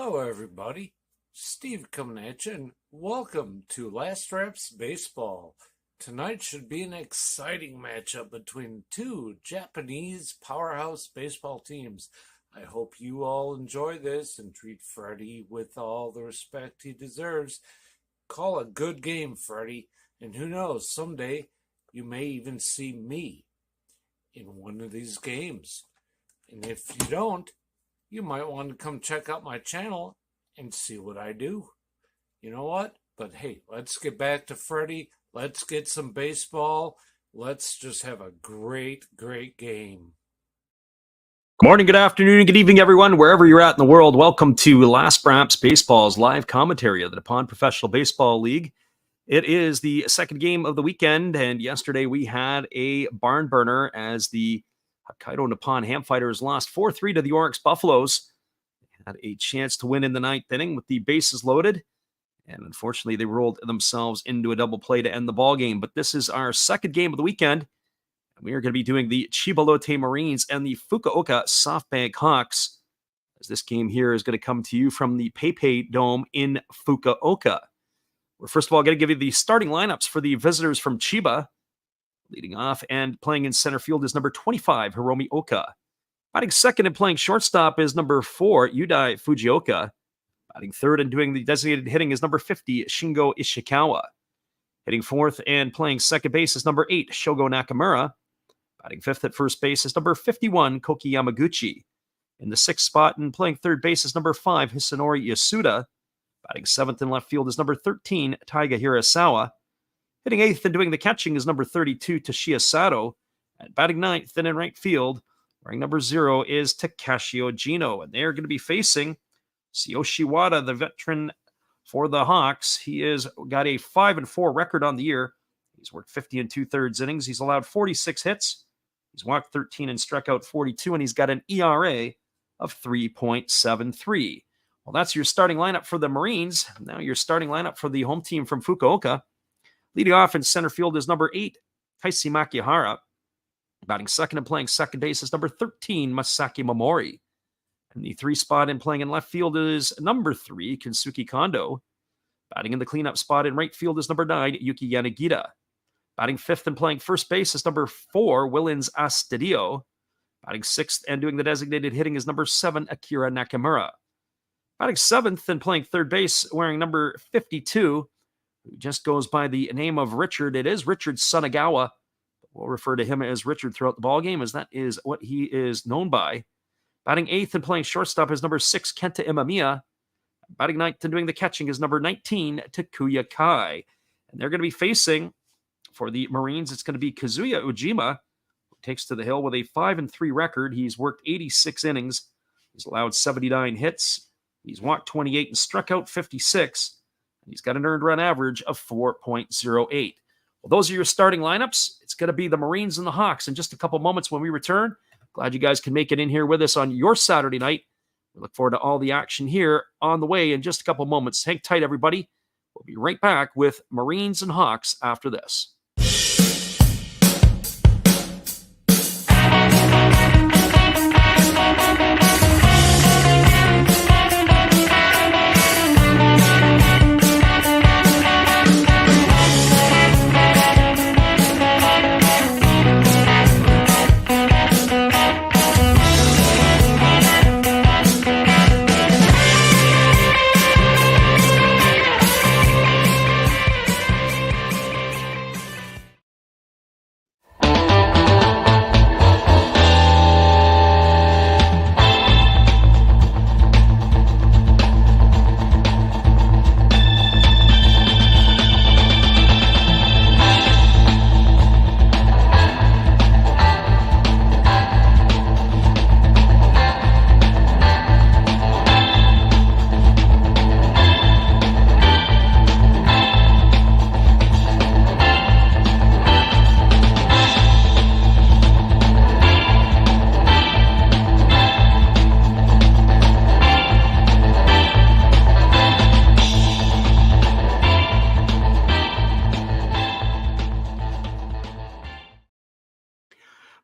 Hello, everybody. Steve coming at you, and welcome to Last Reps Baseball. Tonight should be an exciting matchup between two Japanese powerhouse baseball teams. I hope you all enjoy this and treat Freddie with all the respect he deserves. Call a good game, Freddie, and who knows, someday you may even see me in one of these games. And if you don't, you might want to come check out my channel and see what I do. You know what? But hey, let's get back to Freddie. Let's get some baseball. Let's just have a great game. Good morning, good afternoon, and good evening, everyone, wherever you're at in the world. Welcome to Last Reps Baseball's live commentary of the Nippon Professional Baseball League. It is the second game of the weekend, and yesterday we had a barn burner as the Hokkaido Nippon Ham Fighters lost 4-3 to the Oryx Buffaloes. They had a chance to win in the ninth inning with the bases loaded, and unfortunately they rolled themselves into a double play to end the ball game. But this is our second game of the weekend. We are going to be doing the Chiba Lotte Marines and the Fukuoka SoftBank Hawks, as this game here is going to come to you from the PayPay Dome in Fukuoka. We're first of all going to give you the starting lineups for the visitors from Chiba. Leading off and playing in center field is number 25, Hiromi Oka. Batting second and playing shortstop is number 4, Yudai Fujioka. Batting third and doing the designated hitting is number 50, Shingo Ishikawa. Hitting fourth and playing second base is number 8, Shogo Nakamura. Batting fifth at first base is number 51, Koki Yamaguchi. In the sixth spot and playing third base is number 5, Hisanori Yasuda. Batting seventh in left field is number 13, Taiga Hirasawa. Hitting eighth and doing the catching is number 32, Toshiya Sato. And batting ninth and in right field, wearing number 0, is Takashi Ojino. And they're going to be facing Tsuyoshi Wada, the veteran for the Hawks. He has got a 5-4 record on the year. He's worked 50 2/3 innings. He's allowed 46 hits. He's walked 13 and struck out 42, and he's got an ERA of 3.73. Well, that's your starting lineup for the Marines. Now your starting lineup for the home team from Fukuoka. Leading off in center field is number 8, Taisi Makihara. Batting second and playing second base is number 13, Masaki Momori. And the 3 spot and playing in left field is number 3, Kensuke Kondo. Batting in the cleanup spot in right field is number 9, Yuki Yanagita. Batting fifth and playing first base is number 4, Willens Astudillo. Batting sixth and doing the designated hitting is number 7, Akira Nakamura. Batting seventh and playing third base, wearing number 52, who just goes by the name of Richard. It is Richard Sunagawa. We'll refer to him as Richard throughout the ballgame, as that is what he is known by. Batting eighth and playing shortstop is number 6, Kenta Imamiya. Batting ninth and doing the catching is number 19, Takuya Kai. And they're going to be facing, for the Marines, it's going to be Kazuya Ujima, who takes to the hill with a 5-3 record. He's worked 86 innings. He's allowed 79 hits. He's walked 28 and struck out 56. He's got an earned run average of 4.08. Well, those are your starting lineups. It's going to be the Marines and the Hawks in just a couple moments when we return. Glad you guys can make it in here with us on your Saturday night. We look forward to all the action here on the way in just a couple moments. Hang tight, everybody. We'll be right back with Marines and Hawks after this.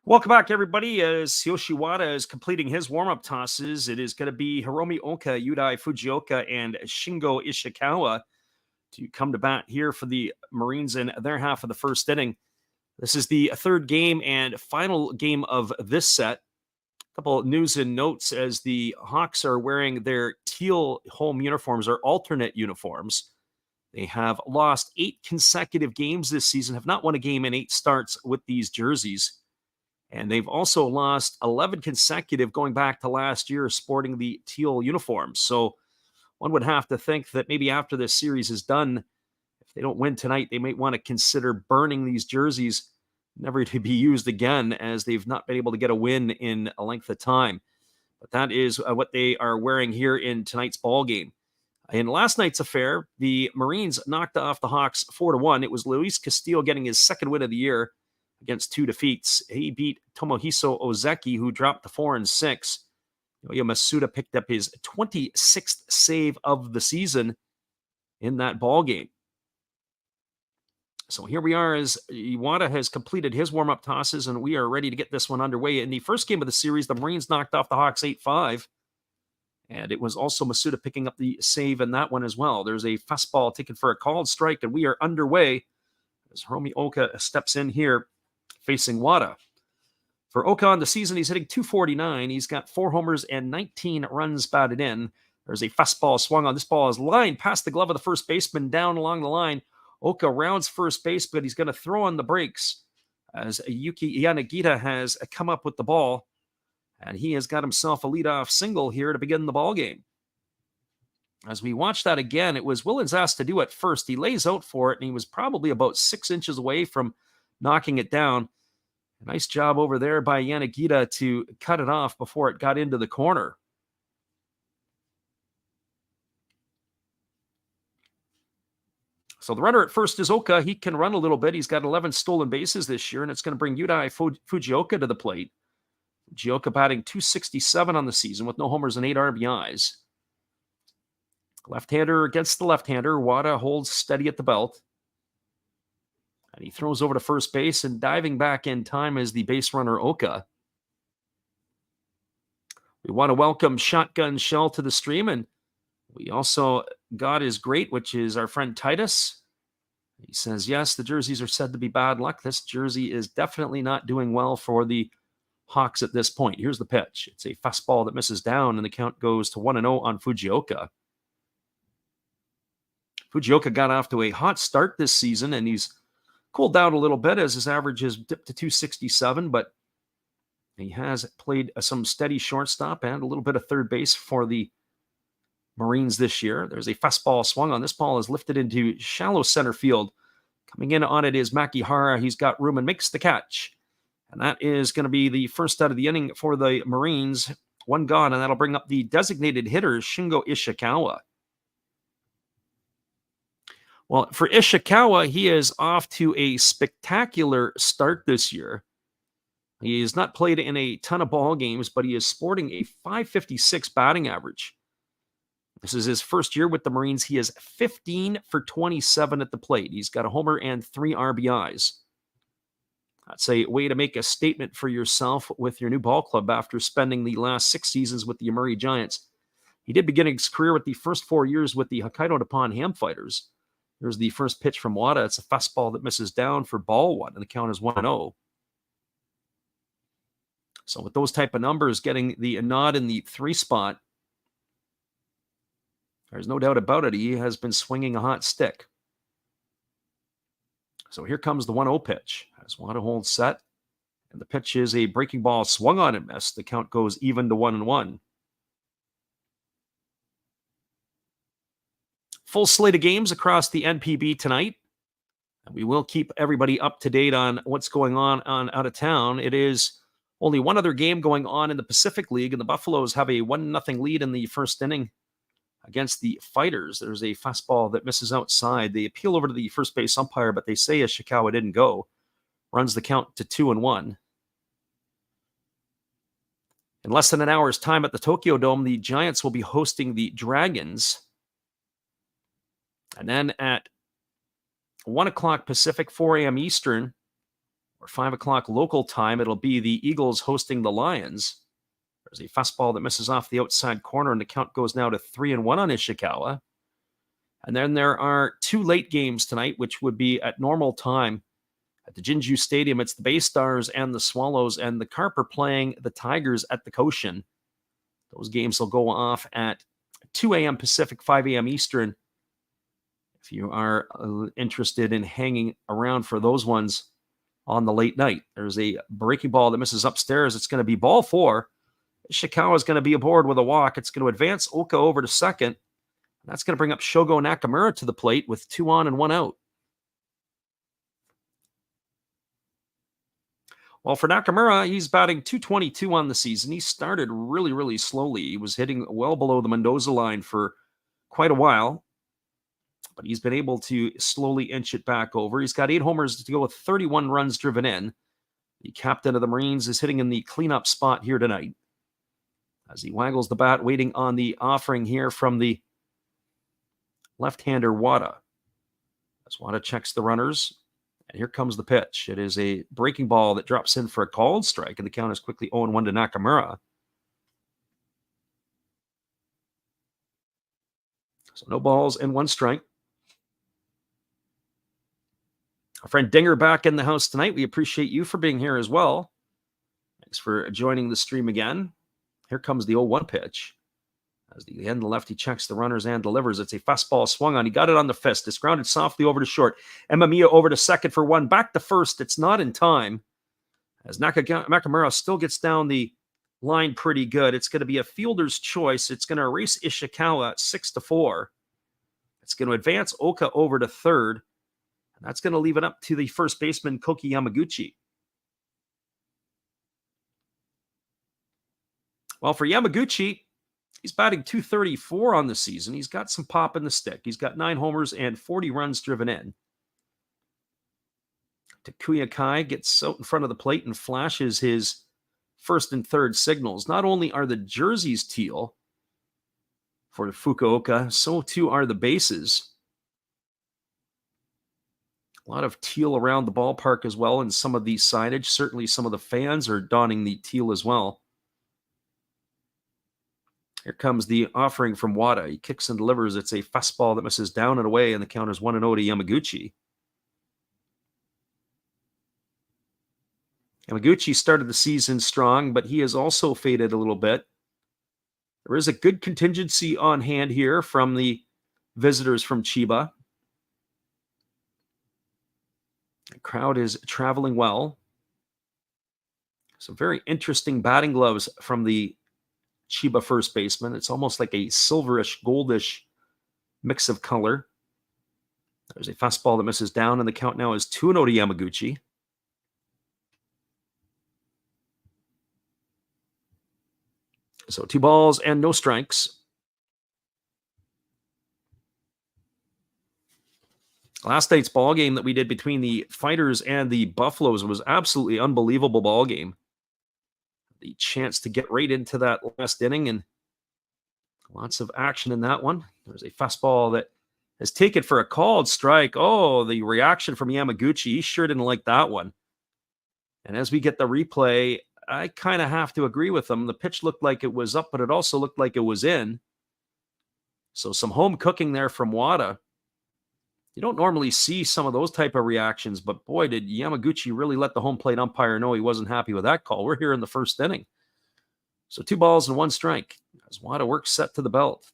Welcome back, everybody. As Yoshi Wada is completing his warm-up tosses, it is going to be Hiromi Oka, Yudai Fujioka, and Shingo Ishikawa to come to bat here for the Marines in their half of the first inning. This is the third game and final game of this set. A couple of news and notes as the Hawks are wearing their teal home uniforms or alternate uniforms. They have lost 8 consecutive games this season, have not won a game in 8 starts with these jerseys. And they've also lost 11 consecutive going back to last year sporting the teal uniforms. So one would have to think that maybe after this series is done, if they don't win tonight, they might want to consider burning these jerseys, never to be used again, as they've not been able to get a win in a length of time. But that is what they are wearing here in tonight's ball game. In last night's affair, the Marines knocked off the Hawks 4-1. It was Luis Castillo getting his second win of the year against 2 defeats. He beat Tomohisa Ozeki, who dropped to 4-6. Yoya Masuda picked up his 26th save of the season in that ball game. So here we are as Iwata has completed his warm-up tosses, and we are ready to get this one underway. In the first game of the series, the Marines knocked off the Hawks 8-5. And it was also Masuda picking up the save in that one as well. There's a fastball taken for a called strike, and we are underway as Hiromi Oka steps in here facing Wada. For Oka on the season, he's hitting .249. He's got 4 homers and 19 runs batted in. There's a fastball swung on. This ball is lined past the glove of the first baseman down along the line. Oka rounds first base, but he's going to throw on the brakes as Yuki Yanagita has come up with the ball. And he has got himself a leadoff single here to begin the ball game. As we watch that again, it was Willen's asked to do at first. He lays out for it, and he was probably about 6 inches away from knocking it down. A nice job over there by Yanagita to cut it off before it got into the corner. So the runner at first is Oka. He can run a little bit. He's got 11 stolen bases this year, and it's going to bring Yudai Fujioka to the plate. Fujioka batting .267 on the season with no homers and 8 RBIs. Left-hander against the left-hander. Wada holds steady at the belt. And he throws over to first base, and diving back in time is the base runner Oka. We want to welcome Shotgun Shell to the stream, and we also got his great, which is our friend Titus. He says, yes, the jerseys are said to be bad luck. This jersey is definitely not doing well for the Hawks at this point. Here's the pitch. It's a fastball that misses down, and the count goes to 1-0 on Fujioka. Fujioka got off to a hot start this season, and he's cooled down a little bit as his average has dipped to .267, but he has played some steady shortstop and a little bit of third base for the Marines this year. There's a fastball swung on. This ball is lifted into shallow center field. Coming in on it is Makihara. He's got room and makes the catch. And that is going to be the first out of the inning for the Marines. 1 gone, and that'll bring up the designated hitter, Shingo Ishikawa. Well, for Ishikawa, he is off to a spectacular start this year. He has not played in a ton of ball games, but he is sporting a .556 batting average. This is his first year with the Marines. He is 15 for 27 at the plate. He's got a homer and 3 RBIs. That's a way to make a statement for yourself with your new ball club after spending the last 6 seasons with the Yomiuri Giants. He did begin his career with the first 4 years with the Hokkaido Nippon Ham Fighters. Here's the first pitch from Wada. It's a fastball that misses down for ball 1, and the count is 1-0. So with those type of numbers, getting the nod in the 3 spot, there's no doubt about it. He has been swinging a hot stick. So here comes the 1-0 pitch. As Wada holds set, and the pitch is a breaking ball swung on and missed. The count goes even to 1-1. Full slate of games across the NPB tonight. And we will keep everybody up to date on what's going on out of town. It is only one other game going on in the Pacific League, and the Buffaloes have a 1-0 lead in the first inning against the Fighters. There's a fastball that misses outside. They appeal over to the first base umpire, but they say Ishikawa didn't go. Runs the count to 2-1. In less than an hour's time at the Tokyo Dome, the Giants will be hosting the Dragons. And then at 1 o'clock Pacific, 4 a.m. Eastern, or 5 o'clock local time, it'll be the Eagles hosting the Lions. There's a fastball that misses off the outside corner, and the count goes now to 3-1 on Ishikawa. And then there are 2 late games tonight, which would be at normal time. At the Jinju Stadium, it's the Bay Stars and the Swallows, and the Carp are playing the Tigers at the Koshin. Those games will go off at 2 a.m. Pacific, 5 a.m. Eastern. If you are interested in hanging around for those ones on the late night, there's a breaking ball that misses upstairs. It's going to be ball 4. Ishikawa is going to be aboard with a walk. It's going to advance Oka over to second. That's going to bring up Shogo Nakamura to the plate with 2 on and 1 out. Well, for Nakamura, he's batting .222 on the season. He started really, really slowly. He was hitting well below the Mendoza line for quite a while, but he's been able to slowly inch it back over. He's got 8 homers to go with 31 runs driven in. The captain of the Marines is hitting in the cleanup spot here tonight as he waggles the bat, waiting on the offering here from the left-hander Wada. As Wada checks the runners, and here comes the pitch. It is a breaking ball that drops in for a called strike, and the count is quickly 0-1 to Nakamura. So no balls and 1 strike. Our friend Dinger back in the house tonight. We appreciate you for being here as well. Thanks for joining the stream again. Here comes the 0-1 pitch. As the end lefty checks the runners and delivers. It's a fastball swung on. He got it on the fist. It's grounded softly over to short. Emamiya over to second for 1. Back to first. It's not in time. As Nakamura still gets down the line pretty good. It's going to be a fielder's choice. It's going to erase Ishikawa 6-4. It's going to advance Oka over to third. And that's going to leave it up to the first baseman, Koki Yamaguchi. Well, for Yamaguchi, he's batting .234 on the season. He's got some pop in the stick. He's got 9 homers and 40 runs driven in. Takuya Kai gets out in front of the plate and flashes his first and third signals. Not only are the jerseys teal for the Fukuoka, so too are the bases. A lot of teal around the ballpark as well, and some of the signage. Certainly some of the fans are donning the teal as well. Here comes the offering from Wada. He kicks and delivers. It's a fastball that misses down and away, and the count is 1-0 to Yamaguchi. Yamaguchi started the season strong, but he has also faded a little bit. There is a good contingency on hand here from the visitors from Chiba. The crowd is traveling well. Some very interesting batting gloves from the Chiba first baseman. It's almost like a silverish, goldish mix of color. There's a fastball that misses down, and the count now is 2-0 to Yamaguchi. So 2 balls and no strikes. Last night's ball game that we did between the Fighters and the Buffaloes was absolutely unbelievable ball game. The chance to get right into that last inning, and lots of action in that one. There's a fastball that is taken for a called strike. Oh, the reaction from Yamaguchi. He sure didn't like that one. And as we get the replay, I kind of have to agree with him. The pitch looked like it was up, but it also looked like it was in. So some home cooking there from Wada. You don't normally see some of those type of reactions, but boy, did Yamaguchi really let the home plate umpire know he wasn't happy with that call. We're here in the first inning. So 2 balls and 1 strike as Wada works set to the belt.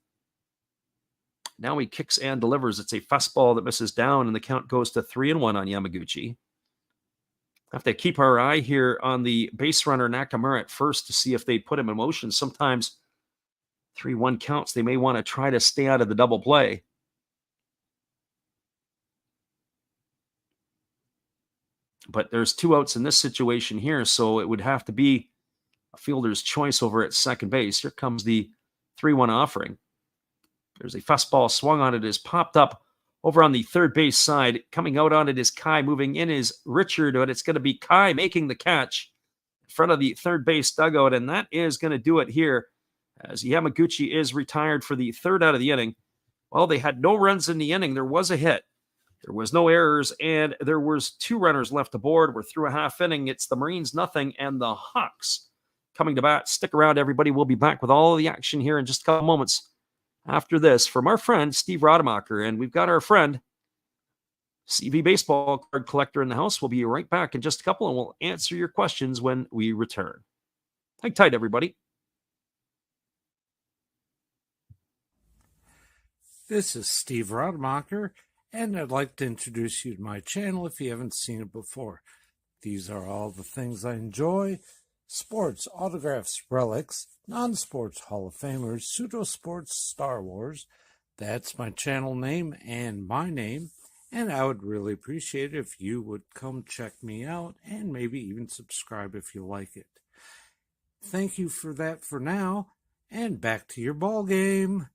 Now he kicks and delivers. It's a fastball that misses down, and the count goes to 3-1 on Yamaguchi. Have to keep our eye here on the base runner Nakamura at first to see if they put him in motion. Sometimes 3-1 counts. They may want to try to stay out of the double play. But there's 2 outs in this situation here, so it would have to be a fielder's choice over at second base. Here comes the 3-1 offering. There's a fastball swung on it, is popped up over on the third base side. Coming out on it is Kai. Moving in is Richard, but it's going to be Kai making the catch in front of the third base dugout, and that is going to do it here as Yamaguchi is retired for the third out of the inning. Well, they had no runs in the inning. There was a hit. There was no errors, and there was 2 runners left aboard. We're through a half inning. It's the Marines nothing, and the Hawks coming to bat. Stick around, everybody. We'll be back with all of the action here in just a couple moments after this from our friend Steve Rademacher. And we've got our friend CV Baseball Card Collector in the house. We'll be right back in just a couple, and we'll answer your questions when we return. Hang tight, everybody. This is Steve Rademacher, and I'd like to introduce you to my channel if you haven't seen it before. These are all the things I enjoy: sports, autographs, relics, non-sports Hall of Famers, pseudo-sports, Star Wars. That's my channel name and my name, and I would really appreciate it if you would come check me out and maybe even subscribe if you like it. Thank you for that for now, and back to your ball game.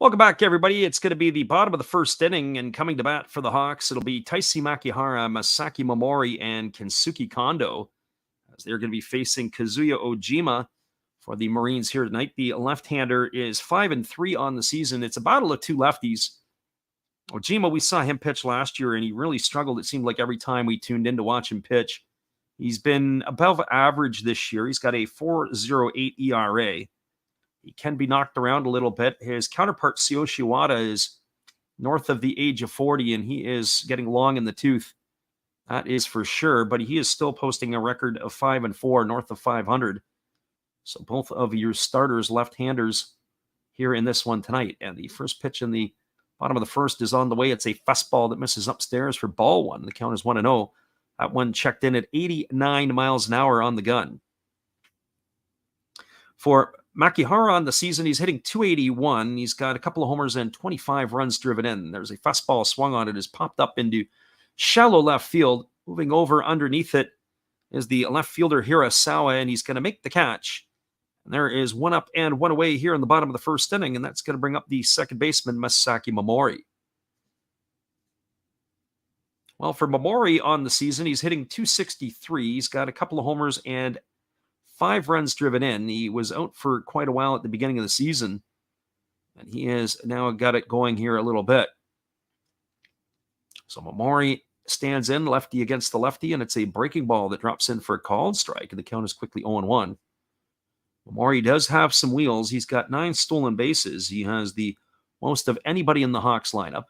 Welcome back, everybody. It's going to be the bottom of the first inning, and coming to bat for the Hawks, it'll be Taisi Makihara, Masaki Momori, and Kensuke Kondo, as they're going to be facing Kazuya Ojima for the Marines here tonight. The left-hander is 5-3 on the season. It's a battle of 2 lefties. Ojima, we saw him pitch last year, and he really struggled. It seemed like every time we tuned in to watch him pitch. He's been above average this year. He's got a 4.08 ERA. He can be knocked around a little bit. His counterpart, Tsuyoshi Wada, is north of the age of 40, and he is getting long in the tooth. That is for sure, but he is still posting a record of 5-4, north of 500. So both of your starters, left-handers, here in this one tonight. And the first pitch in the bottom of the first is on the way. It's a fastball that misses upstairs for ball 1. The count is 1-0. That one checked in at 89 miles an hour on the gun. For Makihara on the season, he's hitting .281. He's got a couple of homers and 25 runs driven in. There's a fastball swung on it, has popped up into shallow left field. Moving over underneath it is the left fielder Hirasawa, and he's going to make the catch. And there is 1 up and 1 away here in the bottom of the first inning, and that's going to bring up the second baseman, Masaki Momori. Well, for Momori on the season, he's hitting .263. He's got a couple of homers and 5 runs driven in. He was out for quite a while at the beginning of the season, and he has now got it going here a little bit. So Momori stands in, lefty against the lefty, and it's a breaking ball that drops in for a called strike, and the count is quickly 0-1. Momori does have some wheels. He's got 9 stolen bases. He has the most of anybody in the Hawks lineup.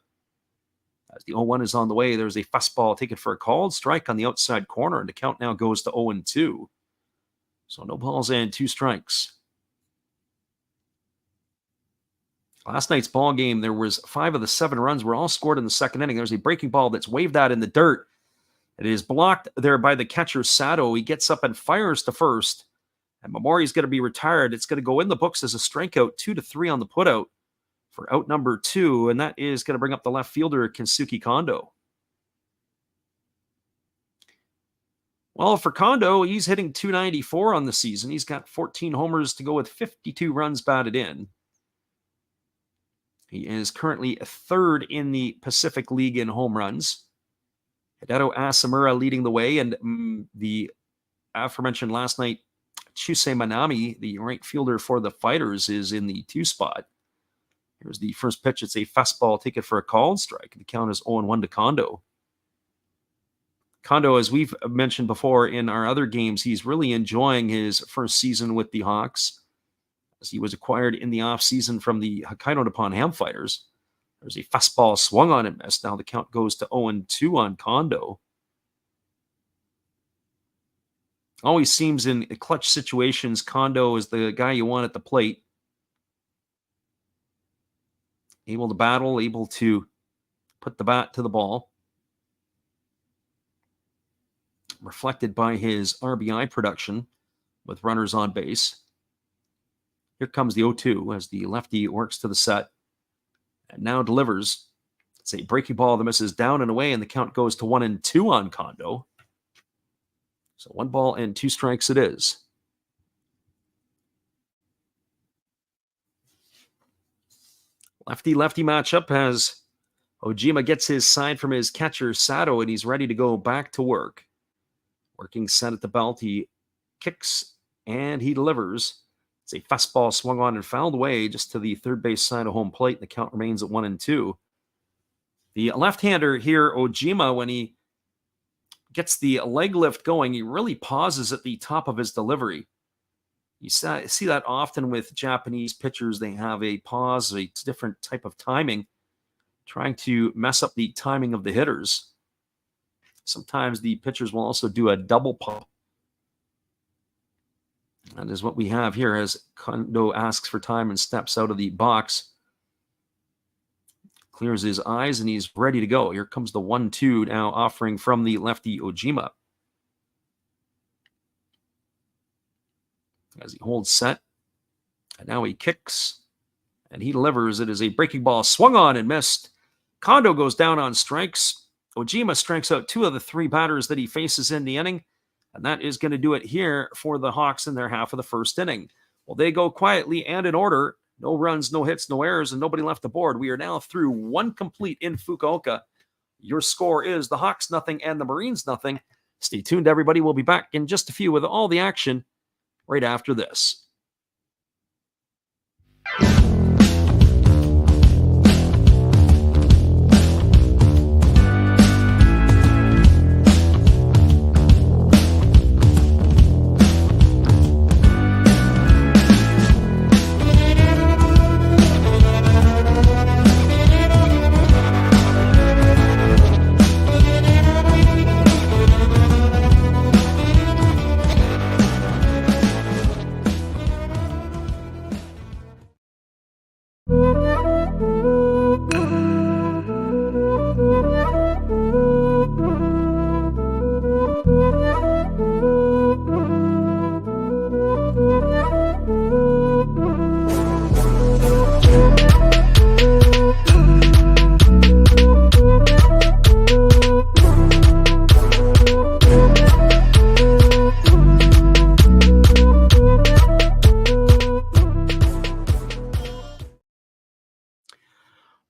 As the 0-1 is on the way, there's a fastball taken for a called strike on the outside corner, and the count now goes to 0-2. So no balls and 2 strikes. Last night's ball game, there was 5 of the 7 runs were all scored in the second inning. There's a breaking ball that's waved out in the dirt. It is blocked there by the catcher, Sato. He gets up and fires to first. And Momori's going to be retired. It's going to go in the books as a strikeout, 2-3 on the putout for out number 2. And that is going to bring up the left fielder, Kensuke Kondo. Well, for Kondo, he's hitting .294 on the season. He's got 14 homers to go with 52 runs batted in. He is currently 3rd in the Pacific League in home runs. Hideo Asamura leading the way, and the aforementioned last night, Chusei Manami, the right fielder for the Fighters, is in the 2 spot. Here's the first pitch. It's a fastball taken for a called strike. The count is 0-1 to Kondo. Kondo, as we've mentioned before in our other games, he's really enjoying his first season with the Hawks, as he was acquired in the offseason from the Hokkaido Nippon Ham Fighters. There's a fastball swung on and missed. Now the count goes to 0-2 on Kondo. Always seems in clutch situations, Kondo is the guy you want at the plate. Able to battle, able to put the bat to the ball. Reflected by his RBI production with runners on base. Here comes the 0-2 as the lefty works to the set. And now delivers. It's a breaking ball that misses down and away, and the count goes to 1-2 on Kondo. So 1 ball and 2 strikes it is. Lefty-lefty matchup as Ojima gets his side from his catcher, Sato, and he's ready to go back to work. Working set at the belt, he kicks and he delivers. It's a fastball swung on and fouled away just to the third base side of home plate. The count remains at 1-2. The left-hander here, Ojima, when he gets the leg lift going, he really pauses at the top of his delivery. You see that often with Japanese pitchers. They have a pause, a different type of timing, trying to mess up the timing of the hitters. Sometimes the pitchers will also do a double pop. That is what we have here as Kondo asks for time and steps out of the box. Clears his eyes and he's ready to go. Here comes the 1-2 now offering from the lefty Ojima. As he holds set. And now he kicks. And he delivers. It is a breaking ball swung on and missed. Kondo goes down on strikes. Ojima strikes out 2 of the 3 batters that he faces in the inning. And that is going to do it here for the Hawks in their half of the first inning. Well, they go quietly and in order. No runs, no hits, no errors, and nobody left the board. We are now through 1 complete in Fukuoka. Your score is the Hawks 0 and the Marines 0. Stay tuned, everybody. We'll be back in just a few with all the action right after this.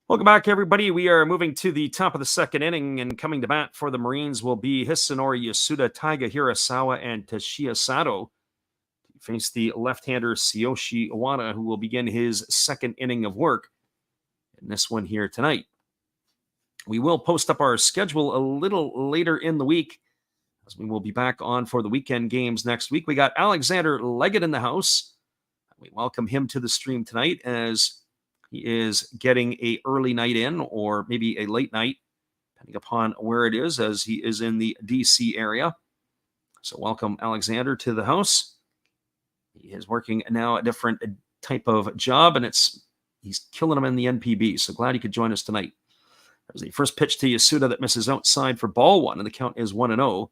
Welcome back, everybody. We are moving to the top of the second inning, and coming to bat for the Marines will be Hisanori Yasuda, Taiga Hirasawa, and Toshiya Sato. Face the left-hander Tsuyoshi Iwata, who will begin his second inning of work in this one here tonight. We will post up our schedule a little later in the week, as we will be back on for the weekend games next week. We got Alexander Leggett in the house. We welcome him to the stream tonight as he is getting an early night in, or maybe a late night, depending upon where it is, as he is in the DC area. So welcome Alexander to the house. He is working now a different type of job, and he's killing them in the NPB. So glad he could join us tonight. There's the first pitch to Yasuda that misses outside for ball 1, and the count is 1-0.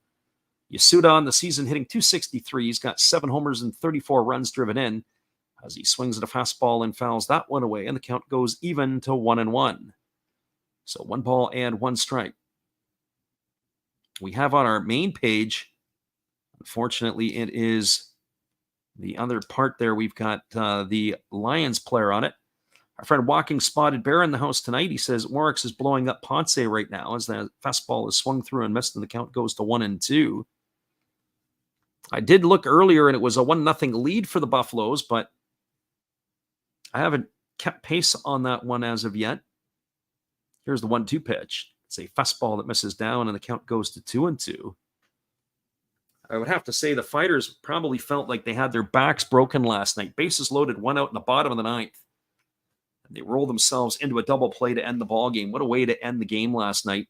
Yasuda on the season hitting .263. He's got 7 homers and 34 runs driven in, as he swings at a fastball and fouls that one away, and the count goes even to 1-1. So 1 ball and 1 strike. We have on our main page, unfortunately, it is the other part there. We've got the Lions player on it. Our friend Walking Spotted Bear in the house tonight. He says Oryx is blowing up Ponce right now as the fastball is swung through and missed, and the count goes to 1-2. I did look earlier, and it was a 1-0 lead for the Buffaloes, but I haven't kept pace on that one as of yet. Here's the 1-2 pitch. It's a fastball that misses down, and the count goes to 2-2. I would have to say the Fighters probably felt like they had their backs broken last night. Bases loaded, 1 out in the bottom of the 9th. And they rolled themselves into a double play to end the ball game. What a way to end the game last night.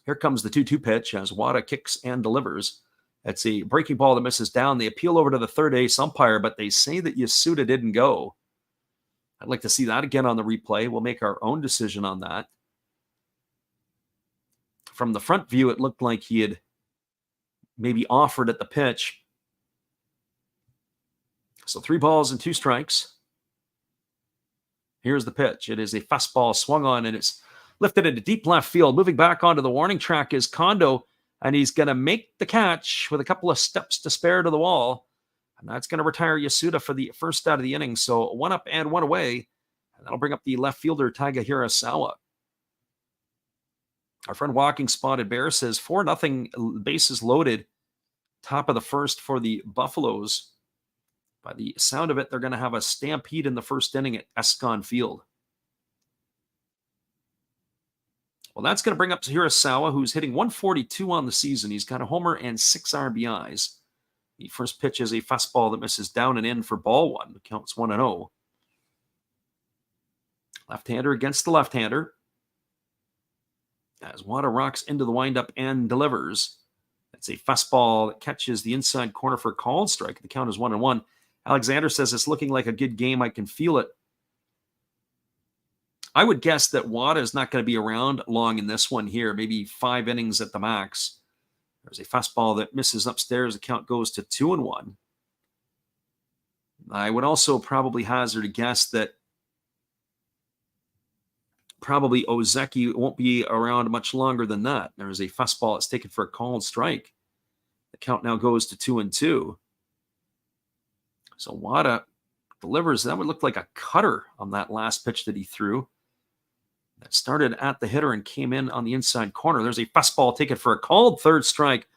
Here comes the 2-2 pitch as Wada kicks and delivers. It's a breaking ball that misses down. They appeal over to the third base umpire, but they say that Yasuda didn't go. I'd like to see that again on the replay. We'll make our own decision on that. From the front view, it looked like he had maybe offered at the pitch. So 3 balls and 2 strikes. Here's the pitch. It is a fastball swung on, and it's lifted into deep left field. Moving back onto the warning track is Kondo, and he's going to make the catch with a couple of steps to spare to the wall. And that's going to retire Yasuda for the first out of the inning. So 1 up and 1 away. And that'll bring up the left fielder, Taiga Hirasawa. Our friend Walking Spotted Bear says 4-0, bases loaded. Top of the first for the Buffaloes. By the sound of it, they're going to have a stampede in the first inning at Escon Field. Well, that's going to bring up Hirasawa, who's hitting 142 on the season. He's got a homer and 6 RBIs. The first pitch is a fastball that misses down and in for ball 1. The count's 1-0. Left-hander against the left-hander. As Wada rocks into the windup and delivers. That's a fastball that catches the inside corner for a called strike. The count is 1-1. Alexander says it's looking like a good game. I can feel it. I would guess that Wada is not going to be around long in this one here, maybe 5 innings at the max. There's a fastball that misses upstairs. The count goes to 2-1. I would also probably hazard a guess that probably Ozeki won't be around much longer than that. There's a fastball that's taken for a called strike. The count now goes to 2-2. So Wada delivers. That would look like a cutter on that last pitch that he threw. That started at the hitter and came in on the inside corner. There's a fastball taken for a called third strike.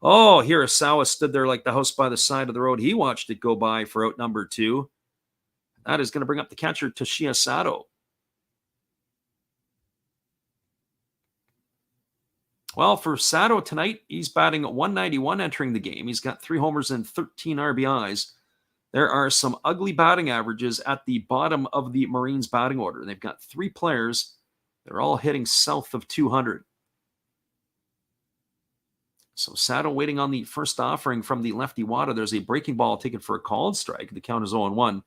Oh, Hirasawa stood there like the house by the side of the road. He watched it go by for out number 2. That is going to bring up the catcher, Toshiya Sato. Well, for Sato tonight, he's batting 191 entering the game. He's got 3 homers and 13 RBIs. There are some ugly batting averages at the bottom of the Marines batting order. They've got 3 players. They're all hitting south of 200. So Sato waiting on the first offering from the lefty Wada. There's a breaking ball taken for a called strike. The count is 0-1.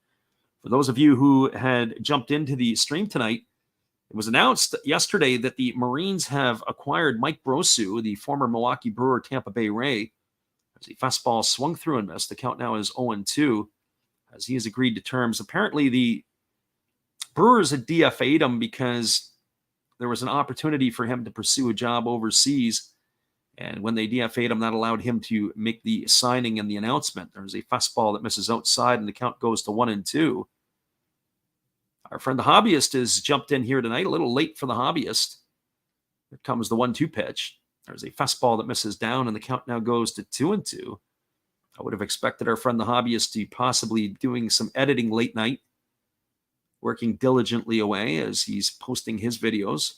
For those of you who had jumped into the stream tonight, it was announced yesterday that the Marines have acquired Mike Brosu, the former Milwaukee Brewer Tampa Bay Ray. As the fastball swung through and missed. The count now is 0-2 as he has agreed to terms. Apparently the Brewers had DFA'd him because there was an opportunity for him to pursue a job overseas. And when they DFA'd him, that allowed him to make the signing and the announcement. There's a fastball that misses outside, and the count goes to 1-2. Our friend the Hobbyist has jumped in here tonight, a little late for the Hobbyist. Here comes the 1-2 pitch. There's a fastball that misses down, and the count now goes to 2-2. I would have expected our friend the Hobbyist to possibly doing some editing late night, working diligently away as he's posting his videos.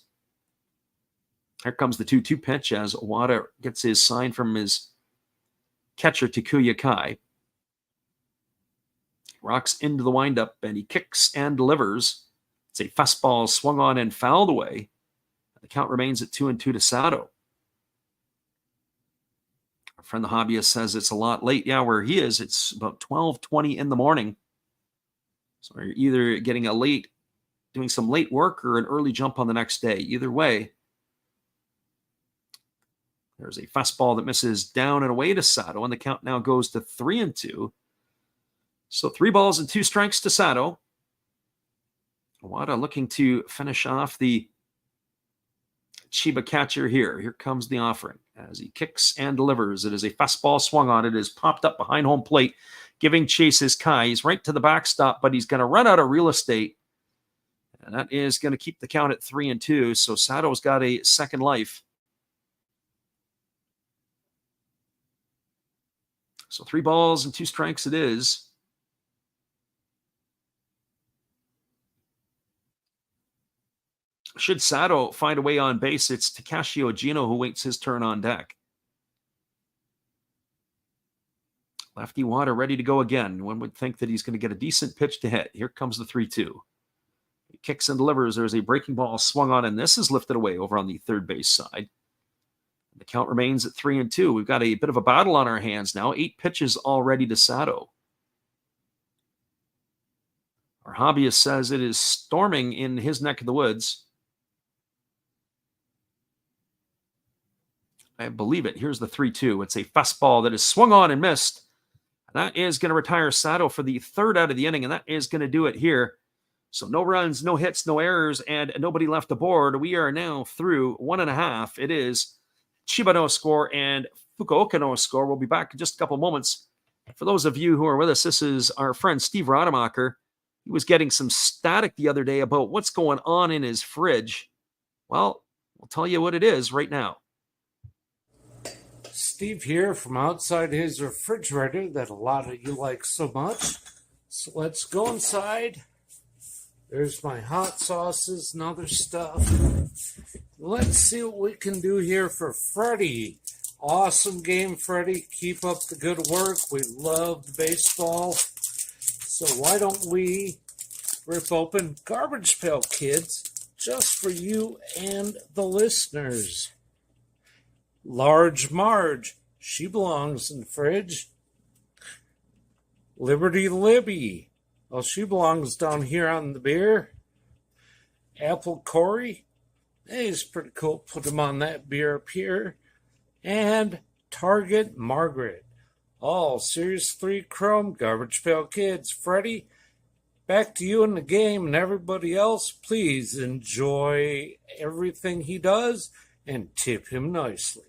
Here comes the 2-2 pitch as Wada gets his sign from his catcher, Takuya Kai. Rocks into the windup, and he kicks and delivers. It's a fastball swung on and fouled away. The count remains at 2-2 to Sato. Our friend the Hobbyist says it's a lot late. Yeah, where he is, it's about 12:20 in the morning. So you're either getting doing some late work or an early jump on the next day. Either way, there's a fastball that misses down and away to Sato, and the count now goes to 3-2. So 3 balls and 2 strikes to Sato. Wada looking to finish off the Chiba catcher here. Here comes the offering as he kicks and delivers. It is a fastball swung on. It is popped up behind home plate, giving chase his Kai. He's right to the backstop, but he's going to run out of real estate. And that is going to keep the count at 3-2. So Sato's got a second life. So 3 balls and 2 strikes it is. Should Sato find a way on base, it's Takashi Ojino who waits his turn on deck. Lefty Wada ready to go again. One would think that he's going to get a decent pitch to hit. Here comes the 3-2. He kicks and delivers. There's a breaking ball swung on, and this is lifted away over on the third base side. The count remains at 3-2. We've got a bit of a battle on our hands now. 8 pitches already to Sato. Our Hobbyist says it is storming in his neck of the woods. I believe it. Here's the 3-2. It's a fastball that is swung on and missed. And that is going to retire Sato for the 3rd out of the inning, and that is going to do it here. So no runs, no hits, no errors, and nobody left the board. We are now through 1.5. It is Chiba no score and Fukuoka no score. We'll be back in just a couple moments. For those of you who are with us, this is our friend Steve Rademacher. He was getting some static the other day about what's going on in his fridge. Well, we'll tell you what it is right now. Steve here from outside his refrigerator that a lot of you like so much. So let's go inside. There's my hot sauces and other stuff. Let's see what we can do here for Freddie. Awesome game, Freddie. Keep up the good work. We love the baseball. So why don't we rip open Garbage Pail Kids just for you and the listeners. Large Marge, she belongs in the fridge. Liberty Libby, well, she belongs down here on the beer. Apple Corey, hey, he's pretty cool. Put him on that beer up here. And Target Margaret. All Series 3 Chrome Garbage Pail Kids. Freddie, back to you in the game, and everybody else, please enjoy everything he does and tip him nicely.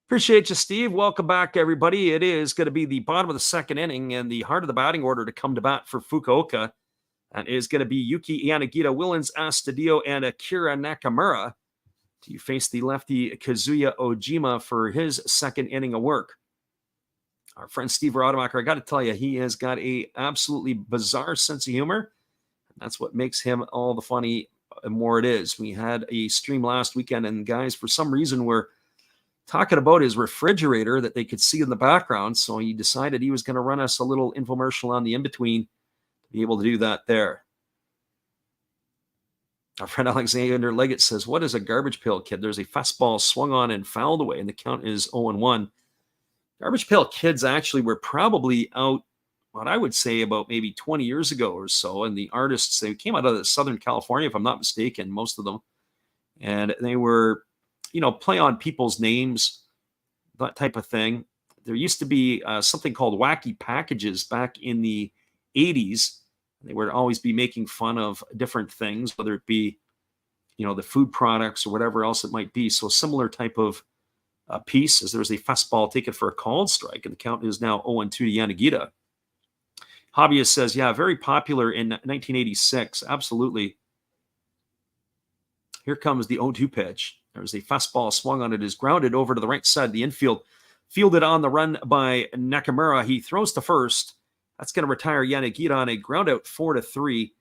Appreciate you, Steve. Welcome back, everybody. It is going to be the bottom of the second inning and the heart of the batting order to come to bat for Fukuoka. That is going to be Yuki Yanagita, Willens Astudillo, and Akira Nakamura to face the lefty Kazuya Ojima for his second inning of work. Our friend Steve Rademacher, I got to tell you, he has got a absolutely bizarre sense of humor. That's what makes him all the funny more it is. We had a stream last weekend, and guys, for some reason, were talking about his refrigerator that they could see in the background. So he decided he was going to run us a little infomercial on the in-between to be able to do that there. Our friend Alexander Leggett says, what is a garbage pail kid? There's a fastball swung on and fouled away, and the count is 0-1. Garbage Pail Kids actually were probably out, what I would say, about maybe 20 years ago or so. And the artists, they came out of Southern California, if I'm not mistaken, most of them. And they were, play on people's names, that type of thing. There used to be something called Wacky Packages back in the 80s. They would always be making fun of different things, whether it be, the food products or whatever else it might be. So similar type of piece, as there's a fastball taken for a called strike, and the count is now 0-2 to Yanagita. Hobbyist says, yeah, very popular in 1986. Absolutely. Here comes the 0-2 pitch. There's a fastball swung on it, is grounded over to the right side of the infield. Fielded on the run by Nakamura. He throws to first. That's going to retire Yanagita on a ground out 4-3.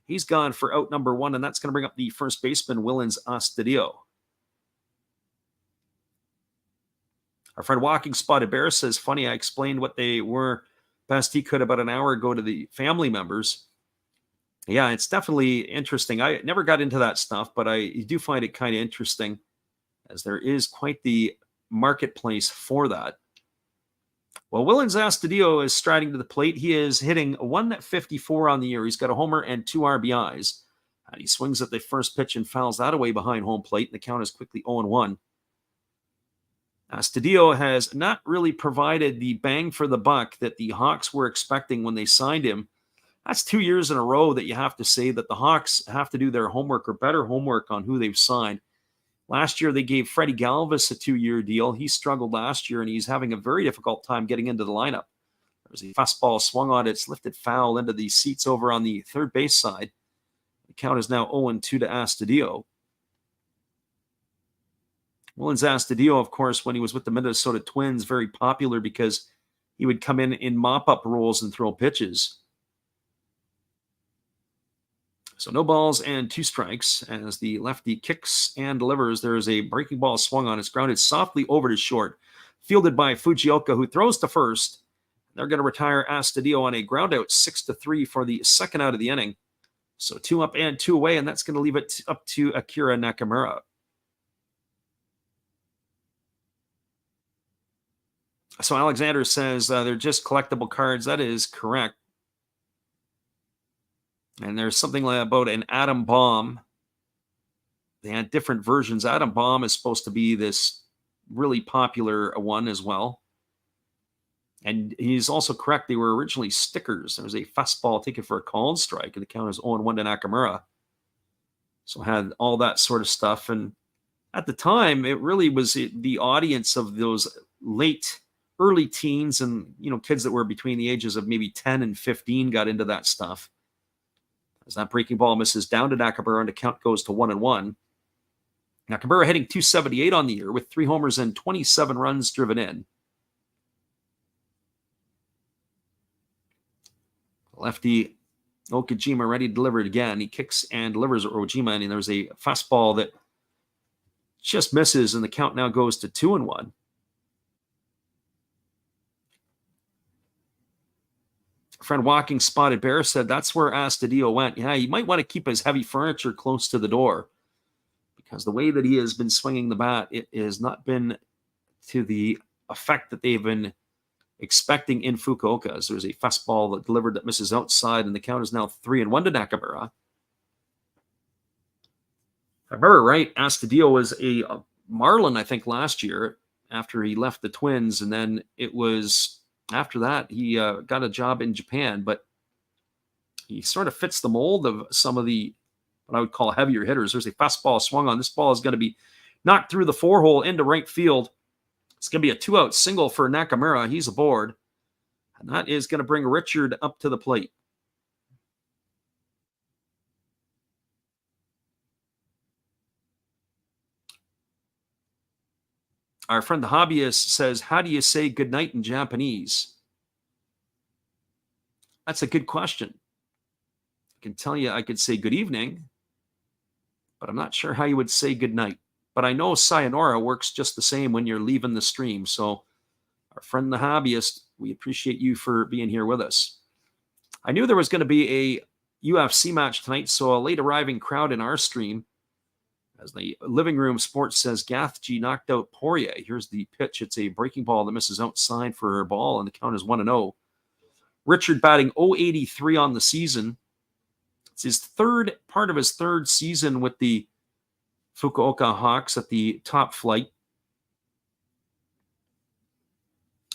He's gone for out number 1, and that's going to bring up the first baseman, Willens Astudillo. Our friend Walking Spotted Bear says, funny, I explained what they were best he could about an hour ago to the family members. Yeah, it's definitely interesting. I never got into that stuff, but I do find it kind of interesting, as there is quite the marketplace for that. Well, Willens Astudillo is striding to the plate. He is hitting 154 on the year. He's got a homer and 2 RBIs. He swings at the first pitch and fouls that away behind home plate, and the count is quickly 0-1. Astudillo has not really provided the bang for the buck that the Hawks were expecting when they signed him. That's 2 years in a row that you have to say that the Hawks have to do their homework or better homework on who they've signed. Last year, they gave Freddie Galvis a 2-year deal. He struggled last year, and he's having a very difficult time getting into the lineup. There's a fastball swung on it. It's lifted foul into the seats over on the third base side. The count is now 0-2 to Astudillo. Willens Astudillo, of course, when he was with the Minnesota Twins, very popular because he would come in mop-up roles and throw pitches. So no balls and 2 strikes as the lefty kicks and delivers. There is a breaking ball swung on. It's grounded softly over to short. Fielded by Fujioka, who throws to first. They're going to retire Astudillo on a ground out 6-3 for the second out of the inning. So 2 up and 2 away, and that's going to leave it up to Akira Nakamura. So Alexander says they're just collectible cards. That is correct. And there's something about an atom bomb. They had different versions. Atom bomb is supposed to be this really popular one as well. And he's also correct. They were originally stickers. There was a fastball taken for a called strike, and the count is 0-1 to Nakamura. So had all that sort of stuff. And at the time, it really was the audience of those early teens and kids that were between the ages of maybe 10 and 15 got into that stuff. As that breaking ball misses down to Nakamura, and the count goes to 1-1. Nakamura hitting .278 on the year with 3 homers and 27 runs driven in. Lefty Okajima ready to deliver it again. He kicks and delivers Ojima, and there's a fastball that just misses, and the count now goes to 2-1. Friend Walking Spotted Bear said that's where Astudillo went. Yeah, you might want to keep his heavy furniture close to the door, because the way that he has been swinging the bat, it has not been to the effect that they've been expecting in Fukuoka. As there's a fastball that delivered that misses outside, and the count is now 3-1 to Nakamura. If I remember right, Astudillo was a Marlin, I think, last year after he left the Twins, and then it was after that he got a job in Japan. But he sort of fits the mold of some of the what I would call heavier hitters. There's a fastball swung on. This ball is going to be knocked through the 4-hole into right field. It's going to be a 2-out single for Nakamura. He's aboard. And that is going to bring Richard up to the plate. Our friend the hobbyist says, how do you say goodnight in Japanese? That's a good question. I can tell you I could say good evening, but I'm not sure how you would say goodnight. But I know sayonara works just the same when you're leaving the stream. So our friend the hobbyist, we appreciate you for being here with us. I knew there was going to be a UFC match tonight, so a late arriving crowd in our stream. As the living room sports says, Gathje knocked out Poirier. Here's the pitch. It's a breaking ball that misses outside for a ball, and the count is 1-0. Richard batting .083 on the season. It's his part of his third season with the Fukuoka Hawks at the top flight.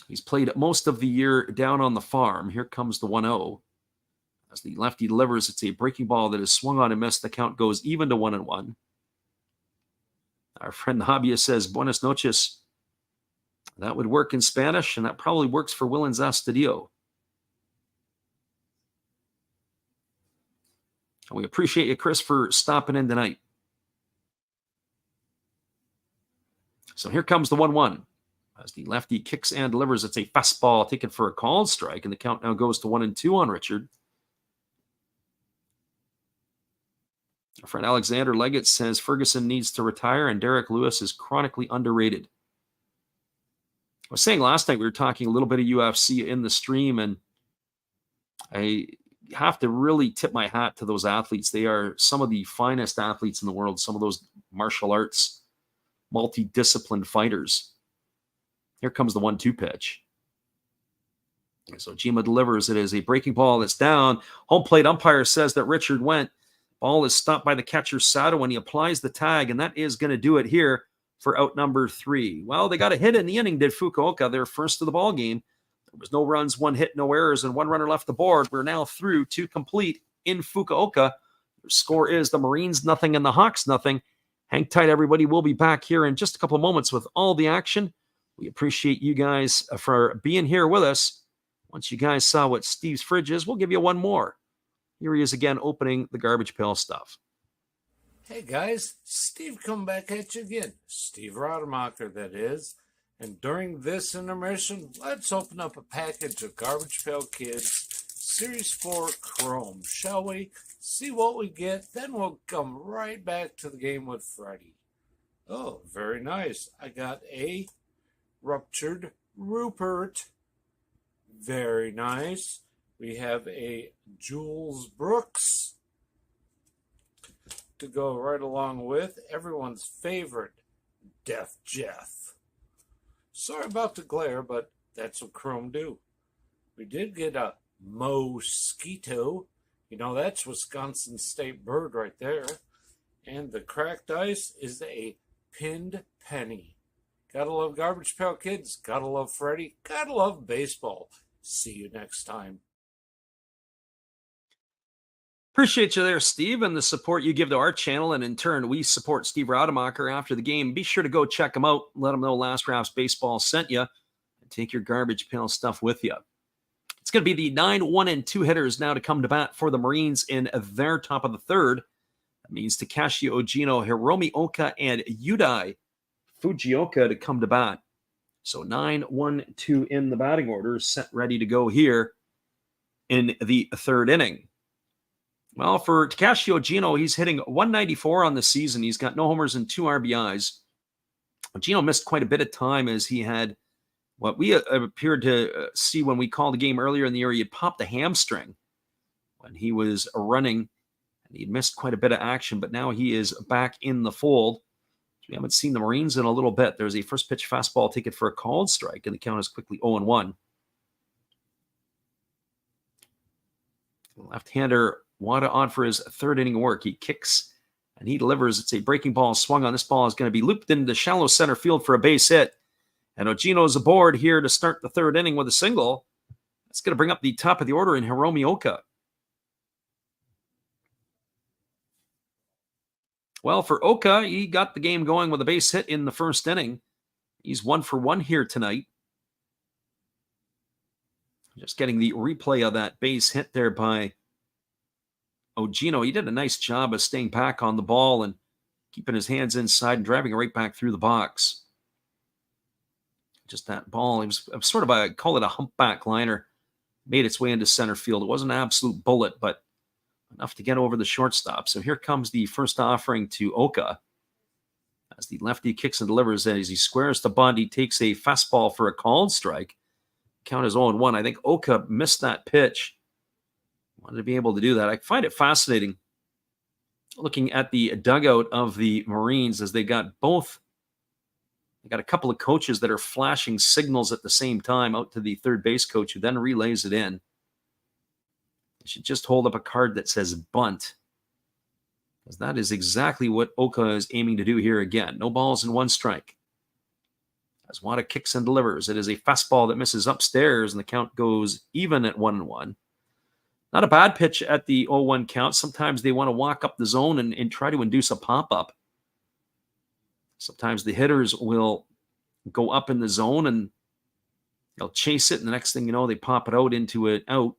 He's played most of the year down on the farm. Here comes the 1-0. As the lefty delivers, it's a breaking ball that is swung on and missed. The count goes even to 1-1. Our friend the hobbyist says, Buenas noches. That would work in Spanish, and that probably works for Willens Astudillo. And we appreciate you, Chris, for stopping in tonight. So here comes the 1-1. As the lefty kicks and delivers, it's a fastball taken for a called strike, and the count now goes to 1-2 on Richard. Our friend Alexander Leggett says Ferguson needs to retire and Derek Lewis is chronically underrated. I was saying last night we were talking a little bit of UFC in the stream, and I have to really tip my hat to those athletes. They are some of the finest athletes in the world, some of those martial arts, multi-disciplined fighters. Here comes the 1-2 pitch. So Jima delivers. It is a breaking ball that's down. Home plate umpire says that Richard went. Ball is stopped by the catcher Sato when he applies the tag, and that is going to do it here for out number 3. Well, they got a hit in the inning, did Fukuoka, their first of the ball game. There was no runs, 1 hit, no errors, and 1 runner left the board. We're now through 2 complete in Fukuoka. Their score is the Marines 0 and the Hawks 0. Hang tight, everybody. We'll be back here in just a couple of moments with all the action. We appreciate you guys for being here with us. Once you guys saw what Steve's fridge is, we'll give you one more. Here he is again, opening the garbage pail stuff. Hey guys, Steve come back at you again. Steve Rademacher, that is. And during this intermission, let's open up a package of Garbage Pail Kids Series 4 Chrome, shall we? See what we get, then we'll come right back to the game with Freddie. Oh, very nice. I got a Ruptured Rupert. Very nice. We have a Jules Brooks to go right along with everyone's favorite Def Jeff. Sorry about the glare, but that's what Chrome do. We did get a Mosquito. You know, that's Wisconsin State bird right there. And the cracked ice is a Pinned Penny. Gotta love Garbage Pail Kids. Gotta love Freddy. Gotta love baseball. See you next time. Appreciate you there, Steve, and the support you give to our channel. And in turn, we support Steve Rademacher after the game. Be sure to go check him out. Let him know Last Raps Baseball sent you. And take your garbage pail stuff with you. It's going to be the 9-1-2 hitters now to come to bat for the Marines in their top of the third. That means Takashi Ojino, Hiromi Oka, and Yudai Fujioka to come to bat. So 9-1-2 in the batting order, set ready to go here in the third inning. Well, for Takashi Ojino, he's hitting 194 on the season. He's got no homers and 2 RBIs. Ojino missed quite a bit of time as he had what we appeared to see when we called the game earlier in the year. He had popped a hamstring when he was running, and he'd missed quite a bit of action, but now he is back in the fold. We haven't seen the Marines in a little bit. There's a first pitch fastball ticket for a called strike, and the count is quickly 0-1. Left-hander Wada on for his third inning work. He kicks and he delivers. It's a breaking ball swung on. This ball is going to be looped into shallow center field for a base hit. And Ojino's aboard here to start the third inning with a single. That's going to bring up the top of the order in Hiromi Oka. Well, for Oka, he got the game going with a base hit in the first inning. He's 1 for 1 here tonight. Just getting the replay of that base hit there by Ojino. He did a nice job of staying back on the ball and keeping his hands inside and driving it right back through the box. Just that ball, it was sort of I call it a humpback liner, made its way into center field. It wasn't an absolute bullet, but enough to get over the shortstop. So here comes the first offering to Oka. As the lefty kicks and delivers, as he squares the bunt, he takes a fastball for a called strike. Count is 0-1. I think Oka missed that pitch. Wanted to be able to do that. I find it fascinating looking at the dugout of the Marines as they got a couple of coaches that are flashing signals at the same time out to the third base coach, who then relays it in. You should just hold up a card that says bunt, because that is exactly what Oka is aiming to do here again. No balls and 1 strike. As Wada kicks and delivers, it is a fastball that misses upstairs, and the count goes even at 1-1. Not a bad pitch at the 0-1 count. Sometimes they want to walk up the zone and try to induce a pop-up. Sometimes the hitters will go up in the zone and they'll chase it, and the next thing you know, they pop it out into an out.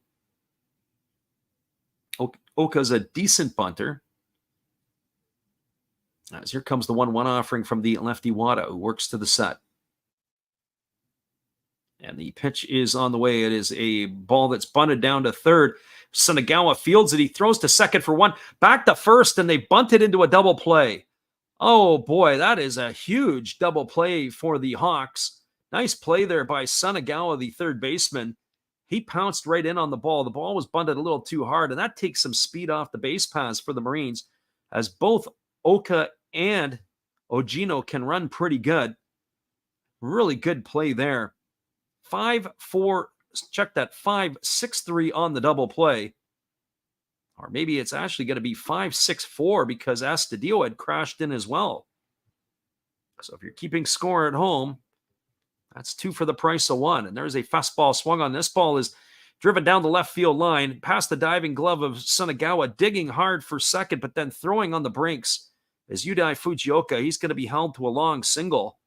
Oka's a decent bunter. As here comes the 1-1 offering from the lefty Wada, who works to the set. And the pitch is on the way. It is a ball that's bunted down to third. Sunagawa fields it. He throws to second for 1. Back to first, and they bunt it into a double play. Oh, boy, that is a huge double play for the Hawks. Nice play there by Sunagawa, the third baseman. He pounced right in on the ball. The ball was bunted a little too hard, and that takes some speed off the base paths for the Marines, as both Oka and Ojino can run pretty good. Really good play there. 5-4, check that, 5-6-3 on the double play. Or maybe it's actually going to be 5-6-4 because Astudillo had crashed in as well. So if you're keeping score at home, that's 2 for the price of 1. And there's a fastball swung on. This ball is driven down the left field line, past the diving glove of Sunagawa, digging hard for second, but then throwing on the brinks is Yudai Fujioka. He's going to be held to a long single.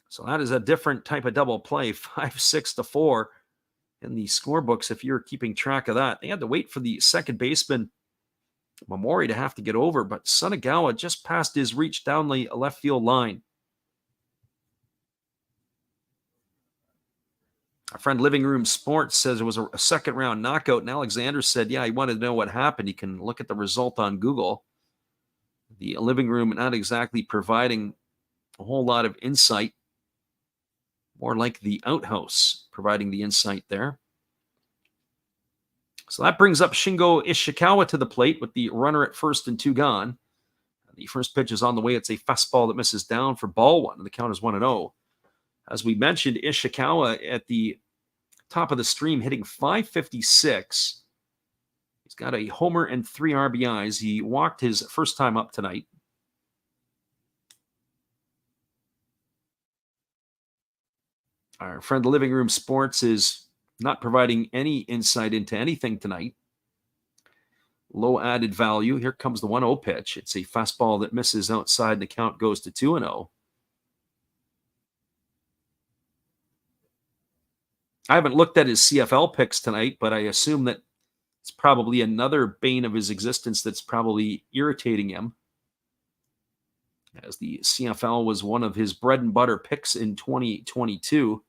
So that is a different type of double play, 5-6-4 in the scorebooks if you're keeping track of that. They had to wait for the second baseman, Momori, to have to get over, but Sunagawa just passed his reach down the left field line. Our friend Living Room Sports says it was a second-round knockout, and Alexander said, yeah, he wanted to know what happened. He can look at the result on Google. The Living Room not exactly providing a whole lot of insight. More like the Outhouse providing the insight there. So that brings up Shingo Ishikawa to the plate with the runner at first and 2 gone. The first pitch is on the way. It's a fastball that misses down for ball 1, and the count is 1-0. As we mentioned, Ishikawa at the top of the stream hitting .556. He's got a homer and 3 RBIs. He walked his first time up tonight. Our friend Living Room Sports is not providing any insight into anything tonight. Low added value. Here comes the 1-0 pitch. It's a fastball that misses outside, and the count goes to 2-0. I haven't looked at his CFL picks tonight, but I assume that it's probably another bane of his existence that's probably irritating him, as the CFL was one of his bread and butter picks in 2022.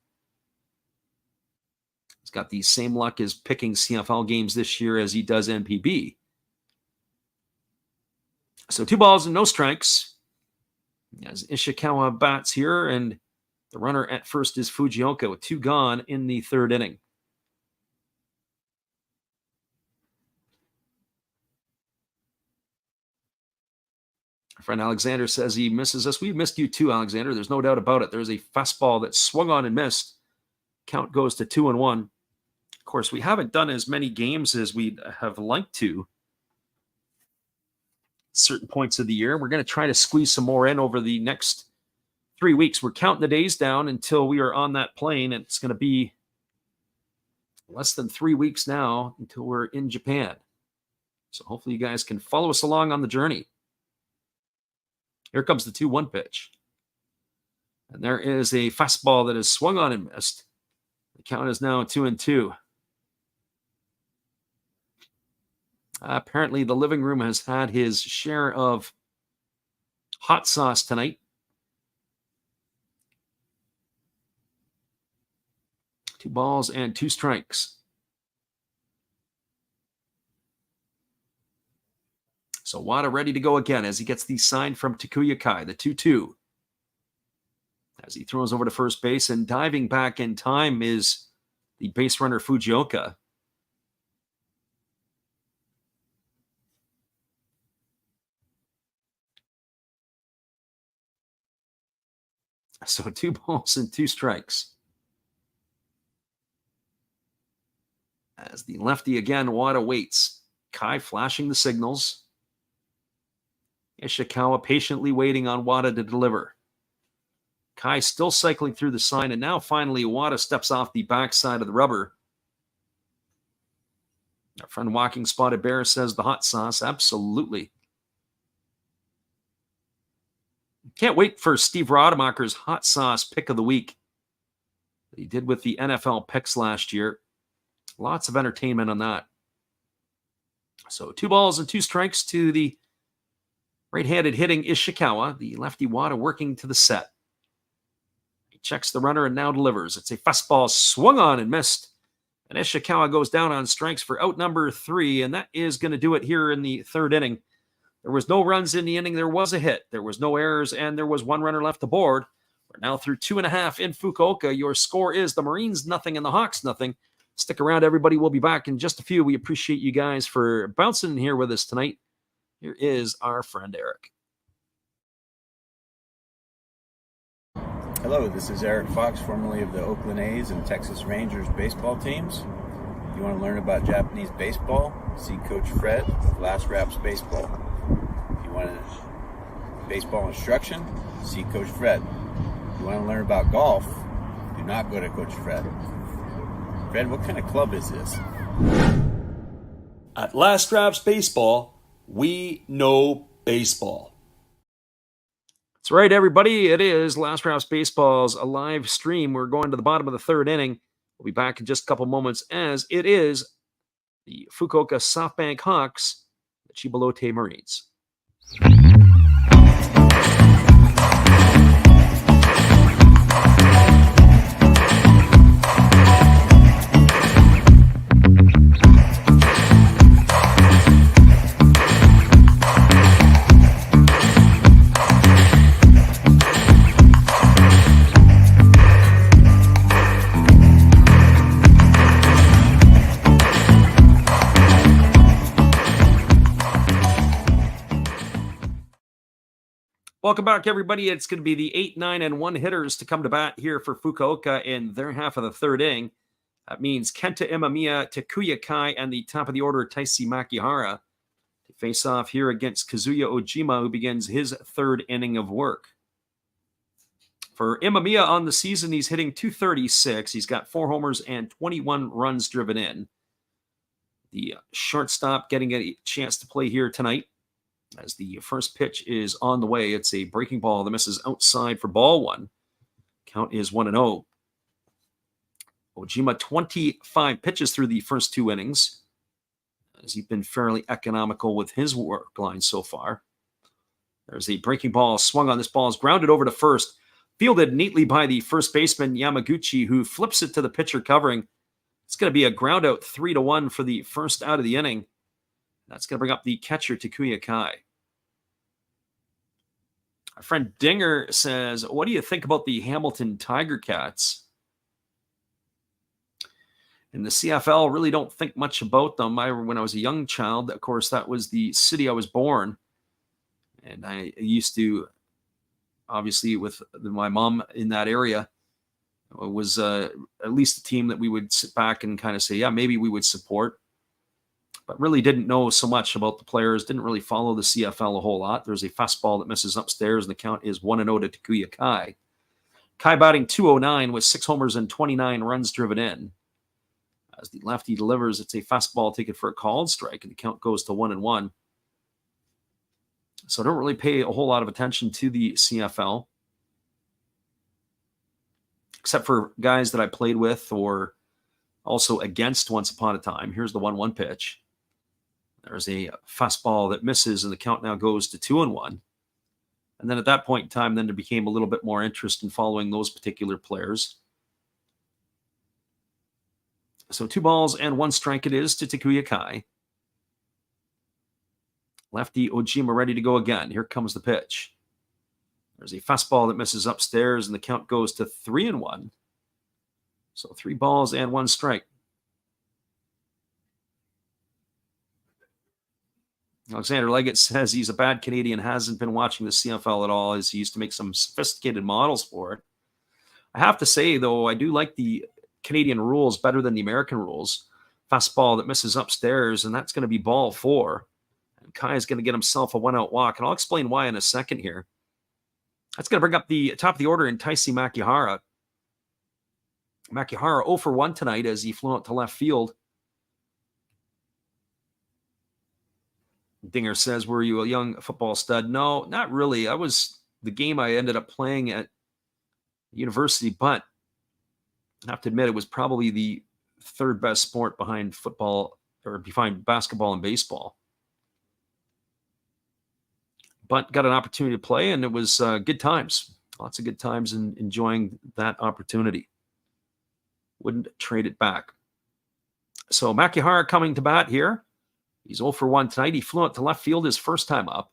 He's got the same luck as picking CFL games this year as he does NPB. So 2 balls and no strikes as Ishikawa bats here, and the runner at first is Fukuoka with 2 gone in the 3rd inning. Our friend Alexander says he misses us. We missed you too, Alexander. There's no doubt about it. There's a fastball that swung on and missed. Count goes to 2-1. Of course, we haven't done as many games as we have liked to certain points of the year. We're going to try to squeeze some more in over the next 3 weeks. We're counting the days down until we are on that plane, and it's going to be less than 3 weeks now until we're in Japan. So hopefully you guys can follow us along on the journey. Here comes the 2-1 pitch. And there is a fastball that is swung on and missed. The count is now 2-2. Apparently, the living room has had his share of hot sauce tonight. 2 balls and 2 strikes. So Wada ready to go again as he gets the sign from Takuya Kai, the 2-2. As he throws over to first base, and diving back in time is the base runner Fukuoka. So 2 balls and 2 strikes. As the lefty again, Wada waits. Kai flashing the signals. Ishikawa patiently waiting on Wada to deliver. Kai still cycling through the sign, and now finally Wada steps off the backside of the rubber. Our friend Walking Spotted Bear says the hot sauce, absolutely. Can't wait for Steve Rademacher's hot sauce pick of the week that he did with the NFL picks last year. Lots of entertainment on that. So 2 balls and 2 strikes to the right-handed hitting Ishikawa. The lefty Wada working to the set. He checks the runner and now delivers. It's a fastball swung on and missed. And Ishikawa goes down on strikes for out number 3, and that is going to do it here in the 3rd inning. There was no runs in the inning. There was a hit. There was no errors, and there was 1 runner left aboard. We're now through 2.5 in Fukuoka. Your score is the Marines 0 and the Hawks 0. Stick around, everybody. We'll be back in just a few. We appreciate you guys for bouncing in here with us tonight. Here is our friend Eric. Hello, this is Eric Fox, formerly of the Oakland A's and Texas Rangers baseball teams. If you want to learn about Japanese baseball, see Coach Fred of Last Raps Baseball. If you want baseball instruction, see Coach Fred. If you want to learn about golf, do not go to Coach Fred. Fred, what kind of club is this? At Last Raps Baseball, we know baseball. That's right, everybody. It is Last Raps Baseball's a live stream. We're going to the bottom of the 3rd inning. We'll be back in just a couple moments as it is the Fukuoka SoftBank Hawks, the Chiba Lotte Marines. Welcome back, everybody. It's going to be the 8, 9, and 1 hitters to come to bat here for Fukuoka in their half of the 3rd inning. That means Kenta Imamiya, Takuya Kai, and the top of the order, Taisi Makihara, to face off here against Kazuya Ojima, who begins his 3rd inning of work. For Imamiya on the season, he's hitting .236. He's got 4 homers and 21 runs driven in. The shortstop getting a chance to play here tonight as the first pitch is on the way. It's a breaking ball that misses outside for ball 1. Count is 1-0. Ojima 25 pitches through the first 2 innings, as he's been fairly economical with his work line so far. There's a breaking ball swung on. This ball is grounded over to first, fielded neatly by the first baseman Yamaguchi, who flips it to the pitcher covering. It's going to be a ground out 3-1 for the first out of the inning. That's going to bring up the catcher, Takuya Kai. Our friend Dinger says, what do you think about the Hamilton Tiger Cats? In the CFL, really don't think much about them. When I was a young child, of course, that was the city I was born. And I used to, obviously, with my mom in that area, it was at least a team that we would sit back and kind of say, yeah, maybe we would support. But really didn't know so much about the players, didn't really follow the CFL a whole lot. There's a fastball that misses upstairs, and the count is 1-0 to Takuya Kai. Kai batting .209 with 6 homers and 29 runs driven in. As the lefty delivers, it's a fastball taken for a called strike, and the count goes to 1-1. So I don't really pay a whole lot of attention to the CFL, except for guys that I played with or also against once upon a time. Here's the 1-1 pitch. There's a fastball that misses, and the count now goes to 2-1. And then at that point in time, then there became a little bit more interest in following those particular players. So 2 balls and 1 strike it is to Takuya Kai. Lefty Ojima ready to go again. Here comes the pitch. There's a fastball that misses upstairs, and the count goes to 3-1. So 3 balls and 1 strike. Alexander Leggett says he's a bad Canadian, hasn't been watching the CFL at all, as he used to make some sophisticated models for it. I have to say, though, I do like the Canadian rules better than the American rules. Fastball that misses upstairs, and that's going to be ball 4. And Kai is going to get himself a 1-out walk, and I'll explain why in a second here. That's going to bring up the top of the order in Taisi Makihara. Makihara 0 for 1 tonight as he flew out to left field. Dinger says, were you a young football stud? No, not really. I was the game I ended up playing at university, but I have to admit it was probably the 3rd best sport behind football or behind basketball and baseball. But got an opportunity to play, and it was good times. Lots of good times and enjoying that opportunity. Wouldn't trade it back. So Makihara coming to bat here. He's 0 for 1 tonight. He flew out to left field his first time up.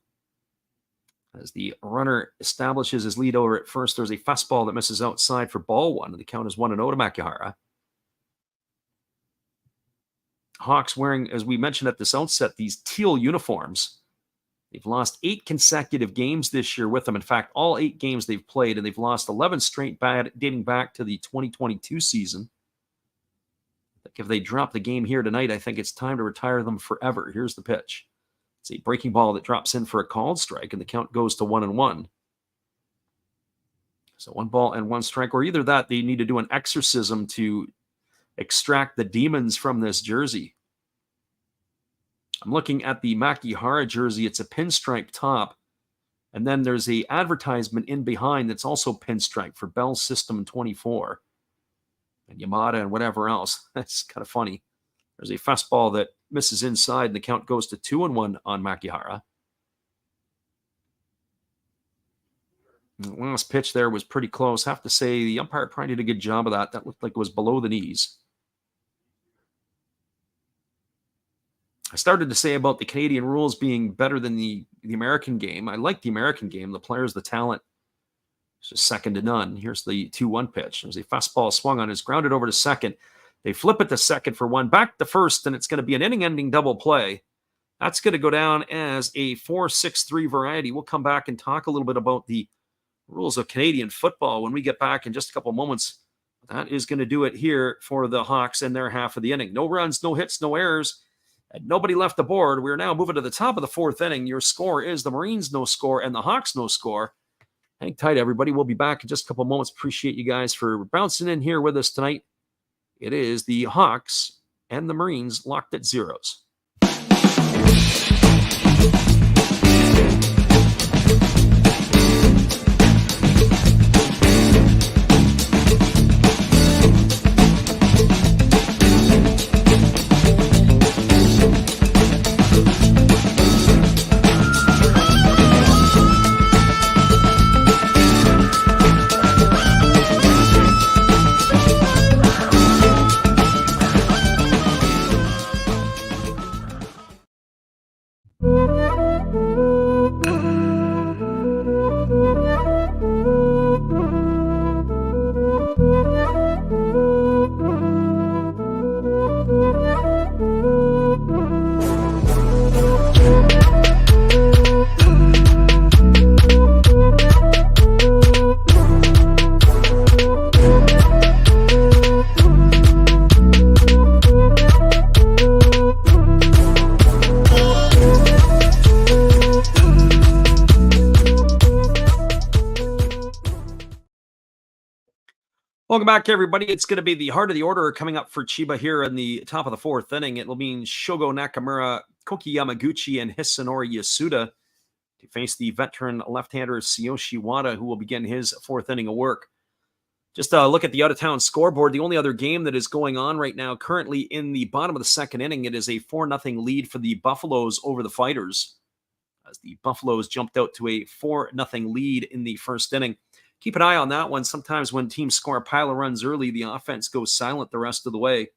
As the runner establishes his lead over at first, there's a fastball that misses outside for ball 1, and the count is 1-0 to Makihara. Hawks wearing, as we mentioned at this outset, these teal uniforms. They've lost 8 consecutive games this year with them. In fact, all 8 games they've played, and they've lost 11 straight dating back to the 2022 season. If they drop the game here tonight, I think it's time to retire them forever. Here's the pitch. It's a breaking ball that drops in for a called strike, and the count goes to 1-1. So 1 ball and 1 strike, or either that, they need to do an exorcism to extract the demons from this jersey. I'm looking at the Makihara jersey. It's a pinstripe top, and then there's a advertisement in behind that's also pinstripe for Bell System 24. And Yamada and whatever else. That's kind of funny. There's a fastball that misses inside, and the count goes to 2-1 on Makihara. The last pitch there was pretty close. Have to say, the umpire probably did a good job of that. That looked like it was below the knees. I started to say about the Canadian rules being better than the American game. I like the American game. The players, the talent. It's just second to none. Here's the 2-1 pitch. There's a fastball swung on. It's grounded over to second. They flip it to second for 1. Back to first, and it's going to be an inning-ending double play. That's going to go down as a 4-6-3 variety. We'll come back and talk a little bit about the rules of Canadian football when we get back in just a couple moments. That is going to do it here for the Hawks in their half of the inning. No runs, no hits, no errors, and nobody left aboard. We're now moving to the top of the 4th inning. Your score is the Marines no score and the Hawks no score. Hang tight, everybody. We'll be back in just a couple of moments. Appreciate you guys for bouncing in here with us tonight. It is the Hawks and the Marines locked at zeros. Welcome back, everybody. It's going to be the heart of the order coming up for Chiba here in the top of the fourth inning. It will mean Shogo Nakamura, Koki Yamaguchi, and Hisanori Yasuda to face the veteran left-hander Tsuyoshi Wada, who will begin his fourth inning of work. Just look at the out-of-town scoreboard. The only other game that is going on right now, currently in the bottom of the second inning, it is a 4-0 lead for the Buffaloes over the Fighters, as the Buffaloes jumped out to a 4-0 lead in the first inning. Keep an eye on that one. Sometimes when teams score a pile of runs early, the offense goes silent the rest of the way.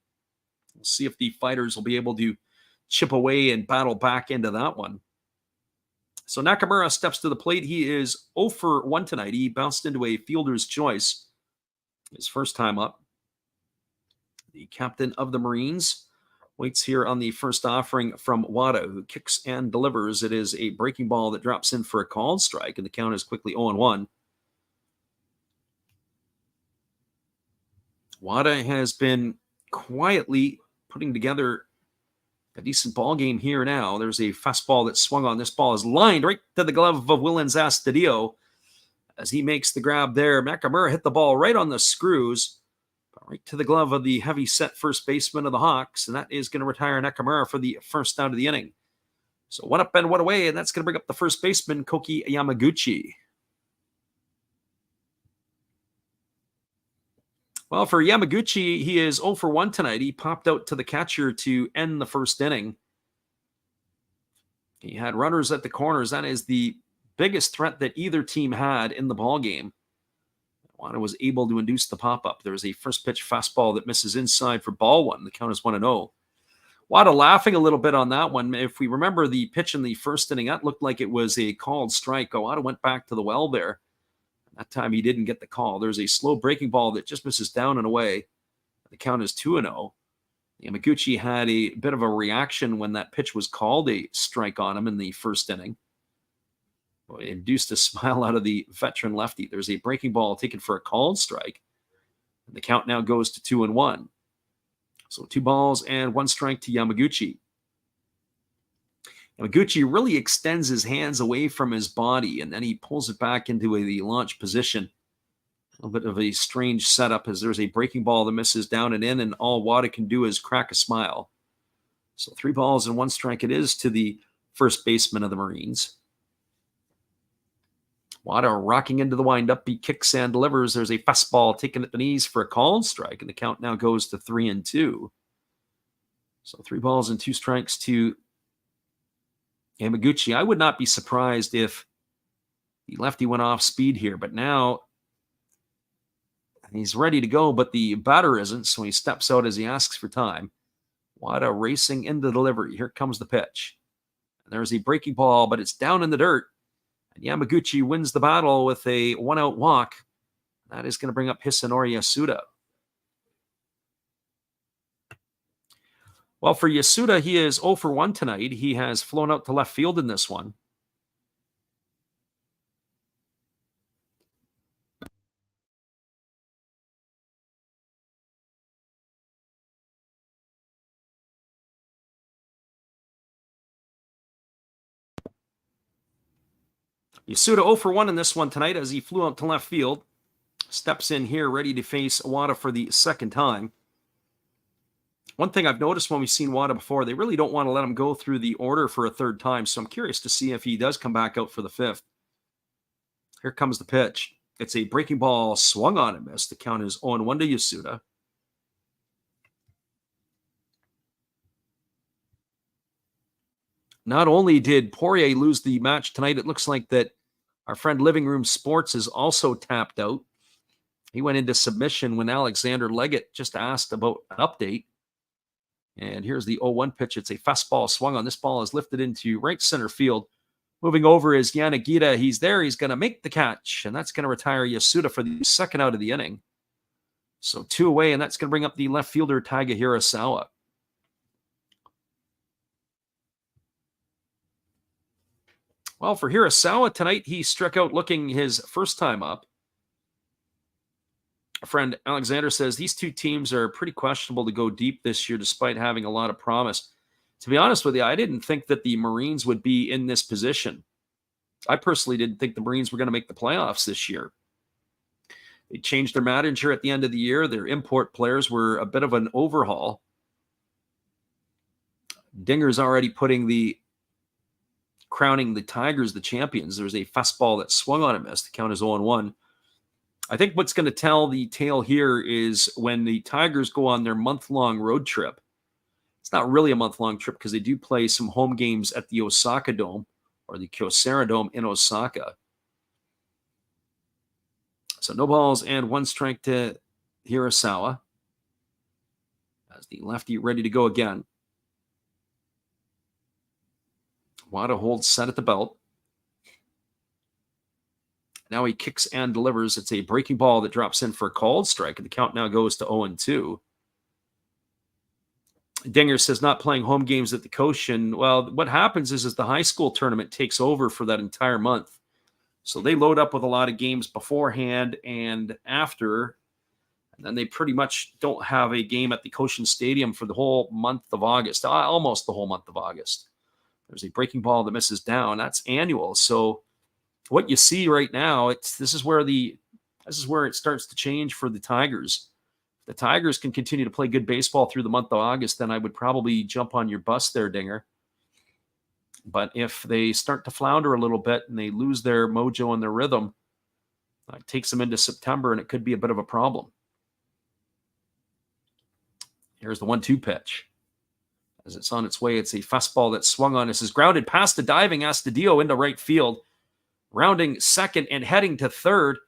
We'll see if the Fighters will be able to chip away and battle back into that one. So Nakamura steps to the plate. He is 0 for 1 tonight. He bounced into a fielder's choice his first time up. The captain of the Marines waits here on the first offering from Wada, who kicks and delivers. It is a breaking ball that drops in for a called strike, and the count is quickly 0-1. Wada has been quietly putting together a decent ball game here now. There's a fastball that swung on. This ball is lined right to the glove of Willens Astudillo as he makes the grab there. Nakamura hit the ball right on the screws, right to the glove of the heavy-set first baseman of the Hawks, and that is going to retire Nakamura for the first out of the inning. So 1 up and 1 away, and that's going to bring up the first baseman, Koki Yamaguchi. Well, for Yamaguchi, he is 0 for 1 tonight. He popped out to the catcher to end the first inning. He had runners at the corners. That is the biggest threat that either team had in the ballgame. Wada was able to induce the pop-up. There was a first pitch fastball that misses inside for ball one. The count is 1-0. Wada laughing a little bit on that one. If we remember the pitch in the first inning, that looked like it was a called strike. Wada went back to the well there. That time he didn't get the call. There's a slow breaking ball that just misses down and away. The count is 2-0. Yamaguchi had a bit of a reaction when that pitch was called a strike on him in the first inning. It induced a smile out of the veteran lefty. There's a breaking ball taken for a called strike. And the count now goes to 2-1. So 2 balls and 1 strike to Yamaguchi. Yamaguchi really extends his hands away from his body, and then he pulls it back into the launch position. A little bit of a strange setup as there's a breaking ball that misses down and in, and all Wada can do is crack a smile. So 3 balls and 1 strike it is to the first baseman of the Marines. Wada rocking into the windup. He kicks and delivers. There's a fastball taken at the knees for a called strike, and the count now goes to 3-2. So 3 balls and 2 strikes to Yamaguchi. I would not be surprised if the lefty went off speed here, but now he's ready to go, but the batter isn't, so he steps out as he asks for time. Wada racing into the delivery. Here comes the pitch. And there's a breaking ball, but it's down in the dirt. And Yamaguchi wins the battle with a 1-out walk. That is going to bring up Hisanori Yasuda. Well, for Yasuda, he is 0 for 1 tonight. He has flown out to left field in this one. Yasuda 0 for 1 in this one tonight as he flew out to left field. Steps in here ready to face Wada for the second time. One thing I've noticed when we've seen Wada before, they really don't want to let him go through the order for a third time, so I'm curious to see if he does come back out for the fifth. Here comes the pitch. It's a breaking ball swung on and missed. The count is 0-1 to Yasuda. Not only did Poirier lose the match tonight, it looks like that our friend Living Room Sports is also tapped out. He went into submission when Alexander Leggett just asked about an update. And here's the 0-1 pitch. It's a fastball swung on. This ball is lifted into right center field. Moving over is Yanagita. He's there. He's going to make the catch, and that's going to retire Yasuda for the second out of the inning. So 2 away, and that's going to bring up the left fielder, Taiga Hirasawa. Well, for Hirasawa tonight, he struck out looking his first time up. A friend Alexander says these two teams are pretty questionable to go deep this year despite having a lot of promise. To be honest with you, I didn't think that the Marines would be in this position. I personally didn't think the Marines were going to make the playoffs this year. They changed their manager at the end of the year. Their import players were a bit of an overhaul. Dinger's already crowning the Tigers the champions. There's a fastball that swung on and missed. The count is 0-1. I think what's going to tell the tale here is when the Tigers go on their month-long road trip. It's not really a month-long trip because they do play some home games at the Osaka Dome or the Kyocera Dome in Osaka. So no balls and 1 strike to Hirasawa. As the lefty ready to go again. Wada holds set at the belt. Now he kicks and delivers. It's a breaking ball that drops in for a called strike, and the count now goes to 0-2. Dinger says not playing home games at the Koshin. Well, what happens is the high school tournament takes over for that entire month. So they load up with a lot of games beforehand and after, and then they pretty much don't have a game at the Koshin Stadium for the whole month of August, almost the whole month of August. There's a breaking ball that misses down. That's annual. So what you see right now, this is where it starts to change for the Tigers. If the Tigers can continue to play good baseball through the month of August, then I would probably jump on your bus there, Dinger. But if they start to flounder a little bit and they lose their mojo and their rhythm, it takes them into September, and it could be a bit of a problem. Here's the 1-2 pitch. As it's on its way, it's a fastball that swung on. This is grounded past the diving Astudillo into right field. Rounding second and heading to third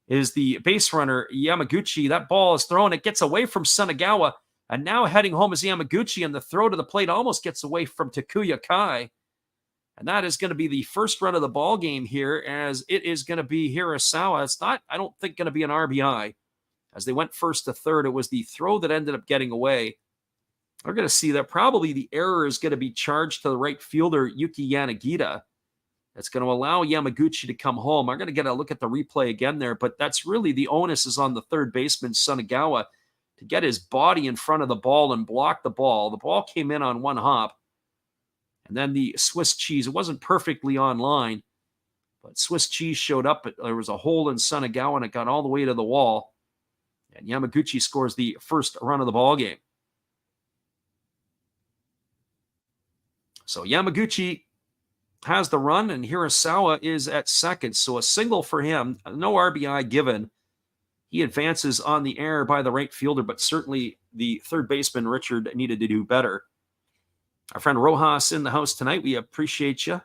is the base runner, Yamaguchi. That ball is thrown. It gets away from Sunagawa. And now heading home is Yamaguchi, and the throw to the plate almost gets away from Takuya Kai. And that is going to be the first run of the ball game here, as it is going to be Hirasawa. It's not, I don't think, going to be an RBI. As they went first to third, it was the throw that ended up getting away. We're going to see that probably the error is going to be charged to the right fielder, Yuki Yanagita. That's going to allow Yamaguchi to come home. I'm going to get a look at the replay again there, but that's really the onus is on the third baseman, Sunagawa, to get his body in front of the ball and block the ball. The ball came in on 1 hop. And then the Swiss cheese, it wasn't perfectly on line, but Swiss cheese showed up. There was a hole in Sunagawa, and it got all the way to the wall. And Yamaguchi scores the first run of the ball game. So Yamaguchi has the run, and Hirasawa is at second. So a single for him, no RBI given. He advances on the error by the right fielder, but certainly the third baseman, Richard, needed to do better. Our friend Rojas in the house tonight. We appreciate you.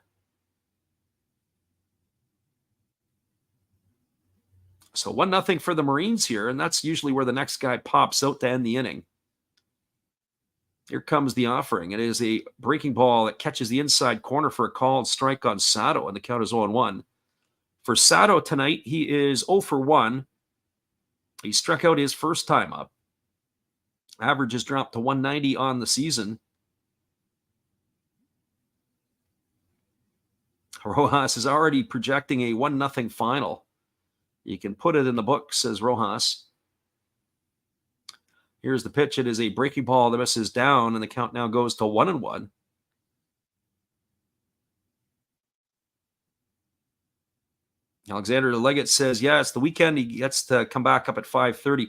So 1-0 for the Marines here, and that's usually where the next guy pops out to end the inning. Here comes the offering. It is a breaking ball that catches the inside corner for a called strike on Sato, and the count is 0-1. For Sato tonight, he is 0 for 1. He struck out his first time up. Average has dropped to 190 on the season. Rojas is already projecting a 1-0 final. You can put it in the book, says Rojas. Here's the pitch. It is a breaking ball that misses down, and the count now goes to 1-1. Alexander Leggett says, yeah, it's the weekend. He gets to come back up at 5:30.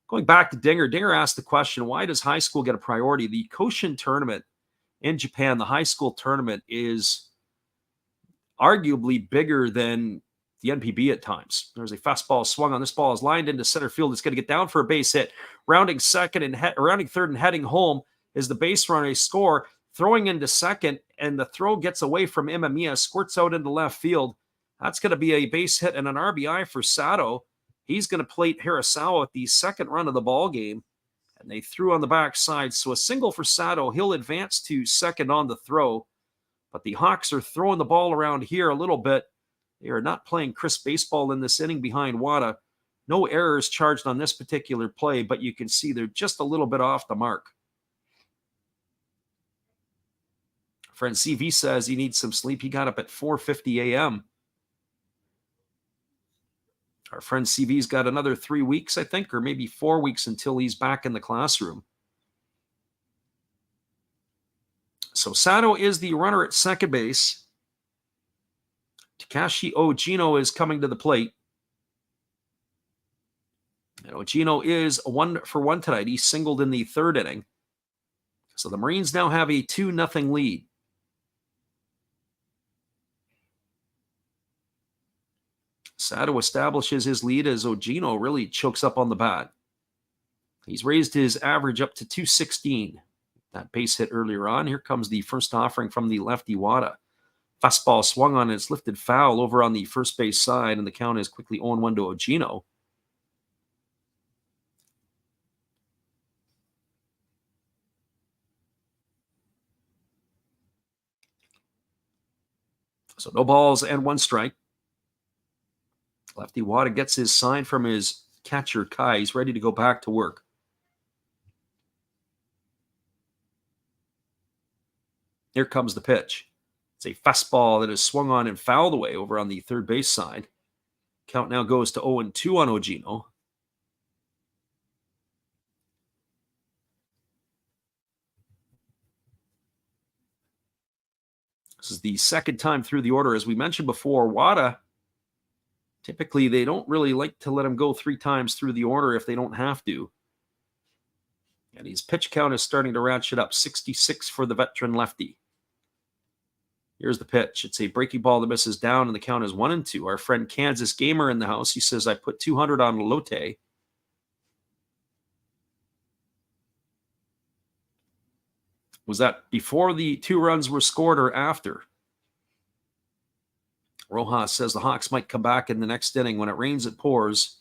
Going back to Dinger, Dinger asked the question, why does high school get a priority? The Koshin tournament in Japan, the high school tournament, is arguably bigger than the NPB at times. There's a fastball swung on. This ball is lined into center field. It's going to get down for a base hit. Rounding third and heading home is the base runner. A score, throwing into second, and the throw gets away from Imamiya, squirts out into left field. That's going to be a base hit and an RBI for Sato. He's going to plate Hirasawa at the second run of the ball game, and they threw on the backside. So a single for Sato. He'll advance to second on the throw, but the Hawks are throwing the ball around here a little bit. They are not playing crisp baseball in this inning behind Wada. No errors charged on this particular play, but you can see they're just a little bit off the mark. Friend CV says he needs some sleep. He got up at 4:50 a.m. Our friend CV's got another 3 weeks, I think, or maybe 4 weeks until he's back in the classroom. So Sato is the runner at second base. Takashi Ogino is coming to the plate. And Ogino is 1-for-1 tonight. He singled in the third inning. So the Marines now have a 2-0 lead. Sato establishes his lead as Ogino really chokes up on the bat. He's raised his average up to 216. That base hit earlier on. Here comes the first offering from the lefty Wada. Fastball swung on and it's lifted foul over on the first base side, and the count is quickly 0-1 to Ogino. So no balls and 1 strike. Lefty Wada gets his sign from his catcher, Kai. He's ready to go back to work. Here comes the pitch. It's a fastball that is swung on and fouled away over on the third base side. Count now goes to 0-2 on Ogino. This is the second time through the order. As we mentioned before, Wada, typically they don't really like to let him go 3 times through the order if they don't have to. And his pitch count is starting to ratchet up. 66 for the veteran lefty. Here's the pitch. It's a breaking ball that misses down, and the count is 1-2. Our friend Kansas Gamer in the house, he says, I put 200 on Lotte. Was that before the 2 runs were scored or after? Rojas says the Hawks might come back in the next inning. When it rains, it pours.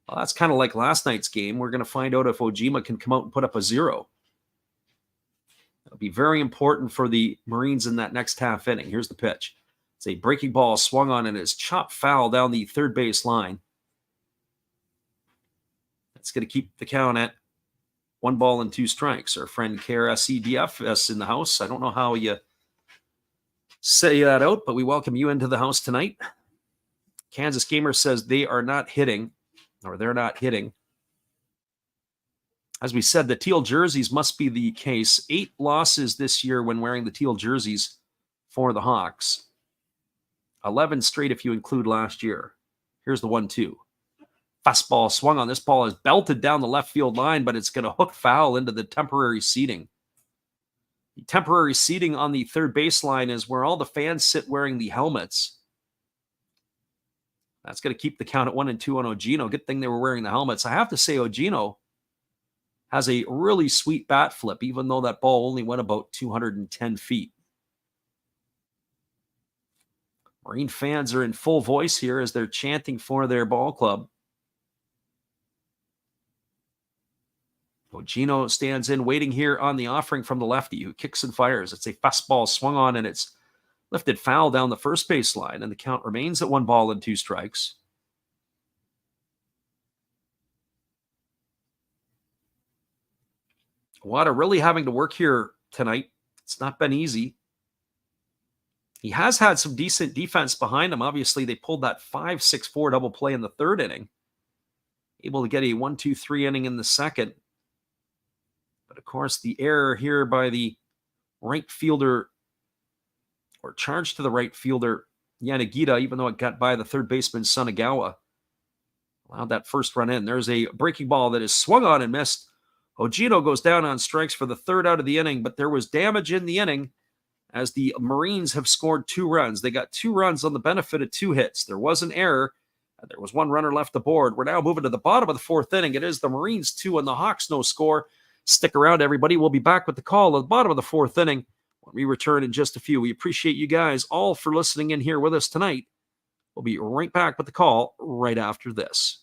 Well, that's kind of like last night's game. We're going to find out if Ojima can come out and put up a 0. It'll be very important for the Marines in that next half inning. Here's the pitch. It's a breaking ball swung on and is chopped foul down the third base line. That's going to keep the count at 1 ball and 2 strikes. Our friend KRSEDFS in the house. I don't know how you say that out, but we welcome you into the house tonight. Kansas Gamer says they're not hitting. As we said, the teal jerseys must be the case. 8 losses this year when wearing the teal jerseys for the Hawks. 11 straight if you include last year. Here's the 1-2. Fastball swung on. This ball is belted down the left field line, but it's going to hook foul into the temporary seating. The temporary seating on the third baseline is where all the fans sit wearing the helmets. That's going to keep the count at 1-2 on Ogino. Good thing they were wearing the helmets. I have to say, Ogino has a really sweet bat flip, even though that ball only went about 210 feet. Marine fans are in full voice here as they're chanting for their ball club. Ogino stands in, waiting here on the offering from the lefty, who kicks and fires. It's a fastball swung on, and it's lifted foul down the first base line, and the count remains at 1 ball and 2 strikes. Wada really having to work here tonight. It's not been easy. He has had some decent defense behind him. Obviously, they pulled that 5-6-4 double play in the third inning. Able to get a 1-2-3 inning in the second. But, of course, the error here by the right fielder, or charge to the right fielder, Yanagita, even though it got by the third baseman, Sunagawa. Allowed that first run in. There's a breaking ball that is swung on and missed. Ojino goes down on strikes for the third out of the inning, but there was damage in the inning as the Marines have scored 2 runs. They got 2 runs on the benefit of 2 hits. There was an error. There was 1 runner left aboard. We're now moving to the bottom of the 4th inning. It is the Marines 2 and the Hawks no score. Stick around, everybody. We'll be back with the call at the bottom of the 4th inning when we return in just a few. We appreciate you guys all for listening in here with us tonight. We'll be right back with the call right after this.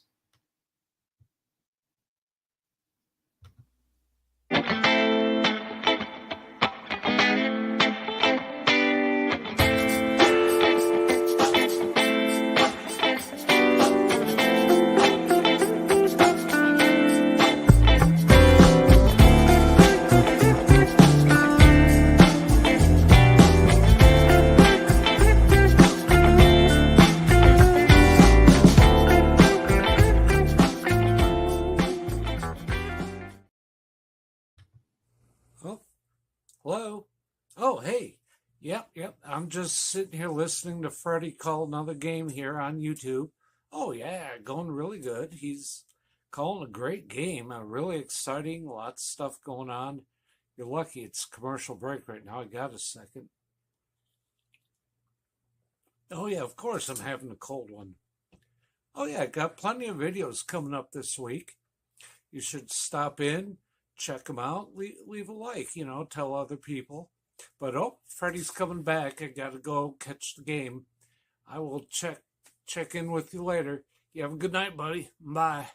Hello? Oh, hey. Yep. I'm just sitting here listening to Freddie call another game here on YouTube. Oh, yeah, going really good. He's calling a great game. Really exciting. Lots of stuff going on. You're lucky it's commercial break right now. I got a second. Oh, yeah, of course I'm having a cold one. Oh, yeah, got plenty of videos coming up this week. You should stop in. Check them out. Leave a like, tell other people. But Freddie's coming back. I gotta go catch the game. I will check in with you later. You have a good night, buddy. Bye.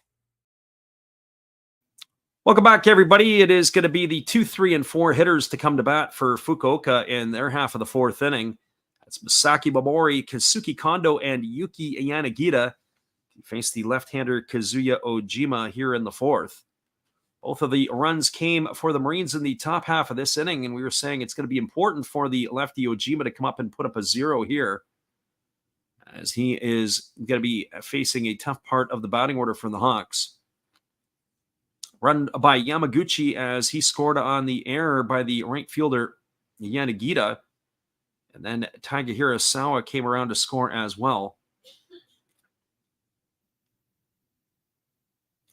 Welcome back, everybody. It is going to be the 2, 3, and 4 hitters to come to bat for Fukuoka in their half of the 4th inning. That's Masaki Momori, Kazuki Kondo, and Yuki Yanagita. He faced the left-hander Kazuya Ojima here in the 4th. Both of the runs came for the Marines in the top half of this inning, and we were saying it's going to be important for the lefty Ojima to come up and put up a 0 here, as he is going to be facing a tough part of the batting order from the Hawks. Run by Yamaguchi as he scored on the error by the right fielder Yanagita, and then Takahira Sawa came around to score as well.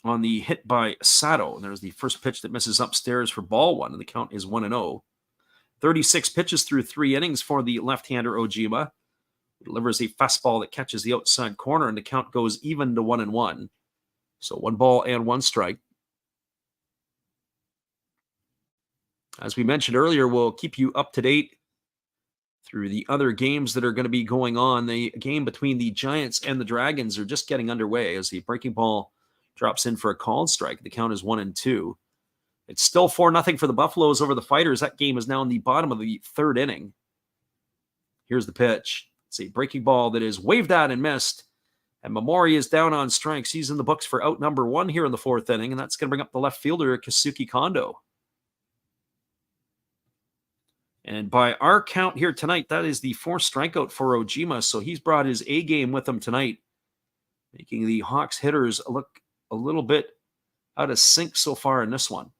On the hit by Sato. And there's the first pitch that misses upstairs for ball 1, and the count is 1-0. 36 pitches through 3 innings for the left-hander Ojima. He delivers a fastball that catches the outside corner, and the count goes even to 1-1. So 1 ball and 1 strike. As we mentioned earlier, we'll keep you up to date through the other games that are going to be going on. The game between the Giants and the Dragons are just getting underway as the breaking ball drops in for a called strike. The count is 1-2. It's still 4-0 for the Buffaloes over the Fighters. That game is now in the bottom of the 3rd inning. Here's the pitch. It's a breaking ball that is waved at and missed. And Momori is down on strikes. He's in the books for out number 1 here in the 4th inning, and that's going to bring up the left fielder, Kazuki Kondo. And by our count here tonight, that is the 4th strikeout for Ojima, so he's brought his A game with him tonight, making the Hawks hitters look a little bit out of sync so far in this one.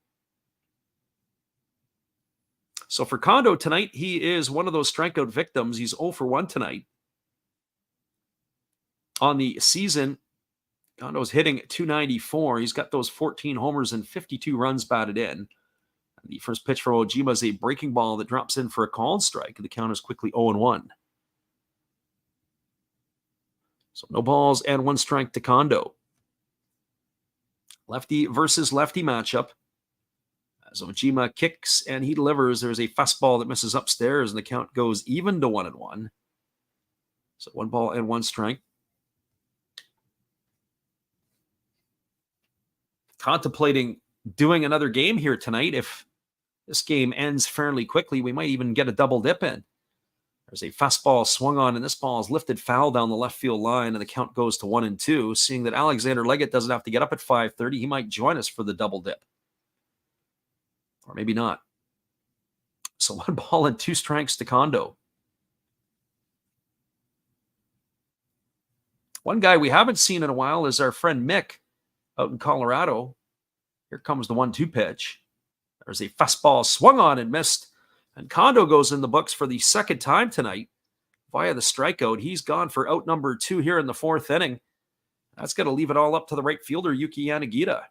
So for Kondo tonight, he is one of those strikeout victims. He's 0 for 1 tonight. On the season, Kondo's hitting .294. He's got those 14 homers and 52 runs batted in. The first pitch for Ojima is a breaking ball that drops in for a called strike. The count is quickly 0-1. So no balls and 1 strike to Kondo. Lefty versus lefty matchup. As Ojima kicks and he delivers, there's a fastball that misses upstairs, and the count goes even to 1-1. So 1 ball and 1 strike. Contemplating doing another game here tonight. If this game ends fairly quickly, we might even get a double dip in. There's a fastball swung on, and this ball is lifted foul down the left field line, and the count goes to 1-2. Seeing that Alexander Leggett doesn't have to get up at 5:30, he might join us for the double dip. Or maybe not. So 1 ball and 2 strikes to Kondo. One guy we haven't seen in a while is our friend Mick out in Colorado. Here comes the 1-2 pitch. There's a fastball swung on and missed. And Kondo goes in the books for the 2nd time tonight. via the strikeout. He's gone for out number 2 here in the 4th inning. That's going to leave it all up to the right fielder, Yuki Yanagita.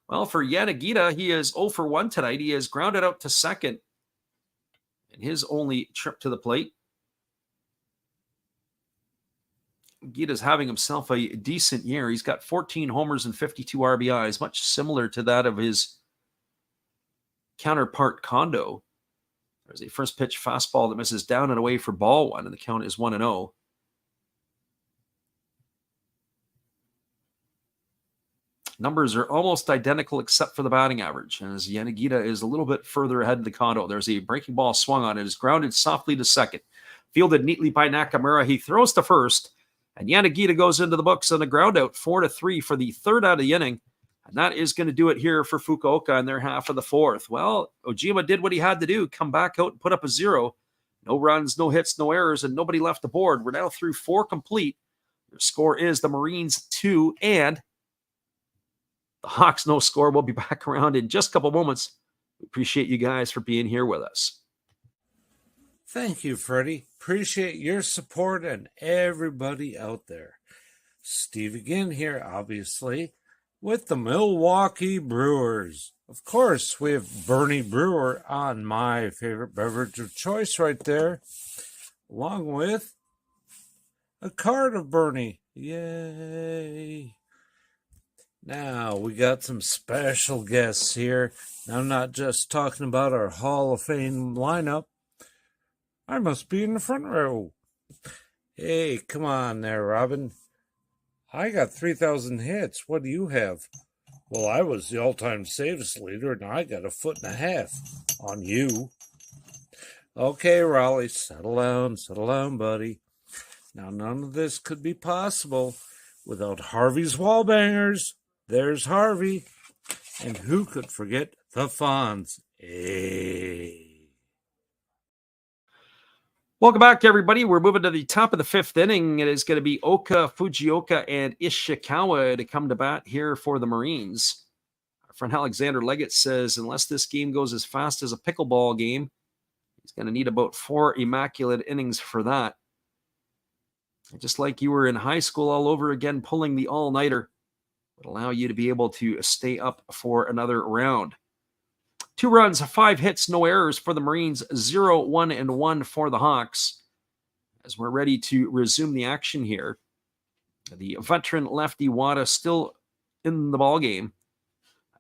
Well, for Yanagita, he is 0 for 1 tonight. He is grounded out to second in his only trip to the plate. Gita's having himself a decent year. He's got 14 homers and 52 RBIs, much similar to that of his counterpart Kondo. There's a first pitch fastball that misses down and away for ball 1, and the count is 1-0. Numbers are almost identical except for the batting average, as Yanagita is a little bit further ahead of the Kondo. There's a breaking ball swung on. It is grounded softly to second. Fielded neatly by Nakamura. He throws to first, and Yanagita goes into the books on a ground out, 4-3 for the 3rd out of the inning. And that is going to do it here for Fukuoka in their half of the 4th. Well, Ojima did what he had to do, come back out and put up a 0. No runs, no hits, no errors, and nobody left the board. We're now through 4 complete. Your score is the Marines 2 and the Hawks no score. We'll be back around in just a couple moments. We appreciate you guys for being here with us. Thank you, Freddie. Appreciate your support and everybody out there. Steve again here, obviously, with the Milwaukee Brewers. Of course, we have Bernie Brewer on my favorite beverage of choice right there, along with a card of Bernie. Yay! Now, we got some special guests here. I'm not just talking about our Hall of Fame lineup. I must be in the front row. Hey, come on there, Robin. I got 3,000 hits. What do you have? Well, I was the all-time saves leader, and I got 1.5 feet on you. Okay, Raleigh, settle down, buddy. Now, none of this could be possible without Harvey's Wallbangers. There's Harvey. And who could forget the Fonz? Hey. Welcome back, everybody. We're moving to the top of the 5th inning. It is going to be Oka, Fujioka, and Ishikawa to come to bat here for the Marines. Our friend Alexander Leggett says, unless this game goes as fast as a pickleball game, he's going to need about 4 immaculate innings for that. Just like you were in high school all over again, pulling the all-nighter would allow you to be able to stay up for another round. 2 runs, 5 hits, no errors for the Marines, 0, 1, and 1 for the Hawks. As we're ready to resume the action here, the veteran lefty Wada still in the ballgame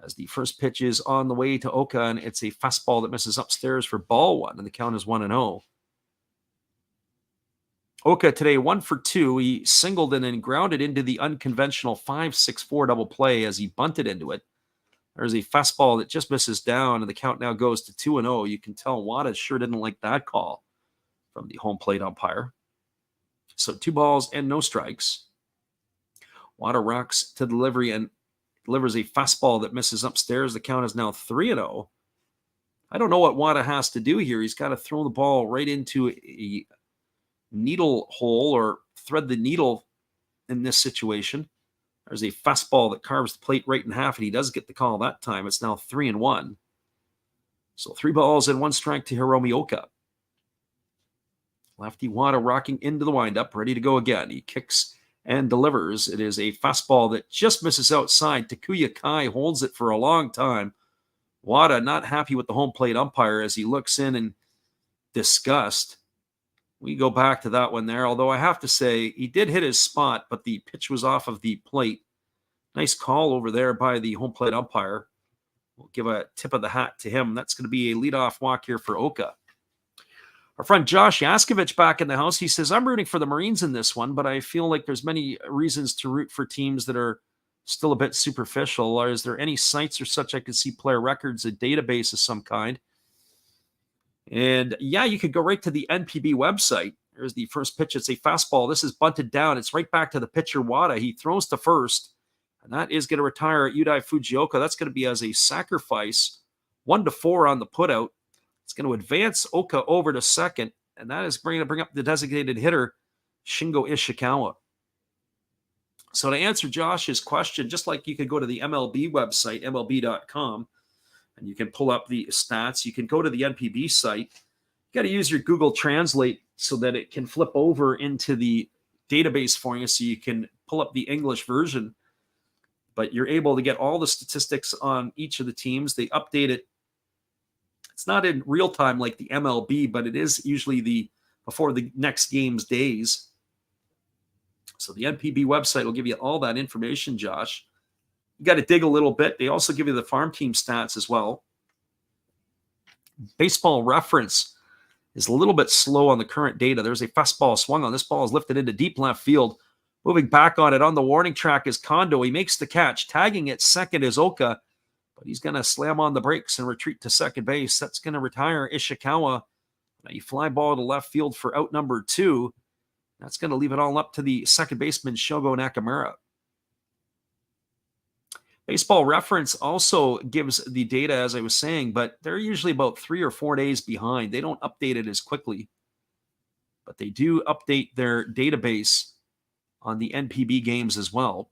as the first pitch is on the way to Oka, and it's a fastball that misses upstairs for ball 1, and the count is 1-0. Oka today 1 for 2. He singled and then grounded into the unconventional 5-6-4 double play as he bunted into it. There's a fastball that just misses down, and the count now goes to 2-0. You can tell Wada sure didn't like that call from the home plate umpire. So 2 balls and no strikes. Wada rocks to delivery and delivers a fastball that misses upstairs. The count is now 3-0. I don't know what Wada has to do here. He's got to throw the ball right into a needle hole or thread the needle in this situation. There's a fastball that carves the plate right in half, and he does get the call that time. It's now 3-1. So 3 balls and 1 strike to Hiromi Oka. Lefty Wada rocking into the windup, ready to go again. He kicks and delivers. It is a fastball that just misses outside. Takuya Kai holds it for a long time. Wada not happy with the home plate umpire as he looks in disgust. We go back to that one there, although I have to say he did hit his spot, but the pitch was off of the plate. Nice call over there by the home plate umpire. We'll give a tip of the hat to him. That's going to be a leadoff walk here for Oka. Our friend Josh Yaskovich back in the house. He says, I'm rooting for the Marines in this one, but I feel like there's many reasons to root for teams that are still a bit superficial. Or is there any sites or such I could see player records, a database of some kind? And yeah, you could go right to the NPB website. There's the first pitch. It's a fastball. This is bunted down. It's right back to the pitcher, Wada. He throws to first, and that is going to retire Yudai Fujioka. That's going to be as a sacrifice, 1-4 on the putout. It's going to advance Oka over to second, and that is going to bring up the designated hitter, Shingo Ishikawa. So to answer Josh's question, just like you could go to the MLB website, MLB.com, and you can pull up the stats. You can go to the NPB site. got to use your Google Translate so that it can flip over into the database for you so you can pull up the English version. But you're able to get all the statistics on each of the teams. They update it. It's not in real time like the MLB, but it is usually before the next game's days. So the NPB website will give you all that information, Josh. You got to dig a little bit. They also give you the farm team stats as well. Baseball Reference is a little bit slow on the current data. There's a fastball swung on. This ball is lifted into deep left field. Moving back on it on the warning track is Kondo. He makes the catch. Tagging at second is Oka, but he's going to slam on the brakes and retreat to second base. That's going to retire Ishikawa. Now you fly ball to left field for out number 2. That's going to leave it all up to the second baseman, Shogo Nakamura. Baseball Reference also gives the data, as I was saying, but they're usually about 3 or 4 days behind. They don't update it as quickly, but they do update their database on the NPB games as well.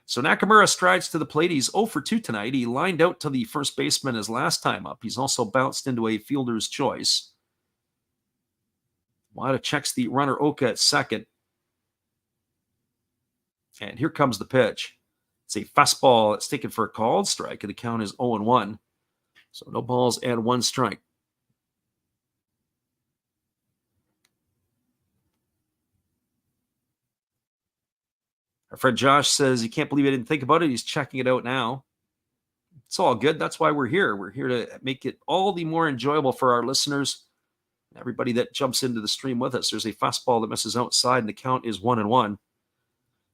So Nakamura strides to the plate. He's 0 for 2 tonight. He lined out to the first baseman his last time up. He's also bounced into a fielder's choice. Wada checks the runner Oka at second. And here comes the pitch. It's a fastball. It's taken for a called strike, and the count is 0-1. So no balls and 1 strike. Our friend Josh says he can't believe I didn't think about it. He's checking it out now. It's all good. That's why we're here. We're here to make it all the more enjoyable for our listeners and everybody that jumps into the stream with us. There's a fastball that misses outside, and the count is 1-1.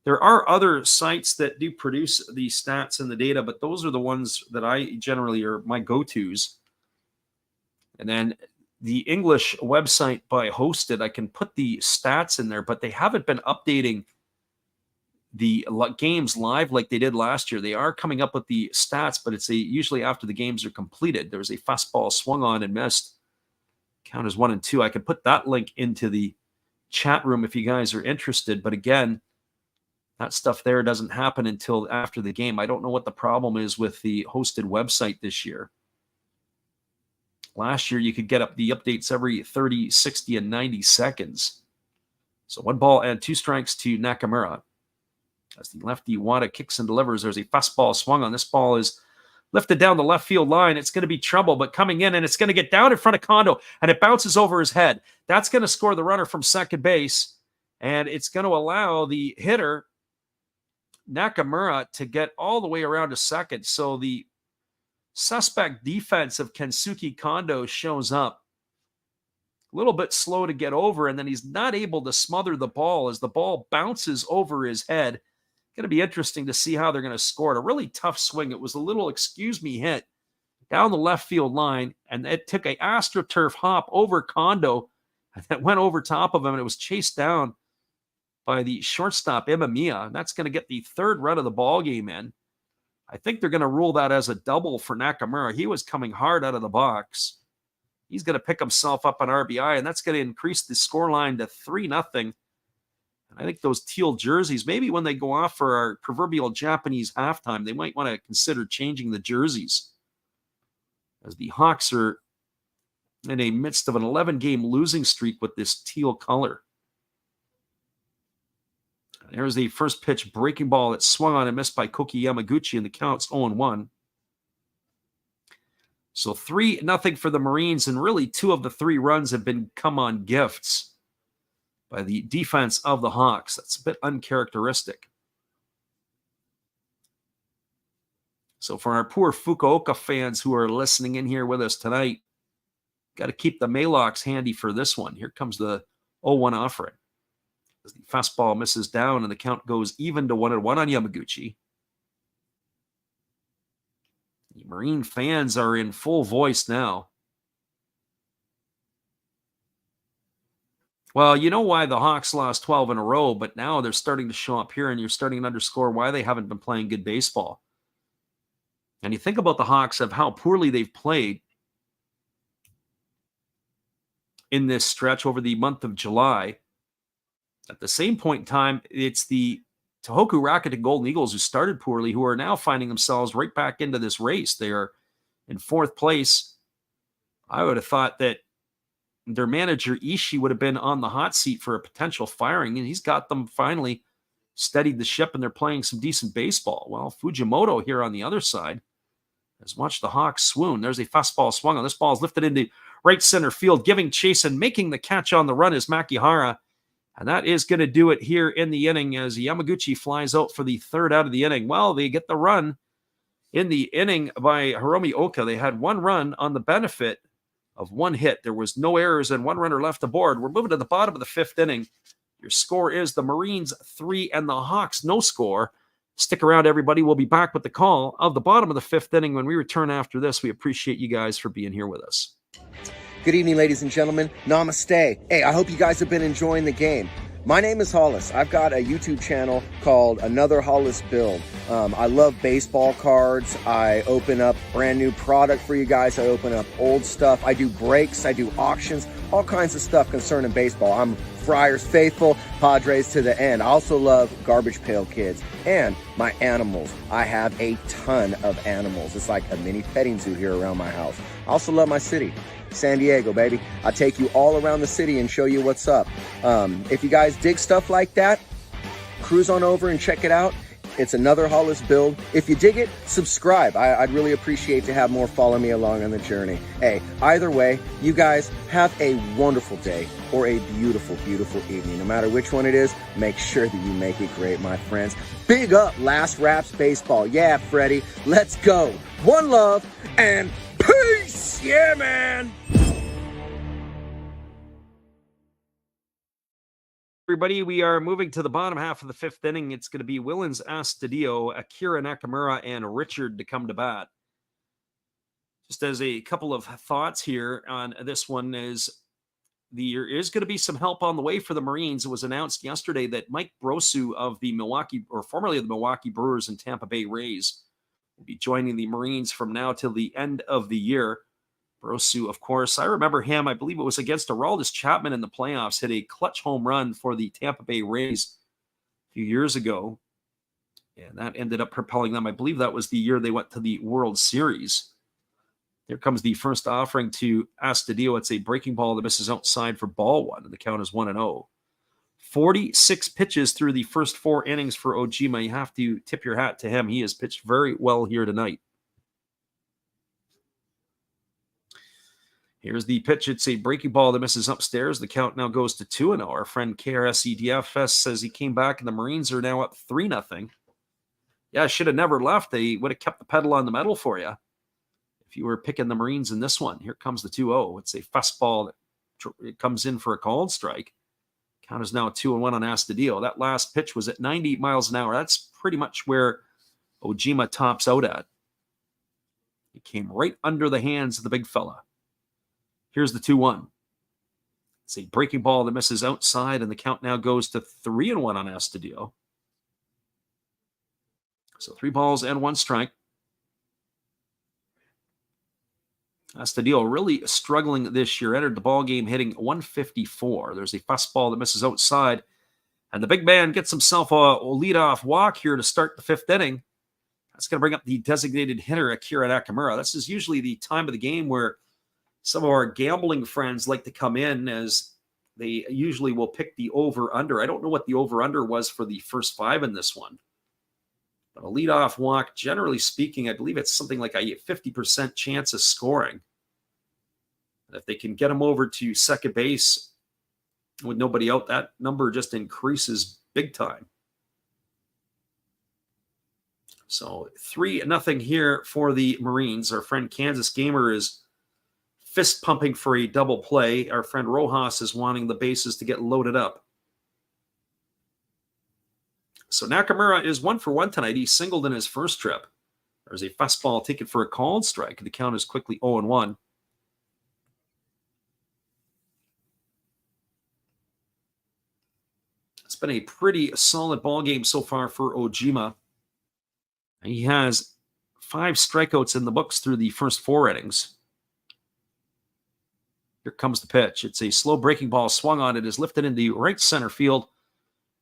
There are other sites that do produce the stats and the data, but those are the ones that I generally are my go-tos. And then the English website by Hosted, I can put the stats in there, but they haven't been updating the games live like they did last year. They are coming up with the stats, but it's usually after the games are completed. There was a fastball swung on and missed. Count is 1-2. I can put that link into the chat room if you guys are interested. But again, that stuff there doesn't happen until after the game. I don't know what the problem is with the Hosted website this year. Last year, you could get up the updates every 30, 60, and 90 seconds. So 1 ball and 2 strikes to Nakamura. As the lefty Wada kicks and delivers, there's a fastball swung on. This ball is lifted down the left field line. It's going to be trouble, but coming in, and it's going to get down in front of Kondo, and it bounces over his head. That's going to score the runner from second base, and it's going to allow the hitter, Nakamura, to get all the way around to second. So the suspect defense of Kensuke Kondo shows up. A little bit slow to get over, and then he's not able to smother the ball as the ball bounces over his head. Going to be interesting to see how they're going to score it. A really tough swing. It was a little hit down the left field line, and it took an AstroTurf hop over Kondo, and that went over top of him, and it was chased down by the shortstop Imamiya. That's going to get the 3rd run of the ball game in. I think they're going to rule that as a double for Nakamura. He was coming hard out of the box. He's going to pick himself up on RBI, and that's going to increase the scoreline to 3-0. And I think those teal jerseys, maybe when they go off for our proverbial Japanese halftime, they might want to consider changing the jerseys, as the Hawks are in a midst of an 11-game losing streak with this teal color. And there's the first pitch breaking ball that swung on and missed by Koki Yamaguchi, and the count's 0-1. So 3-0 for the Marines, and really 2 of the 3 runs have been come on gifts by the defense of the Hawks. That's a bit uncharacteristic. So for our poor Fukuoka fans who are listening in here with us tonight, got to keep the Maylocks handy for this one. Here comes the 0-1 offering. As the fastball misses down and the count goes even to 1-1 on Yamaguchi. The Marine fans are in full voice now. Well, you know why the Hawks lost 12 in a row, but now they're starting to show up here, and you're starting to underscore why they haven't been playing good baseball. And you think about the Hawks of how poorly they've played in this stretch over the month of July. At the same point in time, it's the Tohoku Rakuten Golden Eagles who started poorly, who are now finding themselves right back into this race. They are in fourth place. I would have thought that their manager Ishii would have been on the hot seat for a potential firing, and he's got them finally steadied the ship, and they're playing some decent baseball. Well, Fujimoto here on the other side has watched the Hawks swoon. There's a fastball swung on. This ball is lifted into right center field, giving chase, and making the catch on the run is Makihara. And that is going to do it here in the inning as Yamaguchi flies out for the third out of the inning. Well, they get the run in the inning by Hiromi Oka. They had one run on the benefit of one hit. There was no errors and one runner left aboard. We're moving to the bottom of the fifth inning. Your score is the Marines 3 and the Hawks no score. Stick around, everybody. We'll be back with the call of the bottom of the fifth inning when we return after this. We appreciate you guys for being here with us. Good evening, ladies and gentlemen. Namaste. Hey, I hope you guys have been enjoying the game. My name is Hollis. I've got a YouTube channel called Another Hollis Build. I love baseball cards. I open up brand new product for you guys. I open up old stuff. I do breaks. I do auctions. All kinds of stuff concerning baseball. I'm Friars faithful, Padres to the end. I also love Garbage Pail Kids and my animals. I have a ton of animals. It's like a mini petting zoo here around my house. I also love my city. San Diego, baby. I'll take you all around the city and show you what's up. If you guys dig stuff like that, cruise on over and check it out. It's Another Hollis Build. If you dig it, subscribe. I'd really appreciate to have more follow me along on the journey. Hey, either way, you guys have a wonderful day or a beautiful, beautiful evening. No matter which one it is, make sure that you make it great, my friends. Big up Last Raps Baseball. Yeah, Freddie, let's go. One love and peace. Yeah, man. Everybody, we are moving to the bottom half of the fifth inning. It's going to be Willens Astudillo, Akira Nakamura, and Richard to come to bat. Just as a couple of thoughts here on this one is there is going to be some help on the way for the Marines. It was announced yesterday that Mike Brosu of the Milwaukee, or formerly of the Milwaukee Brewers and Tampa Bay Rays, will be joining the Marines from now till the end of the year. Brosu, of course, I remember him. I believe it was against Aroldis Chapman in the playoffs, hit a clutch home run for the Tampa Bay Rays a few years ago. And that ended up propelling them. I believe that was the year they went to the World Series. Here comes the first offering to Astudillo. It's a breaking ball that misses outside for ball one, and the count is 1-0. 46 pitches through the first 4 innings for Ojima. You have to tip your hat to him. He has pitched very well here tonight. Here's the pitch. It's a breaking ball that misses upstairs. The count now goes to 2-0. Our friend KRSEDFS says he came back and the Marines are now up 3-0. Yeah, I should have never left. They would have kept the pedal on the metal for you if you were picking the Marines in this one. Here comes the 2-0. It's a fastball that it comes in for a called strike. Count is now 2-1 on Astudillo. That last pitch was at 90 miles an hour. That's pretty much where Ojima tops out at. He came right under the hands of the big fella. Here's the 2-1. It's a breaking ball that misses outside, and the count now goes to 3-1 on Astudillo. So 3 balls and 1 strike. Astudillo really struggling this year. Entered the ball game hitting 154. There's a fastball that misses outside, and the big man gets himself a leadoff walk here to start the 5th inning. That's going to bring up the designated hitter, Akira Nakamura. This is usually the time of the game where some of our gambling friends like to come in, as they usually will pick the over-under. I don't know what the over-under was for the first 5 in this one. But a leadoff walk, generally speaking, I believe it's something like a 50% chance of scoring. And if they can get him over to second base with nobody out, that number just increases big time. So 3-0 here for the Marines. Our friend Kansas Gamer is fist pumping for a double play. Our friend Rojas is wanting the bases to get loaded up. So Nakamura is 1 for 1 tonight. He singled in his first trip. There's a fastball taken for a called strike. The count is quickly 0-1. It's been a pretty solid ball game so far for Ojima. He has 5 strikeouts in the books through the first 4 innings. Here comes the pitch. It's a slow breaking ball swung on. It is lifted into right center field.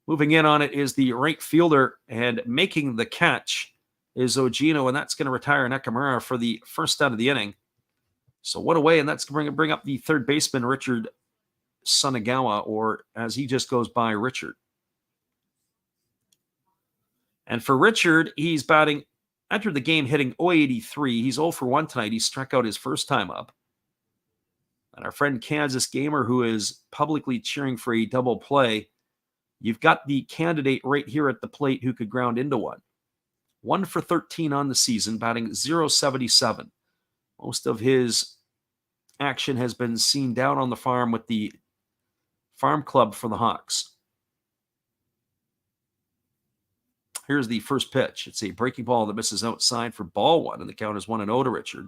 Moving in on it is the right fielder, and making the catch is Ogino, and that's going to retire Nakamura for the first out of the inning. So 1 away, and that's going to bring up the third baseman, Richard Sunagawa, or as he just goes by, Richard. And for Richard, he's entered the game hitting .083. He's 0 for 1 tonight. He struck out his first time up. And our friend Kansas Gamer, who is publicly cheering for a double play, you've got the candidate right here at the plate who could ground into one. 1 for 13 on the season, batting .077. Most of his action has been seen down on the farm with the farm club for the Hawks. Here's the first pitch. It's a breaking ball that misses outside for ball 1, and the count is 1-0 to Richard.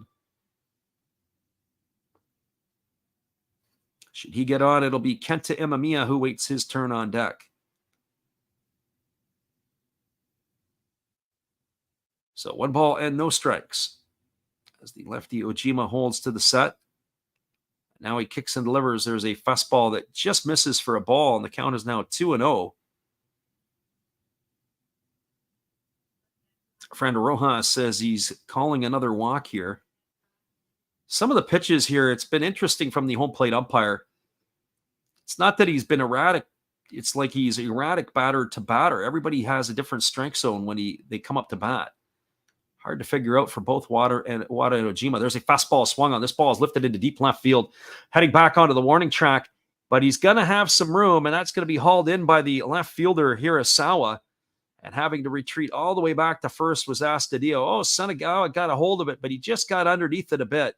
Should he get on, it'll be Kenta Imamiya who waits his turn on deck. So 1 ball and no strikes as the lefty Ojima holds to the set. Now he kicks and delivers. There's a fastball that just misses for a ball, and the count is now 2-0. Friend Rojas says he's calling another walk here. Some of the pitches here, it's been interesting from the home plate umpire. It's not that he's been erratic. It's like he's erratic batter to batter. Everybody has a different strike zone when they come up to bat. Hard to figure out for both Wada and Ojima. There's a fastball swung on. This ball is lifted into deep left field, heading back onto the warning track, but he's going to have some room, and that's going to be hauled in by the left fielder, Hirasawa, and having to retreat all the way back to first was Astudillo. Oh, Sunagawa got a hold of it, but he just got underneath it a bit,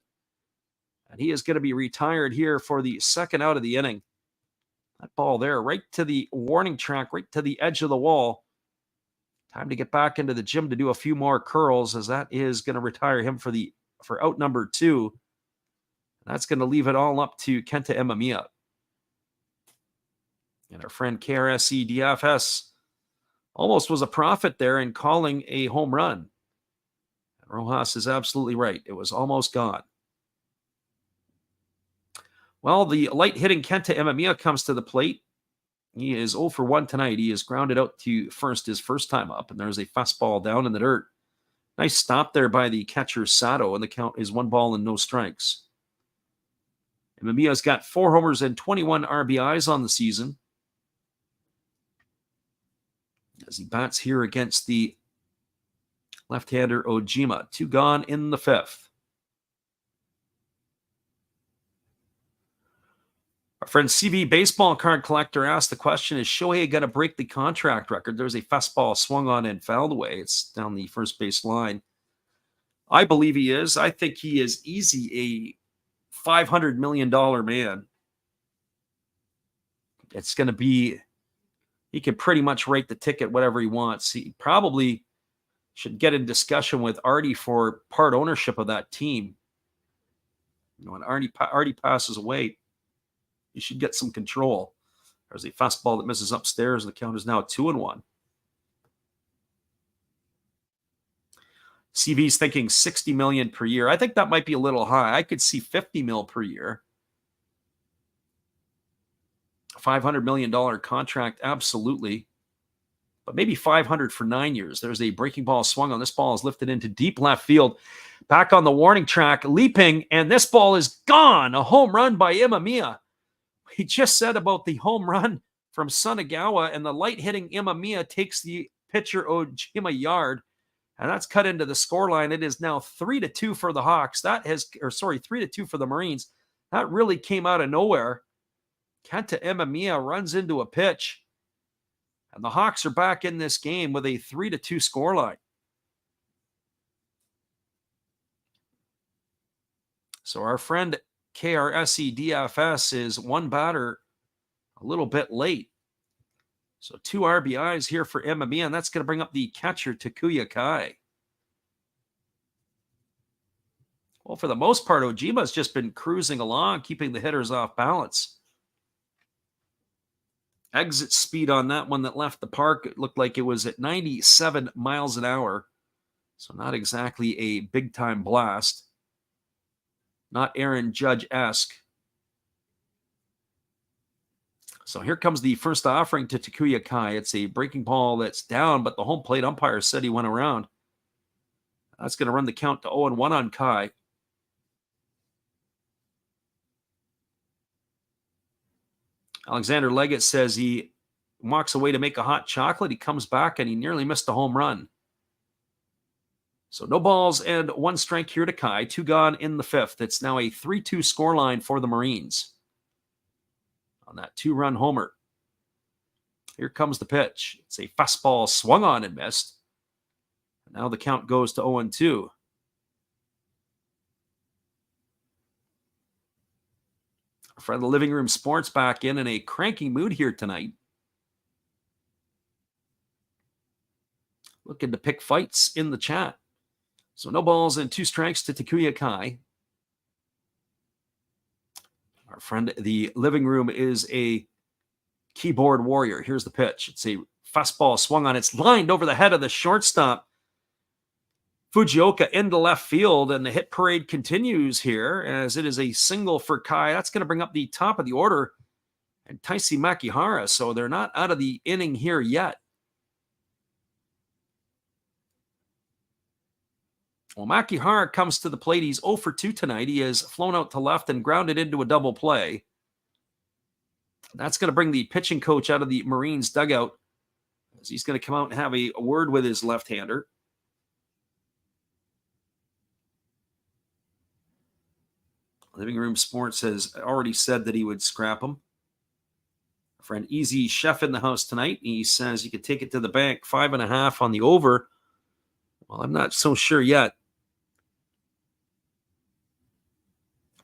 and he is going to be retired here for the second out of the inning. That ball there, right to the warning track, right to the edge of the wall. Time to get back into the gym to do a few more curls, as that is going to retire him for out number 2. That's going to leave it all up to Kenta Imamiya. And our friend KRSE DFS almost was a prophet there in calling a home run. And Rojas is absolutely right. It was almost gone. Well, the light-hitting Kenta Imamiya comes to the plate. He is 0 for 1 tonight. He is grounded out to first his first time up, and there's a fastball down in the dirt. Nice stop there by the catcher Sato, and the count is 1 ball and no strikes. Imamiya's got 4 homers and 21 RBIs on the season, as he bats here against the left-hander Ojima. 2 gone in the 5th. Our friend CB Baseball Card Collector asked the question, is Shohei going to break the contract record? There's a fastball swung on and fouled away. It's down the first base line. I believe he is. I think he is easy a $500 million man. It's going to be, he can pretty much rate the ticket whatever he wants. He probably should get in discussion with Artie for part ownership of that team. You know, when Artie passes away, you should get some control. There's a fastball that misses upstairs, and the count is now 2-1. CV's thinking $60 million per year. I think that might be a little high. I could see $50 million per year. $500 million contract, absolutely. But maybe $500 for 9 years. There's a breaking ball swung on. This ball is lifted into deep left field. Back on the warning track, leaping, and this ball is gone. A home run by Imamiya. He just said about the home run from Sunagawa, and the light-hitting Imamiya takes the pitcher Ojima yard, and that's cut into the scoreline. It is now 3-2 for the Hawks. 3-2 for the Marines. That really came out of nowhere. Kenta Imamiya runs into a pitch, and the Hawks are back in this game with a 3-2 scoreline. So our friend KRSE DFS is 1 batter a little bit late. So 2 RBIs here for Imamiya, and that's going to bring up the catcher Takuya Kai. Well, for the most part, Ojima's just been cruising along, keeping the hitters off balance. Exit speed on that one that left the park, it looked like it was at 97 miles an hour. So not exactly a big-time blast. Not Aaron Judge-esque. So here comes the first offering to Takuya Kai. It's a breaking ball that's down, but the home plate umpire said he went around. That's going to run the count to 0-1 on Kai. Alexander Leggett says he walks away to make a hot chocolate. He comes back and he nearly missed a home run. So no balls and 1 strike here to Kai. 2 gone in the 5th. It's now a 3-2 scoreline for the Marines on that 2-run homer. Here comes the pitch. It's a fastball swung on and missed. Now the count goes to 0-2. Our friend the Living Room Sports back in a cranky mood here tonight. Looking to pick fights in the chat. So no balls and 2 strikes to Takuya Kai. Our friend the Living Room is a keyboard warrior. Here's the pitch. It's a fastball swung on. It's lined over the head of the shortstop. Fukuoka into left field, and the hit parade continues here as it is a single for Kai. That's going to bring up the top of the order and Taisi Makihara, so they're not out of the inning here yet. Well, Makihara comes to the plate. He's 0 for 2 tonight. He has flown out to left and grounded into a double play. That's going to bring the pitching coach out of the Marines dugout as he's going to come out and have a word with his left-hander. Living Room Sports has already said that he would scrap him. Our friend Easy Chef in the house tonight. He says you could take it to the bank, 5.5 on the over. Well, I'm not so sure yet.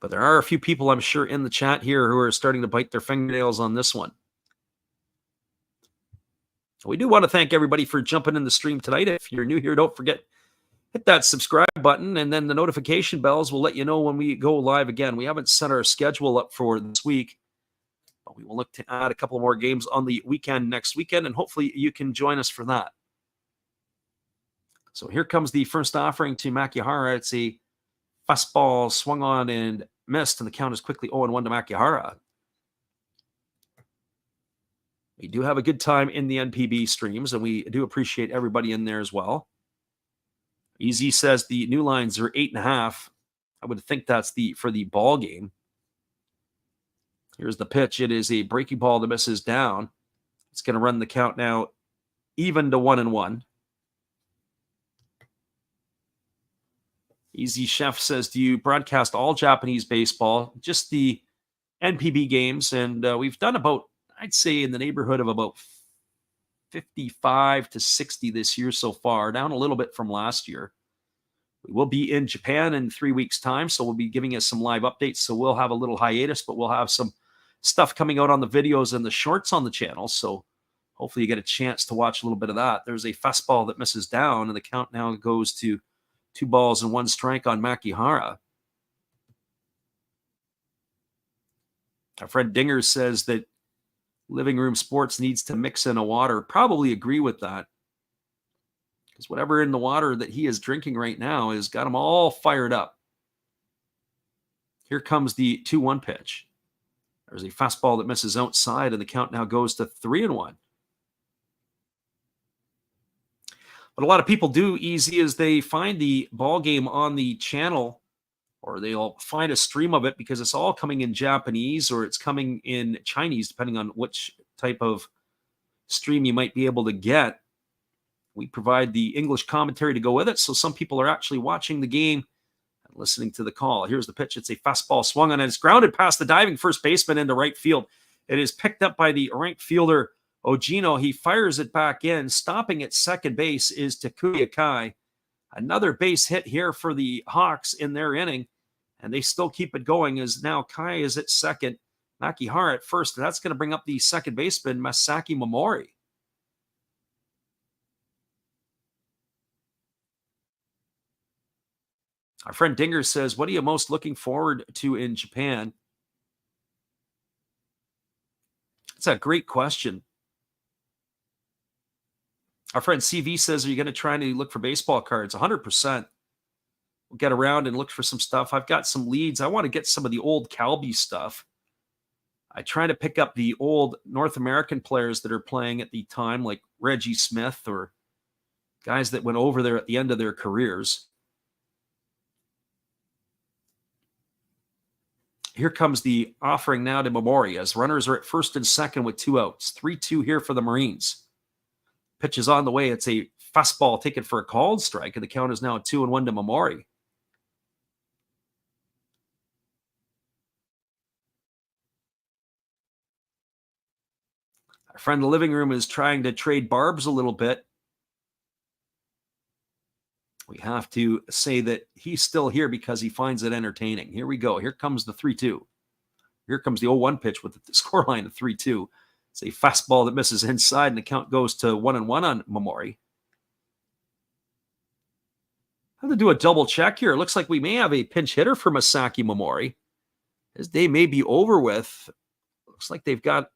But there are a few people, I'm sure, in the chat here who are starting to bite their fingernails on this one. We do want to thank everybody for jumping in the stream tonight. If you're new here, don't forget, hit that subscribe button, and then the notification bells will let you know when we go live again. We haven't set our schedule up for this week, but we will look to add a couple more games on the weekend next weekend, and hopefully you can join us for that. So here comes the first offering to Makihara. It's a fastball swung on and missed, and the count is quickly 0-1 to Makihara. We do have a good time in the NPB streams, and we do appreciate everybody in there as well. Easy says the new lines are 8.5. I would think that's for the ball game. Here's the pitch. It is a breaking ball that misses down. It's going to run the count now even to 1-1. Easy Chef says, do you broadcast all Japanese baseball? Just the NPB games. And we've done about, I'd say, in the neighborhood of about 55 to 60 this year so far, down a little bit from last year. We will be in Japan in 3 weeks' time, so we'll be giving us some live updates. So we'll have a little hiatus, but we'll have some stuff coming out on the videos and the shorts on the channel. So hopefully you get a chance to watch a little bit of that. There's a fastball that misses down, and the count now goes to 2 balls and 1 strike on Makihara. Our friend Dinger says that Living Room Sports needs to mix in a water. Probably agree with that. Because whatever in the water that he is drinking right now has got him all fired up. Here comes the 2-1 pitch. There's a fastball that misses outside, and the count now goes to 3-1. But a lot of people do easy as they find the ball game on the channel, or they'll find a stream of it because it's all coming in Japanese or it's coming in Chinese, depending on which type of stream you might be able to get. We provide the English commentary to go with it, so some people are actually watching the game and listening to the call. Here's the pitch. It's a fastball swung on, and it's grounded past the diving first baseman into right field. It is picked up by the right fielder, Ogino. He fires it back in. Stopping at second base is Takuya Kai. Another base hit here for the Hawks in their inning, and they still keep it going as now Kai is at second, Makihara at first, and that's going to bring up the second baseman, Masaki Momori. Our friend Dinger says, what are you most looking forward to in Japan? That's a great question. Our friend CV says, are you going to try to look for baseball cards? 100%. We'll get around and look for some stuff. I've got some leads. I want to get some of the old Calby stuff. I try to pick up the old North American players that are playing at the time, like Reggie Smith or guys that went over there at the end of their careers. Here comes the offering now to Momori as runners are at first and second with 2 outs. 3-2 here for the Marines. Pitch is on the way. It's a fastball taken for a called strike, and the count is now 2-1 to Momori. Our friend in the living room is trying to trade barbs a little bit. We have to say that he's still here because he finds it entertaining. Here we go. Here comes the 3-2. Here comes the 0-1 pitch with the scoreline of 3-2. It's a fastball that misses inside, and the count goes to 1-1 on Momori. I have to do a double check here. It looks like we may have a pinch hitter for Masaki Momori. His day may be over with. Looks like they've got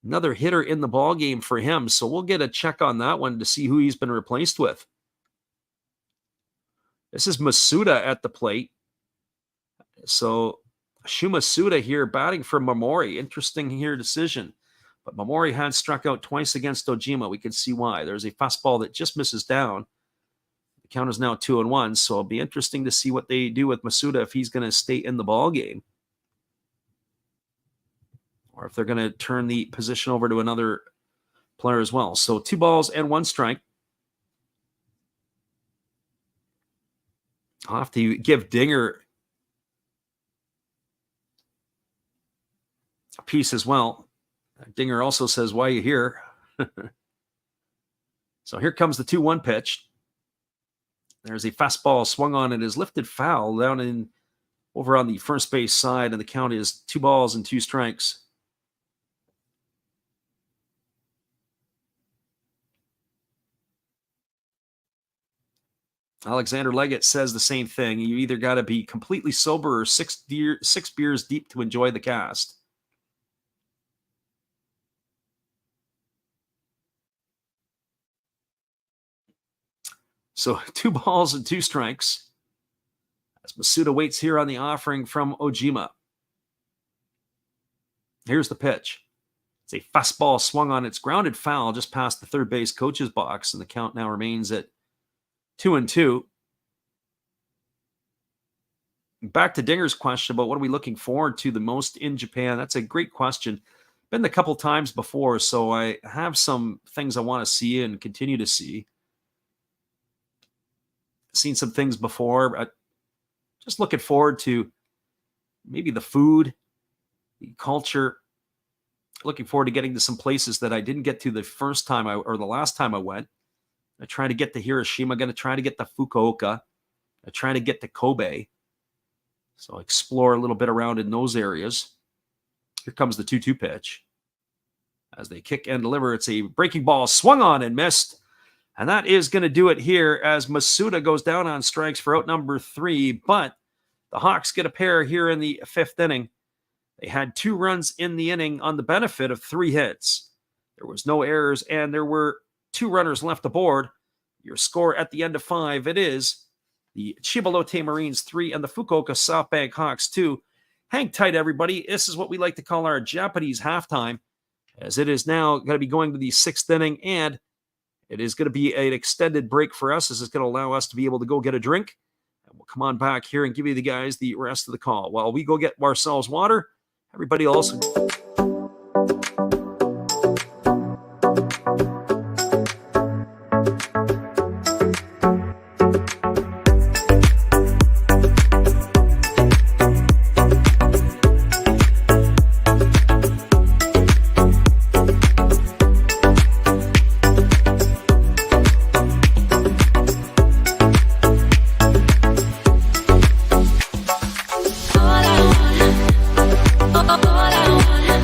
another hitter in the ball game for him, so we'll get a check on that one to see who he's been replaced with. This is Masuda at the plate. So Shuma Suda here batting for Momori. Interesting here decision. But Momori had struck out twice against Ojima. We can see why. There's a fastball that just misses down. The count is now 2-1. So it'll be interesting to see what they do with Masuda if he's going to stay in the ball game. Or if they're going to turn the position over to another player as well. So 2 balls and 1 strike. I'll have to give Dinger a piece as well. Dinger also says, "Why are you here?" So here comes the 2-1 pitch. There's a fastball swung on. It is lifted foul down over on the first base side, and the count is 2 balls and 2 strikes. Alexander Leggett says the same thing. You either got to be completely sober or 6 beers deep to enjoy the cast. So 2 balls and 2 strikes. As Masuda waits here on the offering from Ojima. Here's the pitch. It's a fastball swung on. It's grounded foul just past the third base coach's box, and the count now remains at 2-2. Back to Dinger's question about what are we looking forward to the most in Japan. That's a great question. Been a couple times before, so I have some things I want to see and continue to see. Seen some things before. Just looking forward to maybe the food, the culture. Looking forward to getting to some places that I didn't get to the first time or the last time I went. I try to get to Hiroshima. Going to try to get to Fukuoka. I try to get to Kobe. So explore a little bit around in those areas. Here comes the 2-2 pitch. As they kick and deliver, it's a breaking ball swung on and missed. And that is going to do it here as Masuda goes down on strikes for out number 3. But the Hawks get a pair here in the 5th inning. They had 2 runs in the inning on the benefit of 3 hits. There was no errors, and there were 2 runners left aboard. Your score at the end of 5, it is the Chiba Lotte Marines 3 and the Fukuoka SoftBank Hawks 2. Hang tight, everybody. This is what we like to call our Japanese halftime, as it is now going to be going to the 6th inning, and it is going to be an extended break for us. This is going to allow us to be able to go get a drink, and we'll come on back here and give you the guys the rest of the call. While we go get ourselves water, everybody also... All I want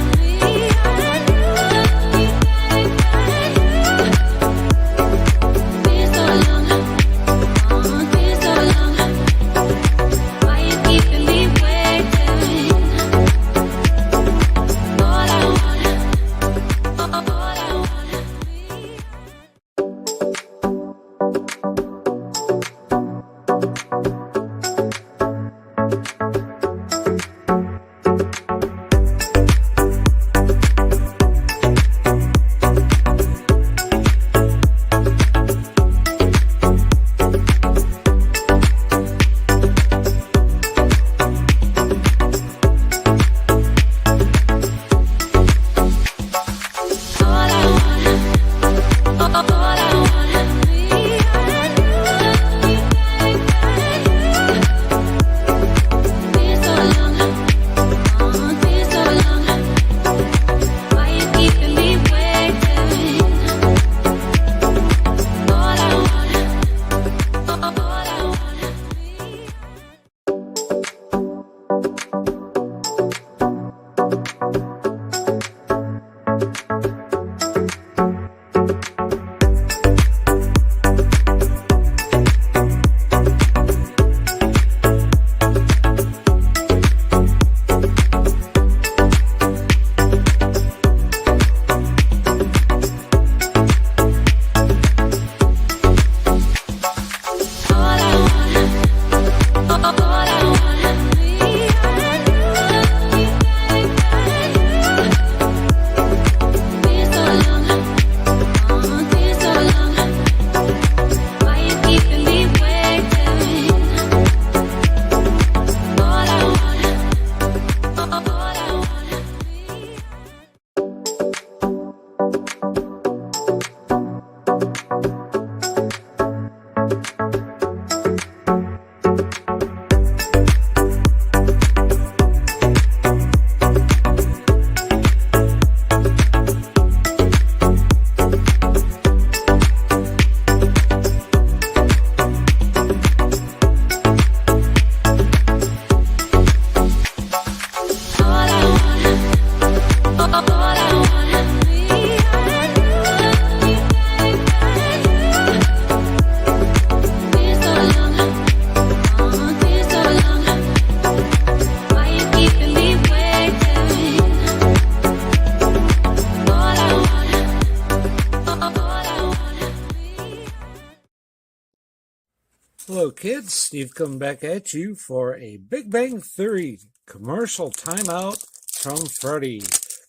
Hello, kids. Steve coming back at you for a Big Bang Theory commercial timeout from Freddie.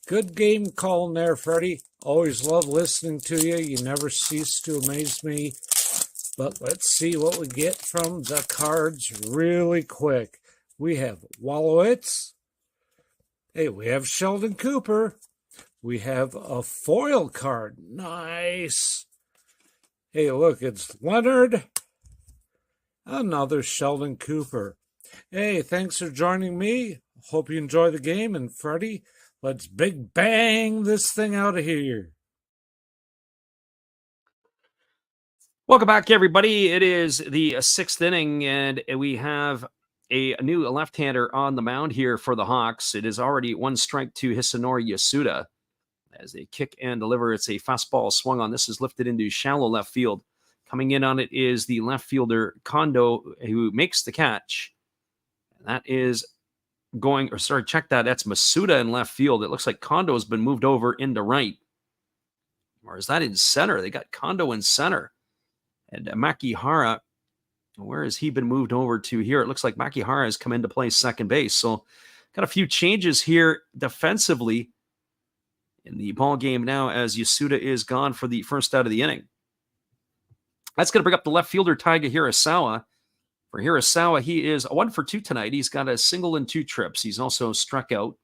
Good game calling there, Freddie. Always love listening to you. You never cease to amaze me. But let's see what we get from the cards really quick. We have Wallowitz. Hey, we have Sheldon Cooper. We have a foil card. Nice. Hey, look, it's Leonard. Another Sheldon Cooper. Hey, thanks for joining me. Hope you enjoy the game. And Freddie, let's big bang this thing out of here. Welcome back, everybody. It is the sixth inning, and we have a new left-hander on the mound here for the Hawks. It is already 1 strike to Hisanori Yasuda. As they kick and deliver, it's a fastball swung on. This is lifted into shallow left field. Coming in on it is the left fielder, Kondo, who makes the catch. And that is check that. That's Masuda in left field. It looks like Kondo has been moved over into right. Or is that in center? They got Kondo in center. And Makihara, where has he been moved over to here? It looks like Makihara has come into play second base. So got a few changes here defensively in the ball game now as Yasuda is gone for the first out of the inning. That's going to bring up the left fielder, Taiga Hirasawa. For Hirasawa, he is 1 for 2 tonight. He's got a single and 2 trips. He's also struck out.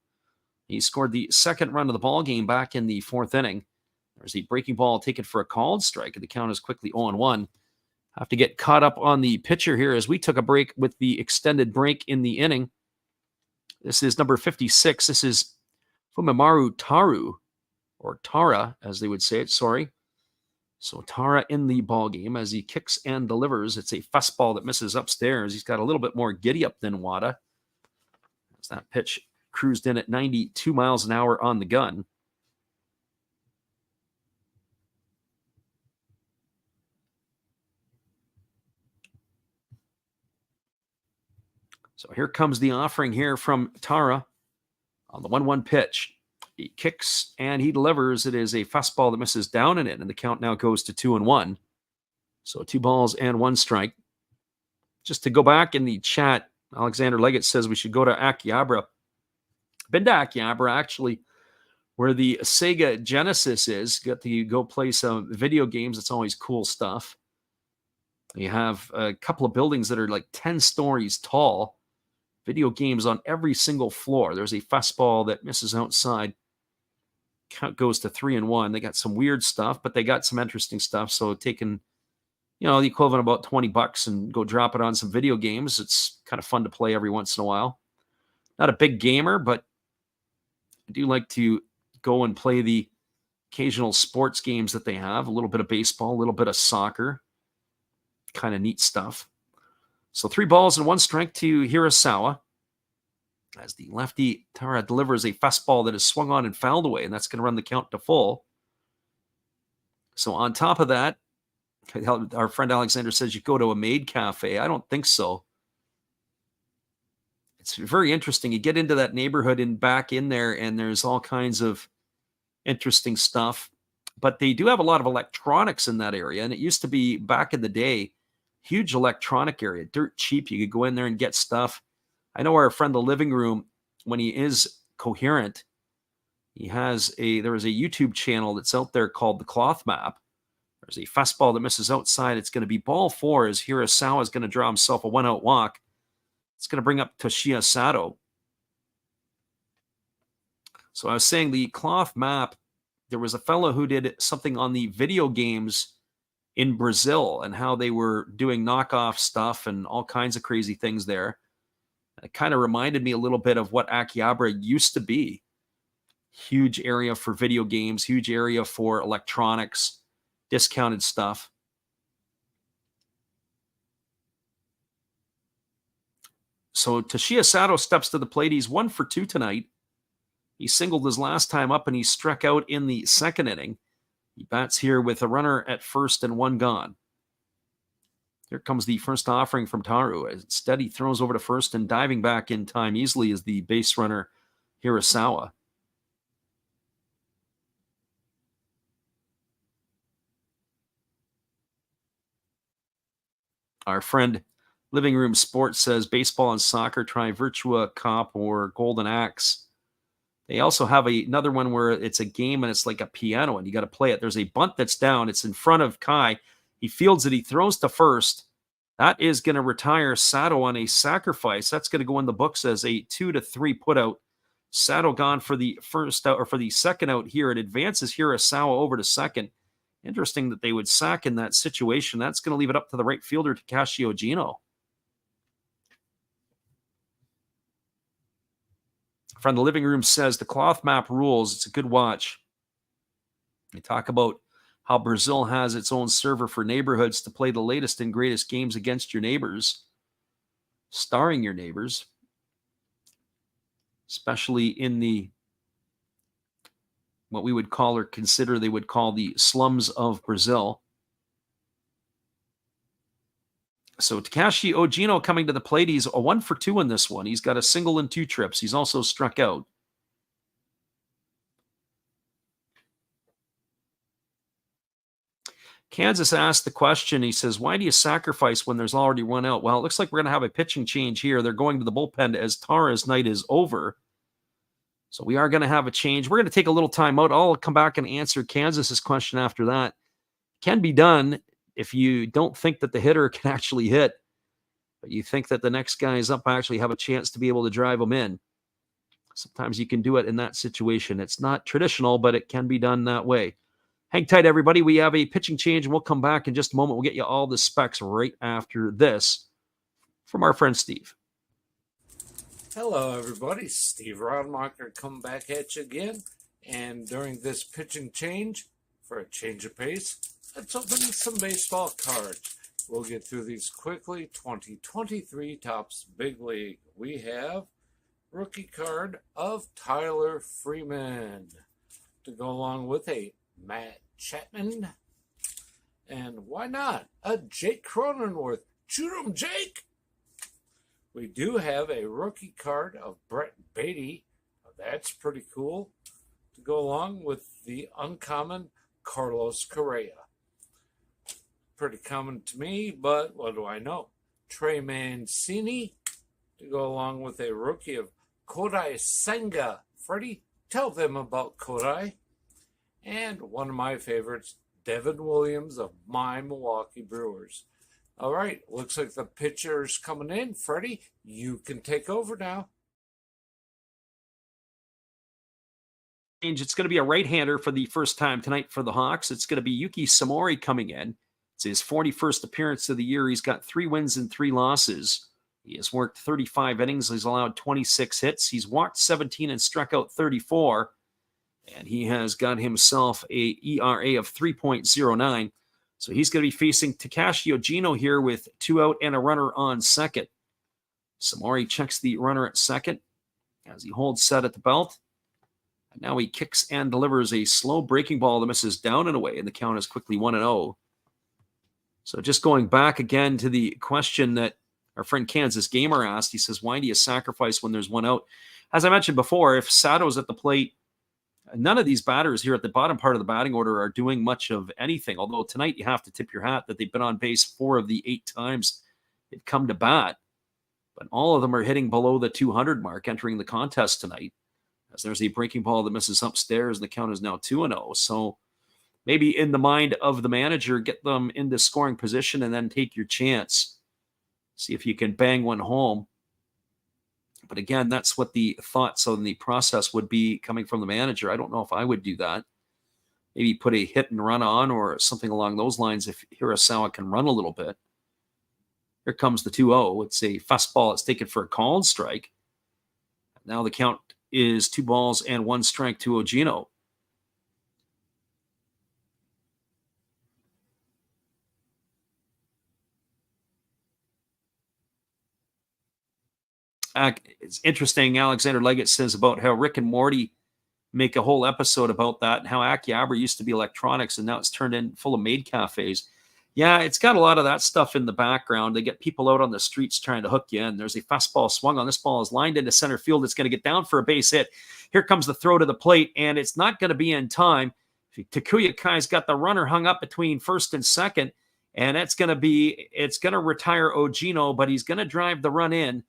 He scored the second run of the ball game back in the 4th inning. There's a breaking ball taken for a called strike, and the count is quickly 0-1. Have to get caught up on the pitcher here as we took a break with the extended break in the inning. This is number 56. This is Fumimaru Taru, or Tara, as they would say it, sorry. So Tara in the ball game as he kicks and delivers. It's a fastball that misses upstairs. He's got a little bit more giddy up than Wada. As that pitch cruised in at 92 miles an hour on the gun. So here comes the offering here from Tara on the 1-1 pitch. He kicks and he delivers. It is a fastball that misses down and in, and the count now goes to 2-1. So 2 balls and 1 strike. Just to go back in the chat, Alexander Leggett says we should go to Akihabara. Been to Akihabara, actually, where the Sega Genesis is. Got to go play some video games. It's always cool stuff. You have a couple of buildings that are like 10 stories tall. Video games on every single floor. There's a fastball that misses outside. Count goes to 3-1. They got some weird stuff, but they got some interesting stuff. So taking, the equivalent of about $20 and go drop it on some video games. It's kind of fun to play every once in a while. Not a big gamer, but I do like to go and play the occasional sports games that they have. A little bit of baseball, a little bit of soccer. Kind of neat stuff. So 3 balls and 1 strike to Hirasawa. As the lefty Tara delivers a fastball that is swung on and fouled away, and that's going to run the count to full. So on top of that, our friend Alexander says you go to a maid cafe. I don't think so. It's very interesting. You get into that neighborhood and back in there, and there's all kinds of interesting stuff. But they do have a lot of electronics in that area, and it used to be, back in the day, huge electronic area, dirt cheap. You could go in there and get stuff. I know our friend The Living Room, when he is coherent, there is a YouTube channel that's out there called The Cloth Map. There's a fastball that misses outside. It's going to be ball 4 as Hirasawa is going to draw himself a 1-out walk. It's going to bring up Toshiya Sato. So I was saying the Cloth Map, there was a fellow who did something on the video games in Brazil and how they were doing knockoff stuff and all kinds of crazy things there. It kind of reminded me a little bit of what Akihabara used to be. Huge area for video games, huge area for electronics, discounted stuff. So Toshiya Sato steps to the plate. He's 1 for 2 tonight. He singled his last time up and he struck out in the 2nd inning. He bats here with a runner at first and 1 gone. Here comes the first offering from Taru. Instead, he throws over to first, and diving back in time easily is the base runner, Hirasawa. Our friend Living Room Sports says baseball and soccer, try Virtua Cop or Golden Axe. They also have another one where it's a game and it's like a piano and you got to play it. There's a bunt that's down. It's in front of Kai. He fields it. He throws to first. That is going to retire Sato on a sacrifice. That's going to go in the books as a 2-3 putout. Sato gone for the first out or for the second out here. It advances Hirasawa over to second. Interesting that they would sack in that situation. That's going to leave it up to the right fielder, Takashi Ogino. From the Living Room says the cloth map rules. It's a good watch. They talk about how Brazil has its own server for neighborhoods to play the latest and greatest games against your neighbors, starring your neighbors, especially in the what we would call or consider they would call the slums of Brazil. So Takashi Ogino coming to the plate. He's a 1-for-2 in this one. He's got a single and 2 trips. He's also struck out. Kansas asked the question. He says, why do you sacrifice when there's already run out? Well, it looks like we're going to have a pitching change here. They're going to the bullpen as Tara's night is over. So we are going to have a change. We're going to take a little time out. I'll come back and answer Kansas's question after that. Can be done if you don't think that the hitter can actually hit, but you think that the next guy is up, actually have a chance to be able to drive them in. Sometimes you can do it in that situation. It's not traditional, but it can be done that way. Hang tight, everybody. We have a pitching change, and we'll come back in just a moment. We'll get you all the specs right after this from our friend Steve. Hello, everybody. Steve Rodmacher coming back at you again. And during this pitching change, for a change of pace, let's open some baseball cards. We'll get through these quickly. 2023 Topps Big League. We have rookie card of Tyler Freeman to go along with a Matt Chapman. And why not a Jake Cronenworth? Shoot 'em, Jake! We do have a rookie card of Brett Beatty. That's pretty cool. To go along with the uncommon Carlos Correa. Pretty common to me, but what do I know? Trey Mancini to go along with a rookie of Kodai Senga. Freddie, tell them about Kodai. And one of my favorites, Devin Williams of my Milwaukee Brewers. All right, looks like the pitcher's coming in. Freddie, you can take over now. It's going to be a right-hander for the first time tonight for the Hawks. It's going to be Yuki Samori coming in. It's his 41st appearance of the year. He's got 3 wins and 3 losses. He has worked 35 innings. He's allowed 26 hits. He's walked 17 and struck out 34. And he has got himself a ERA of 3.09. So he's going to be facing Takashi Ogino here with 2 out and a runner on second. Samori checks the runner at second as he holds set at the belt. And now he kicks and delivers a slow breaking ball that misses down and away, and the count is quickly 1-0. So just going back again to the question that our friend Kansas Gamer asked, he says, why do you sacrifice when there's 1 out? As I mentioned before, if Sato's at the plate, none of these batters here at the bottom part of the batting order are doing much of anything. Although tonight you have to tip your hat that they've been on base 4 of the 8 times they've come to bat. But all of them are hitting below the 200 mark entering the contest tonight. As there's a breaking ball that misses upstairs, and the count is now 2-0. So maybe in the mind of the manager, get them into scoring position and then take your chance. See if you can bang one home. But again, that's what the thoughts on the process would be coming from the manager. I don't know if I would do that. Maybe put a hit and run on or something along those lines if Hirasawa can run a little bit. Here comes the 2-0. It's a fastball. It's taken for a called strike. Now the count is 2 balls and 1 strike to Ogino. It's interesting. Alexander Leggett says about how Rick and Morty make a whole episode about that and how Akihabara used to be electronics and now it's turned in full of maid cafes. Yeah, it's got a lot of that stuff in the background. They get people out on the streets trying to hook you in. There's a fastball swung on. This ball is lined into center field. It's going to get down for a base hit. Here comes the throw to the plate, and it's not going to be in time. Takuya Kai's got the runner hung up between first and second, And it's going to retire Ogino, but he's going to drive the run in.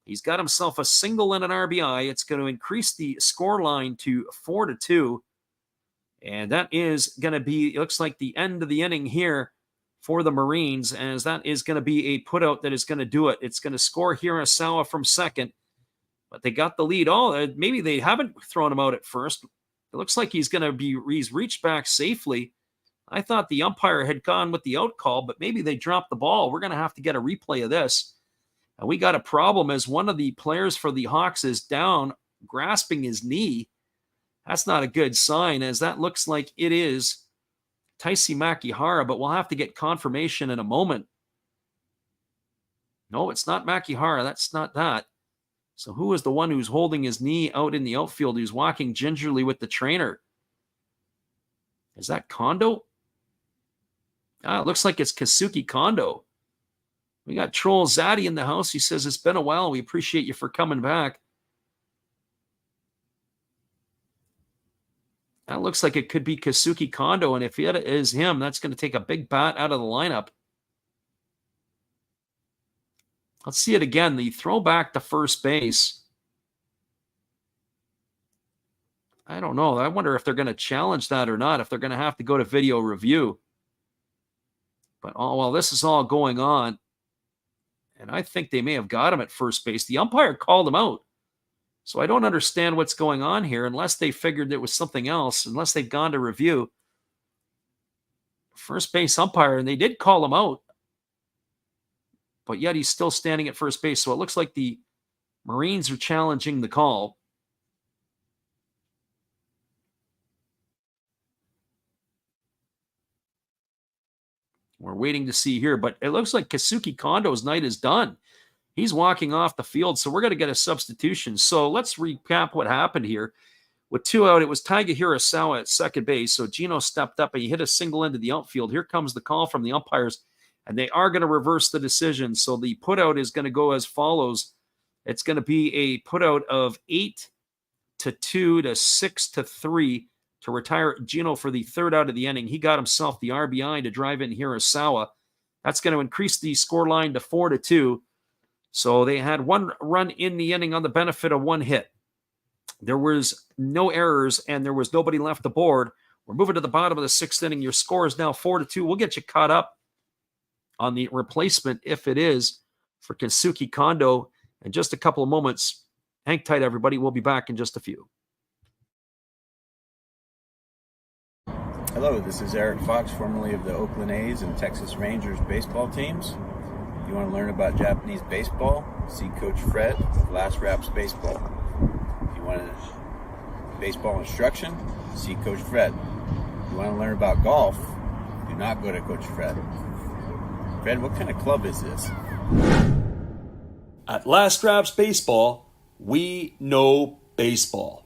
He's got himself a single and an RBI. It's going to increase the score line to 4-2. And that is going to be, it looks like the end of the inning here for the Marines, as that is going to be a putout that is going to do it. It's going to score Hirasawa from second, but they got the lead. Oh, maybe they haven't thrown him out at first. It looks like he's reached back safely. I thought the umpire had gone with the out call, but maybe they dropped the ball. We're going to have to get a replay of this. And we got a problem as one of the players for the Hawks is down, grasping his knee. That's not a good sign, as that looks like it is Taisi Makihara, but we'll have to get confirmation in a moment. No, it's not Makihara. That's not that. So who is the one who's holding his knee out in the outfield, who's walking gingerly with the trainer? Is that Kondo? It looks like it's Kazuki Kondo. We got Troll Zaddy in the house. He says, it's been a while. We appreciate you for coming back. That looks like it could be Kazuki Kondo, and if it is him, that's going to take a big bat out of the lineup. Let's see it again. The throwback to first base. I don't know. I wonder if they're going to challenge that or not, if they're going to have to go to video review. But while this is all going on, and I think they may have got him at first base, the umpire called him out. So I don't understand what's going on here unless they figured it was something else, unless they've gone to review. First base umpire, and they did call him out, but yet he's still standing at first base. So it looks like the Marines are challenging the call. We're waiting to see here, but it looks like Kazuki Kondo's night is done. He's walking off the field, so we're going to get a substitution. So let's recap what happened here. With 2 out, it was Taiga Hirasawa at second base. So Gino stepped up and he hit a single into the outfield. Here comes the call from the umpires, and they are going to reverse the decision. So the putout is going to go as follows. It's going to be a putout of 8-2 to 6-3 to retire Gino for the third out of the inning. He got himself the RBI to drive in Hirasawa. That's going to increase the score line to 4-2. So they had one run in the inning on the benefit of one hit. There was no errors, and there was nobody left aboard. We're moving to the bottom of the sixth inning. Your score is now 4-2. We'll get you caught up on the replacement, if it is, for Kazuki Kondo in just a couple of moments. Hang tight, everybody. We'll be back in just a few. Hello, this is Eric Fox, formerly of the Oakland A's and Texas Rangers baseball teams. If you want to learn about Japanese baseball, see Coach Fred of Last Raps Baseball. If you want baseball instruction, see Coach Fred. If you want to learn about golf, do not go to Coach Fred. Fred, what kind of club is this? At Last Raps Baseball, we know baseball.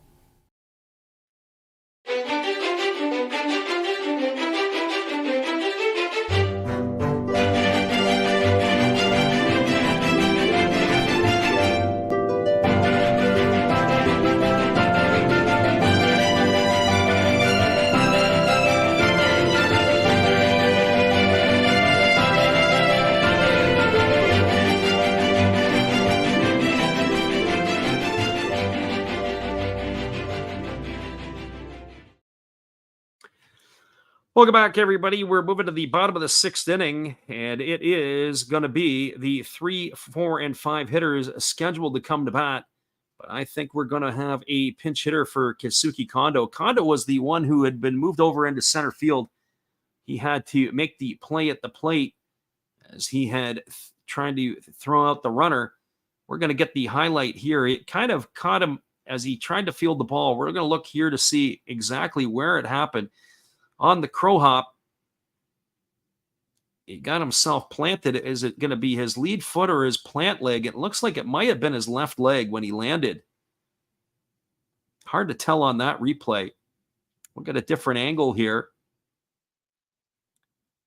Welcome back, everybody. We're moving to the bottom of the sixth inning, and it is going to be the 3, 4, and 5 hitters scheduled to come to bat. But I think we're going to have a pinch hitter for Kazuki Kondo. Kondo was the one who had been moved over into center field. He had to make the play at the plate as he had trying to throw out the runner. We're going to get the highlight here. It kind of caught him as he tried to field the ball. We're going to look here to see exactly where it happened. On the crow hop, he got himself planted. Is it going to be his lead foot or his plant leg? It looks like it might have been his left leg when he landed. Hard to tell on that replay. We'll get a different angle here.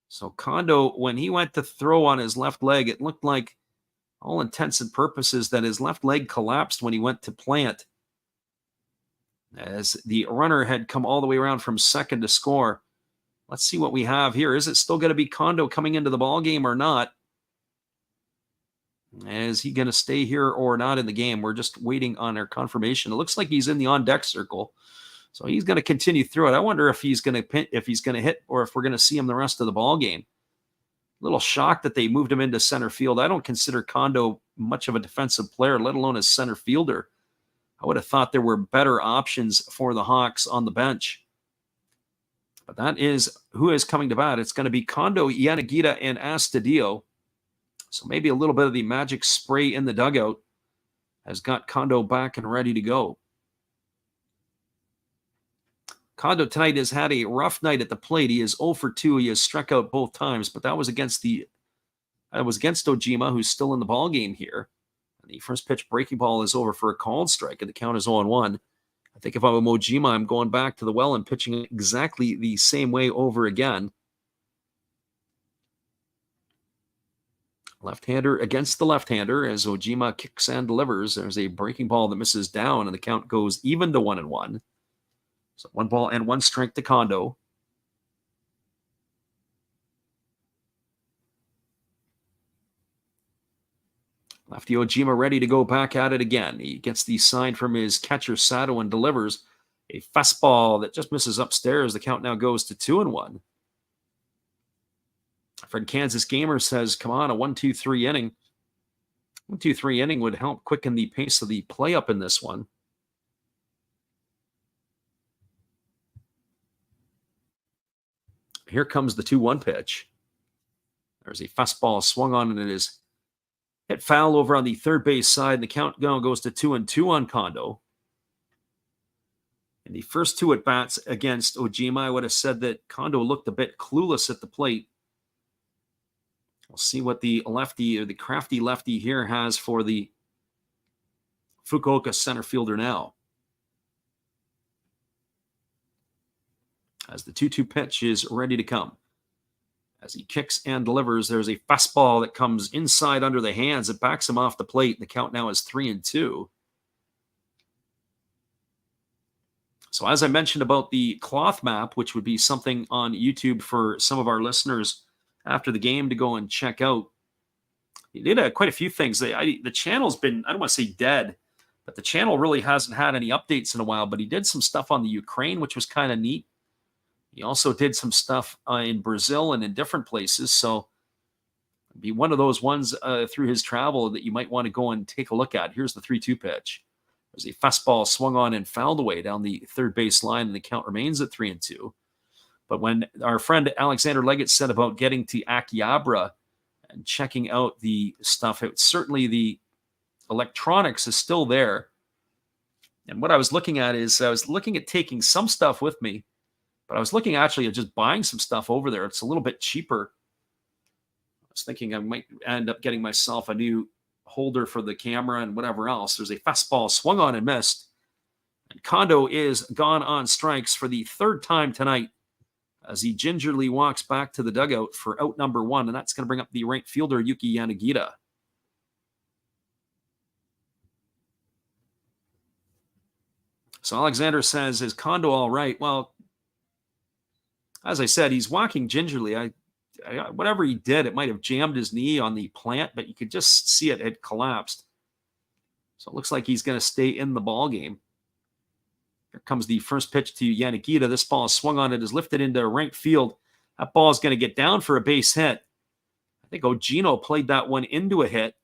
So Kondo, when he went to throw on his left leg, it looked like, all intents and purposes, that his left leg collapsed when he went to plant, as the runner had come all the way around from second to score. Let's see what we have here. Is it still going to be Kondo coming into the ball game or not? Is he going to stay here or not in the game? We're just waiting on our confirmation. It looks like he's in the on-deck circle, so he's going to continue through it. I wonder if he's going to hit or if we're going to see him the rest of the ball game. A little shocked that they moved him into center field. I don't consider Kondo much of a defensive player, let alone a center fielder. I would have thought there were better options for the Hawks on the bench. But that is who is coming to bat. It's going to be Kondo, Yanagita, and Astudillo. So maybe a little bit of the magic spray in the dugout has got Kondo back and ready to go. Kondo tonight has had a rough night at the plate. He is 0 for 2. He has struck out both times, but that was against Ojima, who's still in the ball game here. And the first pitch breaking ball is over for a called strike, and the count is 0-1. I think if I'm Ojima, I'm going back to the well and pitching exactly the same way over again. Left-hander against the left-hander as Ojima kicks and delivers. There's a breaking ball that misses down, and the count goes even to 1-1. So 1 ball and 1 strike to Kondo. Lefty Ojima ready to go back at it again. He gets the sign from his catcher Sato and delivers a fastball that just misses upstairs. The count now goes to 2-1. Fred Kansas Gamer says, come on, a 1-2-3 inning. 1-2-3 inning would help quicken the pace of the play up in this one. Here comes the 2-1 pitch. There's a fastball swung on, and it is hit foul over on the third base side. And the count goes to 2-2 on Kondo. In the first 2 at-bats against Ojima, I would have said that Kondo looked a bit clueless at the plate. We'll see what the lefty, or the crafty lefty here, has for the Fukuoka center fielder now. As the 2-2 pitch is ready to come. As he kicks and delivers, there's a fastball that comes inside under the hands. It backs him off the plate. The count now is 3-2. So as I mentioned about the cloth map, which would be something on YouTube for some of our listeners after the game to go and check out. He did quite a few things. The channel's been, I don't want to say dead, but the channel really hasn't had any updates in a while. But he did some stuff on the Ukraine, which was kind of neat. He also did some stuff in Brazil and in different places. So it'd be one of those ones through his travel that you might want to go and take a look at. Here's the 3-2 pitch. There's a fastball swung on and fouled away down the third base line, and the count remains at 3-2. But when our friend Alexander Leggett said about getting to Akihabara and checking out the stuff, it's certainly the electronics is still there. And what I was looking at is I was looking at taking some stuff with me, but I was looking actually at just buying some stuff over there. It's a little bit cheaper. I was thinking I might end up getting myself a new holder for the camera and whatever else. There's a fastball swung on and missed. And Kondo is gone on strikes for the 3rd time tonight, as he gingerly walks back to the dugout for out number 1, and that's going to bring up the right fielder, Yuki Yanagita. So Alexander says, is Kondo all right? Well, as I said, he's walking gingerly. Whatever he did, it might have jammed his knee on the plant, but you could just see it had collapsed. So it looks like he's going to stay in the ball game. Here comes the first pitch to Yanagita. This ball is swung on. It is lifted into right field. That ball is going to get down for a base hit. I think Ogino played that one into a hit.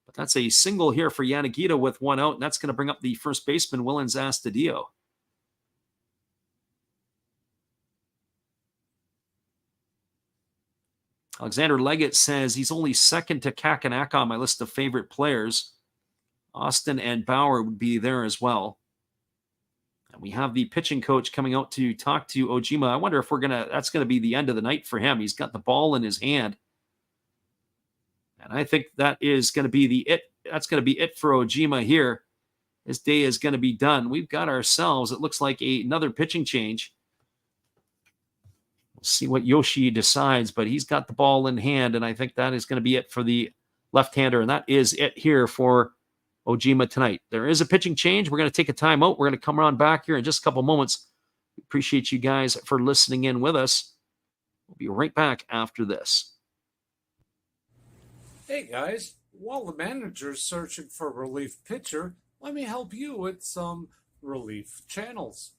But that's a single here for Yanagita with 1 out, and that's going to bring up the first baseman, Willens Astudillo. Alexander Leggett says he's only second to Kakanaka on my list of favorite players. Austin and Bauer would be there as well. And we have the pitching coach coming out to talk to Ojima. I wonder if that's going to be the end of the night for him. He's got the ball in his hand. And I think that is going to be that's going to be it for Ojima here. His day is going to be done. We've got ourselves, it looks like another pitching change. We'll see what Yoshi decides, but he's got the ball in hand, and I think that is going to be it for the left-hander, and that is it here for Ojima tonight. There is a pitching change. We're going to take a timeout. We're going to come around back here in just a couple moments. Appreciate you guys for listening in with us. We'll be right back after this. Hey guys, while the manager's searching for a relief pitcher, let me help you with some relief channels.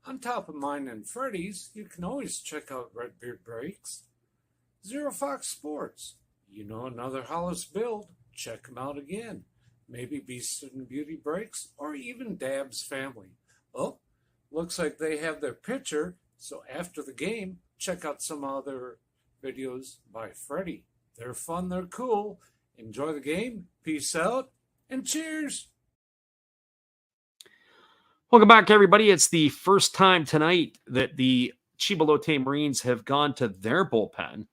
On top of mine and Freddy's, you can always check out Redbeard Breaks, Zero Fox Sports, another Hollis build, check them out again. Maybe Beast and Beauty Breaks, or even Dab's Family. Oh, looks like they have their pitcher, so after the game, check out some other videos by Freddy. They're fun, they're cool. Enjoy the game, peace out, and cheers! Welcome back, everybody. It's the first time tonight that the Chiba Lotte Marines have gone to their bullpen.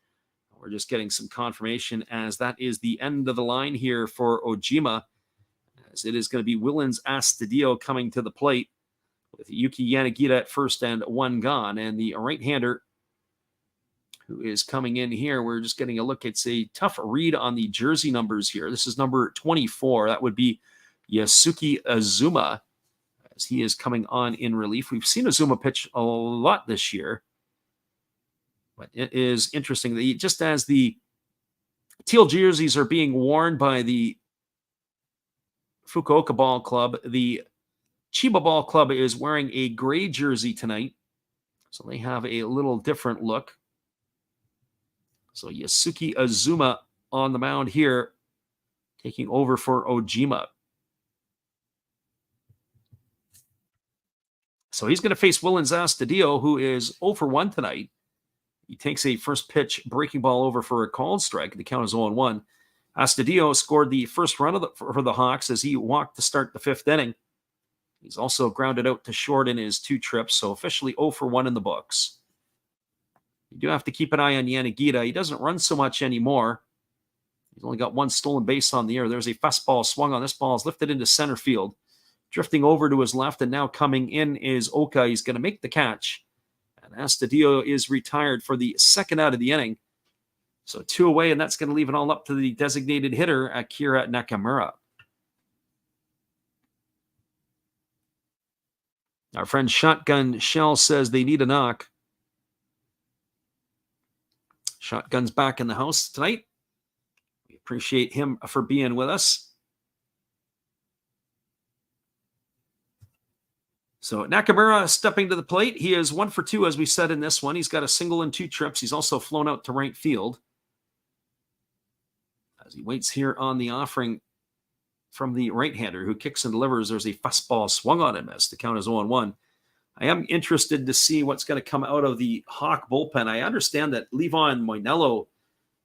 We're just getting some confirmation as that is the end of the line here for Ojima, as it is going to be Willens Astudillo coming to the plate with Yuki Yanagita at first and one gone. And the right-hander who is coming in here, we're just getting a look. It's a tough read on the jersey numbers here. This is number 24. That would be Yasuki Azuma, as he is coming on in relief. We've seen Azuma pitch a lot this year, but it is interesting that just as the teal jerseys are being worn by the Fukuoka Ball Club, the Chiba Ball Club is wearing a gray jersey tonight, so they have a little different look. So Yasuki Azuma on the mound here, taking over for Ojima. So he's going to face Willens Astudillo, who is 0 for 1 tonight. He takes a first pitch breaking ball over for a called strike. The count is 0-1. Astudillo scored the first run for the Hawks as he walked to start the fifth inning. He's also grounded out to short in his 2 trips, so officially 0 for 1 in the books. You do have to keep an eye on Yanagita. He doesn't run so much anymore. He's only got 1 stolen base on the year. There's a fastball swung on. This ball is lifted into center field. Drifting over to his left and now coming in is Oka. He's going to make the catch. And Astudillo is retired for the second out of the inning. So 2 away, and that's going to leave it all up to the designated hitter, Akira Nakamura. Our friend Shotgun Shell says they need a knock. Shotgun's back in the house tonight. We appreciate him for being with us. So Nakamura stepping to the plate. He is 1 for 2, as we said in this one. He's got a single and 2 trips. He's also flown out to right field, as he waits here on the offering from the right-hander who kicks and delivers. There's a fastball swung on and missed. The count is 0-1. I am interested to see what's going to come out of the Hawk bullpen. I understand that Levon Moinello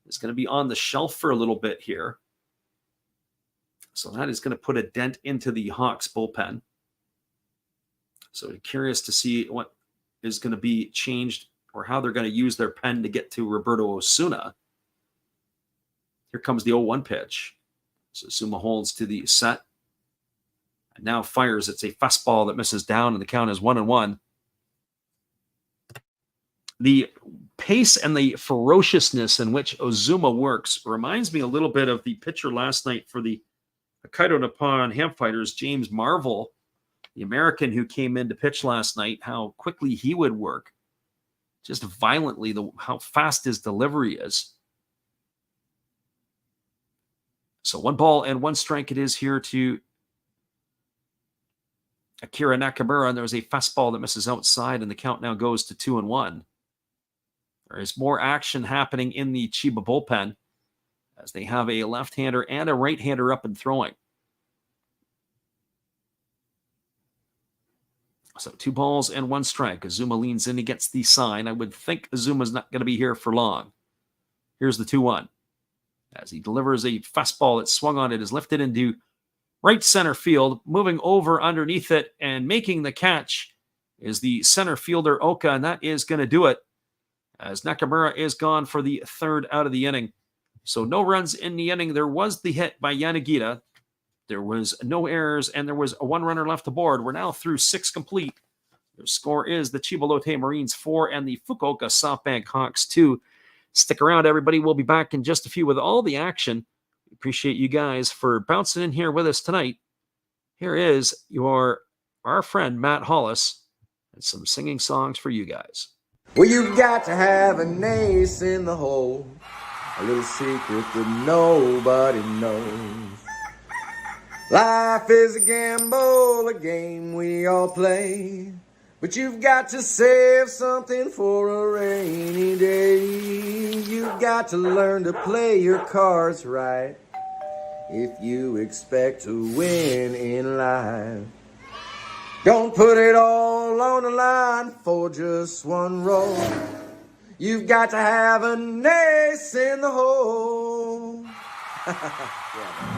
is going to be on the shelf for a little bit here. So that is going to put a dent into the Hawks bullpen. So curious to see what is going to be changed or how they're going to use their pen to get to Roberto Osuna. Here comes the 0-1 pitch. So Osuna holds to the set. And now fires. It's a fastball that misses down, and the count is 1-1. The pace and the ferociousness in which Ozuma works reminds me a little bit of the pitcher last night for the Hokkaido Nippon Ham Fighters, James Marvel, the American who came in to pitch last night, how quickly he would work, just violently, how fast his delivery is. So 1 ball and 1 strike it is here to Akira Nakamura, and there's a fastball that misses outside, and the count now goes to 2-1. There is more action happening in the Chiba bullpen as they have a left-hander and a right-hander up and throwing. So 2 balls and 1 strike. Azuma leans in. He gets the sign. I would think Azuma's not going to be here for long. Here's the 2-1. As he delivers a fastball that swung on, it is lifted into right center field. Moving over underneath it and making the catch is the center fielder Oka, and that is going to do it as Nakamura is gone for the 3rd out of the inning. So no runs in the inning. There was the hit by Yanagita. There was no errors, and there was a 1 runner left aboard. We're now through 6 complete. Their score is the Chiba Lotte Marines 4 and the Fukuoka SoftBank Hawks 2. Stick around, everybody. We'll be back in just a few with all the action. Appreciate you guys for bouncing in here with us tonight. Here is our friend Matt Hollis and some singing songs for you guys. Well, you've got to have an ace in the hole, a little secret that nobody knows. Life is a gamble, a game we all play, but you've got to save something for a rainy day. You've got to learn to play your cards right if you expect to win in life. Don't put it all on the line for just one roll. You've got to have an ace in the hole. Yeah.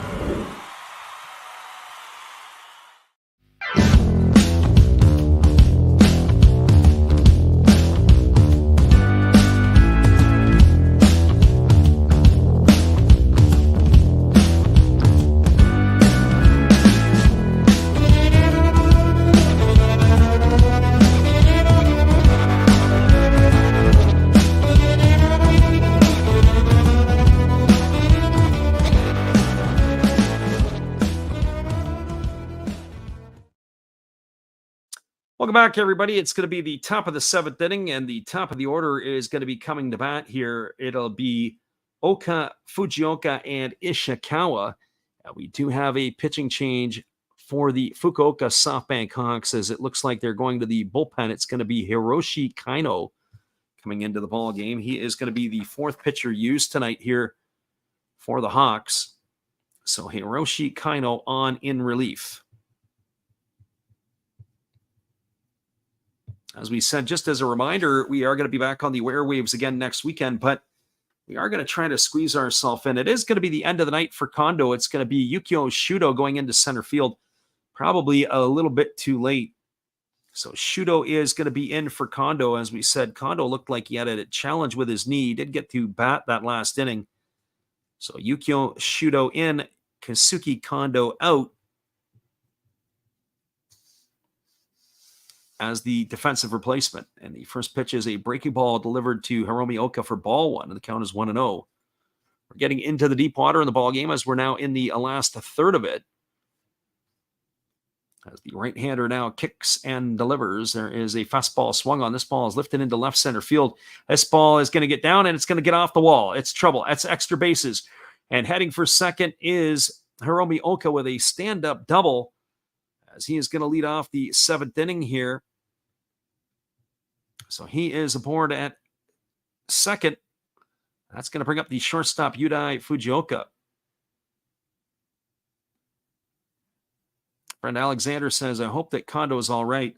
Welcome back, everybody. It's going to be the top of the seventh inning, and the top of the order is going to be coming to bat here. It'll be Oka, Fukuoka, and Ishikawa. We do have a pitching change for the Fukuoka SoftBank Hawks, as it looks like they're going to the bullpen. It's going to be Hiroshi Kaino coming into the ball game. He is going to be the fourth pitcher used tonight here for the Hawks. So Hiroshi Kaino on in relief. As we said, just as a reminder, we are going to be back on the airwaves again next weekend, but we are going to try to squeeze ourselves in. It is going to be the end of the night for Kondo. It's going to be Yukio Shudo going into center field, probably a little bit too late. So Shudo is going to be in for Kondo. As we said, Kondo looked like he had a challenge with his knee. He did get to bat that last inning. So Yukio Shudo in, Kazuki Kondo out as the defensive replacement. And the first pitch is a breaking ball delivered to Hiromi Oka for ball one, and the count is 1-0. We're getting into the deep water in the ball game as we're now in the last third of it. As the right-hander now kicks and delivers, there is a fastball swung on. This ball is lifted into left center field. This ball is going to get down, and it's going to get off the wall. It's trouble. That's extra bases. And heading for second is Hiromi Oka with a stand-up double, as he is going to lead off the seventh inning here. So he is aboard at second. That's going to bring up the shortstop, Yudai Fujioka. Friend Alexander says, I hope that Kondo is all right.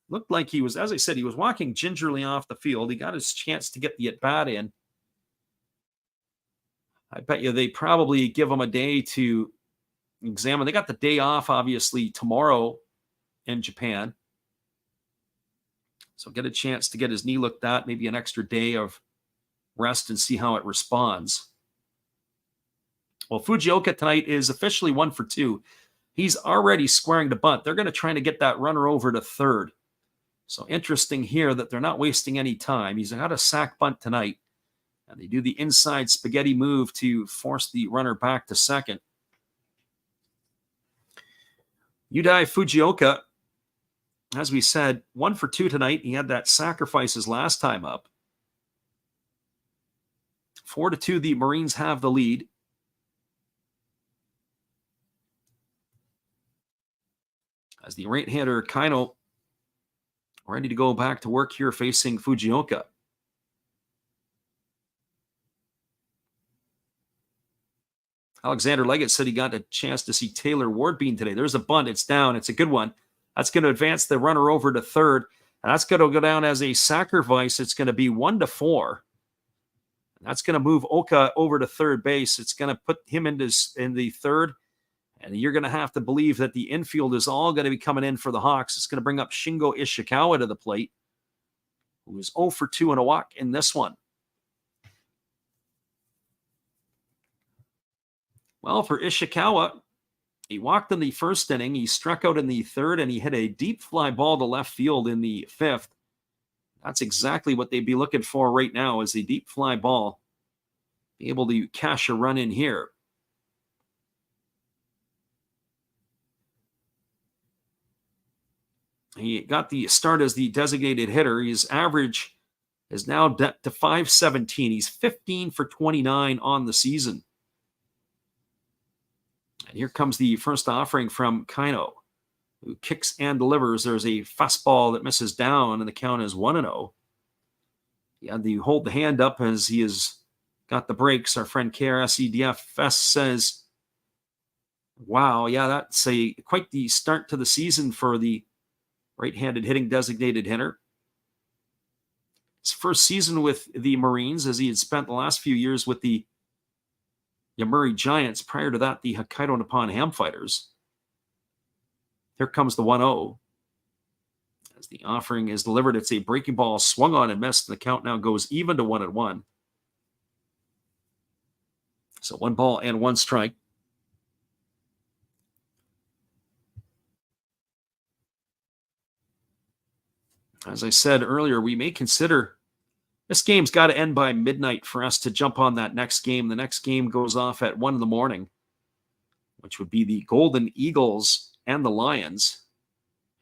Looked like he was, as I said, he was walking gingerly off the field. He got his chance to get the at-bat in. I bet you they probably give him a day to examine. They got the day off, obviously, tomorrow in Japan. So get a chance to get his knee looked at, maybe an extra day of rest and see how it responds. Well, Fujioka tonight is officially 1 for 2. He's already squaring the bunt. They're going to try to get that runner over to third. So interesting here that they're not wasting any time. He's got a sack bunt tonight. And they do the inside spaghetti move to force the runner back to second. Yudai Fujioka, as we said, 1 for 2 tonight. He had that sacrifice his last time up. 4-2, the Marines have the lead. As the right-hander Kaino ready to go back to work here facing Fujioka. Alexander Leggett said he got a chance to see Taylor Wardbean today. There's a bunt. It's down. It's a good one. That's going to advance the runner over to third. And that's going to go down as a sacrifice. It's going to be 1-4. And that's going to move Oka over to third base. It's going to put him in the third. And you're going to have to believe that the infield is all going to be coming in for the Hawks. It's going to bring up Shingo Ishikawa to the plate, who is 0 for 2 and a walk in this one. Well, for Ishikawa, he walked in the first inning. He struck out in the third, and he hit a deep fly ball to left field in the fifth. That's exactly what they'd be looking for right now, is a deep fly ball. Be able to cash a run in here. He got the start as the designated hitter. His average is now to 517. He's 15 for 29 on the season. And here comes the first offering from Kaino, who kicks and delivers. There's a fastball that misses down, and the count is 1-0. He had to hold the hand up as he has got the breaks. Our friend KRSEDFS says, wow, yeah, that's quite the start to the season for the right-handed hitting designated hitter. His first season with the Marines, as he had spent the last few years with the Yomiuri Giants. Prior to that, the Hokkaido Nippon Ham Fighters. Here comes the 1-0. As the offering is delivered, it's a breaking ball swung on and missed, and the count now goes even to 1-1. So 1 ball and 1 strike. As I said earlier, we may consider this game's got to end by midnight for us to jump on that next game. The next game goes off at 1 a.m, which would be the Golden Eagles and the Lions.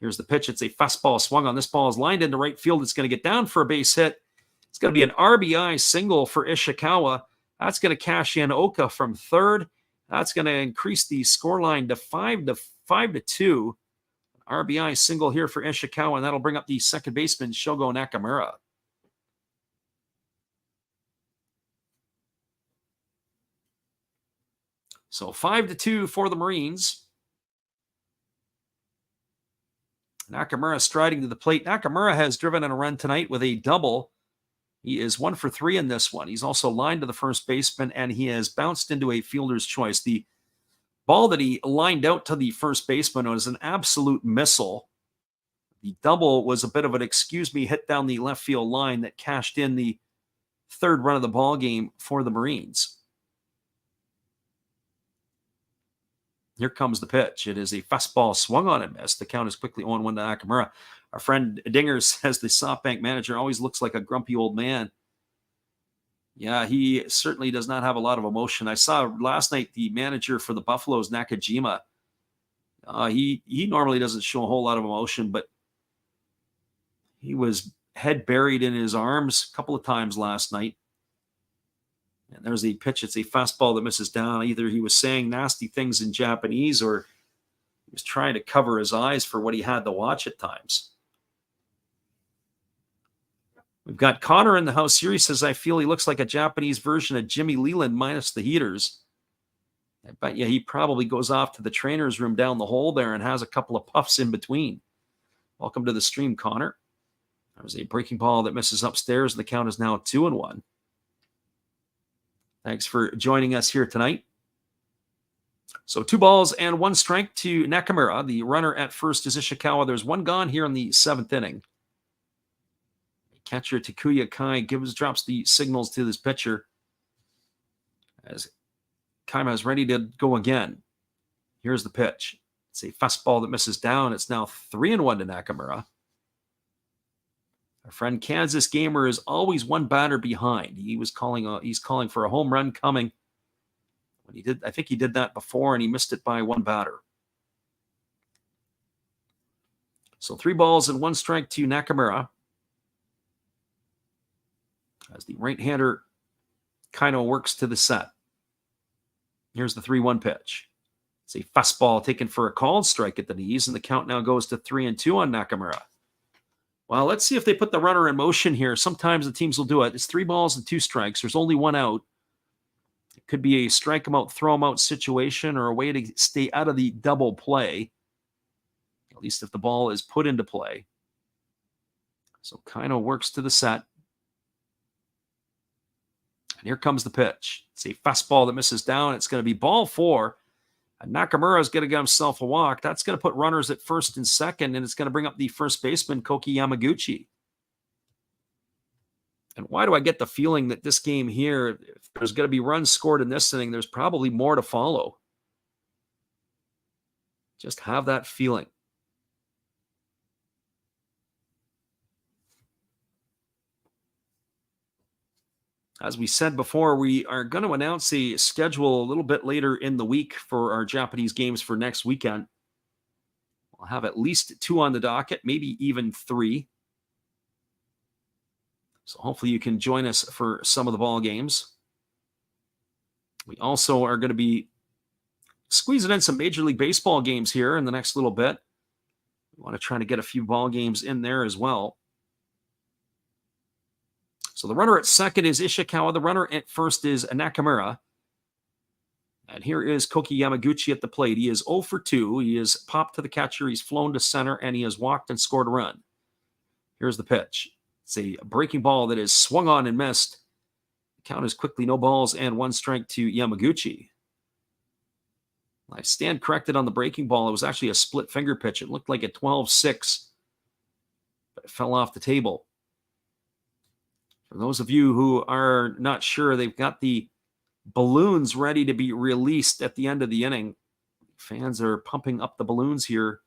Here's the pitch. It's a fastball swung on. This ball is lined into right field. It's going to get down for a base hit. It's going to be an RBI single for Ishikawa. That's going to cash in Oka from third. That's going to increase the scoreline to 5-2. RBI single here for Ishikawa, and that'll bring up the second baseman, Shogo Nakamura. So 5-2 for the Marines. Nakamura striding to the plate. Nakamura has driven in a run tonight with a double. He is 1 for 3 in this one. He's also lined to the first baseman, and he has bounced into a fielder's choice. The ball that he lined out to the first baseman was an absolute missile. The double was a bit of an hit down the left field line that cashed in the third run of the ball game for the Marines. Here comes the pitch. It is a fastball swung on and missed. The count is quickly 0-1 to Nakamura. Our friend Dinger says the SoftBank manager always looks like a grumpy old man. Yeah, he certainly does not have a lot of emotion. I saw last night the manager for the Buffaloes, Nakajima. He normally doesn't show a whole lot of emotion, but he was head buried in his arms a couple of times last night. And there's the pitch. It's a fastball that misses down. Either he was saying nasty things in Japanese or he was trying to cover his eyes for what he had to watch at times. We've got Connor in the house here. He says, I feel he looks like a Japanese version of Jimmy Leland minus the heaters. I bet you he probably goes off to the trainer's room down the hole there and has a couple of puffs in between. Welcome to the stream, Connor. There's a breaking ball that misses upstairs, and the count is now 2-1. Thanks for joining us here tonight. So 2 balls and 1 strike to Nakamura. The runner at first is Ishikawa. There's 1 gone here in the 7th inning. Catcher Takuya Kai drops the signals to this pitcher as Kaima is ready to go again. Here's the pitch. It's a fastball that misses down. It's now 3-1 to Nakamura. Our friend Kansas Gamer is always 1 batter behind. He's calling for a home run coming. I think he did that before, and he missed it by 1 batter. So 3 balls and 1 strike to Nakamura. As the right-hander Kaino works to the set. Here's the 3-1 pitch. It's a fastball taken for a called strike at the knees, and the count now goes to 3-2 on Nakamura. Well, let's see if they put the runner in motion here. Sometimes the teams will do it. It's 3 balls and 2 strikes. There's only 1 out. It could be a strike him out, throw him out situation or a way to stay out of the double play, at least if the ball is put into play. So Kaino works to the set. And here comes the pitch. It's a fastball that misses down. It's going to be ball 4. And Nakamura is going to get himself a walk. That's going to put runners at first and second, and it's going to bring up the first baseman, Koki Yamaguchi. And why do I get the feeling that this game here, if there's going to be runs scored in this inning, there's probably more to follow? Just have that feeling. As we said before, we are going to announce a schedule a little bit later in the week for our Japanese games for next weekend. We'll have at least 2 on the docket, maybe even 3. So hopefully you can join us for some of the ball games. We also are going to be squeezing in some Major League Baseball games here in the next little bit. We want to try to get a few ball games in there as well. So the runner at second is Ishikawa. The runner at first is Nakamura. And here is Koki Yamaguchi at the plate. He is 0 for 2. He has popped to the catcher. He's flown to center, and he has walked and scored a run. Here's the pitch. It's a breaking ball that is swung on and missed. The count is quickly no balls and 1 strike to Yamaguchi. I stand corrected on the breaking ball. It was actually a split finger pitch. It looked like a 12-6, but it fell off the table. For those of you who are not sure, they've got the balloons ready to be released at the end of the inning. Fans are pumping up the balloons here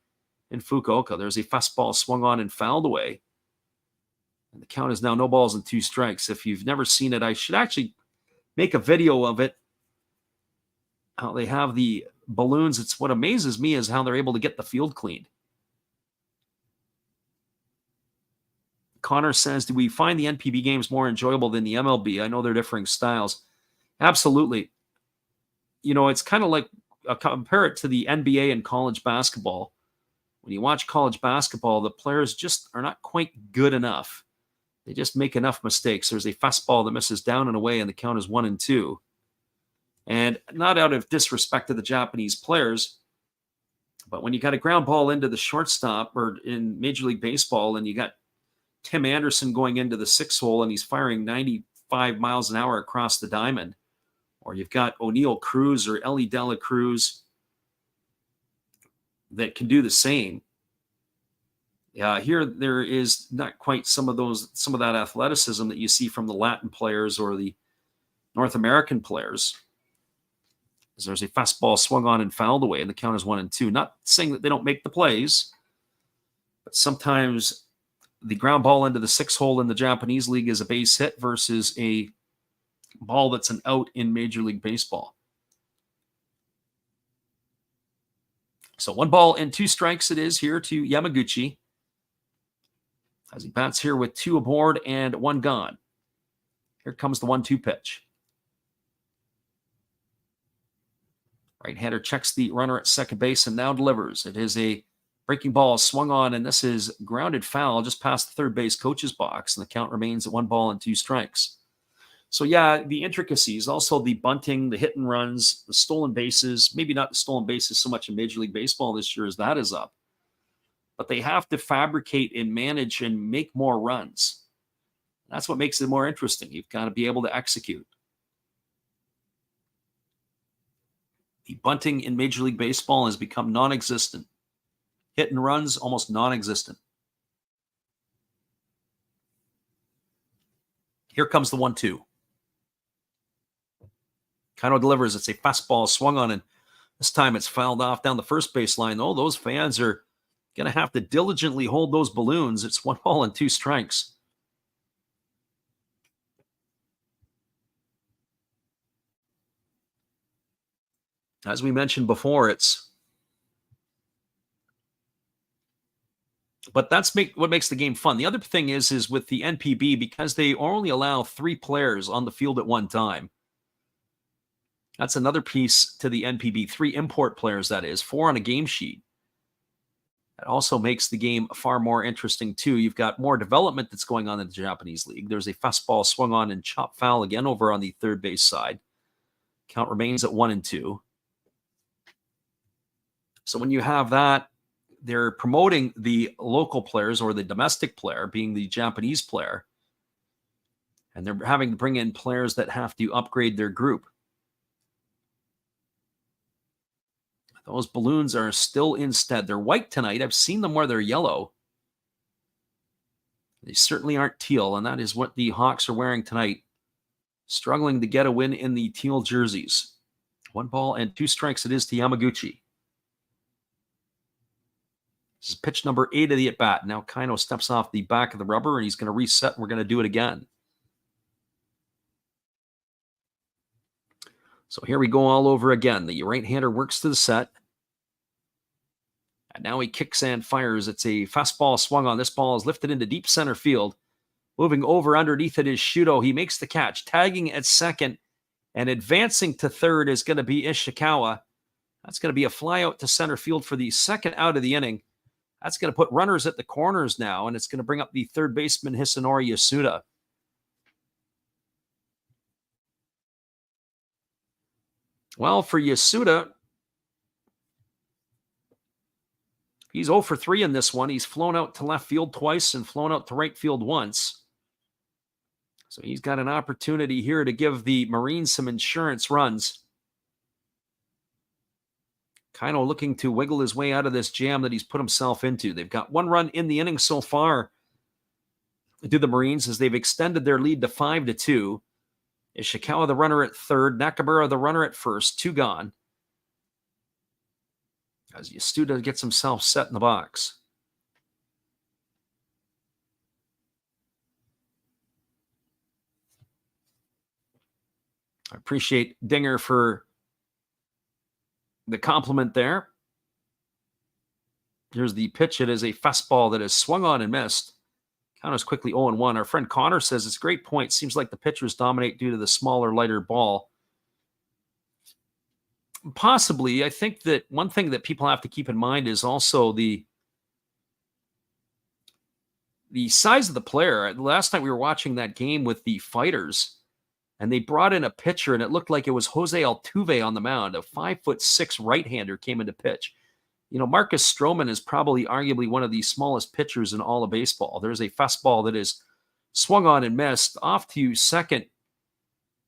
in Fukuoka. There's a fastball swung on and fouled away. And the count is now no balls and 2 strikes. If you've never seen it, I should actually make a video of it. How they have the balloons. It's what amazes me is how they're able to get the field cleaned. Connor says, do we find the NPB games more enjoyable than the MLB? I know they're differing styles. Absolutely. You know, it's kind of like, compare it to the NBA and college basketball. When you watch college basketball, the players just are not quite good enough. They just make enough mistakes. There's a fastball that misses down and away, and the count is 1-2. And not out of disrespect to the Japanese players, but when you got a ground ball into the shortstop or in Major League Baseball, and you got Tim Anderson going into the 6th hole and he's firing 95 miles an hour across the diamond, or you've got O'Neal Cruz or Ellie De La Cruz that can do the same. Here there is not quite some of that athleticism that you see from the Latin players or the North American players. There's a fastball swung on and fouled away, and the count is 1-2. Not saying that they don't make the plays, but sometimes the ground ball into the 6th hole in the Japanese league is a base hit versus a ball that's an out in Major League Baseball. So 1 ball and 2 strikes it is here to Yamaguchi, as he bats here with 2 aboard and 1 gone. Here comes the 1-2 pitch. Right-hander checks the runner at second base and now delivers. It is a breaking ball swung on, and this is grounded foul just past the third base coach's box, and the count remains at 1 ball and 2 strikes. So, yeah, the intricacies, also the bunting, the hit and runs, the stolen bases, maybe not the stolen bases so much in Major League Baseball this year as that is up. But they have to fabricate and manage and make more runs. That's what makes it more interesting. You've got to be able to execute. The bunting in Major League Baseball has become non-existent. Hit and runs, almost non-existent. Here comes the 1-2. Kano delivers. It's a fastball swung on, and this time it's fouled off down the first baseline. Oh, those fans are going to have to diligently hold those balloons. It's 1 ball and 2 strikes. As we mentioned before, but that's what makes the game fun. The other thing is with the NPB, because they only allow 3 players on the field at one time. That's another piece to the NPB. 3 import players, that is, 4 on a game sheet. That also makes the game far more interesting, too. You've got more development that's going on in the Japanese league. There's a fastball swung on and chopped foul again over on the third base side. Count remains at 1-2. So when you have that, they're promoting the local players or the domestic player being the Japanese player. And they're having to bring in players that have to upgrade their group. Those balloons are still instead. They're white tonight. I've seen them where they're yellow. They certainly aren't teal, and that is what the Hawks are wearing tonight. Struggling to get a win in the teal jerseys. 1 ball and 2 strikes it is to Yamaguchi. This is pitch number 8 of the at-bat. Now Kino steps off the back of the rubber, and he's going to reset, and we're going to do it again. So here we go all over again. The right-hander works to the set. And now he kicks and fires. It's a fastball swung on. This ball is lifted into deep center field. Moving over underneath it is Shuto. He makes the catch, tagging at second, and advancing to third is going to be Ishikawa. That's going to be a fly out to center field for the second out of the inning. That's going to put runners at the corners now, and it's going to bring up the third baseman Hisanori Yasuda. Well, for Yasuda, he's 0 for 3 in this one. He's flown out to left field twice and flown out to right field once. So he's got an opportunity here to give the Marines some insurance runs. Kind of looking to wiggle his way out of this jam that he's put himself into. They've got 1 run in the inning so far to the Marines as they've extended their lead to 5-2. Ishikawa the runner at third, Nakamura the runner at first, 2 gone. As Yasuda gets himself set in the box. I appreciate Dinger for the compliment there. Here's the pitch. It is a fastball that is swung on and missed. Count is quickly 0-1. Our friend Connor says it's a great point. Seems like the pitchers dominate due to the smaller, lighter ball. Possibly. I think that one thing that people have to keep in mind is also the size of the player. Last night we were watching that game with the Fighters, and they brought in a pitcher, and it looked like it was Jose Altuve on the mound. A 5'6" right-hander came into pitch. You know, Marcus Stroman is probably arguably one of the smallest pitchers in all of baseball. There's a fastball that is swung on and missed. Off to second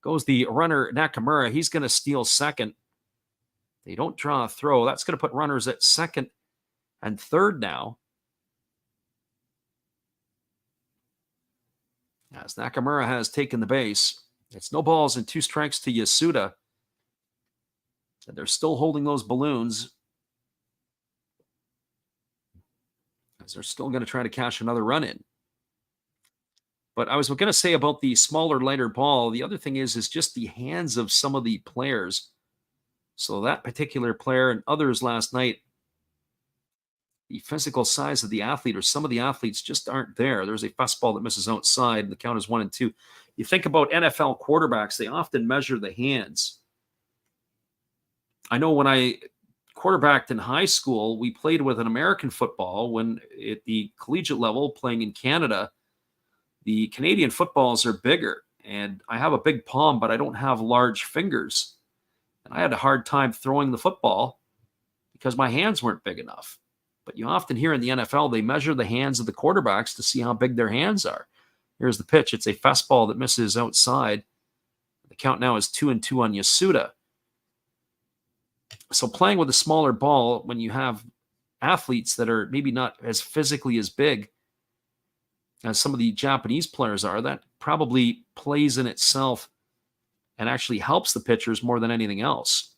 goes the runner, Nakamura. He's going to steal second. They don't draw a throw. That's going to put runners at second and third now. As Nakamura has taken the base. It's no balls and 2 strikes to Yasuda. And they're still holding those balloons. As they're still going to try to cash another run in. But I was going to say about the smaller, lighter ball, the other thing is just the hands of some of the players. So that particular player and others last night, the physical size of the athlete or some of the athletes just aren't there. There's a fastball that misses outside, and the count is 1-2. You think about NFL quarterbacks, they often measure the hands. I know when I quarterbacked in high school, we played with an American football. When at the collegiate level, playing in Canada, the Canadian footballs are bigger. And I have a big palm, but I don't have large fingers. And I had a hard time throwing the football because my hands weren't big enough. But you often hear in the NFL, they measure the hands of the quarterbacks to see how big their hands are. Here's the pitch. It's a fastball that misses outside. The count now is 2-2 on Yasuda. So playing with a smaller ball, when you have athletes that are maybe not as physically as big as some of the Japanese players are, that probably plays in itself and actually helps the pitchers more than anything else.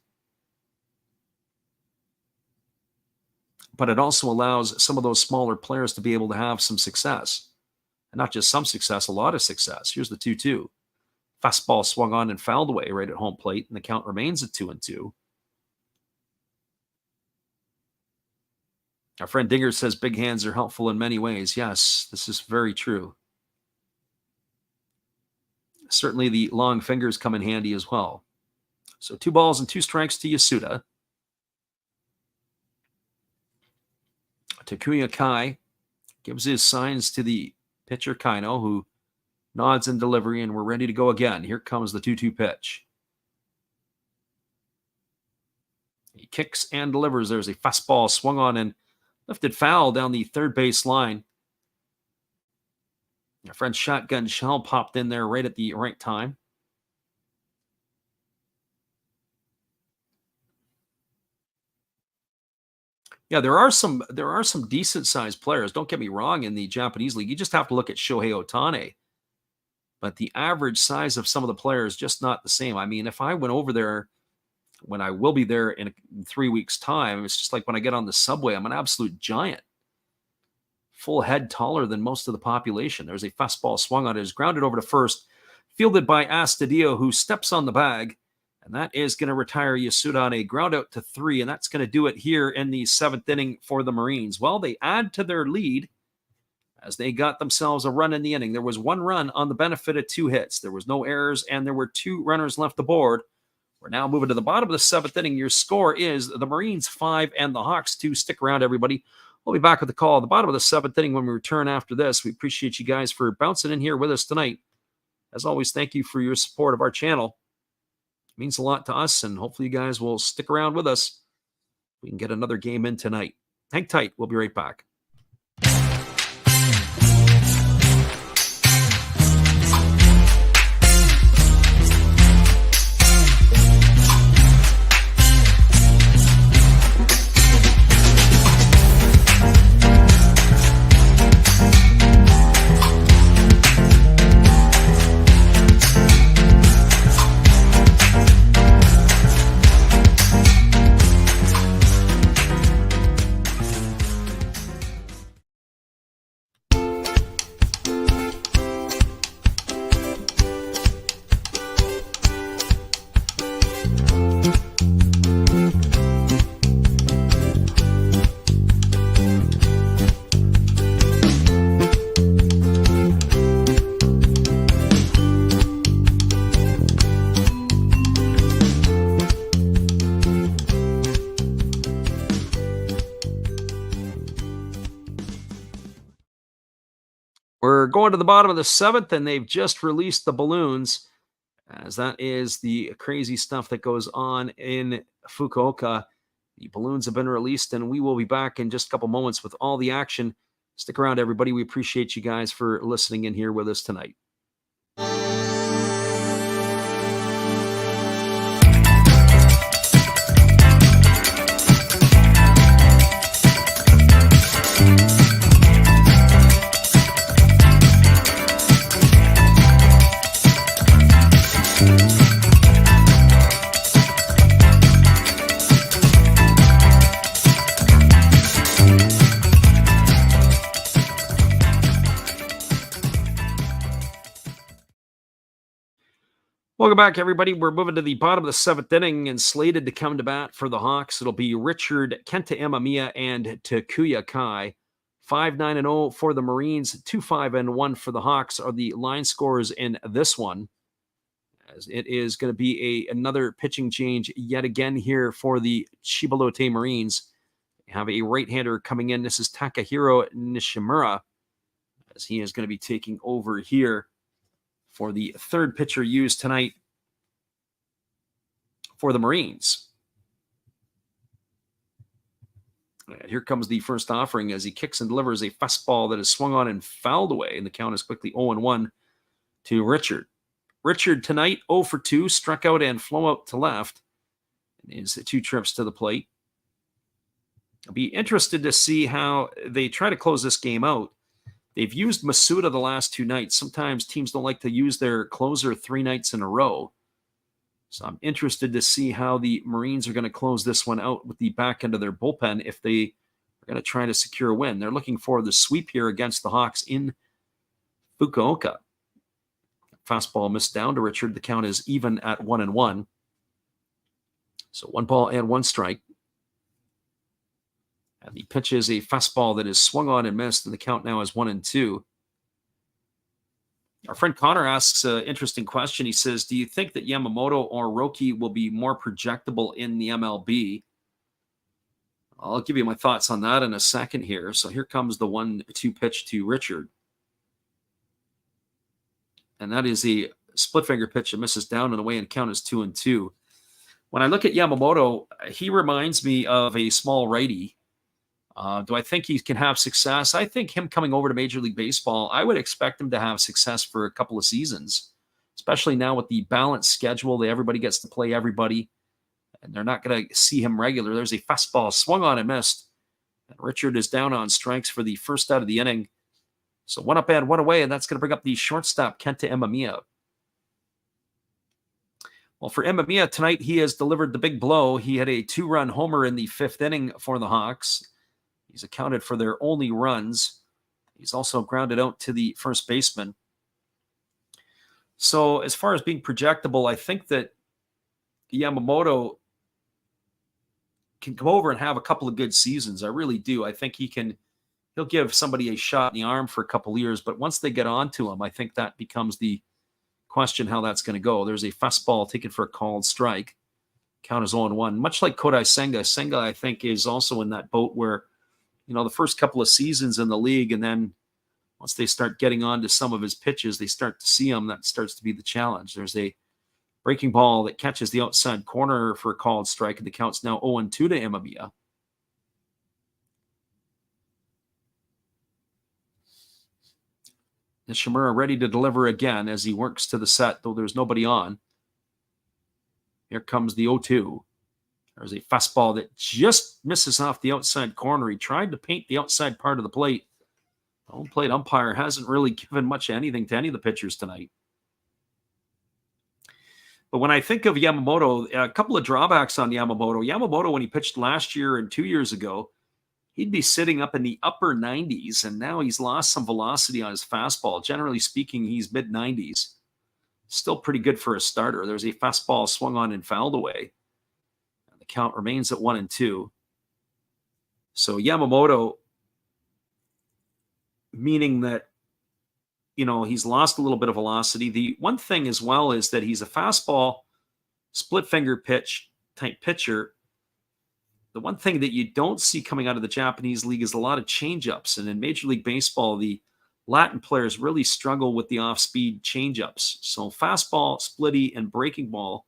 But it also allows some of those smaller players to be able to have some success. And not just some success, a lot of success. Here's the 2-2. Fastball swung on and fouled away right at home plate, and the count remains at 2-2. Our friend Dinger says big hands are helpful in many ways. Yes, this is very true. Certainly the long fingers come in handy as well. So 2 balls and 2 strikes to Yasuda. Takuya Kai gives his signs to the pitcher Kaino, who nods in delivery, and we're ready to go again. Here comes the 2-2 pitch. He kicks and delivers. There's a fastball swung on and lifted foul down the third base line. Our friend Shotgun Shell popped in there right at the right time. Yeah, there are some decent sized players. Don't get me wrong, in the Japanese league. You just have to look at Shohei Ohtani. But the average size of some of the players just not the same. I mean, if I went over there when I will be there in 3 weeks' time, it's just like when I get on the subway, I'm an absolute giant. Full head taller than most of the population. There's a fastball swung on it. Is grounded over to first. Fielded by Astudillo, who steps on the bag And that is going to retire Yasuda on a ground out to 3, and that's going to do it here in the 7th inning for the Marines. Well, they add to their lead as they got themselves a run in the inning. There was 1 run on the benefit of 2 hits. There was no errors, and there were 2 runners left aboard. We're now moving to the bottom of the 7th inning. Your score is the Marines 5 and the Hawks 2. Stick around, everybody. We'll be back with the call at the bottom of the 7th inning when we return after this. We appreciate you guys for bouncing in here with us tonight. As always, thank you for your support of our channel. It means a lot to us, and hopefully you guys will stick around with us. We can get another game in tonight. Hang tight. We'll be right back. We're going to the bottom of the 7th, and they've just released the balloons, as that is the crazy stuff that goes on in Fukuoka. The balloons have been released, and we will be back in just a couple moments with all the action. Stick around, everybody. We appreciate you guys for listening in here with us tonight. Welcome back, everybody. We're moving to the bottom of the 7th inning, and slated to come to bat for the Hawks. It'll be Richard, Kenta Imamiya, and Takuya Kai. 5-9-0 for the Marines, 2-5-1 for the Hawks are the line scores in this one. As it is going to be another pitching change yet again here for the Chiba Lotte Marines. They have a right-hander coming in. This is Takahiro Nishimura, as he is going to be taking over here for the 3rd pitcher used tonight for the Marines. And here comes the first offering as he kicks and delivers a fastball that is swung on and fouled away, and the count is quickly 0-1 to Richard. Richard tonight 0 for 2, struck out and flow out to left. And is 2 trips to the plate. I'll be interested to see how they try to close this game out. They've used Masuda the last 2 nights. Sometimes teams don't like to use their closer 3 nights in a row. So I'm interested to see how the Marines are going to close this one out with the back end of their bullpen if they are going to try to secure a win. They're looking for the sweep here against the Hawks in Fukuoka. Fastball missed down to Richard. The count is even at 1-1. So 1 ball and 1 strike. And the pitch is a fastball that is swung on and missed, and the count now is 1-2. Our friend Connor asks an interesting question. He says, do you think that Yamamoto or Roki will be more projectable in the MLB? I'll give you my thoughts on that in a second here. So here comes the 1-2 pitch to Richard. And that is a split finger pitch that misses down and away, and count is 2-2. When I look at Yamamoto, he reminds me of a small righty. Do I think he can have success? I think him coming over to Major League Baseball, I would expect him to have success for a couple of seasons, especially now with the balanced schedule. Everybody gets to play everybody, and they're not going to see him regular. There's a fastball swung on and missed, and Richard is down on strikes for the first out of the inning. So 1 up and 1 away, and that's going to bring up the shortstop, Kenta Imamiya. Well, for Imamiya tonight, he has delivered the big blow. He had a 2-run homer in the 5th inning for the Hawks. He's accounted for their only runs. He's also grounded out to the first baseman. So as far as being projectable, I think that Yamamoto can come over and have a couple of good seasons. I really do. I think he'll give somebody a shot in the arm for a couple of years, but once they get onto him, I think that becomes the question how that's going to go. There's a fastball taken for a called strike. Count is 0-1. Much like Kodai Senga. Senga, I think, is also in that boat where, the first couple of seasons in the league, and then once they start getting on to some of his pitches, they start to see him. That starts to be the challenge. There's a breaking ball that catches the outside corner for a called strike, and the count's now 0-2 to Imamiya. Nishimura ready to deliver again as he works to the set, though there's nobody on. Here comes the 0-2. There's a fastball that just misses off the outside corner. He tried to paint the outside part of the plate. The home plate umpire hasn't really given much anything to any of the pitchers tonight. But when I think of Yamamoto, a couple of drawbacks on Yamamoto. Yamamoto, when he pitched last year and 2 years ago, he'd be sitting up in the upper 90s, and now he's lost some velocity on his fastball. Generally speaking, he's mid-90s. Still pretty good for a starter. There's a fastball swung on and fouled away. And the count remains at 1-2. So Yamamoto, meaning that, he's lost a little bit of velocity. The one thing as well is that he's a fastball, split finger pitch type pitcher. The one thing that you don't see coming out of the Japanese league is a lot of changeups. And in Major League Baseball, the Latin players really struggle with the off-speed changeups. So fastball, splitty, and breaking ball,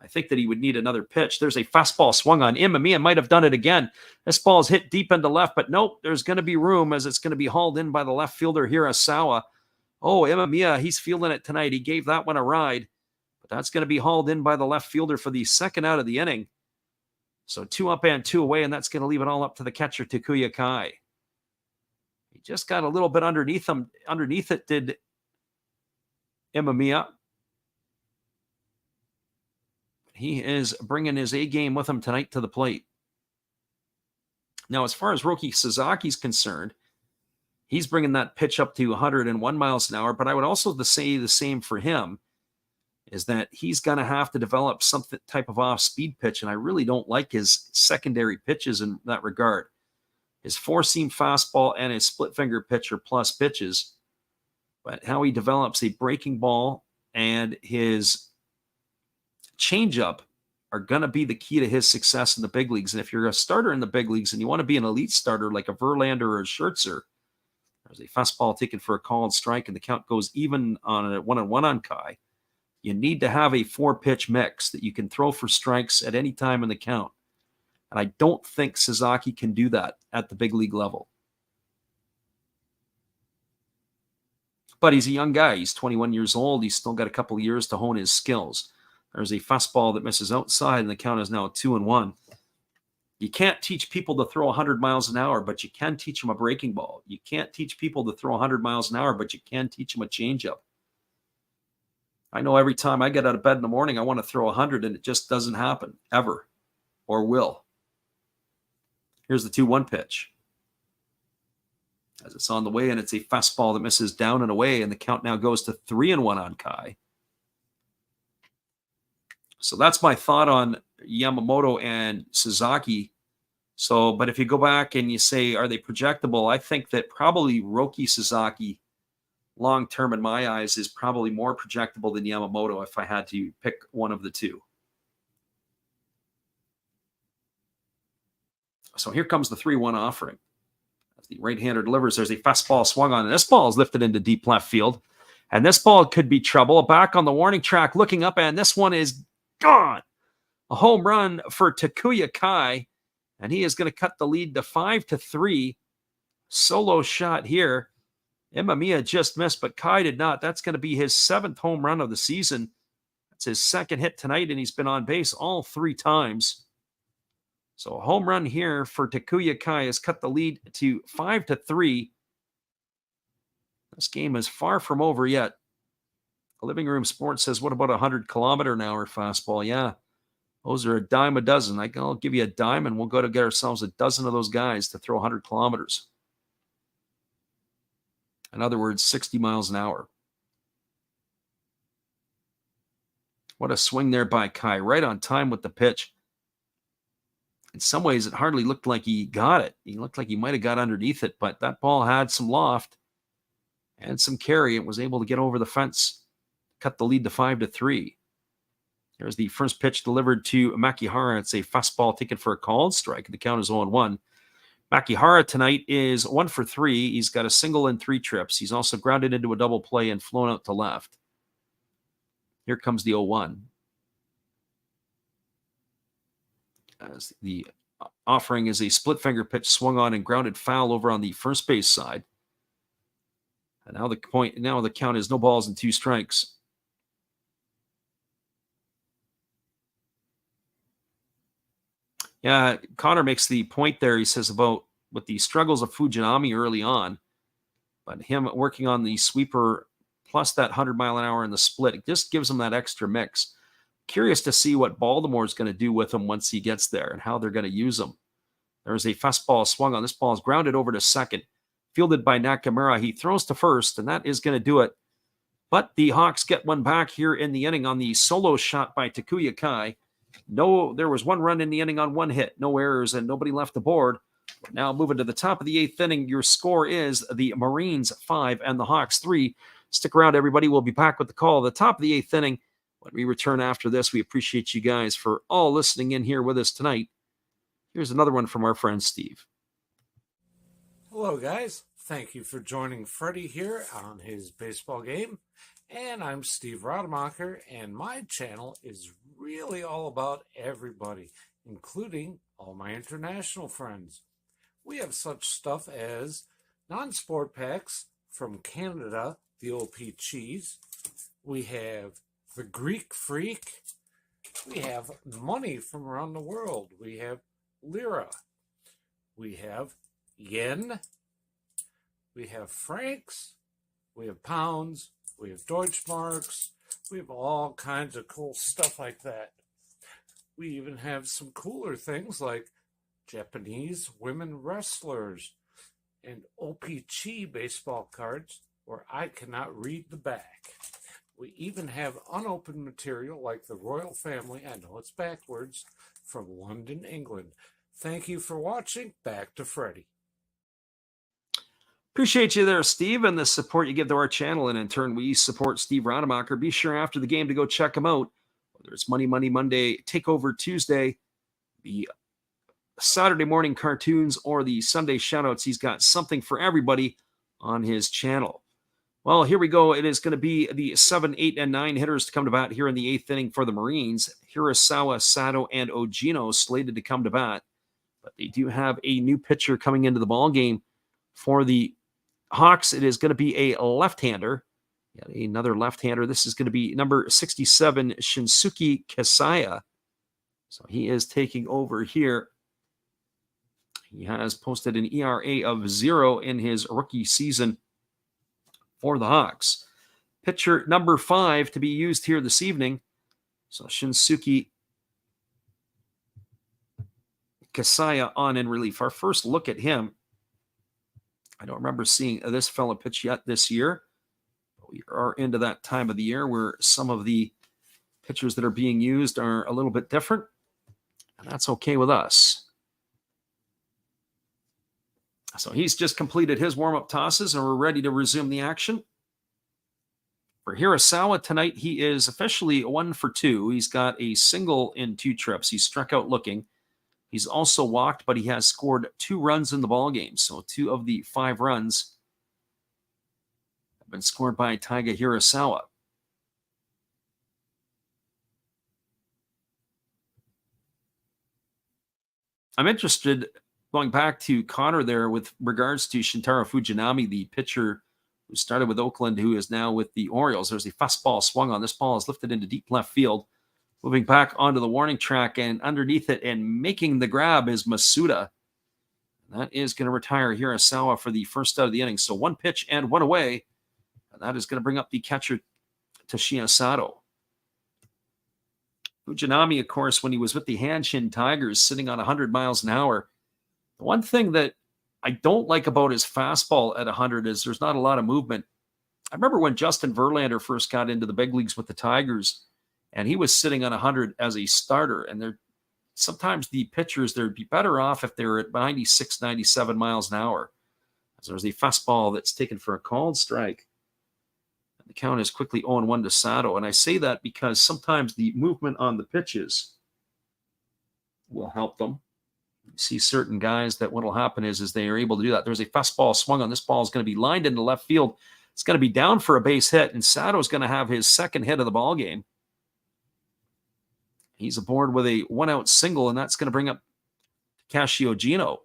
I think that he would need another pitch. There's a fastball swung on. Imamiya might have done it again. This ball is hit deep into left, but nope, there's going to be room as it's going to be hauled in by the left fielder, Hirasawa. Oh, Imamiya, he's fielding it tonight. He gave that one a ride, but that's going to be hauled in by the left fielder for the second out of the inning. So 2 up and 2 away, and that's going to leave it all up to the catcher, Takuya Kai. He just got a little bit underneath him. Underneath it did Imamiya. He is bringing his A game with him tonight to the plate. Now, as far as Roki Sazaki's concerned, he's bringing that pitch up to 101 miles an hour, but I would also say the same for him, is that he's going to have to develop some type of off-speed pitch, and I really don't like his secondary pitches in that regard. His four-seam fastball and his split-finger pitch are plus pitches, but how he develops a breaking ball and his changeup are going to be the key to his success in the big leagues. And if you're a starter in the big leagues and you want to be an elite starter like a Verlander or a Scherzer, there's a fastball taken for a called strike, and the count goes even on a 1-1 on Kai. You need to have a 4-pitch mix that you can throw for strikes at any time in the count. And I don't think Sasaki can do that at the big league level. But he's a young guy. He's 21 years old. He's still got a couple of years to hone his skills. There's a fastball that misses outside, and the count is now 2-1. You can't teach people to throw 100 miles an hour, but you can teach them a breaking ball. You can't teach people to throw 100 miles an hour, but you can teach them a changeup. I know every time I get out of bed in the morning, I want to throw 100, and it just doesn't happen, ever, or will. Here's the 2-1 pitch. As it's on the way, and it's a fastball that misses down and away, and the count now goes to 3-1 on Kai. So that's my thought on Yamamoto and Sasaki. So, but if you go back and you say, are they projectable? I think that probably Roki Sasaki, long-term in my eyes, is probably more projectable than Yamamoto if I had to pick one of the two. So here comes the 3-1 offering. As the right-hander delivers, there's a fastball swung on, and this ball is lifted into deep left field. And this ball could be trouble. Back on the warning track, looking up, and this one is gone. A home run for Takuya Kai, and he is going to cut the lead to 5-3. Solo shot here. Imamiya just missed, but Kai did not. That's going to be his 7th home run of the season. That's his 2nd hit tonight, and he's been on base all 3 times. So a home run here for Takuya Kai has cut the lead to 5-3. This game is far from over yet. Living Room Sports says, what about 100-kilometer-an-hour fastball? Yeah, those are a dime a dozen. I'll give you a dime, and we'll go to get ourselves a dozen of those guys to throw 100 kilometers. In other words, 60 miles an hour. What a swing there by Kai, right on time with the pitch. In some ways, it hardly looked like he got it. He looked like he might have got underneath it, but that ball had some loft and some carry and was able to get over the fence, cut the lead to 5-3. There's the first pitch delivered to Makihara. It's a fastball taken for a called strike. The count is 0-1. Makihara tonight is 1 for 3. He's got a single and 3 trips. He's also grounded into a double play and flown out to left. Here comes the 0-1. As the offering is a split finger pitch swung on and grounded foul over on the first base side. And now the count is no balls and 2 strikes. Yeah, Connor makes the point there, he says, about with the struggles of Fujinami early on, but him working on the sweeper plus that 100-mile-an-hour in the split, it just gives him that extra mix. Curious to see what Baltimore's going to do with him once he gets there and how they're going to use him. There's a fastball swung on. This ball is grounded over to second, fielded by Nakamura. He throws to first, and that is going to do it. But the Hawks get one back here in the inning on the solo shot by Takuya Kai. No, there was 1 run in the inning on 1 hit, no errors, and nobody left the board. Now moving to the top of the 8th inning, your score is the Marines 5 and the Hawks 3. Stick around, everybody. We'll be back with the call at the top of the 8th inning. When we return after this, we appreciate you guys for all listening in here with us tonight. Here's another one from our friend Steve. Hello, guys. Thank you for joining Freddie here on his baseball game. And I'm Steve Rademacher, and my channel is really all about everybody, including all my international friends. We have such stuff as non-sport packs from Canada, the OP cheese. We have the Greek Freak. We have money from around the world. We have lira. We have yen. We have francs. We have pounds. We have Deutschmarks. We have all kinds of cool stuff like that. We even have some cooler things like Japanese women wrestlers and OPC baseball cards where I cannot read the back. We even have unopened material like the royal family, I know it's backwards, from London, England. Thank you for watching. Back to Freddie. Appreciate you there, Steve, and the support you give to our channel. And in turn, we support Steve Rademacher. Be sure after the game to go check him out. Whether it's Money Monday, Takeover Tuesday, the Saturday morning cartoons, or the Sunday shoutouts, he's got something for everybody on his channel. Well, here we go. It is going to be the 7, 8, and 9 hitters to come to bat here in the 8th inning for the Marines. Hirasawa, Sato, and Ogino slated to come to bat. But they do have a new pitcher coming into the ball game for the Hawks. It is going to be a left-hander. Yet another left-hander. This is going to be number 67, Shinsuke Kasaya. So he is taking over here. He has posted an ERA of 0 in his rookie season for the Hawks. Pitcher number 5 to be used here this evening. So Shinsuke Kasaya on in relief. Our first look at him. I don't remember seeing this fella pitch yet this year. We are into that time of the year where some of the pitchers that are being used are a little bit different, and that's okay with us. So he's just completed his warm-up tosses, and we're ready to resume the action. For Hirasawa tonight, he is officially 1 for 2. He's got a single in 2 trips. He struck out looking. He's also walked, but he has scored 2 runs in the ballgame. So 2 of the 5 runs have been scored by Taiga Hirasawa. I'm interested, going back to Connor there, with regards to Shintaro Fujinami, the pitcher who started with Oakland, who is now with the Orioles. There's a fastball swung on. This ball is lifted into deep left field. Moving back onto the warning track, and underneath it and making the grab is Masuda. That is going to retire Hirasawa for the first out of the inning. So 1 pitch and 1 away. And that is going to bring up the catcher, Toshiya Sato. Fujinami, of course, when he was with the Hanshin Tigers, sitting on 100 miles an hour. The one thing that I don't like about his fastball at 100 is there's not a lot of movement. I remember when Justin Verlander first got into the big leagues with the Tigers, and he was sitting on 100 as a starter. And sometimes the pitchers, they'd be better off if they're at 96, 97 miles an hour. So there's a fastball that's taken for a called strike. And the count is quickly 0-1 to Sato. And I say that because sometimes the movement on the pitches will help them. You see certain guys that what will happen is they are able to do that. There's a fastball swung on. This ball is going to be lined into left field. It's going to be down for a base hit, and Sato is going to have his second hit of the ball game. He's aboard with a 1-out single, and that's going to bring up Takashi Ogino.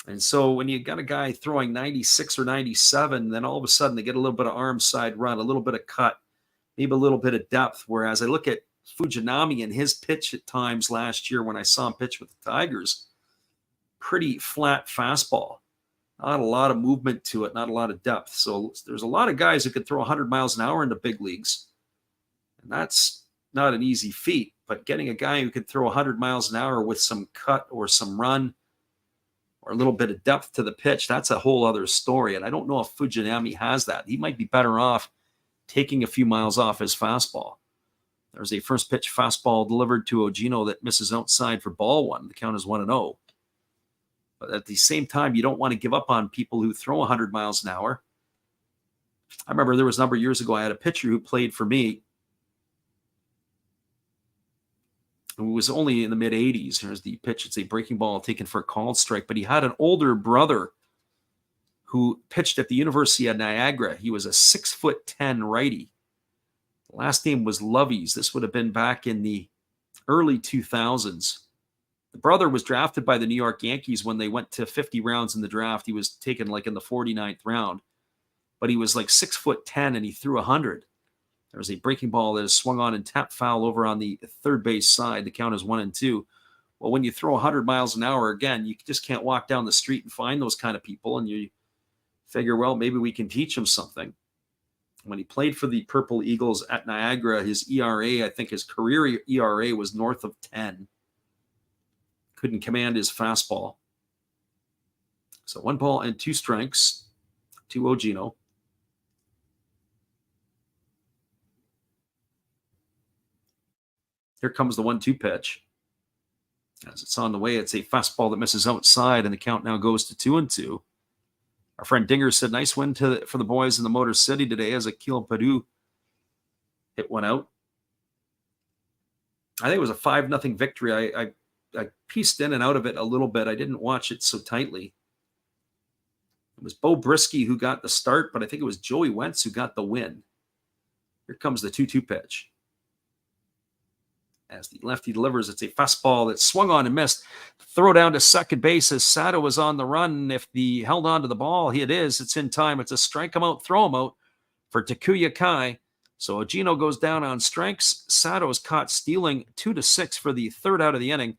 And so when you got a guy throwing 96 or 97, then all of a sudden they get a little bit of arm side run, a little bit of cut, maybe a little bit of depth. Whereas I look at Fujinami and his pitch at times last year when I saw him pitch with the Tigers, pretty flat fastball. Not a lot of movement to it, not a lot of depth. So there's a lot of guys who could throw 100 miles an hour into big leagues. And that's not an easy feat. But getting a guy who could throw 100 miles an hour with some cut or some run or a little bit of depth to the pitch, that's a whole other story. And I don't know if Fujinami has that. He might be better off taking a few miles off his fastball. There's a first pitch fastball delivered to Ogino that misses outside for ball one. The count is 1-0. But at the same time, you don't want to give up on people who throw 100 miles an hour. I remember there was a number of years ago, I had a pitcher who played for me who was only in the mid-80s. Here's the pitch. It's a breaking ball taken for a called strike. But he had an older brother who pitched at the University of Niagara. He was a 6'10" righty. The last name was Lovies. This would have been back in the early 2000s. The brother was drafted by the New York Yankees when they went to 50 rounds in the draft. He was taken like in the 49th round. But he was like 6'10" and he threw 100. There was a breaking ball that is swung on and tapped foul over on the third base side. The count is 1-2. Well, when you throw 100 miles an hour, again, you just can't walk down the street and find those kind of people. And you figure, well, maybe we can teach him something. When he played for the Purple Eagles at Niagara, his ERA, I think his career ERA was north of 10. Couldn't command his fastball. So 1 ball and 2 strikes to Ogino. Here comes the 1-2 pitch. As it's on the way, it's a fastball that misses outside, and the count now goes to 2-2. Our friend Dinger said, nice win for the boys in the Motor City today as Akil Padu hit one out. I think it was a 5-0 victory. I pieced in and out of it a little bit. I didn't watch it so tightly. It was Bo Brisky who got the start, but I think it was Joey Wentz who got the win. Here comes the 2-2 pitch. As the lefty delivers, it's a fastball that swung on and missed. Throw down to second base as Sato was on the run. If the held on to the ball, it is. It's in time. It's a strike him out, throw him out for Takuya Kai. So Ogino goes down on strikes. Sato is caught stealing 2-6 for the third out of the inning.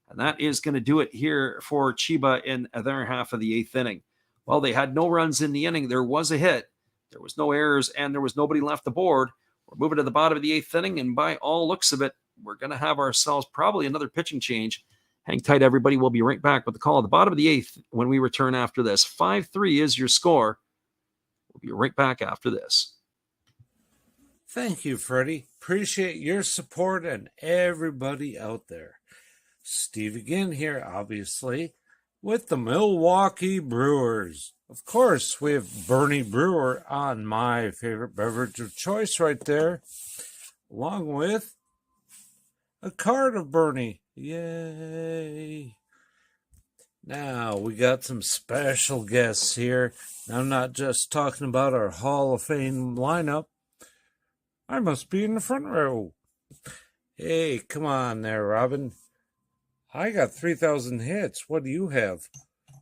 And that is going to do it here for Chiba in their half of the 8th inning. Well, they had no runs in the inning. There was a hit. There was no errors, and there was nobody left aboard. We're moving to the bottom of the 8th inning, and by all looks of it, we're going to have ourselves probably another pitching change. Hang tight, everybody. We'll be right back with the call at the bottom of the 8th when we return after this. 5-3 is your score. We'll be right back after this. Thank you, Freddie. Appreciate your support and everybody out there. Steve again here, obviously, with the Milwaukee Brewers. Of course, we have Bernie Brewer on my favorite beverage of choice right there, along with a card of Bernie. Yay. Now, we got some special guests here. I'm not just talking about our Hall of Fame lineup. I must be in the front row. Hey, come on there, Robin. I got 3,000 hits. What do you have?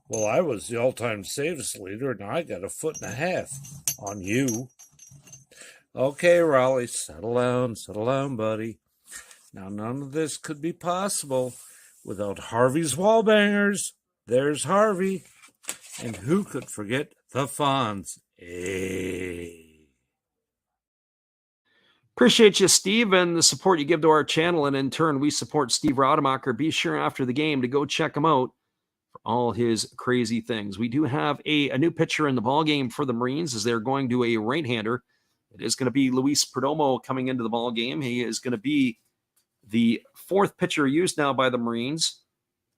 Well, I was the all-time saves leader, and I got 1.5 feet on you. Okay, Raleigh, settle down, buddy. Now, none of this could be possible without Harvey's Wallbangers. There's Harvey. And who could forget the Fonz? Hey. Appreciate you, Steve, and the support you give to our channel. And in turn, we support Steve Rademacher. Be sure after the game to go check him out for all his crazy things. We do have a new pitcher in the ballgame for the Marines as they're going to a right-hander It is going to be Luis Perdomo coming into the ball game. He is going to be the fourth pitcher used now by the Marines.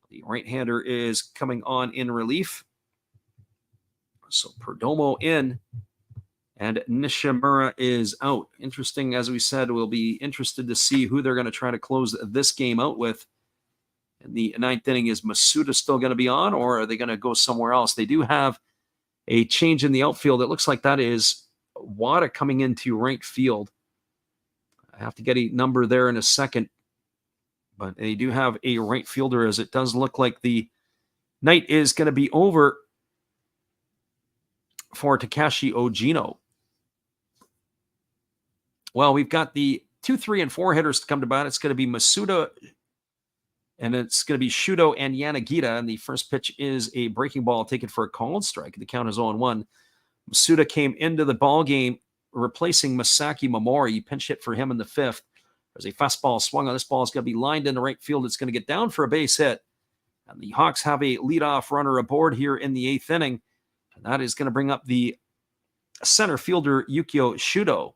The right-hander is coming on in relief. So Perdomo in, and Nishimura is out. Interesting, as we said, we'll be interested to see who they're going to try to close this game out with. In the ninth inning, is Masuda still going to be on, or are they going to go somewhere else? They do have a change in the outfield. It looks like that is Wada coming into right field. I have to get a number there in a second, but they do have a right fielder, as it does look like the night is going to be over for Takashi Ogino. Well, we've got the 2, 3, and 4 hitters to come to bat. It's going to be Masuda, and it's going to be Shudo and Yanagita. And the first pitch is a breaking ball taken for a called strike. The count is 0-1. Masuda came into the ball game replacing Masaki Momori. He pinch hit for him in the fifth. There's a fastball swung on. This ball is going to be lined into right field. It's going to get down for a base hit. And the Hawks have a leadoff runner aboard here in the eighth inning. And that is going to bring up the center fielder, Yukio Shudo.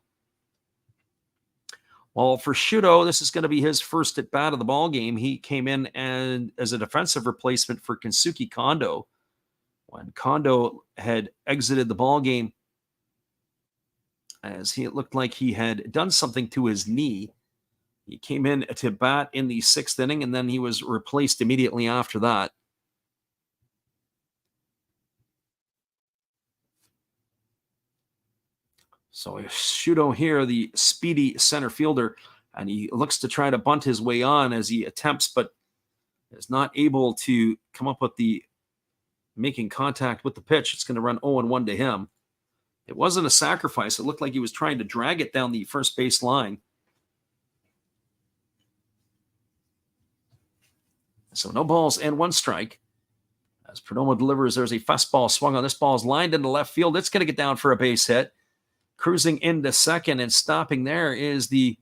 Well, for Shudo, this is going to be his first at bat of the ball game. He came in as a defensive replacement for Kensuke Kondo. When Kondo had exited the ball game, as it looked like he had done something to his knee. He came in to bat in the sixth inning, and then he was replaced immediately after that. So Shudo here, the speedy center fielder, and he looks to try to bunt his way on as he attempts, but is not able to come up with the making contact with the pitch. It's going to run 0-1 to him. It wasn't a sacrifice. It looked like he was trying to drag it down the first base line. So no balls and 1 strike. As Perdomo delivers, there's a fastball swung on. This ball is lined into left field. It's going to get down for a base hit. Cruising into second and stopping there is the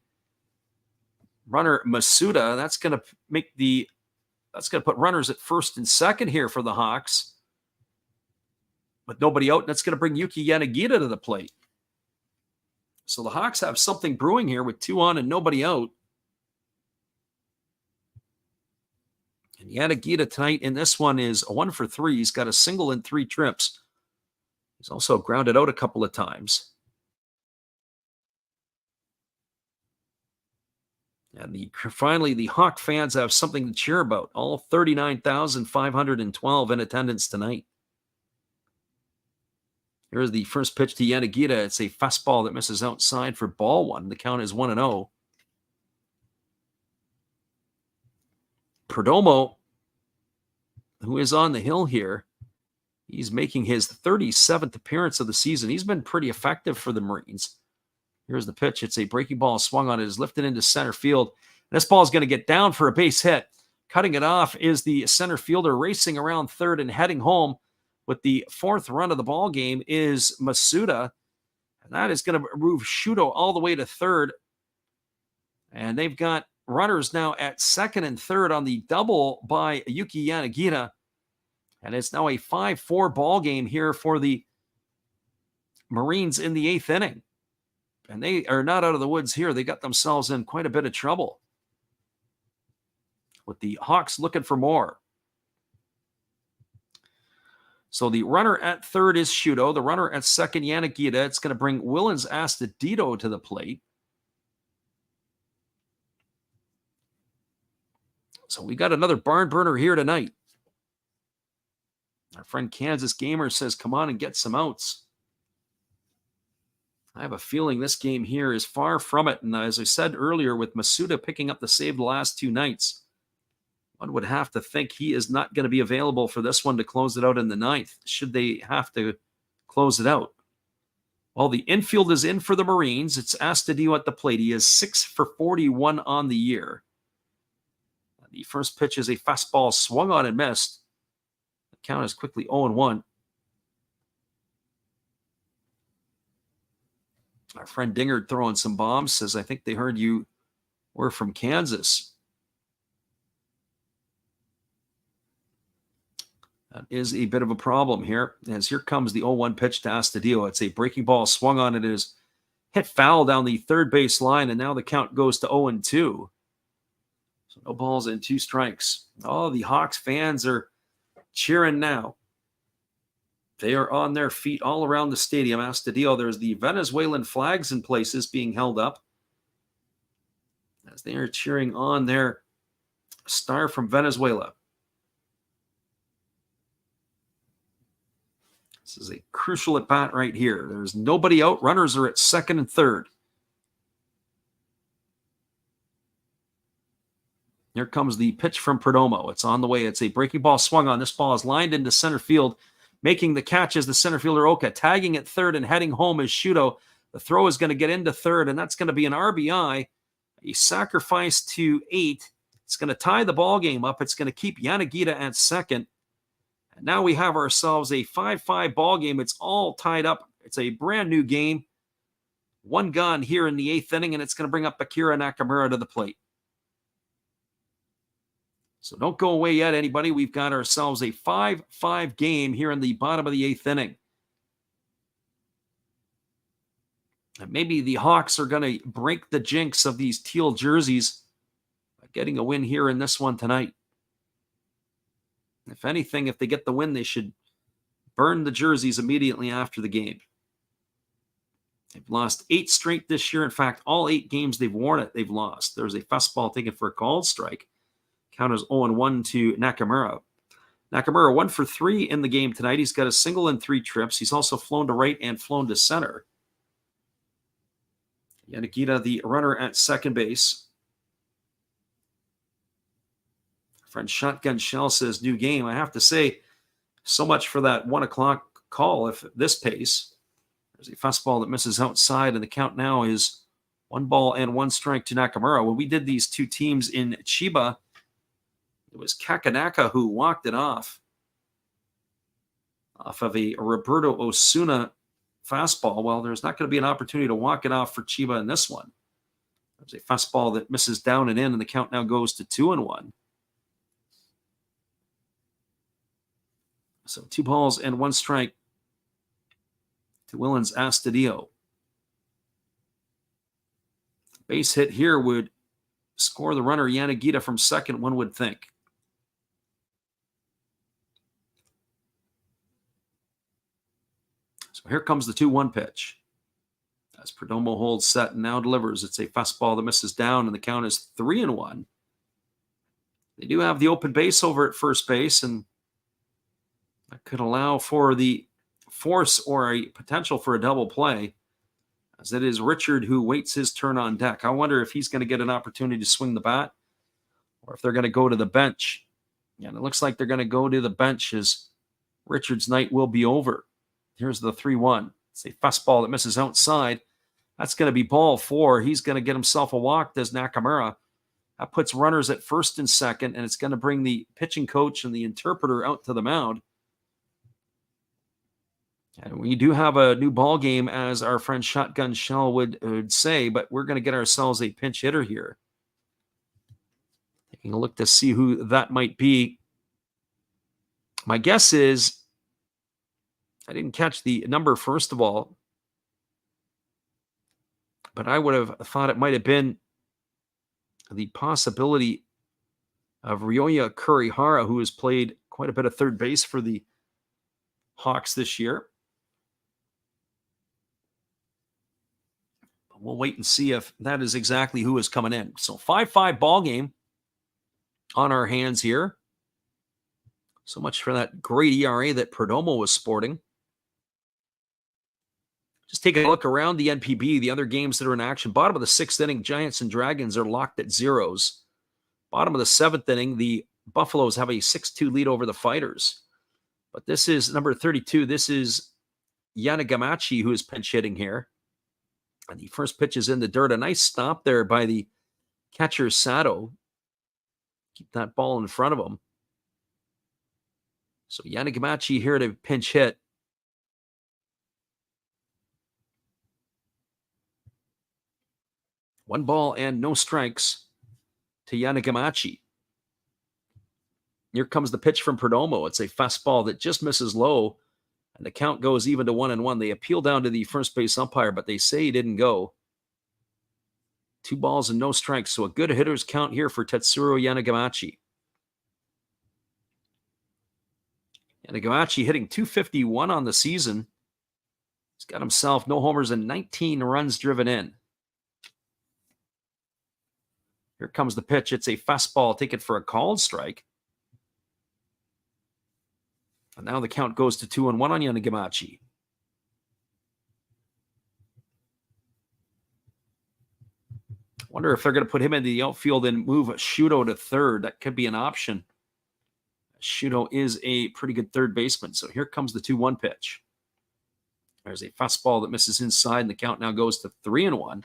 runner Masuda. That's going to put runners at first and second here for the Hawks. With nobody out, and that's going to bring Yuki Yanagita to the plate. So the Hawks have something brewing here with 2 on and nobody out. And Yanagita tonight in this one is a 1 for 3. He's got a single and 3 trips. He's also grounded out a couple of times. And finally, the Hawk fans have something to cheer about. All 39,512 in attendance tonight. Here's the first pitch to Yanagita. It's a fastball that misses outside for ball 1. The count is 1-0. Perdomo, who is on the hill here, he's making his 37th appearance of the season. He's been pretty effective for the Marines. Here's the pitch. It's a breaking ball swung on. It is lifted into center field. This ball is going to get down for a base hit. Cutting it off is the center fielder racing around third and heading home with the 4th run of the ball game is Masuda. And that is going to move Shudo all the way to third. And they've got runners now at second and third on the double by Yuki Yanagita. And it's now a 5-4 ball game here for the Marines in the 8th inning. And they are not out of the woods here. They got themselves in quite a bit of trouble, with the Hawks looking for more. So the runner at third is Shudo. The runner at second, Yanagita. It's going to bring Willens Astudillo to the plate. So we got another barn burner here tonight. Our friend Kansas Gamer says, come on and get some outs. I have a feeling this game here is far from it. And as I said earlier, with Masuda picking up the save the last 2 nights, one would have to think he is not going to be available for this one to close it out in the 9th, should they have to close it out. Well, the infield is in for the Marines. It's Astudillo at the plate. He is 6 for 41 on the year. The first pitch is a fastball swung on and missed. The count is quickly 0-1. Our friend Dingard throwing some bombs says, I think they heard you were from Kansas. That is a bit of a problem here, as here comes the 0-1 pitch to Astudillo. It's a breaking ball swung on. It is hit foul down the third base line, and now the count goes to 0-2. So no balls and 2 strikes. Oh, the Hawks fans are cheering now. They are on their feet all around the stadium. Astudillo, there's the Venezuelan flags in places being held up as they are cheering on their star from Venezuela. This is a crucial at bat right here. There's nobody out. Runners are at second and third. Here comes the pitch from Perdomo. It's on the way. It's a breaking ball swung on. This ball is lined into center field. Making the catch is the center fielder Oka. Tagging at third and heading home is Shuto. The throw is going to get into third, and that's going to be an RBI. A sacrifice to 8. It's going to tie the ball game up. It's going to keep Yanagita at second. And now we have ourselves a 5-5 ball game. It's all tied up. It's a brand new game. 1 gone here in the 8th inning, and it's going to bring up Akira Nakamura to the plate. So don't go away yet, anybody. We've got ourselves a 5-5 game here in the bottom of the 8th inning. And maybe the Hawks are going to break the jinx of these teal jerseys by getting a win here in this one tonight. If anything, if they get the win, they should burn the jerseys immediately after the game. They've lost 8 straight this year. In fact, all 8 games they've worn it, they've lost. There's a fastball taken for a called strike. Count is 0-1 to Nakamura. Nakamura 1 for 3 in the game tonight. He's got a single and 3 trips. He's also flown to right and flown to center. Yanagita, the runner at second base. Friend Shotgun Shell says, new game. I have to say, so much for that 1 o'clock call if this pace. There's a fastball that misses outside, and the count now is 1 ball and 1 strike to Nakamura. When we did these 2 teams in Chiba, it was Kakanaka who walked it off of a Roberto Osuna fastball. Well, there's not going to be an opportunity to walk it off for Chiba in this one. There's a fastball that misses down and in, and the count now goes to 2-1. So 2 balls and 1 strike to Willens Astudillo. Base hit here would score the runner Yanagita from second, one would think. So here comes the 2-1 pitch. As Perdomo holds set and now delivers. It's a fastball that misses down, and the count is 3-1. They do have the open base over at first base, and that could allow for the force or a potential for a double play, as it is Richard who waits his turn on deck. I wonder if he's going to get an opportunity to swing the bat or if they're going to go to the bench. And it looks like they're going to go to the bench as Richard's night will be over. Here's the 3-1. It's a fastball that misses outside. That's going to be ball 4. He's going to get himself a walk, does Nakamura. That puts runners at first and second, and it's going to bring the pitching coach and the interpreter out to the mound. And we do have a new ball game, as our friend Shotgun Shell would say, but we're going to get ourselves a pinch hitter here. Taking a look to see who that might be. My guess is, I didn't catch the number first of all, but I would have thought it might have been the possibility of Ryoya Kurihara, who has played quite a bit of third base for the Hawks this year. But we'll wait and see if that is exactly who is coming in. So 5-5 ball game on our hands here. So much for that great ERA that Perdomo was sporting. Just taking a look around the NPB, the other games that are in action. Bottom of the 6th inning, Giants and Dragons are locked at 0s. Bottom of the 7th inning, the Buffaloes have a 6-2 lead over the Fighters. But this is number 32. This is Yanagamachi who is pinch hitting here. And the first pitch is in the dirt. A nice stop there by the catcher Sato. Keep that ball in front of him. So Yanagamachi here to pinch hit. One ball and no strikes to Yanagamachi. Here comes the pitch from Perdomo. It's a fastball that just misses low. And the count goes even to 1-1. They appeal down to the first base umpire, but they say he didn't go. 2 balls and no strikes. So a good hitter's count here for Tetsuro Yanagamachi. Yanagamachi hitting .251 on the season. He's got himself no homers and 19 runs driven in. Here comes the pitch. It's a fastball. Take it for a called strike. And now the count goes to 2-1 on Yanagamachi. Wonder if they're going to put him into the outfield and move Shuto to third. That could be an option. Shuto is a pretty good third baseman. So here comes the 2-1 pitch. There's a fastball that misses inside, and the count now goes to 3-1.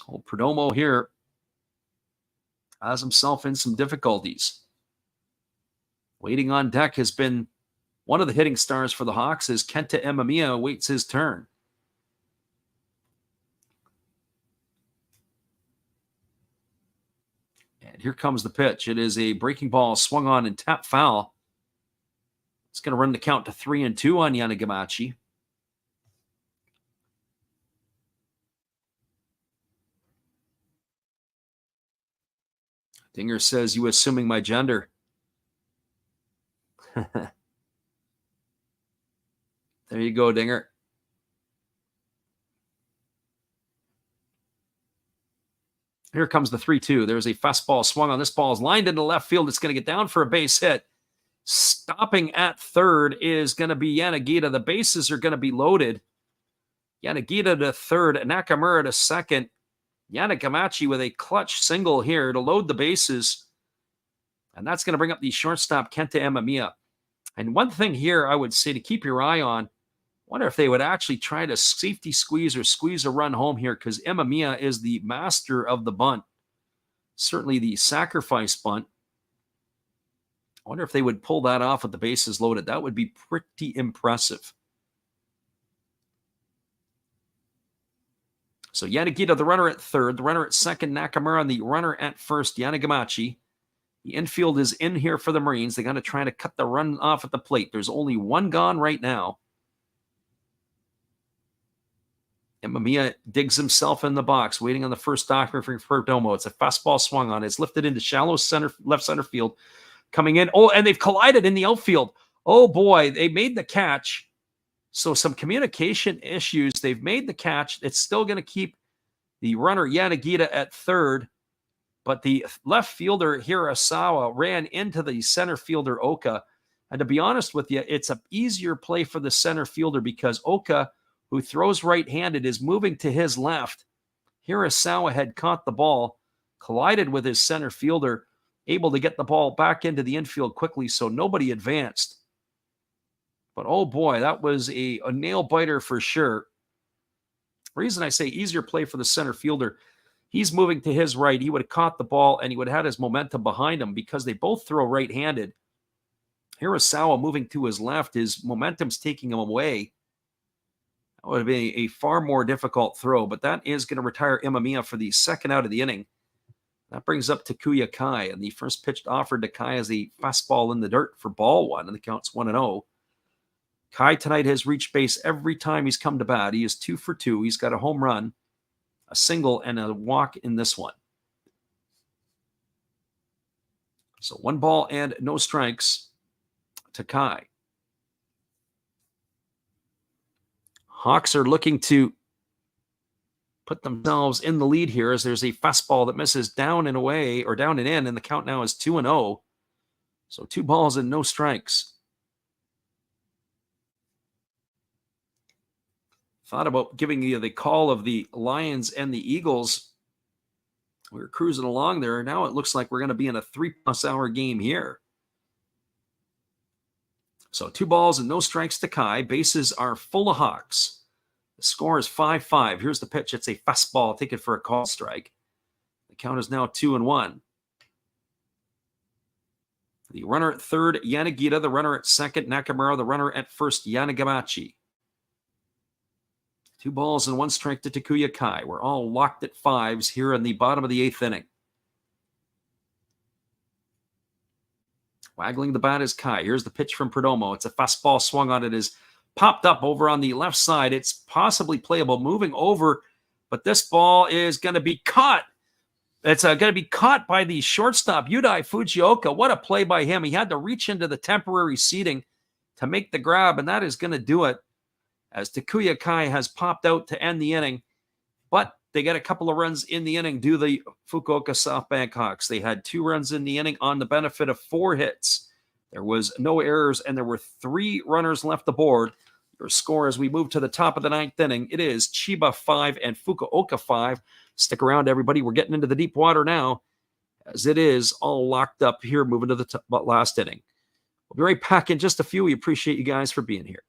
Old Perdomo here has himself in some difficulties. Waiting on deck has been one of the hitting stars for the Hawks as Kenta Emamiya waits his turn. And here comes the pitch. It is a breaking ball swung on and tap foul. It's going to run the count to 3-2 on Yanagamachi. Dinger says, "You assuming my gender." There you go, Dinger. Here comes the 3-2. There's a fastball swung on. This ball is lined into left field. It's going to get down for a base hit. Stopping at third is going to be Yanagita. The bases are going to be loaded. Yanagita to third, Nakamura to second. Yanagamachi with a clutch single here to load the bases. And that's going to bring up the shortstop, Kenta Emamiya. And one thing here I would say to keep your eye on, wonder if they would actually try to safety squeeze or squeeze a run home here, because Emamiya is the master of the bunt. Certainly the sacrifice bunt. I wonder if they would pull that off with the bases loaded. That would be pretty impressive. So Yanagita, the runner at third, the runner at second, Nakamura, and the runner at first, Yanagamachi. The infield is in here for the Marines. They're going to try to cut the run off at the plate. There's only one gone right now. Emamiya digs himself in the box, waiting on the first doctor for Perdomo. It's a fastball swung on. It's lifted into shallow left center field. Coming in. Oh, and they've collided in the outfield. Oh, boy. They made the catch. So some communication issues. They've made the catch. It's still going to keep the runner Yanagita at third. But the left fielder, Hirasawa, ran into the center fielder, Oka. And to be honest with you, it's an easier play for the center fielder because Oka, who throws right-handed, is moving to his left. Hirasawa had caught the ball, collided with his center fielder, able to get the ball back into the infield quickly, so nobody advanced. But, oh, boy, that was a nail-biter for sure. The reason I say easier play for the center fielder, he's moving to his right. He would have caught the ball, and he would have had his momentum behind him because they both throw right-handed. Hirasawa moving to his left, his momentum's taking him away. That would have been a far more difficult throw, but that is going to retire Emamiya for the second out of the inning. That brings up Takuya Kai, and the first pitch offered to Kai is a fastball in the dirt for ball one, and the count's 1-0. Kai tonight has reached base every time he's come to bat. He is 2 for 2. He's got a home run, a single, and a walk in this one. So 1 ball and no strikes to Kai. Hawks are looking to put themselves in the lead here as there's a fastball that misses down and away, or down and in, and the count now is 2-0. So 2 balls and no strikes. Thought about giving you the call of the Lions and the Eagles. We were cruising along there. Now it looks like we're going to be in a 3+ hour game here. So 2 balls and no strikes to Kai. Bases are full of Hawks. The score is 5-5. Here's the pitch. It's a fastball. Take it for a call strike. The count is now 2-1. The runner at third, Yanagita. The runner at second, Nakamura. The runner at first, Yanagamachi. 2 balls and 1 strike to Takuya Kai. We're all locked at 5s here in the bottom of the 8th inning. Waggling the bat is Kai. Here's the pitch from Perdomo. It's a fastball swung on. It is popped up over on the left side. It's possibly playable. Moving over, but this ball is going to be caught. It's going to be caught by the shortstop, Yudai Fujioka. What a play by him. He had to reach into the temporary seating to make the grab, and that is going to do it as Takuya Kai has popped out to end the inning. But they get a couple of runs in the inning, do the Fukuoka SoftBank Hawks. They had 2 runs in the inning on the benefit of 4 hits. There was no errors, and there were 3 runners left aboard. Your score as we move to the top of the 9th inning, it is Chiba 5 and Fukuoka 5. Stick around, everybody. We're getting into the deep water now, as it is all locked up here, moving to the last inning. We'll be right back in just a few. We appreciate you guys for being here.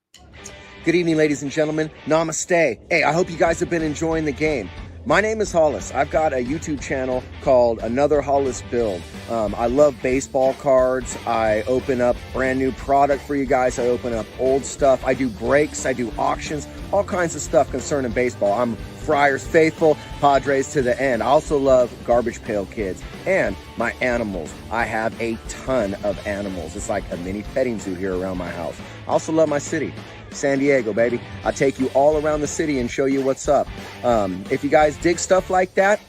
Good evening, ladies and gentlemen. Namaste. Hey, I hope you guys have been enjoying the game. My name is Hollis. I've got a YouTube channel called Another Hollis Build. I love baseball cards. I open up brand new product for you guys. I open up old stuff. I do breaks. I do auctions. All kinds of stuff concerning baseball. I'm Friars faithful, Padres to the end. I also love Garbage Pail Kids and my animals. I have a ton of animals. It's like a mini petting zoo here around my house. I also love my city. San Diego, baby. I take you all around the city and show you what's up. If you guys dig stuff like that,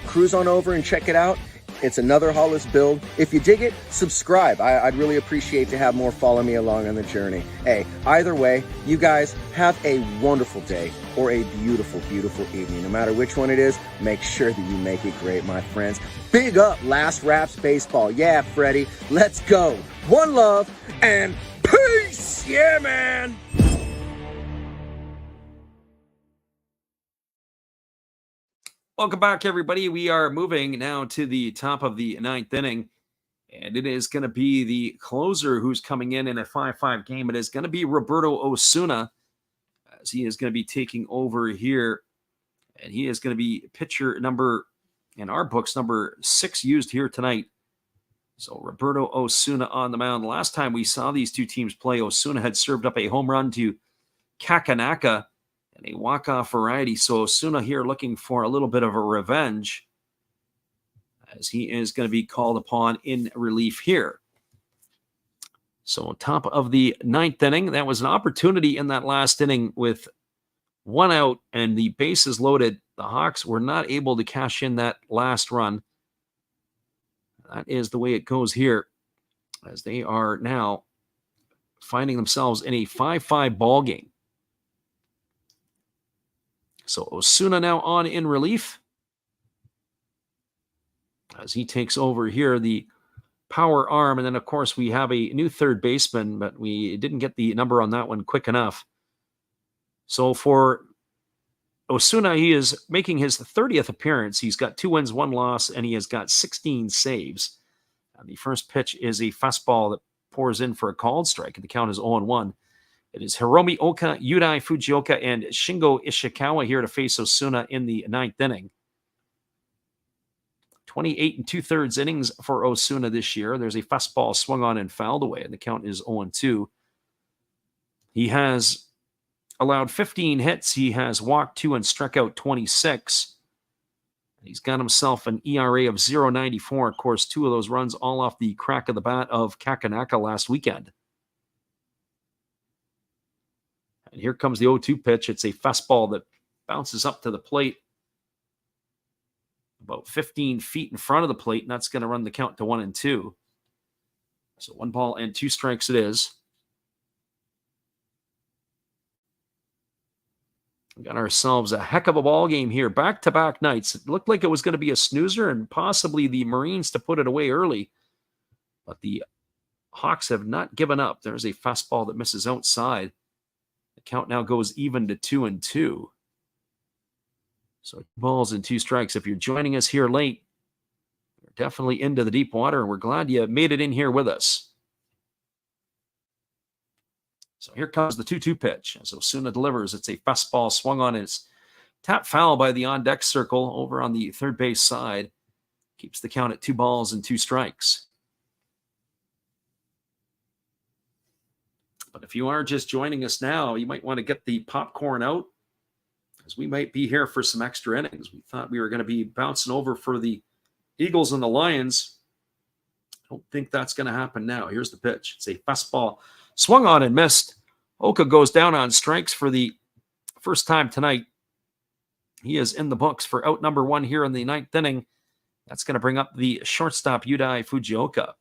cruise on over and check it out. It's Another Hollis Build. If you dig it, subscribe. I'd really appreciate to have more follow me along on the journey. Hey, either way, you guys have a wonderful day or a beautiful, beautiful evening. No matter which one it is, make sure that you make it great, my friends. Big up Last Raps Baseball. Yeah, Freddie, let's go. One love and peace. Yeah, man. Welcome back, everybody. We are moving now to the top of the 9th inning, and it is going to be the closer who's coming in a 5-5 game. It is going to be Roberto Osuna, as he is going to be taking over here, and he is going to be pitcher number, in our books, number 6 used here tonight. So Roberto Osuna on the mound. Last time we saw these two teams play, Osuna had served up a home run to Kakanaka, a walk-off variety. So Osuna here looking for a little bit of a revenge, as he is going to be called upon in relief here. So on top of the 9th inning, that was an opportunity in that last inning with 1 out and the bases loaded. The Hawks were not able to cash in that last run. That is the way it goes here, as they are now finding themselves in a 5-5 ball game. So Osuna now on in relief, as he takes over here the power arm. And then, of course, we have a new third baseman, but we didn't get the number on that one quick enough. So for Osuna, he is making his 30th appearance. He's got 2 wins, 1 loss, and he has got 16 saves. And the first pitch is a fastball that pours in for a called strike, and the count is 0-1. It is Hiromi Oka, Yudai Fujioka, and Shingo Ishikawa here to face Osuna in the 9th inning. 28 2/3 innings for Osuna this year. There's a fastball swung on and fouled away, and the count is 0-2. He has allowed 15 hits. He has walked 2 and struck out 26. He's got himself an ERA of 0.94. Of course, 2 of those runs all off the crack of the bat of Kakanaka last weekend. And here comes the 0-2 pitch. It's a fastball that bounces up to the plate about 15 feet in front of the plate, and that's going to run the count to 1-2. So 1 ball and 2 strikes it is. We got ourselves a heck of a ball game here. Back-to-back nights. It looked like it was going to be a snoozer and possibly the Marines to put it away early. But the Hawks have not given up. There's a fastball that misses outside. The count now goes even to 2-2. So 2 balls and 2 strikes. If you're joining us here late, you're definitely into the deep water, and we're glad you made it in here with us. So here comes the 2-2 pitch. As Osuna delivers, it's a fastball swung on. It's tap foul by the on-deck circle over on the third base side. Keeps the count at 2 balls and 2 strikes. But if you are just joining us now, you might want to get the popcorn out, as we might be here for some extra innings. We thought we were going to be bouncing over for the Eagles and the Lions. Don't think that's going to happen now. Here's the pitch. It's a fastball. Swung on and missed. Oka goes down on strikes for the first time tonight. He is in the books for out number 1 here in the 9th inning. That's going to bring up the shortstop, Yudai Fujioka.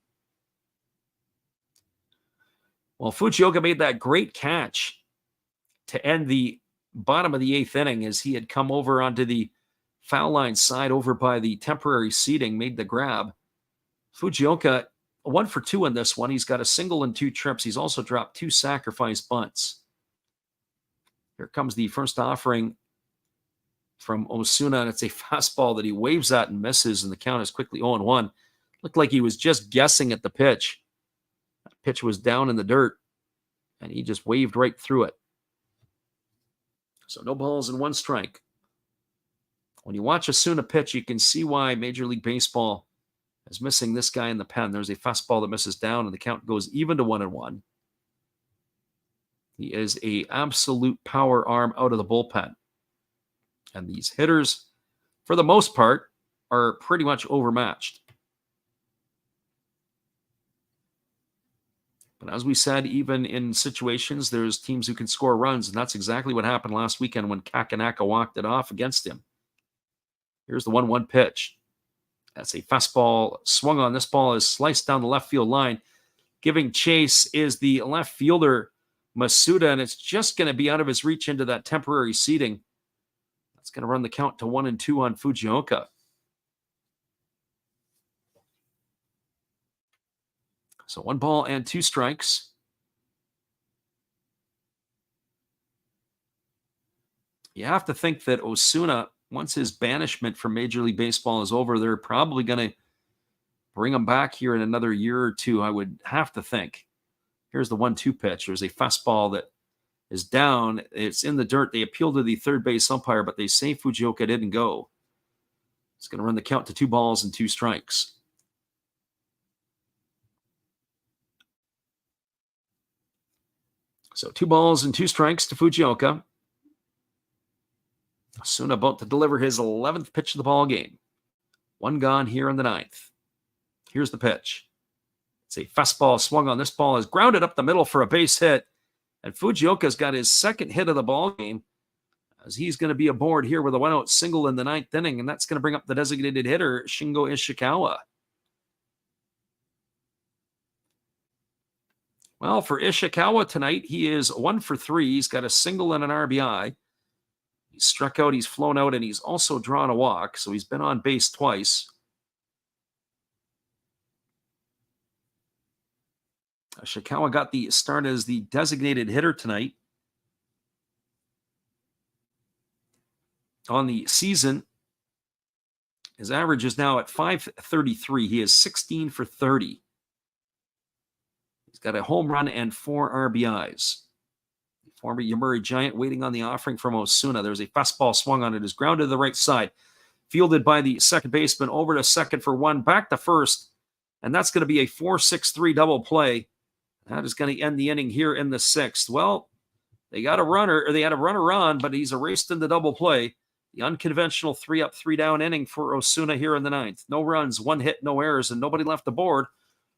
Well, Fujioka made that great catch to end the bottom of the 8th inning as he had come over onto the foul line side over by the temporary seating, made the grab. Fujioka, 1 for 2 in this one. He's got a single and 2 trips. He's also dropped 2 sacrifice bunts. Here comes the first offering from Osuna, and it's a fastball that he waves at and misses, and the count is quickly 0-1. Looked like he was just guessing at the pitch. That pitch was down in the dirt, and he just waved right through it. So no balls and 1 strike. When you watch Osuna pitch, you can see why Major League Baseball is missing this guy in the pen. There's a fastball that misses down, and the count goes even to 1-1. He is an absolute power arm out of the bullpen. And these hitters, for the most part, are pretty much overmatched. But as we said, even in situations, there's teams who can score runs, and that's exactly what happened last weekend when Kakanaka walked it off against him. Here's the 1-1 pitch. That's a fastball swung on. This ball is sliced down the left field line. Giving chase is the left fielder, Masuda, and it's just going to be out of his reach into that temporary seating. That's going to run the count to 1-2 on Fujioka. So 1 ball and 2 strikes. You have to think that Osuna, once his banishment from Major League Baseball is over, they're probably going to bring him back here in another year or 2, I would have to think. Here's the 1-2 pitch. There's a fastball that is down. It's in the dirt. They appeal to the third base umpire, but they say Fujioka didn't go. It's going to run the count to 2 balls and 2 strikes. So 2 balls and 2 strikes to Fujioka. Soon about to deliver his 11th pitch of the ball game. 1 gone here in the 9th. Here's the pitch. It's a fastball swung on. This ball is grounded up the middle for a base hit. And Fujioka's got his 2nd hit of the ball game, as he's going to be aboard here with a 1-out single in the 9th inning, and that's going to bring up the designated hitter, Shingo Ishikawa. Well, for Ishikawa tonight, he is 1 for 3. He's got a single and an RBI. He's struck out, he's flown out, and he's also drawn a walk, so he's been on base twice. Ishikawa got the start as the designated hitter tonight. On the season, his average is now at .533. He is 16 for 30. He's got a home run and 4 RBIs. Former Yomiuri Giant waiting on the offering from Osuna. There's a fastball swung on it. Is grounded to the right side. Fielded by the second baseman. Over to second for 1. Back to first. And that's going to be a 4-6-3 double play. That is going to end the inning here in the 6th. Well, they got a runner, or they had a runner on, but he's erased in the double play. The unconventional 3-up, 3-down inning for Osuna here in the 9th. No runs, 1 hit, no errors, and nobody left the board.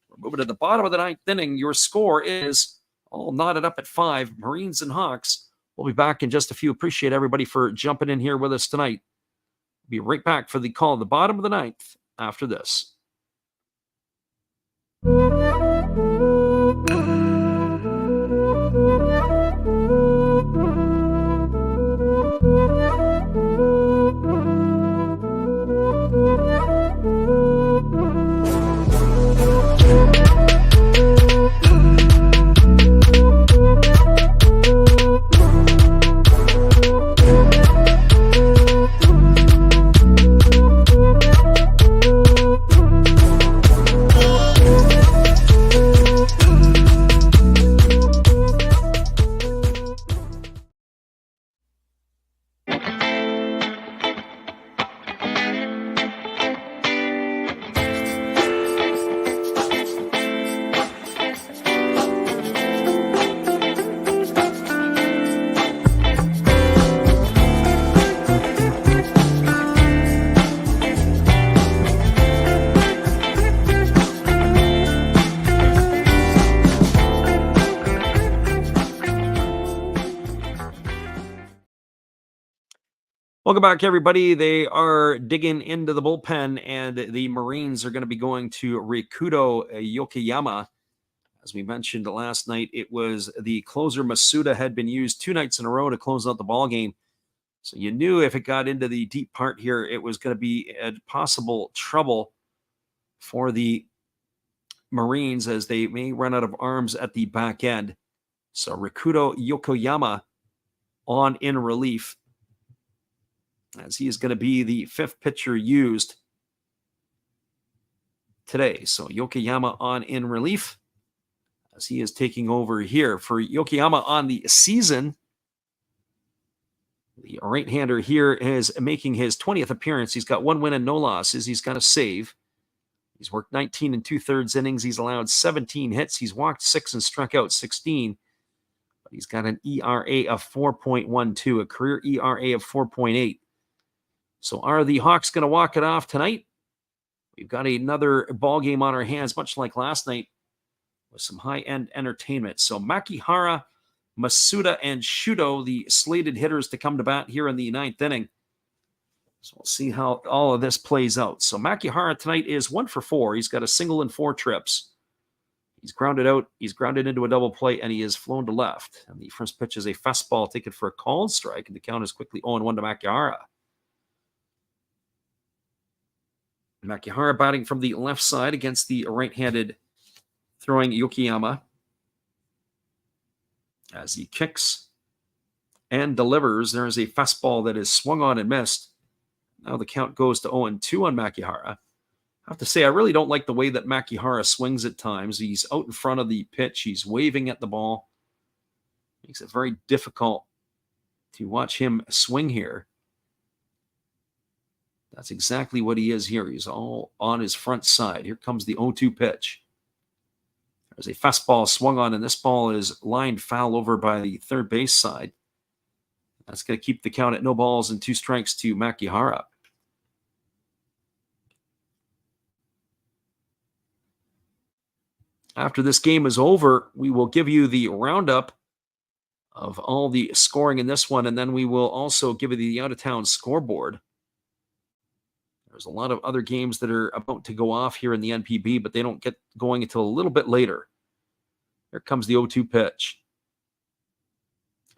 We're moving to the bottom of the 9th inning. Your score is all knotted up at 5. Marines and Hawks. We'll be back in just a few. Appreciate everybody for jumping in here with us tonight. Be right back for the call at the bottom of the 9th after this. Welcome back, everybody. They are digging into the bullpen, and the Marines are going to be going to Rikudo Yokoyama. As we mentioned last night, it was the closer Masuda had been used 2 nights in a row to close out the ball game. So you knew if it got into the deep part here, it was going to be a possible trouble for the Marines as they may run out of arms at the back end. So Rikudo Yokoyama on in relief, as he is going to be the 5th pitcher used today. So Yokoyama on in relief, as he is taking over here. For Yokoyama on the season, the right-hander here is making his 20th appearance. He's got 1 win and no losses. He's got a save. He's worked 19 2/3 innings. He's allowed 17 hits. He's walked 6 and struck out 16. But he's got an ERA of 4.12, a career ERA of 4.8. So are the Hawks going to walk it off tonight? We've got another ball game on our hands, much like last night, with some high-end entertainment. So Makihara, Masuda, and Shudo, the slated hitters to come to bat here in the 9th inning. So we'll see how all of this plays out. So Makihara tonight is 1 for 4. He's got a single and 4 trips. He's grounded out. He's grounded into a double play, and he is flown to left. And the first pitch is a fastball taken for a called strike, and the count is quickly 0-1 to Makihara. Makihara batting from the left side against the right-handed throwing Yokoyama, as he kicks and delivers. There is a fastball that is swung on and missed. Now the count goes to 0-2 on Makihara. I have to say, I really don't like the way that Makihara swings at times. He's out in front of the pitch. He's waving at the ball. Makes it very difficult to watch him swing here. That's exactly what he is here. He's all on his front side. Here comes the 0-2 pitch. There's a fastball swung on, and this ball is lined foul over by the third base side. That's going to keep the count at 0 balls and 2 strikes to Makihara. After this game is over, we will give you the roundup of all the scoring in this one, and then we will also give you the out-of-town scoreboard. There's a lot of other games that are about to go off here in the NPB, but they don't get going until a little bit later. Here comes the 0-2 pitch.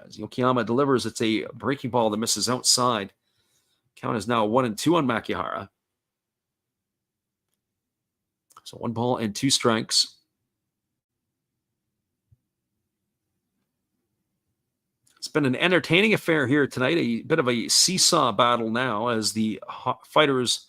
As Yokoyama delivers, it's a breaking ball that misses outside. Count is now 1-2 on Makihara. So 1 ball and 2 strikes. It's been an entertaining affair here tonight, a bit of a seesaw battle now as the fighters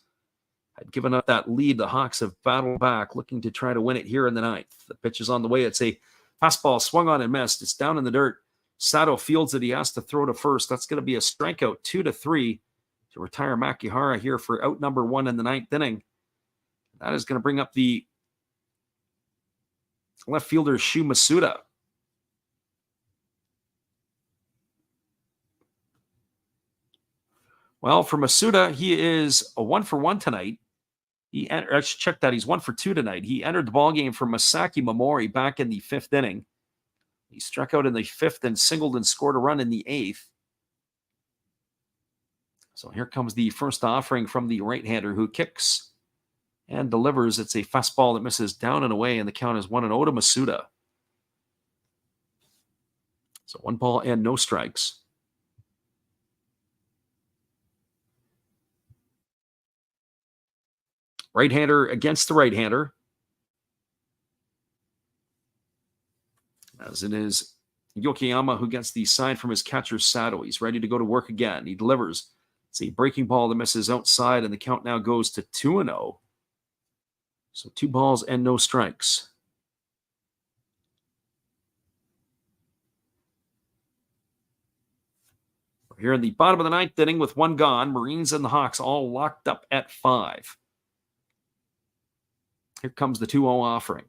had given up that lead. The Hawks have battled back, looking to try to win it here in the 9th. The pitch is on the way. It's a fastball swung on and missed. It's down in the dirt. Sato fields it. He has to throw to first. That's going to be a strikeout, 2-3 to retire Makihara here for out number 1 in the 9th inning. That is going to bring up the left fielder, Shu Masuda. Well, for Masuda, he is a 1 for 1 tonight. I should check that. He's 1 for 2 tonight. He entered the ballgame for Masaki Momori back in the 5th inning. He struck out in the 5th and singled and scored a run in the 8th. So here comes the first offering from the right-hander who kicks and delivers. It's a fastball that misses down and away, and the count is 1-0 to Masuda. So 1 ball and no strikes. Right-hander against the right-hander. As it is Yokoyama who gets the sign from his catcher, Sato. He's ready to go to work again. He delivers. It's a breaking ball that misses outside, and the count now goes to 2-0. So 2 balls and no strikes. We're here in the bottom of the 9th inning with 1 gone. Marines and the Hawks all locked up at 5. Here comes the 2-0 offering.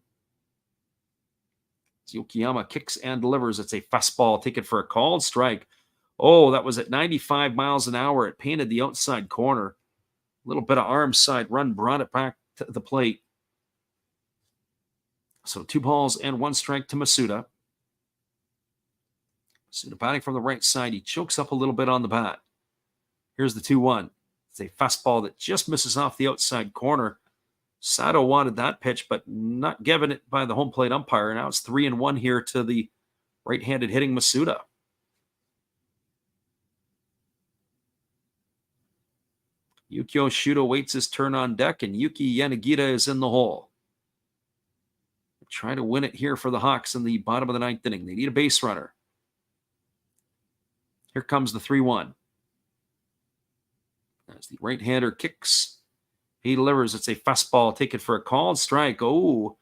Yokoyama kicks and delivers. It's a fastball taken for a called strike. Oh, that was at 95 miles an hour. It painted the outside corner. A little bit of arm side run brought it back to the plate. So 2 balls and 1 strike to Masuda. Masuda batting from the right side. He chokes up a little bit on the bat. Here's the 2-1. It's a fastball that just misses off the outside corner. Sato wanted that pitch, but not given it by the home plate umpire. Now it's 3-1 here to the right-handed hitting Masuda. Yukio Shudo waits his turn on deck, and Yuki Yanagita is in the hole. Try to win it here for the Hawks in the bottom of the ninth inning. They need a base runner. Here comes the 3-1. As the right-hander kicks, he delivers. It's a fastball taken for a called strike. Oh,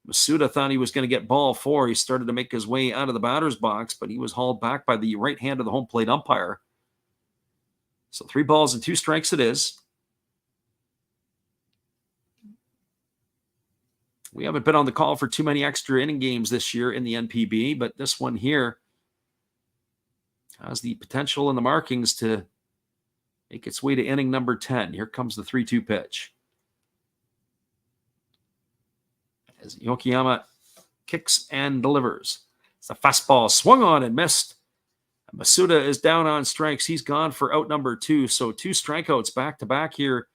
Masuda thought he was going to get ball 4. He started to make his way out of the batter's box, but he was hauled back by the right hand of the home plate umpire. So 3 balls and 2 strikes it is. We haven't been on the call for too many extra inning games this year in the NPB, but this one here has the potential and the markings to make its way to inning number 10. Here comes the 3-2 pitch. As Yokoyama kicks and delivers. It's a fastball swung on and missed. Masuda is down on strikes. He's gone for out number 2. So 2 strikeouts back-to-back here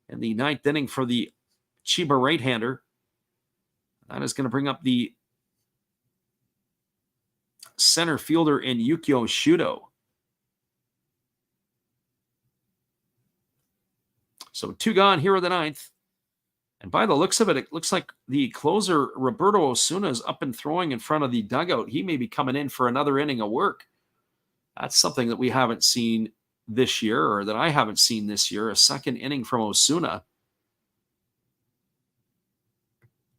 in the ninth inning for the Chiba right-hander. That is going to bring up the center fielder in Yukio Shudo. So 2 gone here in the ninth. And by the looks of it, it looks like the closer, Roberto Osuna, is up and throwing in front of the dugout. He may be coming in for another inning of work. That's something that we haven't seen this year, or that I haven't seen this year, a second inning from Osuna.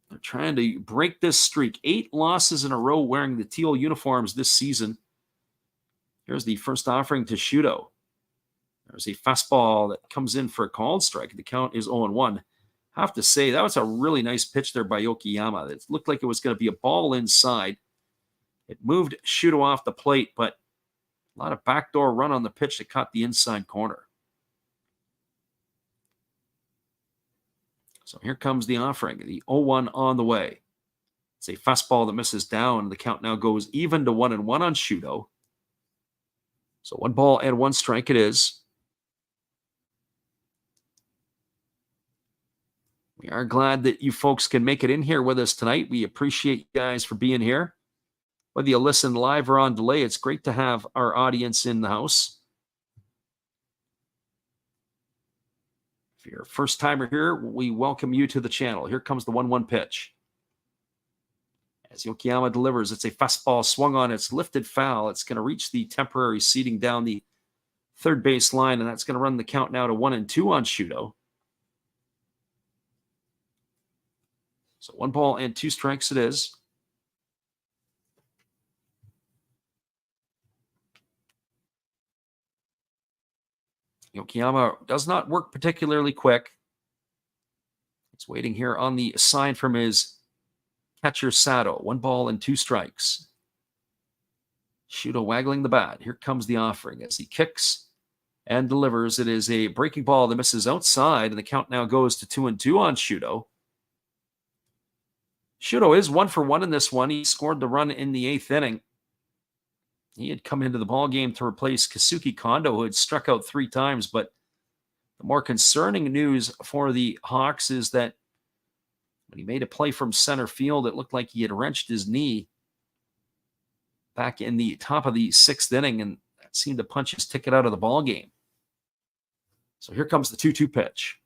They're trying to break this streak. 8 losses in a row wearing the teal uniforms this season. Here's the first offering to Shudo. There's a fastball that comes in for a called strike. The count is 0-1. I have to say, that was a really nice pitch there by Yokoyama. It looked like it was going to be a ball inside. It moved Shudo off the plate, but a lot of backdoor run on the pitch that caught the inside corner. So here comes the offering, the 0-1 on the way. It's a fastball that misses down. The count now goes even to 1-1 on Shudo. So 1 ball and 1 strike it is. We are glad that you folks can make it in here with us tonight. We appreciate you guys for being here. Whether you listen live or on delay, it's great to have our audience in the house. If you're a first-timer here, we welcome you to the channel. Here comes the 1-1 pitch. As Yokoyama delivers, it's a fastball swung on. It's lifted foul. It's going to reach the temporary seating down the third base line, and that's going to run the count now to 1-2 on Shudo. So 1 ball and 2 strikes it is. Yokoyama does not work particularly quick. He's waiting here on the sign from his catcher Sato. 1 ball and 2 strikes. Shudo waggling the bat. Here comes the offering as he kicks and delivers. It is a breaking ball that misses outside, and the count now goes to 2-2 on Shudo. Shudo is 1 for 1 in this one. He scored the run in the 8th inning. He had come into the ballgame to replace Kasuki Kondo, who had struck out 3 times. But the more concerning news for the Hawks is that when he made a play from center field, it looked like he had wrenched his knee back in the top of the 6th inning, and that seemed to punch his ticket out of the ballgame. So here comes the 2-2 pitch.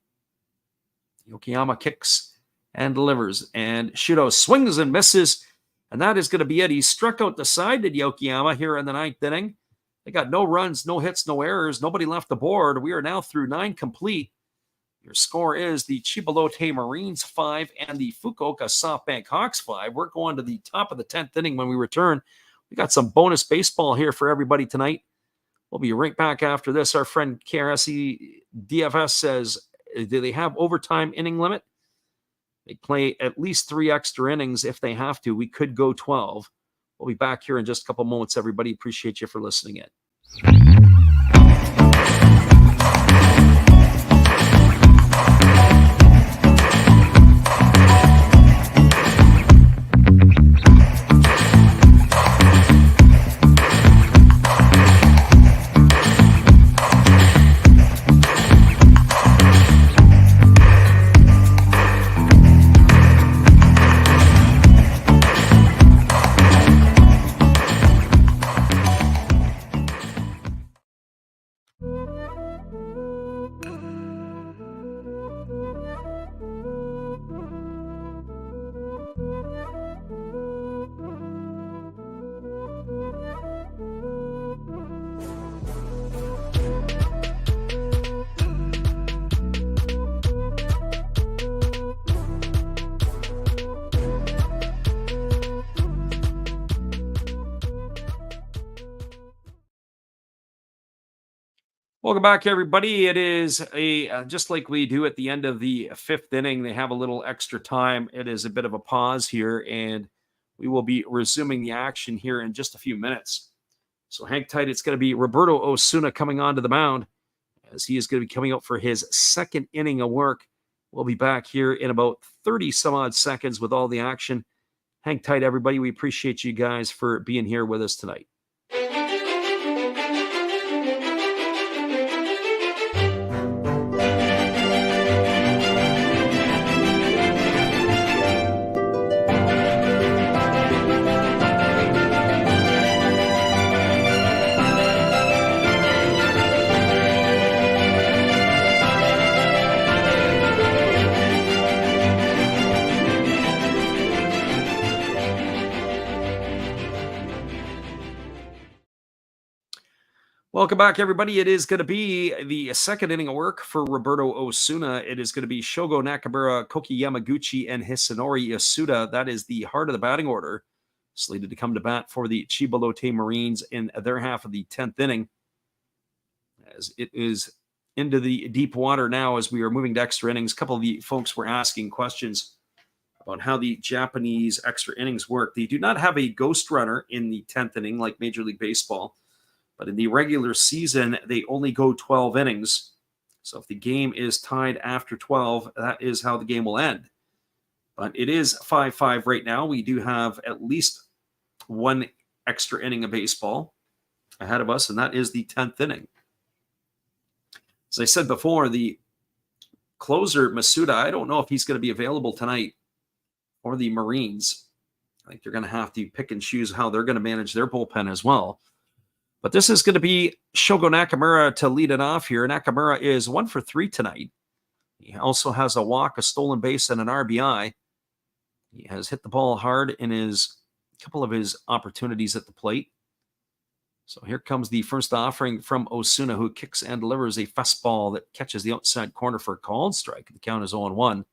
Yokoyama kicks and delivers, and Shudo swings and misses, and that is going to be it. He struck out the side to Yokoyama here in the 9th inning. They got no runs, no hits, no errors. Nobody left the board. We are now through 9 complete. Your score is the Chiba Lotte Marines 5 and the Fukuoka SoftBank Hawks 5. We're going to the top of the 10th inning when we return. We got some bonus baseball here for everybody tonight. We'll be right back after this. Our friend KRSE DFS says, do they have overtime inning limit? They play at least 3 extra innings if they have to. We could go 12. We'll be back here in just a couple moments, everybody. Appreciate you for listening in. Welcome back, everybody. It is just like we do at the end of the fifth inning. They have a little extra time. It is a bit of a pause here, and we will be resuming the action here in just a few minutes. So hang tight. It's going to be Roberto Osuna coming onto the mound as he is going to be coming out for his second inning of work. We'll be back here in about 30 some odd seconds with all the action. Hang tight, everybody. We appreciate you guys for being here with us tonight. Welcome back, everybody. It is going to be the second inning of work for Roberto Osuna. It is going to be Shogo Nakamura, Koki Yamaguchi, and Hisanori Yasuda. That is the heart of the batting order, slated to come to bat for the Chiba Lotte Marines in their half of the 10th inning. As it is into the deep water now as we are moving to extra innings. A couple of the folks were asking questions about how the Japanese extra innings work. They do not have a ghost runner in the 10th inning like Major League Baseball. But in the regular season, they only go 12 innings. So if the game is tied after 12, that is how the game will end. But it is 5-5 right now. We do have at least one extra inning of baseball ahead of us, and that is the 10th inning. As I said before, the closer, Masuda, I don't know if he's going to be available tonight for the Marines. I think they're going to have to pick and choose how they're going to manage their bullpen as well. But this is going to be Shogo Nakamura to lead it off here. Nakamura is 1 for 3 tonight. He also has a walk, a stolen base, and an RBI. He has hit the ball hard in a couple of his opportunities at the plate. So here comes the first offering from Osuna, who kicks and delivers a fastball that catches the outside corner for a called strike. The count is 0-1.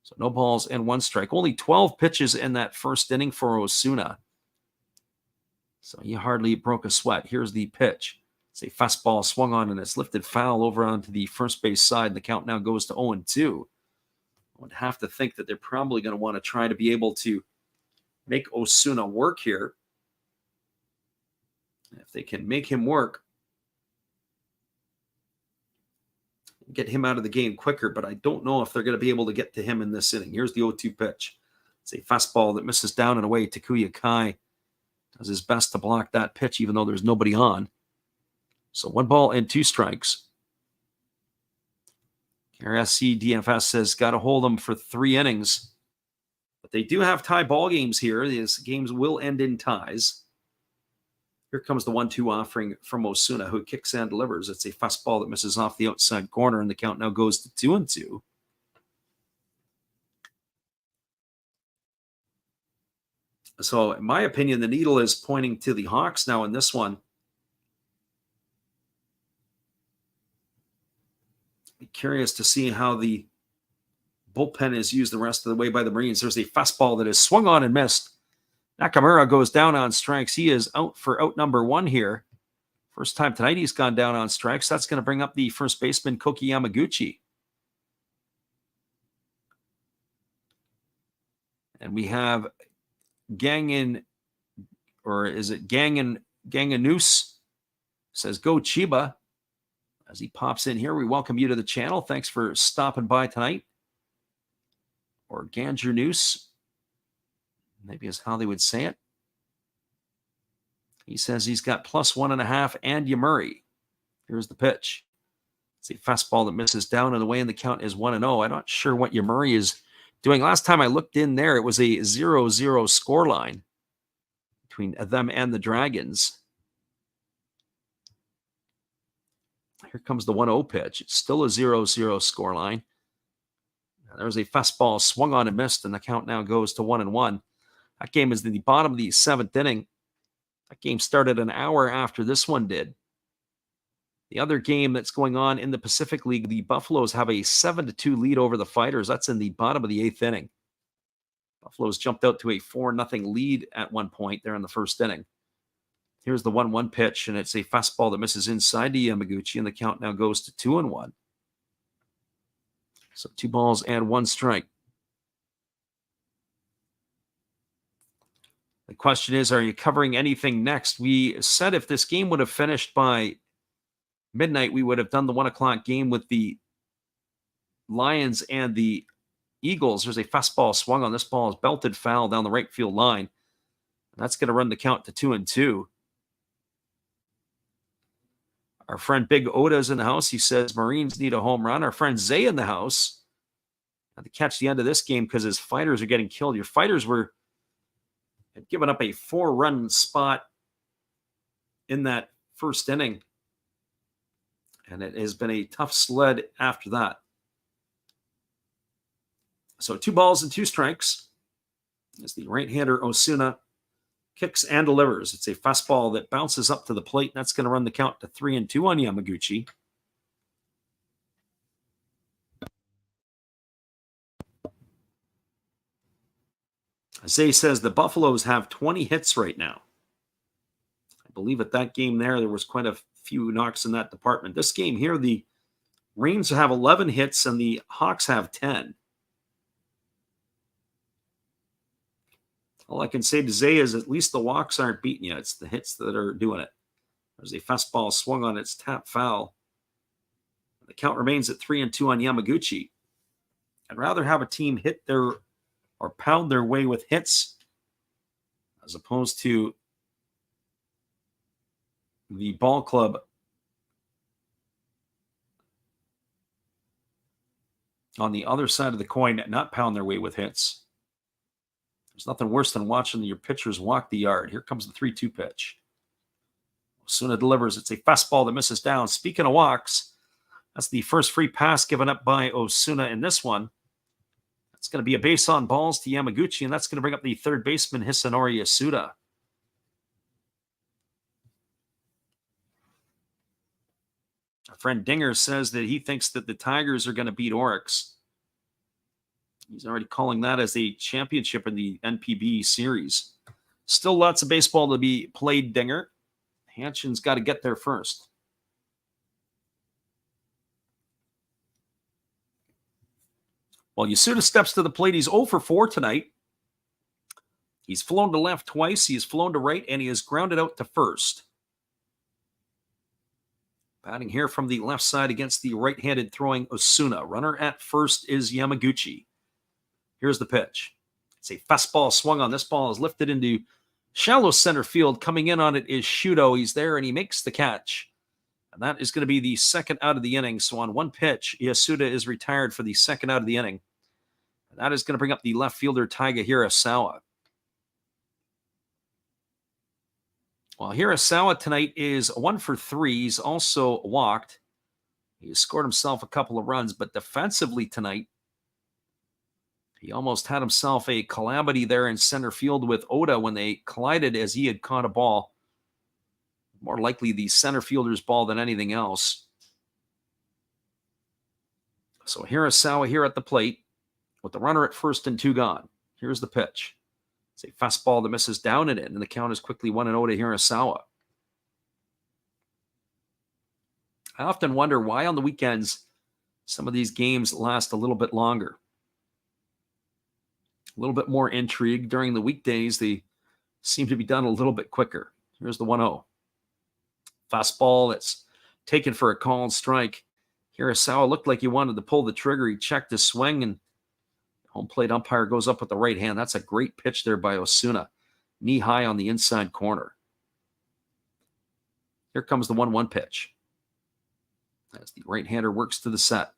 So no balls and 1 strike. Only 12 pitches in that first inning for Osuna. So he hardly broke a sweat. Here's the pitch. It's a fastball swung on, and it's lifted foul over onto the first base side. And the count now goes to 0-2. I would have to think that they're probably going to want to try to be able to make Osuna work here. If they can make him work, get him out of the game quicker, but I don't know if they're going to be able to get to him in this inning. Here's the 0-2 pitch. It's a fastball that misses down and away. Takuya Kai does his best to block that pitch, even though there's nobody on. So 1 ball and 2 strikes. RSC DFS says got to hold them for 3 innings. But they do have tie ball games here. These games will end in ties. Here comes the 1-2 offering from Osuna, who kicks and delivers. It's a fastball that misses off the outside corner, and the count now goes to 2-2. So, in my opinion, the needle is pointing to the Hawks now in this one. Be curious to see how the bullpen is used the rest of the way by the Marines. There's a fastball that is swung on and missed. Nakamura goes down on strikes. He is out for out number 1 here. First time tonight he's gone down on strikes. That's going to bring up the first baseman, Koki Yamaguchi. And we have Ganganus says, go Chiba. As he pops in here, we welcome you to the channel. Thanks for stopping by tonight. Or Ganganus, maybe is how they would say it. He says he's got +1.5 and Yamuri. Here's the pitch. It's a fastball that misses down and away, and the count is 1-0. I'm not sure what Yamuri is doing. Last time I looked in there, it was a 0-0 scoreline between them and the Dragons. Here comes the 1-0 pitch. It's still a 0-0 scoreline. There's a fastball swung on and missed, and the count now goes to 1-1. That game is in the bottom of the 7th inning. That game started an hour after this one did. The other game that's going on in the Pacific League, the Buffaloes have a 7-2 lead over the Fighters. That's in the bottom of the 8th inning. Buffaloes jumped out to a 4-0 lead at one point there in the first inning. Here's the 1-1 pitch, and it's a fastball that misses inside to Yamaguchi, and the count now goes to 2-1. So 2 balls and 1 strike. The question is, are you covering anything next? We said if this game would have finished by midnight, we would have done the 1 o'clock game with the Lions and the Eagles. There's a fastball swung on. This ball is belted foul down the right field line. And that's going to run the count to 2-2. Our friend Big Oda is in the house. He says Marines need a home run. Our friend Zay in the house had to catch the end of this game because his fighters are getting killed. Your fighters had given up a 4-run spot in that first inning. And it has been a tough sled after that. So 2 balls and 2 strikes as the right-hander Osuna kicks and delivers. It's a fastball that bounces up to the plate, and that's going to run the count to 3-2 on Yamaguchi. Zay says the Buffaloes have 20 hits right now. I believe at that game there was quite a few knocks in that department. This game here, the Rains have 11 hits and the Hawks have 10. All I can say to Zay is at least the walks aren't beating you. It's the hits that are doing it. There's a fastball swung on, its tap foul. The count remains at 3-2 on Yamaguchi. I'd rather have a team hit or pound their way with hits as opposed to the ball club on the other side of the coin not pound their way with hits. There's nothing worse than watching your pitchers walk the yard. Here comes the 3-2 pitch. Osuna delivers. It's a fastball that misses down. Speaking of walks, that's the first free pass given up by Osuna in this one. That's going to be a base on balls to Yamaguchi, and that's going to bring up the third baseman, Hisanori Yasuda. Our friend Dinger says that he thinks that the Tigers are going to beat Oryx. He's already calling that as a championship in the NPB series. Still lots of baseball to be played, Dinger. Hanshin's got to get there first. Well, Yasuda steps to the plate. He's 0 for 4 tonight. He's flown to left twice. He has flown to right, and he has grounded out to first. Batting here from the left side against the right-handed throwing Osuna. Runner at first is Yamaguchi. Here's the pitch. It's a fastball swung on. This ball is lifted into shallow center field. Coming in on it is Shudo. He's there, and he makes the catch. And that is going to be the second out of the inning. So on 1 pitch, Yasuda is retired for the second out of the inning. And that is going to bring up the left fielder, Taiga Hirasawa. Well, Hirasawa tonight is 1 for 3. He's also walked. He has scored himself a couple of runs, but defensively tonight, he almost had himself a calamity there in center field with Oda when they collided as he had caught a ball. More likely the center fielder's ball than anything else. So Hirasawa here at the plate with the runner at first and 2 gone. Here's the pitch. It's a fastball that misses down and in, and the count is quickly 1-0 to Hirasawa. I often wonder why on the weekends some of these games last a little bit longer. A little bit more intrigue. During the weekdays, they seem to be done a little bit quicker. Here's the 1-0. Fastball that's taken for a called strike. Hirasawa looked like he wanted to pull the trigger. He checked his swing, and home plate umpire goes up with the right hand. That's a great pitch there by Osuna. Knee high on the inside corner. Here comes the 1-1 pitch. As the right-hander works to the set.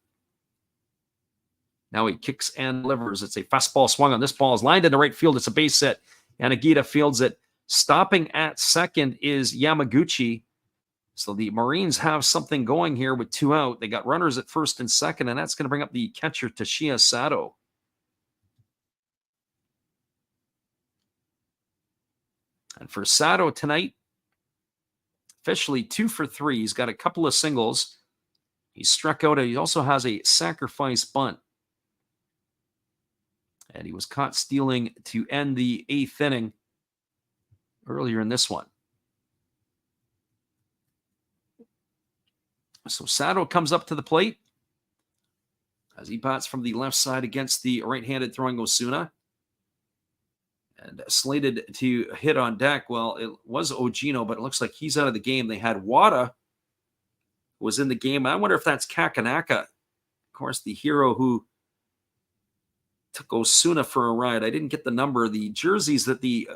Now he kicks and delivers. It's a fastball swung on. This ball is lined into right field. It's a base hit. Yanagita fields it. Stopping at second is Yamaguchi. So the Marines have something going here with 2 out. They got runners at first and second, and that's going to bring up the catcher, Toshiya Sato. And for Sato tonight, officially 2 for 3. He's got a couple of singles. He's struck out. He also has a sacrifice bunt. And he was caught stealing to end the 8th inning earlier in this one. So Sato comes up to the plate as he bats from the left side against the right-handed throwing Osuna. And slated to hit on deck, well, it was Ogino, but it looks like he's out of the game. They had Wada, who was in the game. I wonder if that's Kakanaka, of course, the hero who took Osuna for a ride. I didn't get the number. The jerseys that the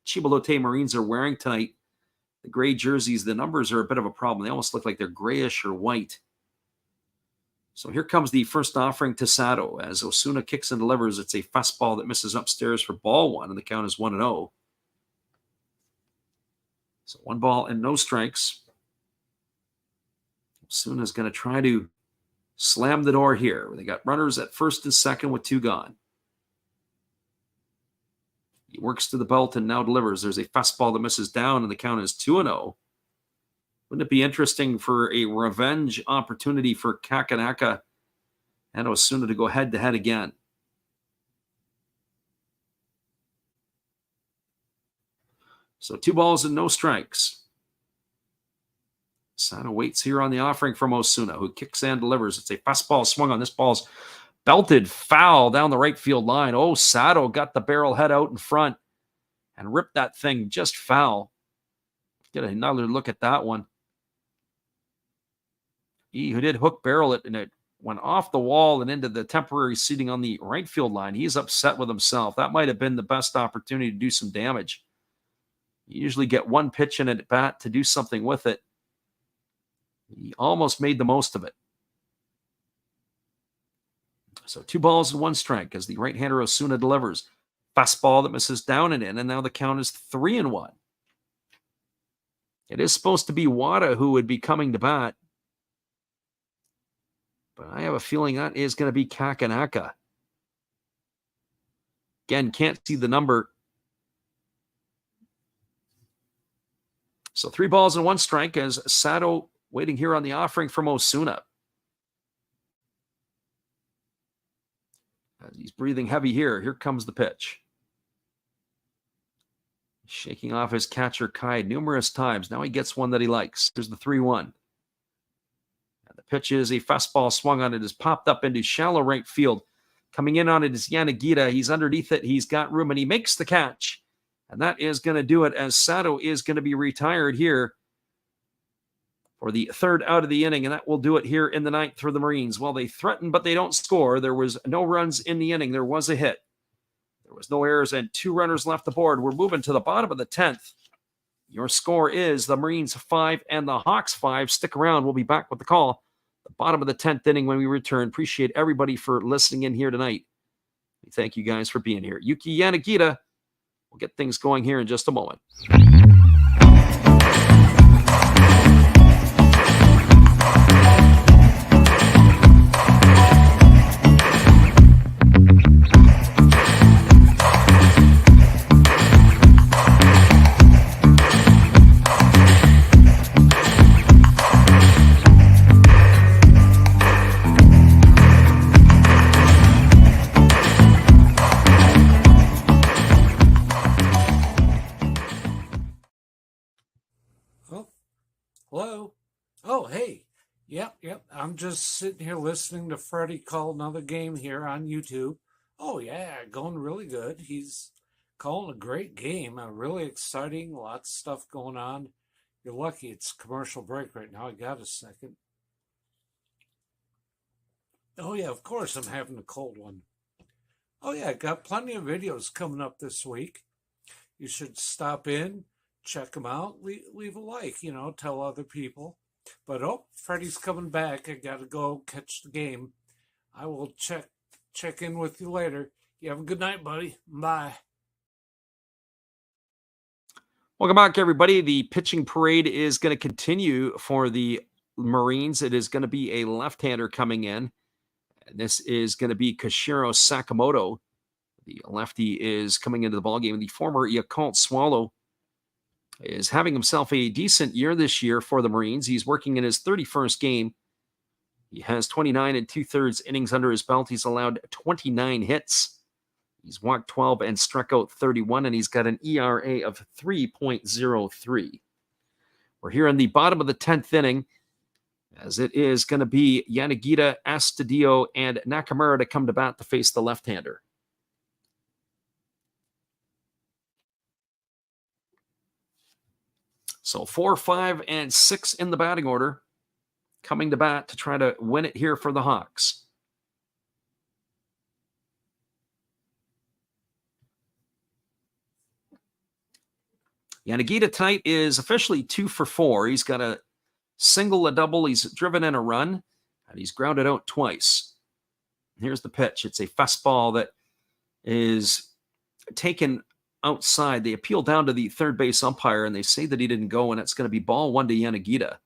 Chiba Lotte Marines are wearing tonight, the gray jerseys, the numbers are a bit of a problem. They almost look like they're grayish or white. So here comes the first offering to Sato as Osuna kicks and delivers. It's a fastball that misses upstairs for ball one, and the count is 1-0. So 1 ball and no strikes. Osuna's going to try to slam the door here. They got runners at first and second with 2 gone. He works to the belt and now delivers. There's a fastball that misses down, and the count is 2-0. Wouldn't it be interesting for a revenge opportunity for Kakanaka and Osuna to go head-to-head again? So 2 balls and no strikes. Sato waits here on the offering from Osuna, who kicks and delivers. It's a fastball swung on. This ball's belted foul down the right field line. Oh, Sato got the barrel head out in front and ripped that thing just foul. Get another look at that one. He who did hook barrel it, and it went off the wall and into the temporary seating on the right field line. He's upset with himself. That might have been the best opportunity to do some damage. You usually get one pitch in at bat to do something with it. He almost made the most of it. So 2 balls and 1 strike as the right-hander Osuna delivers. Fastball that misses down and in, and now the count is 3-1. It is supposed to be Wada who would be coming to bat, but I have a feeling that is going to be Kakanaka. Again, can't see the number. So 3 balls and 1 strike as Sato waiting here on the offering from Osuna. As he's breathing heavy here. Here comes the pitch. Shaking off his catcher Kai numerous times. Now he gets one that he likes. Here's the 3-1. The pitch is a fastball swung on it, is popped up into shallow right field. Coming in on it is Yanagita. He's underneath it. He's got room, and he makes the catch. And that is going to do it as Sato is going to be retired here for the 3rd out of the inning, and that will do it here in the 9th for the Marines. Well, they threatened, but they don't score. There was no runs in the inning. There was a hit. There was no errors, and 2 runners left aboard. We're moving to the bottom of the 10th. Your score is the Marines 5 and the Hawks 5. Stick around. We'll be back with the call. The bottom of the 10th inning when we return. Appreciate everybody for listening in here tonight. Thank you guys for being here. Yuki Yanagita. We'll get things going here in just a moment. Hello? Oh, hey. Yep. I'm just sitting here listening to Freddie call another game here on YouTube. Oh, yeah, going really good. He's calling a great game, really exciting, lots of stuff going on. You're lucky it's commercial break right now. I got a second. Oh, yeah, of course I'm having a cold one. Oh, yeah, got plenty of videos coming up this week. You should stop in. Check them out. Leave a like, tell other people. But Freddie's coming back. I gotta go catch the game. I will check in with you later. You have a good night, buddy. Bye. Welcome back, everybody. The pitching parade is going to continue for the Marines. It is going to be a left-hander coming in. This is going to be Koshiro Sakamoto. The lefty is coming into the ballgame. The former Yakult Swallow is having himself a decent year this year for the Marines. He's working in his 31st game. He has 29 2/3 innings under his belt. He's allowed 29 hits. He's walked 12 and struck out 31, and he's got an ERA of 3.03. We're here in the bottom of the 10th inning. as it is going to be Yanagita, Astudillo, and Nakamura to come to bat to face the left-hander. So 4, 5, and 6 in the batting order, coming to bat to try to win it here for the Hawks. Yanagita tonight is officially 2 for 4. He's got a single, a double. He's driven in a run, and he's grounded out twice. Here's the pitch. It's a fastball that is taken outside. They appeal down to the third base umpire, and they say that he didn't go, and it's going to be ball 1 to Yanagita.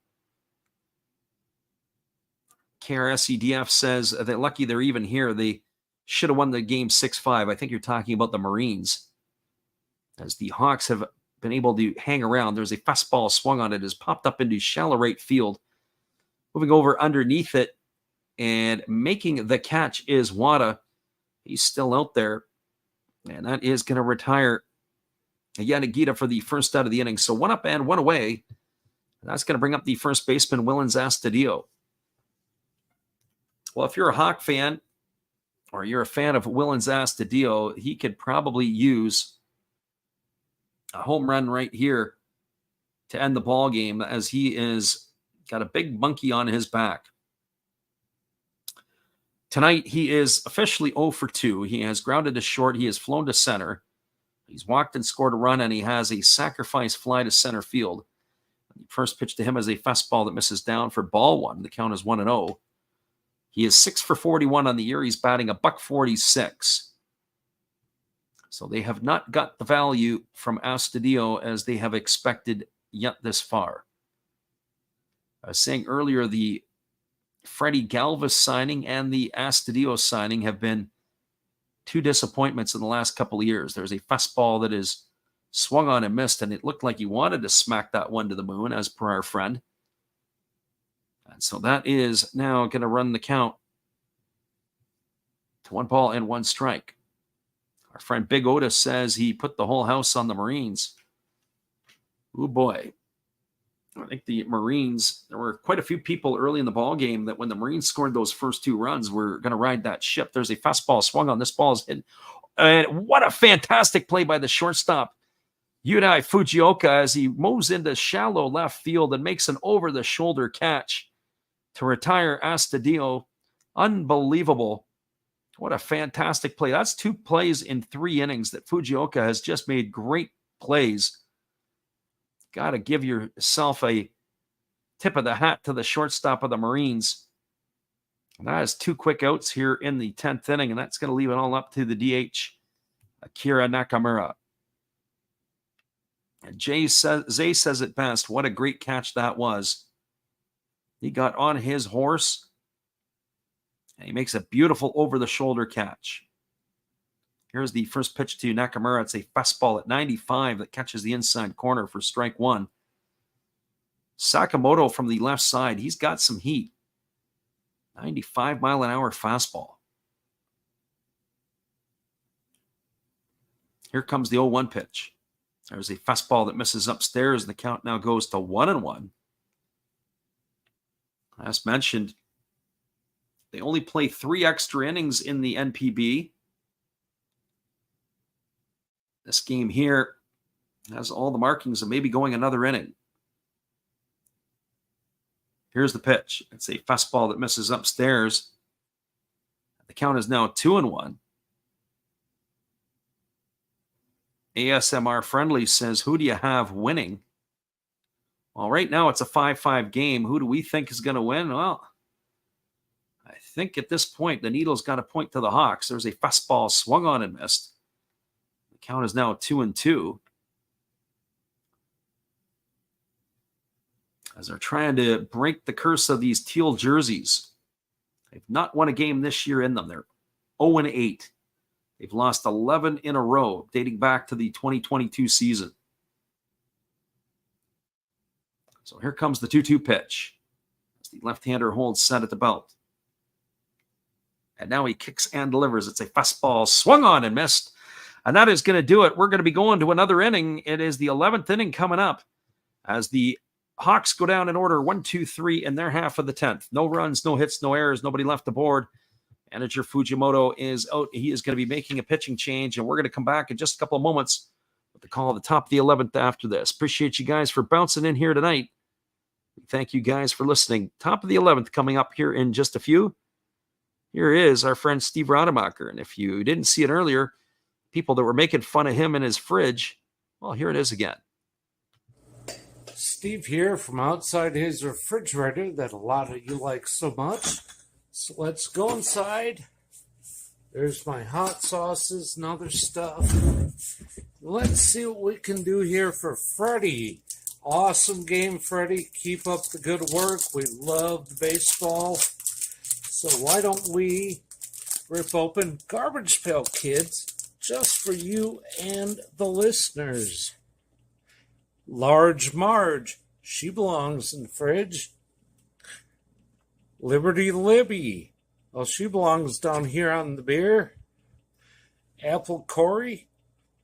KRSEDF says they're lucky they're even here. They should have won the game 6-5. I think you're talking about the Marines, as the Hawks have been able to hang around. There's a fastball swung on it, has popped up into shallow right field. Moving over underneath it and making the catch is Wada. He's still out there, and that is going to retire Yanagita for the first out of the inning. So 1 up and 1 away. That's going to bring up the first baseman, Willens Astudillo. Well, if you're a Hawk fan or you're a fan of Willens Astudillo, he could probably use a home run right here to end the ball game, as he is got a big monkey on his back. Tonight, he is officially 0 for 2. He has grounded to short. He has flown to center. He's walked and scored a run, and he has a sacrifice fly to center field. The first pitch to him is a fastball that misses down for ball 1. The count is 1-0. He is 6 for 41 on the year. He's batting $146. So they have not got the value from Astudillo as they have expected yet this far. I was saying earlier, the Freddie Galvis signing and the Astudillo signing have been 2 disappointments in the last couple of years. There's a fastball that is swung on and missed, and it looked like he wanted to smack that one to the moon, as per our friend. And so that is now going to run the count to 1 ball and 1 strike. Our friend Big Otis says he put the whole house on the Marines. Oh boy. I think the Marines, there were quite a few people early in the ball game that when the Marines scored those first 2 runs, were going to ride that ship. There's a fastball swung on. This ball is hit. And what a fantastic play by the shortstop, Yudai Fukuoka, as he moves into shallow left field and makes an over-the-shoulder catch to retire Astudillo. Unbelievable. What a fantastic play. That's 2 plays in 3 innings that Fukuoka has just made great plays. Got to give yourself a tip of the hat to the shortstop of the Marines. And that is 2 quick outs here in the 10th inning, and that's going to leave it all up to the DH, Akira Nakamura. And Zay says it best. What a great catch that was. He got on his horse, and he makes a beautiful over-the-shoulder catch. Here's the first pitch to Nakamura. It's a fastball at 95 that catches the inside corner for strike 1. Sakamoto from the left side, he's got some heat. 95-mile-an-hour fastball. Here comes the 0-1 pitch. There's a fastball that misses upstairs, and the count now goes to 1-1. As mentioned, they only play 3 extra innings in the NPB. This game here has all the markings of maybe going another inning. Here's the pitch. It's a fastball that misses upstairs. The count is now 2-1. ASMR Friendly says, who do you have winning? Well, right now it's a 5-5 game. Who do we think is going to win? Well, I think at this point, the needle's got to point to the Hawks. There's a fastball swung on and missed. The count is now 2-2. As they're trying to break the curse of these teal jerseys. They've not won a game this year in them. They're 0-8. They've lost 11 in a row, dating back to the 2022 season. So here comes the 2-2 pitch. As the left-hander holds set at the belt. And now he kicks and delivers. It's a fastball swung on and missed. And that is going to do it. We're going to be going to another inning. It is the 11th inning coming up as the Hawks go down in order 1, 2, 3 in their half of the 10th. No runs, no hits, no errors, nobody left the board. Manager Fujimoto is out. He is going to be making a pitching change, and we're going to come back in just a couple of moments with the call of the top of the 11th after this. Appreciate you guys for bouncing in here tonight. Thank you guys for listening. Top of the 11th coming up here in just a few. Here is our friend Steve Rademacher, and if you didn't see it earlier, people that were making fun of him and his fridge, well, here it is again. Steve here from outside his refrigerator that a lot of you like so much. So let's go inside. There's my hot sauces and other stuff. Let's see what we can do here for Freddie. Awesome game, Freddie. Keep up the good work. We love the baseball. So why don't we rip open Garbage Pail Kids just for you and the listeners. Large Marge, she belongs in the fridge. Liberty Libby, well, she belongs down here on the beer. Apple Corey,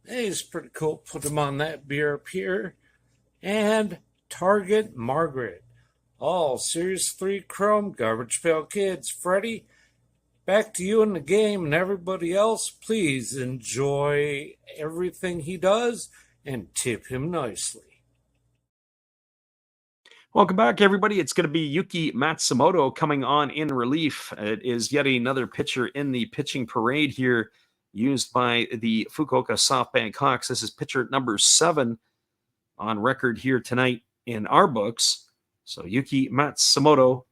hey, he's pretty cool. Put him on that beer up here. And Target Margaret. All Series 3 Chrome Garbage Pail Kids. Freddie, back to you in the game, and everybody else, please enjoy everything he does and tip him nicely. Welcome back, everybody. It's going to be Yuki Matsumoto coming on in relief. It is yet another pitcher in the pitching parade here used by the Fukuoka SoftBank Hawks. This is pitcher number 7 on record here tonight in our books. So Yuki Matsumoto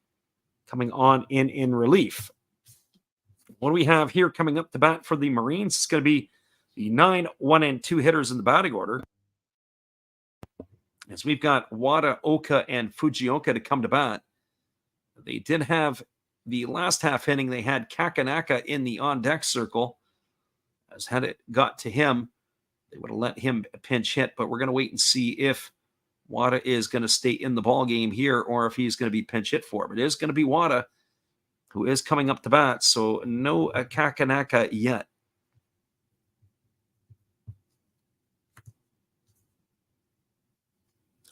coming on in relief. What do we have here coming up to bat for the Marines? It's going to be the 9, 1, and 2 hitters in the batting order. As we've got Wada, Oka, and Fujioka to come to bat. They did have the last half inning, they had Kakanaka in the on-deck circle. As had it got to him, they would have let him pinch hit, but we're going to wait and see if Wada is going to stay in the ball game here or if he's going to be pinch hit for. But it is going to be Wada who is coming up to bat, so no Kakanaka yet.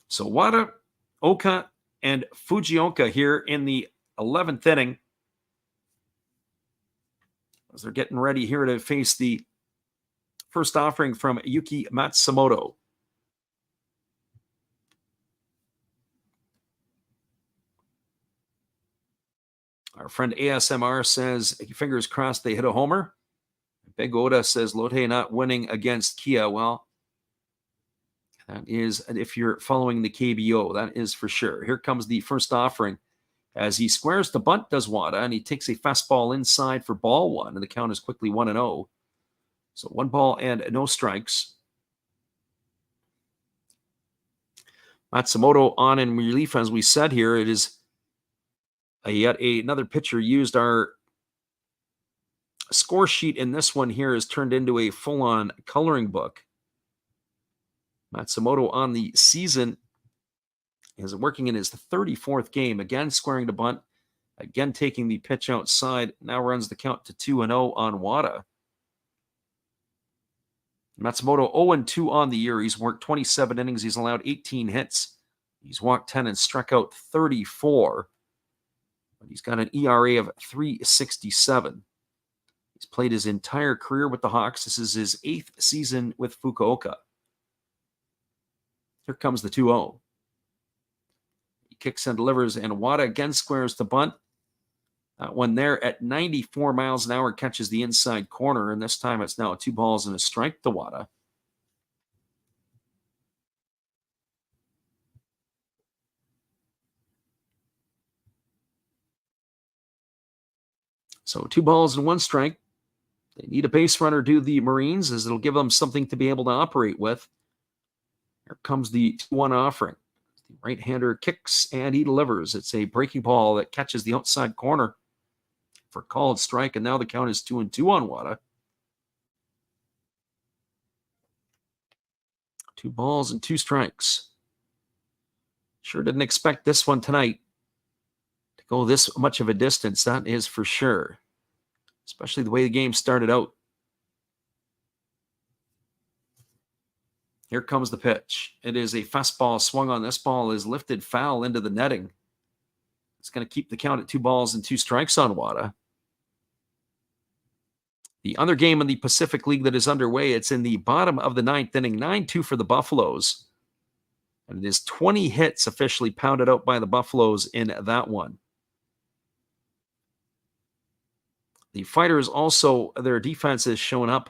So Wada, Oka, and Fujioka here in the 11th inning as they're getting ready here to face the first offering from Yuki Matsumoto. Our friend ASMR says, fingers crossed they hit a homer. Big Oda says, Lotte not winning against Kia. Well, that is, if you're following the KBO, that is for sure. Here comes the first offering. As he squares the bunt, does Wada, and he takes a fastball inside for ball 1, and the count is quickly 1-0. So 1 ball and no strikes. Matsumoto on in relief, as we said here. It is yet another pitcher used. Our score sheet in this one here is turned into a full-on coloring book. Matsumoto on the season is working in his 34th game, again squaring the bunt, again taking the pitch outside, now runs the count to 2-0 on Wada. Matsumoto 0-2 on the year. He's worked 27 innings. He's allowed 18 hits. He's walked 10 and struck out 34. But he's got an ERA of 3.67. He's played his entire career with the Hawks. This is his 8th season with Fukuoka. Here comes the 2-0. He kicks and delivers, and Wada again squares the bunt. That one there at 94 miles an hour catches the inside corner, and this time it's now 2 balls and a strike to Wada. So 2 balls and 1 strike. They need a base runner, do the Marines, as it'll give them something to be able to operate with. Here comes the 2-1 offering. The right-hander kicks and he delivers. It's a breaking ball that catches the outside corner for a called strike, and now the count is 2-2 on Wada. 2 balls and 2 strikes. Sure didn't expect this one tonight to go this much of a distance, that is for sure. Especially the way the game started out. Here comes the pitch. It is a fastball swung on. This ball is lifted foul into the netting. It's going to keep the count at 2-2 on Wada. The other game in the Pacific League that is underway, it's in the bottom of the ninth inning, 9-2 for the Buffaloes. And it is 20 hits officially pounded out by the Buffaloes in that one. The Fighters also, their defense has shown up,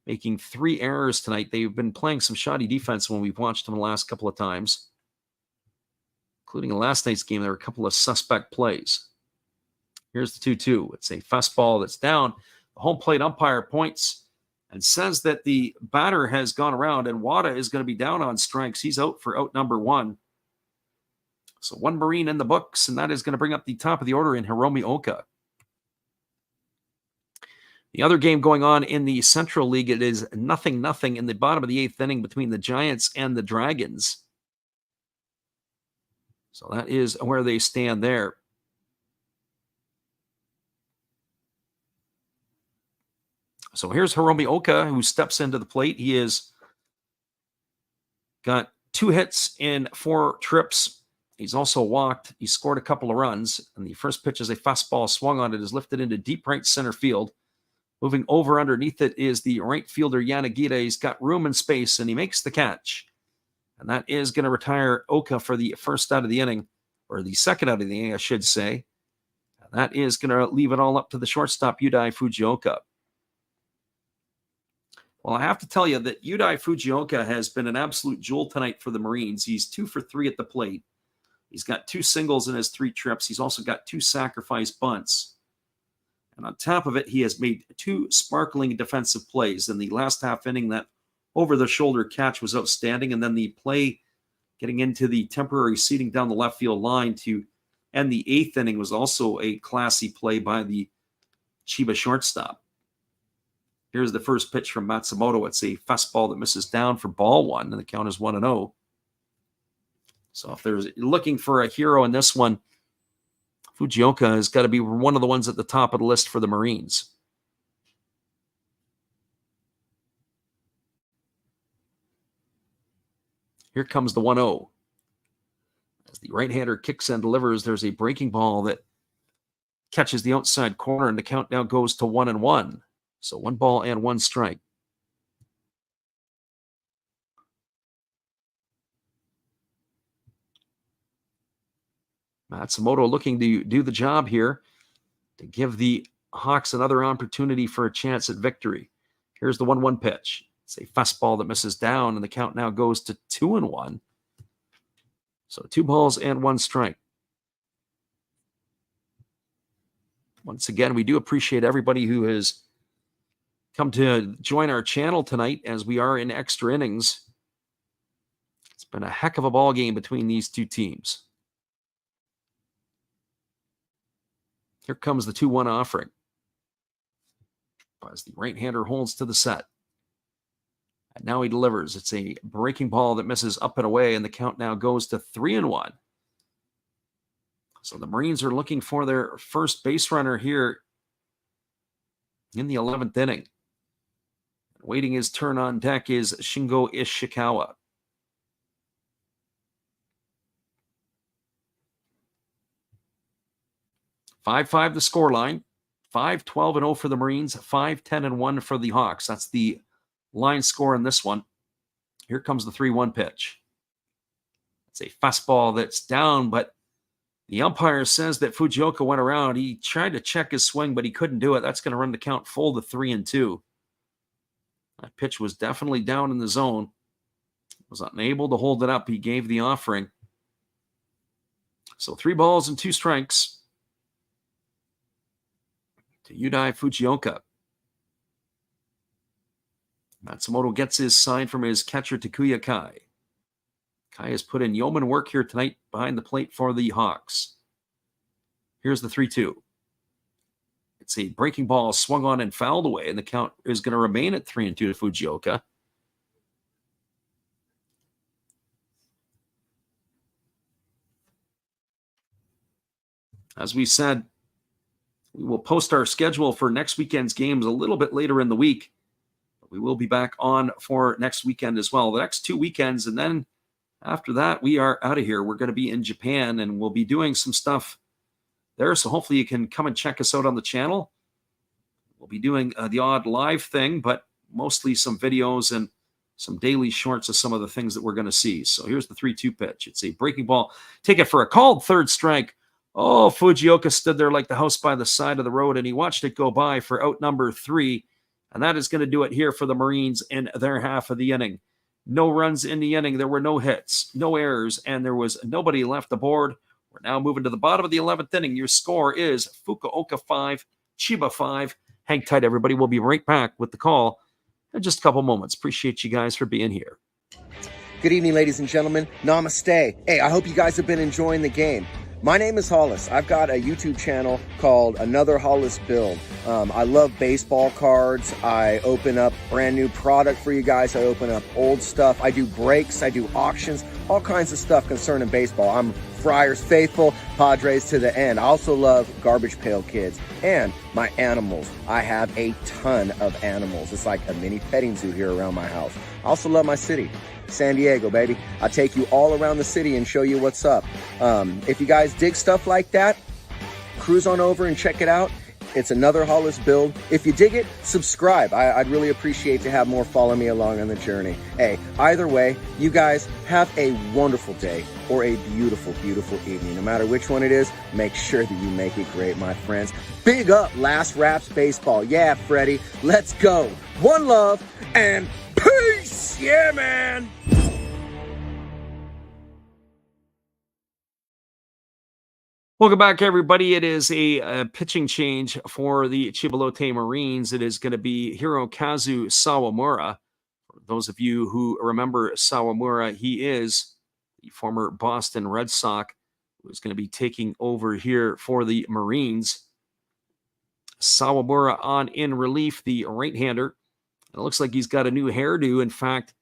making 3 errors tonight. They've been playing some shoddy defense when we've watched them the last couple of times. Including in last night's game, there were a couple of suspect plays. Here's the 2-2. It's a fastball that's down. The home plate umpire points and says that the batter has gone around and Wada is going to be down on strikes. He's out for out number 1. So 1 Marine in the books, and that is going to bring up the top of the order in Hiromi Oka. The other game going on in the Central League, it is 0-0 in the bottom of the 8th inning between the Giants and the Dragons. So that is where they stand there. So here's Hiromi Oka, who steps into the plate. He has got 2 hits in 4 trips. He's also walked. He scored a couple of runs. And the first pitch is a fastball swung on. It is lifted into deep right center field. Moving over underneath it is the right fielder, Yanagita. He's got room and space, and he makes the catch. And that is going to retire Oka for the first out of the inning, or the second out of the inning, I should say. And that is going to leave it all up to the shortstop, Yudai Fujioka. Well, I have to tell you that Yudai Fujioka has been an absolute jewel tonight for the Marines. He's 2 for 3 at the plate. He's got 2 singles in his 3 trips. He's also got 2 sacrifice bunts. And on top of it, he has made 2 sparkling defensive plays. In the last half inning, that over-the-shoulder catch was outstanding. And then the play getting into the temporary seating down the left field line to end the 8th inning was also a classy play by the Chiba shortstop. Here's the first pitch from Matsumoto. It's a fastball that misses down for ball 1, and the count is 1-0. So if there's looking for a hero in this one, Fujioka has got to be one of the ones at the top of the list for the Marines. Here comes the 1-0. As the right-hander kicks and delivers, there's a breaking ball that catches the outside corner, and the count now goes to 1-1. So 1 ball and 1 strike. Matsumoto looking to do the job here to give the Hawks another opportunity for a chance at victory. Here's the 1-1 pitch. It's a fastball that misses down, and the count now goes to 2-1. So 2 balls and 1 strike. Once again, we do appreciate everybody who has come to join our channel tonight as we are in extra innings. It's been a heck of a ball game between these 2 teams. Here comes the 2-1 offering. As the right-hander holds to the set. And now he delivers. It's a breaking ball that misses up and away, and the count now goes to 3-1. So the Marines are looking for their first base runner here in the 11th inning. Waiting his turn on deck is Shingo Ishikawa. "5-5 the scoreline. 5-12-0 for the Marines. 5-10-1 for the Hawks. That's the line score in this one. Here comes the 3-1 pitch. It's a fastball that's down, but the umpire says that Fujioka went around. He tried to check his swing, but he couldn't do it. That's going to run the count full to 3-2. That pitch was definitely down in the zone. Was unable to hold it up. He gave the offering. So 3 balls and 2 strikes to Yudai Fujioka. Matsumoto gets his sign from his catcher, Takuya Kai. Kai has put in yeoman work here tonight behind the plate for the Hawks. Here's the 3-2. It's a breaking ball swung on and fouled away, and the count is going to remain at 3-2 to Fujioka. As we said, we will post our schedule for next weekend's games a little bit later in the week. We will be back on for next weekend as well. The next 2 weekends, and then after that, we are out of here. We're going to be in Japan, and we'll be doing some stuff there. So hopefully you can come and check us out on the channel. We'll be doing the odd live thing, but mostly some videos and some daily shorts of some of the things that we're going to see. So here's the 3-2 pitch. It's a breaking ball. Take it for a called third strike. Oh, Fukuoka stood there like the house by the side of the road, and he watched it go by for out number 3. And that is going to do it here for the Marines in their half of the inning. No runs in the inning. There were no hits, no errors, and there was nobody left aboard. We're now moving to the bottom of the 11th inning. Your score is Fukuoka 5, Chiba 5. Hang tight, everybody. We'll be right back with the call in just a couple moments. Appreciate you guys for being here. Good evening, ladies and gentlemen. Namaste. Hey, I hope you guys have been enjoying the game. My name is Hollis. I've got a YouTube channel called Another Hollis Build. I love baseball cards. I open up brand new product for you guys. I open up old stuff. I do breaks. I do auctions. All kinds of stuff concerning baseball. I'm Friars faithful, Padres to the end. I also love Garbage Pail Kids and my animals. I have a ton of animals. It's like a mini petting zoo here around my house. I also love my city. San Diego, baby. I'll take you all around the city and show you what's up. If you guys dig stuff like that, cruise on over and check it out. It's Another Hollis Build. If you dig it, subscribe. I'd really appreciate to have more follow me along on the journey. Hey, either way, you guys have a wonderful day or a beautiful, beautiful evening. No matter which one it is, make sure that you make it great, my friends. Big up Last Raps Baseball. Yeah, Freddie, let's go. One love and peace. Yeah, man. Welcome back, everybody. It is a pitching change for the Chiba Lotte Marines. It is going to be Hirokazu Sawamura. For those of you who remember Sawamura, he is the former Boston Red Sox who is going to be taking over here for the Marines. Sawamura on in relief, the right-hander. It looks like he's got a new hairdo. In fact,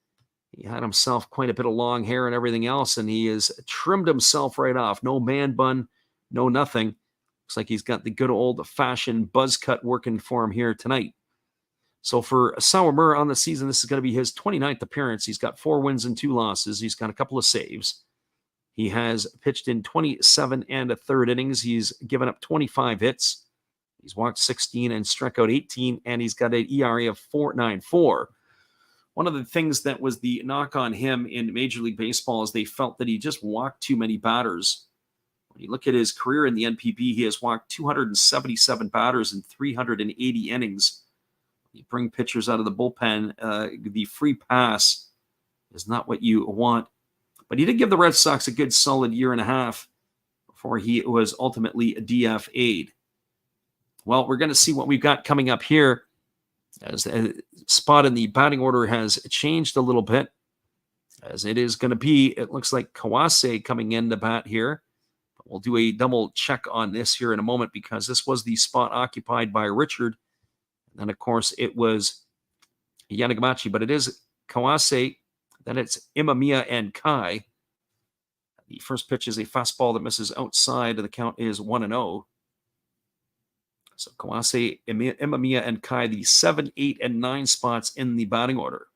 he had himself quite a bit of long hair and everything else, and he has trimmed himself right off. No man bun. No, nothing. Looks like he's got the good old-fashioned buzz cut working for him here tonight. So for Sawamura on the season, this is going to be his 29th appearance. He's got 4 wins and 2 losses. He's got a couple of saves. He has pitched in 27 1/3 innings. He's given up 25 hits. He's walked 16 and struck out 18, and he's got an ERA of 4.94. One of the things that was the knock on him in Major League Baseball is they felt that he just walked too many batters. When you look at his career in the NPB, he has walked 277 batters in 380 innings. You bring pitchers out of the bullpen, the free pass is not what you want. But he did give the Red Sox a good solid year and a half before he was ultimately DFA'd. Well, we're going to see what we've got coming up here as a spot in the batting order has changed a little bit. As it is going to be, it looks like Kawase coming in to bat here. We'll do a double check on this here in a moment because this was the spot occupied by Richard. And then, of course, it was Yanagamachi, but it is Kawase. Then it's Imamiya and Kai. The first pitch is a fastball that misses outside, and the count is 1-0. So Kawase, Imamiya, and Kai, the 7, 8, and 9 spots in the batting order.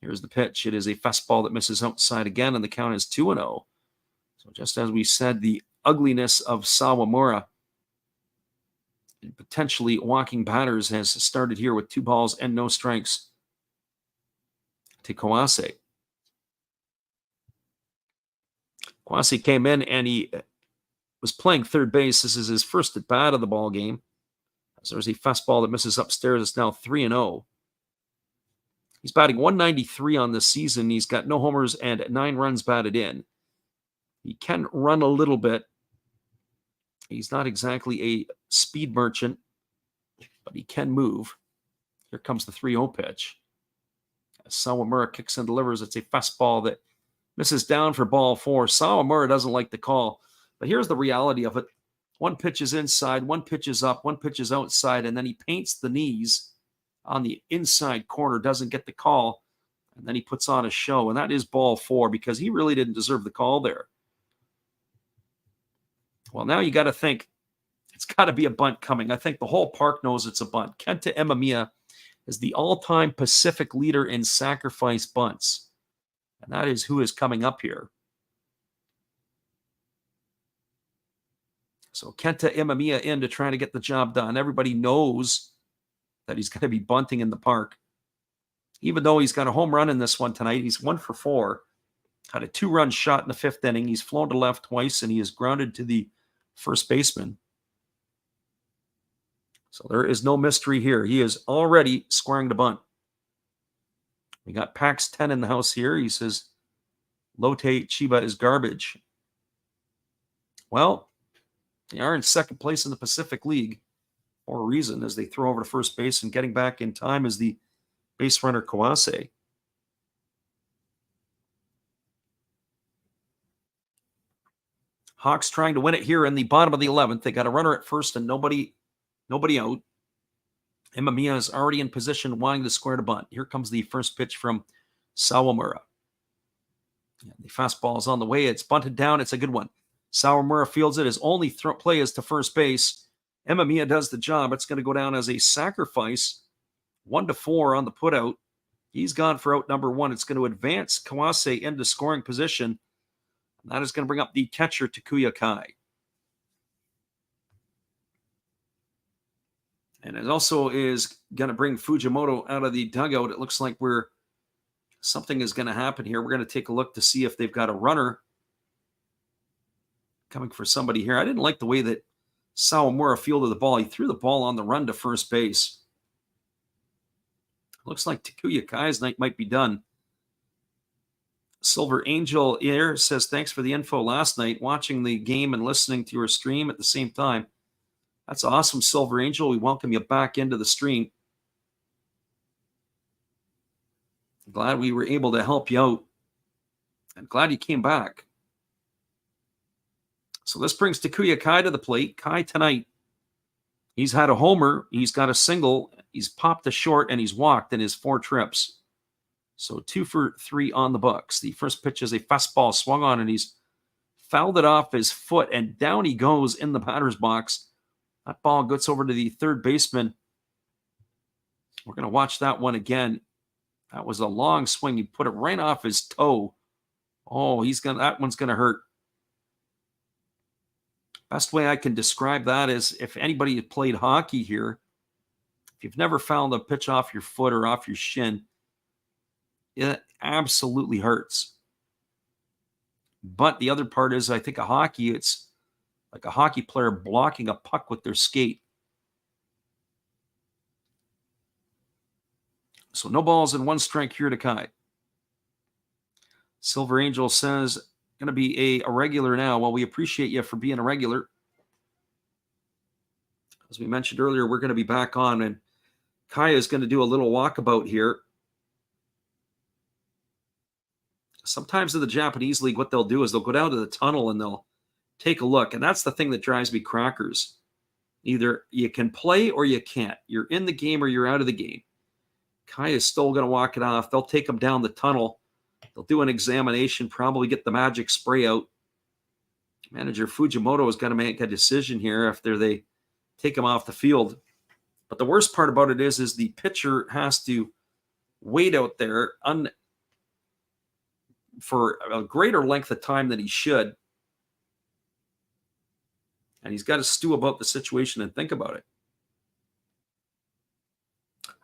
Here's the pitch. It is a fastball that misses outside again, and the count is 2-0. So just as we said, the ugliness of Sawamura and potentially walking batters has started here with 2 balls and no strikes to Kawase. Kawase came in and he was playing third base. This is his first at bat of the ball game. As there's a fastball that misses upstairs. It's now 3-0. He's batting 193 on this season. He's got no homers and 9 runs batted in. He can run a little bit. He's not exactly a speed merchant, but he can move. Here comes the 3-0 pitch. As Sawamura kicks and delivers, it's a fastball that misses down for ball 4. Sawamura doesn't like the call, but here's the reality of it. 1 pitch is inside, 1 pitch is up, 1 pitch is outside, and then he paints the knees on the inside corner, doesn't get the call, and then he puts on a show, and that is ball 4 because he really didn't deserve the call there. Well, now you got to think it's got to be a bunt coming. I think the whole park knows it's a bunt. Kenta Imamiya is the all-time Pacific leader in sacrifice bunts. And that is who is coming up here. So Kenta Imamiya in to try to get the job done. Everybody knows that he's going to be bunting in the park. Even though he's got a home run in this one tonight, he's 1 for 4. Had a 2-run shot in the 5th inning. He's flown to left twice, and he is grounded to the first baseman. So there is no mystery here. He is already squaring the bunt. We got Pax 10 in the house here. He says, Lotte Chiba is garbage. Well, they are in second place in the Pacific League for a reason, as they throw over to first base, and getting back in time is the base runner Kawase. Hawks trying to win it here in the bottom of the 11th. They got a runner at first and nobody out. Imamiya is already in position, wanting to square the bunt. Here comes the first pitch from Sawamura. And the fastball is on the way. It's bunted down. It's a good one. Sawamura fields it. His only play is to first base. Imamiya does the job. It's going to go down as a sacrifice. 1-4 on the putout. He's gone for out number 1. It's going to advance Kawase into scoring position. And that is going to bring up the catcher, Takuya Kai. And it also is going to bring Fujimoto out of the dugout. It looks like something is going to happen here. We're going to take a look to see if they've got a runner coming for somebody here. I didn't like the way that Sawamura fielded the ball. He threw the ball on the run to first base. Looks like Takuya Kai's night might be done. Silver Angel here says, thanks for the info last night. Watching the game and listening to your stream at the same time. That's awesome, Silver Angel. We welcome you back into the stream. Glad we were able to help you out. I'm glad you came back. So this brings Takuya Kai to the plate. Kai tonight, he's had a homer, he's got a single, he's popped a short, and he's walked in his 4 trips. So 2 for 3 on the books. The first pitch is a fastball swung on, and he's fouled it off his foot, and down he goes in the batter's box. That ball gets over to the third baseman. We're going to watch that one again. That was a long swing. He put it right off his toe. Oh, that one's going to hurt. Best way I can describe that is, if anybody had played hockey here, if you've never fouled a pitch off your foot or off your shin, it absolutely hurts. But the other part is, I think of hockey, it's like a hockey player blocking a puck with their skate. So no balls and 1 strike here to Kai. Silver Angel says, going to be a regular now. Well, we appreciate you for being a regular. As we mentioned earlier, we're going to be back on, and Kai is going to do a little walkabout here. Sometimes in the Japanese league, what they'll do is they'll go down to the tunnel and they'll take a look. And that's the thing that drives me crackers. Either you can play or you can't. You're in the game or you're out of the game. Kai is still going to walk it off. They'll take him down the tunnel. They'll do an examination, probably get the magic spray out. Manager Fujimoto is going to make a decision here after they take him off the field. But the worst part about it is the pitcher has to wait out there for a greater length of time than he should. And he's got to stew about the situation and think about it.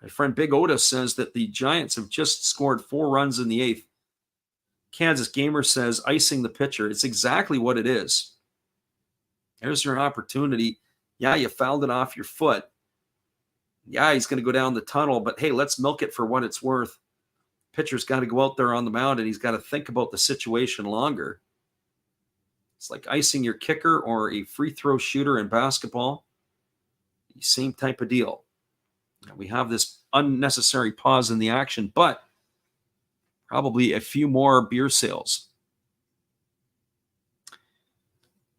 My friend Big Oda says that the Giants have just scored 4 runs in the 8th. Kansas Gamer says, icing the pitcher. It's exactly what it is. There's your opportunity. Yeah, you fouled it off your foot. Yeah, he's going to go down the tunnel, but hey, let's milk it for what it's worth. Pitcher's got to go out there on the mound, and he's got to think about the situation longer. It's like icing your kicker or a free throw shooter in basketball. Same type of deal. We have this unnecessary pause in the action, but probably a few more beer sales.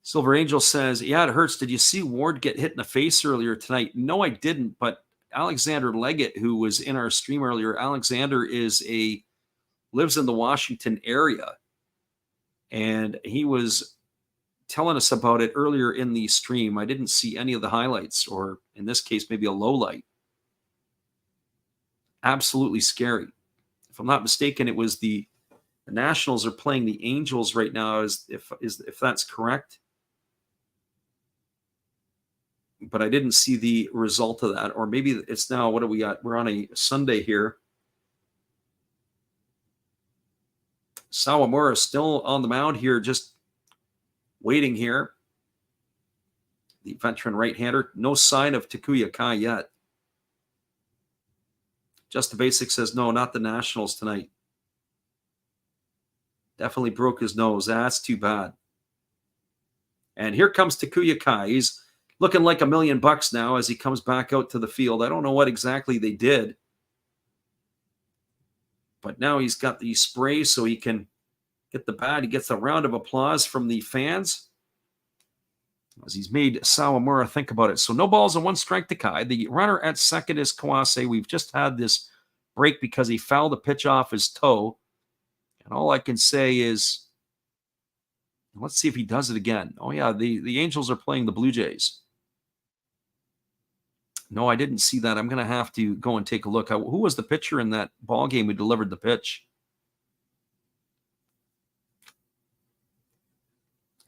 Silver Angel says, yeah, it hurts. Did you see Ward get hit in the face earlier tonight? No, I didn't, but Alexander Leggett, who was in our stream earlier, Alexander lives in the Washington area, and he was telling us about it earlier in the stream. I didn't see any of the highlights, or in this case, maybe a low light. absolutely scary. If I'm not mistaken, it was the Nationals are playing the Angels right now, if that's correct. But I didn't see the result of that. Or maybe it's now, what do we got? We're on a Sunday here. Sawamura still on the mound here, just waiting here. The veteran right-hander. No sign of Takuya Kai yet. Just the Basic says, no, not the Nationals tonight. Definitely broke his nose. That's too bad. And here comes Takuya Kai. He's looking like $1 million now as he comes back out to the field. I don't know what exactly they did, but now he's got the spray so he can get the bat. He gets a round of applause from the fans as he's made Sawamura think about it. So no balls and 1 strike to Kai. The runner at second is Kawase. We've just had this break because he fouled the pitch off his toe. And all I can say is, let's see if he does it again. Oh, yeah, the Angels are playing the Blue Jays. No, I didn't see that. I'm going to have to go and take a look. Who was the pitcher in that ball game who delivered the pitch?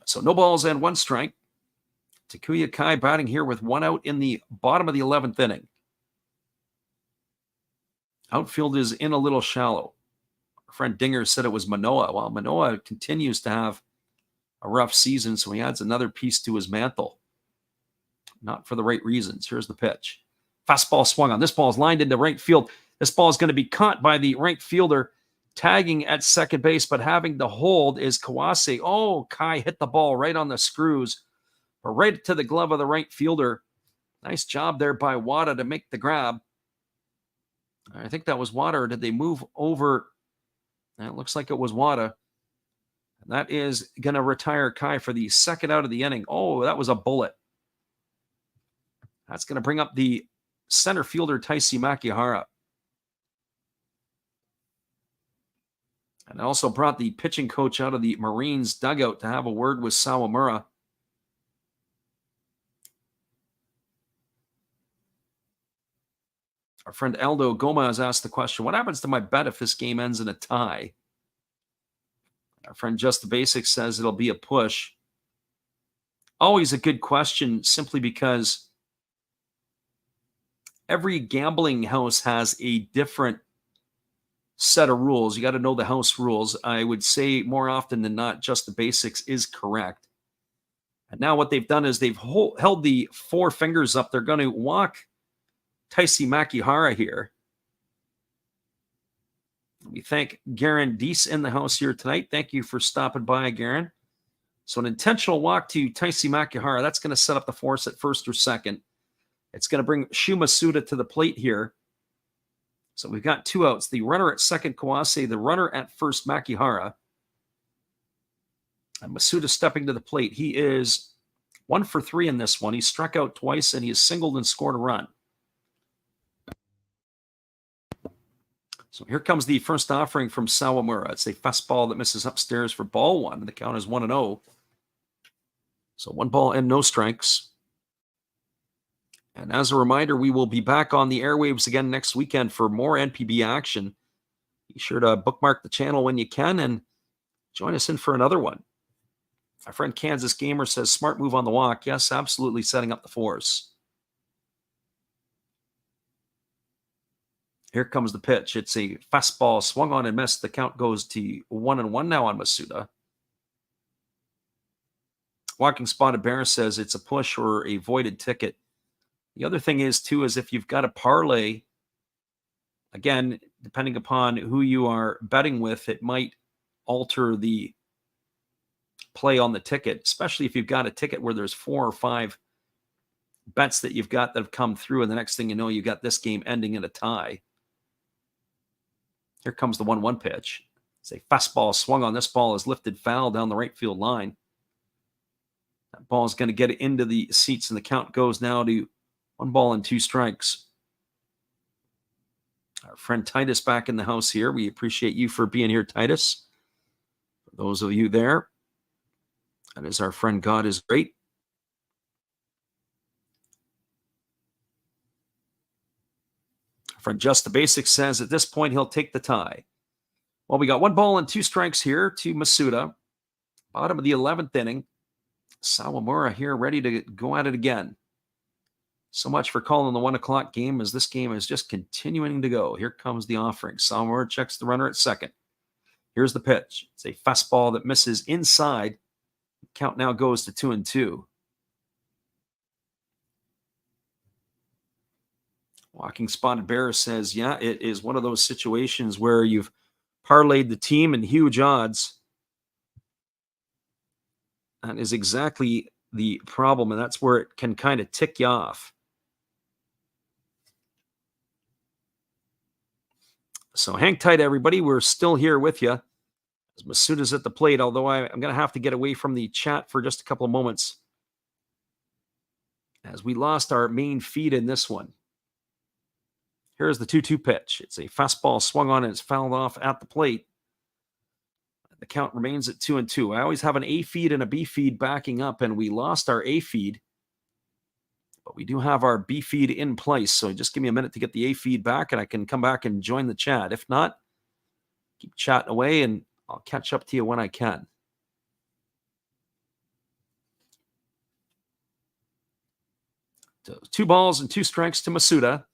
So no balls and 1 strike. Takuya Kai batting here with 1 out in the bottom of the 11th inning. Outfield is in a little shallow. Our friend Dinger said it was Manoah. Well, Manoah continues to have a rough season, so he adds another piece to his mantle. Not for the right reasons. Here's the pitch. Fastball swung on. This ball is lined into right field. This ball is going to be caught by the right fielder, tagging at second base, but having to hold is Kawase. Oh, Kai hit the ball right on the screws, but right to the glove of the right fielder. Nice job there by Wada to make the grab. I think that was Wada, or did they move over? It looks like it was Wada. And that is going to retire Kai for the second out of the inning. Oh, that was a bullet. That's going to bring up the center fielder, Taisi Makihara. And I also brought the pitching coach out of the Marines dugout to have a word with Sawamura. Our friend Aldo Gomez asked the question, what happens to my bet if this game ends in a tie? Our friend Just the Basics says it'll be a push. Always a good question, simply because every gambling house has a different set of rules. You got to know the house rules. I would say more often than not, Just the Basics is correct. And now what they've done is they've held the 4 fingers up. They're going to walk Taisi Makihara here. We thank Garen Deese in the house here tonight. Thank you for stopping by, Garen. So an intentional walk to Taisi Makihara. That's going to set up the force at first or second. It's going to bring Shu Masuda to the plate here. So we've got 2 outs. The runner at second, Kawase. The runner at first, Makihara. And Masuda stepping to the plate. He is 1 for 3 in this one. He struck out twice, and he has singled and scored a run. So here comes the first offering from Sawamura. It's a fastball that misses upstairs for ball 1, and the count is 1-0. So 1 ball and no strikes. And as a reminder, we will be back on the airwaves again next weekend for more NPB action. Be sure to bookmark the channel when you can and join us in for another one. Our friend Kansas Gamer says, smart move on the walk. Yes, absolutely setting up the force. Here comes the pitch. It's a fastball swung on and missed. The count goes to 1-1 now on Masuda. Walking Spotted Bear says it's a push or a voided ticket. The other thing is, too, is if you've got a parlay, again, depending upon who you are betting with, it might alter the play on the ticket, especially if you've got a ticket where there's 4 or 5 bets that you've got that have come through, and the next thing you know, you got this game ending in a tie. Here comes the 1-1 pitch. It's a fastball swung on. This ball is lifted foul down the right field line. That ball is going to get it into the seats, and the count goes now to 1 ball and 2 strikes. Our friend Titus back in the house here. We appreciate you for being here, Titus. For those of you there, that is our friend God is Great. Friend Just the Basics says at this point he'll take the tie. Well, we got 1 ball and 2 strikes here to Masuda. Bottom of the 11th inning. Sawamura here ready to go at it again. So much for calling the 1 o'clock game, as this game is just continuing to go. Here comes the offering. Sawamura checks the runner at second. Here's the pitch. It's a fastball that misses inside. Count now goes to 2-2. Walking Spotted Bear says, yeah, it is one of those situations where you've parlayed the team in huge odds. That is exactly the problem, and that's where it can kind of tick you off. So hang tight, everybody. We're still here with you as Masuda's at the plate, although I'm going to have to get away from the chat for just a couple of moments as we lost our main feed in this one. Here's the 2-2 pitch. It's a fastball swung on and it's fouled off at the plate. The count remains at 2-2. I always have an A feed and a B feed backing up, and we lost our A feed, but we do have our B feed in place. So just give me a minute to get the A feed back, and I can come back and join the chat. If not, keep chatting away, and I'll catch up to you when I can. So 2 balls and 2 strikes to Masuda,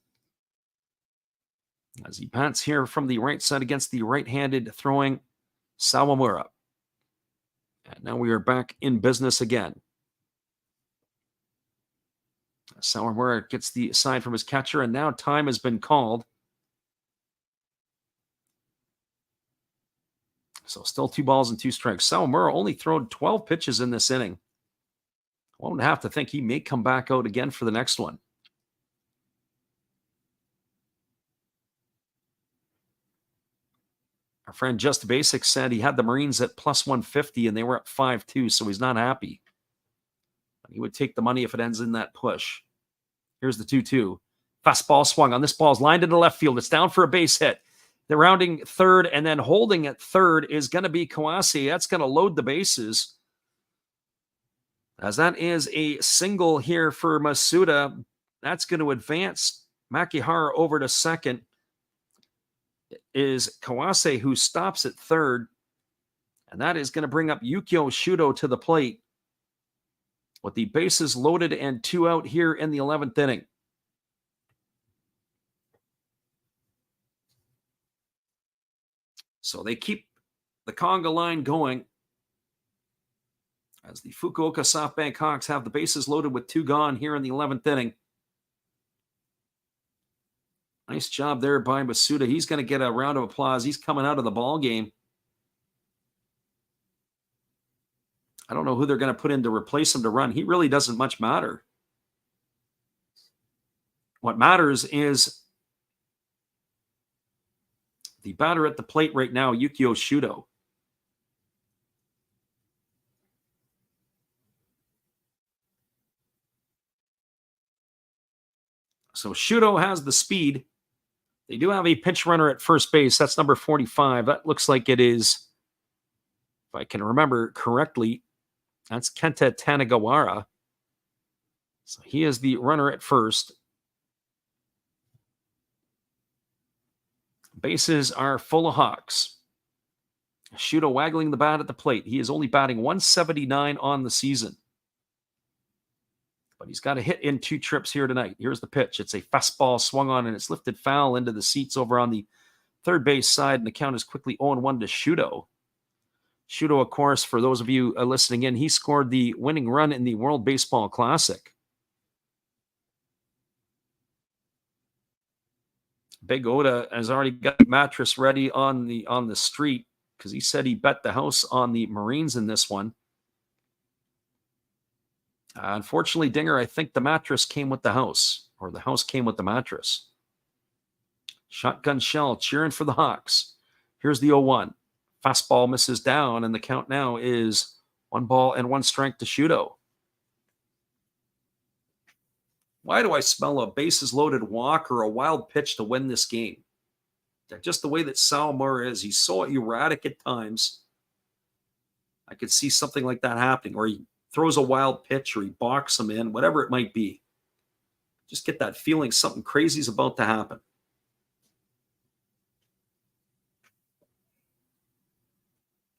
as he bats here from the right side against the right-handed throwing Sawamura. And now we are back in business again. Sawamura gets the sign from his catcher, and now time has been called. So still 2 balls and 2 strikes. Sawamura only thrown 12 pitches in this inning. Won't have to think he may come back out again for the next one. Our friend Just Basic said he had the Marines at plus 150 and they were at 5-2, so he's not happy. He would take the money if it ends in that push. Here's the 2-2. Fastball swung on. This ball's lined into left field. It's down for a base hit. They're rounding third, and then holding at third is going to be Kawase. That's going to load the bases, as that is a single here for Masuda. That's going to advance Makihara over to second. It is Kawase who stops at third, and that is going to bring up Yukio Shudo to the plate with the bases loaded and 2 out here in the 11th inning. So they keep the conga line going as the Fukuoka SoftBank Hawks have the bases loaded with 2 gone here in the 11th inning. Nice job there by Masuda. He's going to get a round of applause. He's coming out of the ball game. I don't know who they're going to put in to replace him to run. He really doesn't much matter. What matters is the batter at the plate right now, Yukio Shudo. So Shudo has the speed. They do have a pinch runner at first base. That's number 45. That looks like it is, if I can remember correctly, that's Kenta Tanagawara. So he is the runner at first. Bases are full of Hawks. Shudo waggling the bat at the plate. He is only batting 179 on the season, but he's got a hit in 2 trips here tonight. Here's the pitch. It's a fastball swung on, and it's lifted foul into the seats over on the third base side, and the count is quickly 0-1 to Shudo. Shudo, of course, for those of you listening in, he scored the winning run in the World Baseball Classic. Big Oda has already got the mattress ready on the street because he said he bet the house on the Marines in this one. Unfortunately, Dinger, I think the mattress came with the house, or the house came with the mattress. Shotgun shell cheering for the Hawks. Here's the 0-1. Fastball misses down, and the count now is 1 ball and 1 strike to Shudo. Why do I smell a bases loaded walk or a wild pitch to win this game? Just the way that Sawamura is, he's so erratic at times. I could see something like that happening, or he throws a wild pitch, or he balks him in, whatever it might be. Just get that feeling something crazy is about to happen.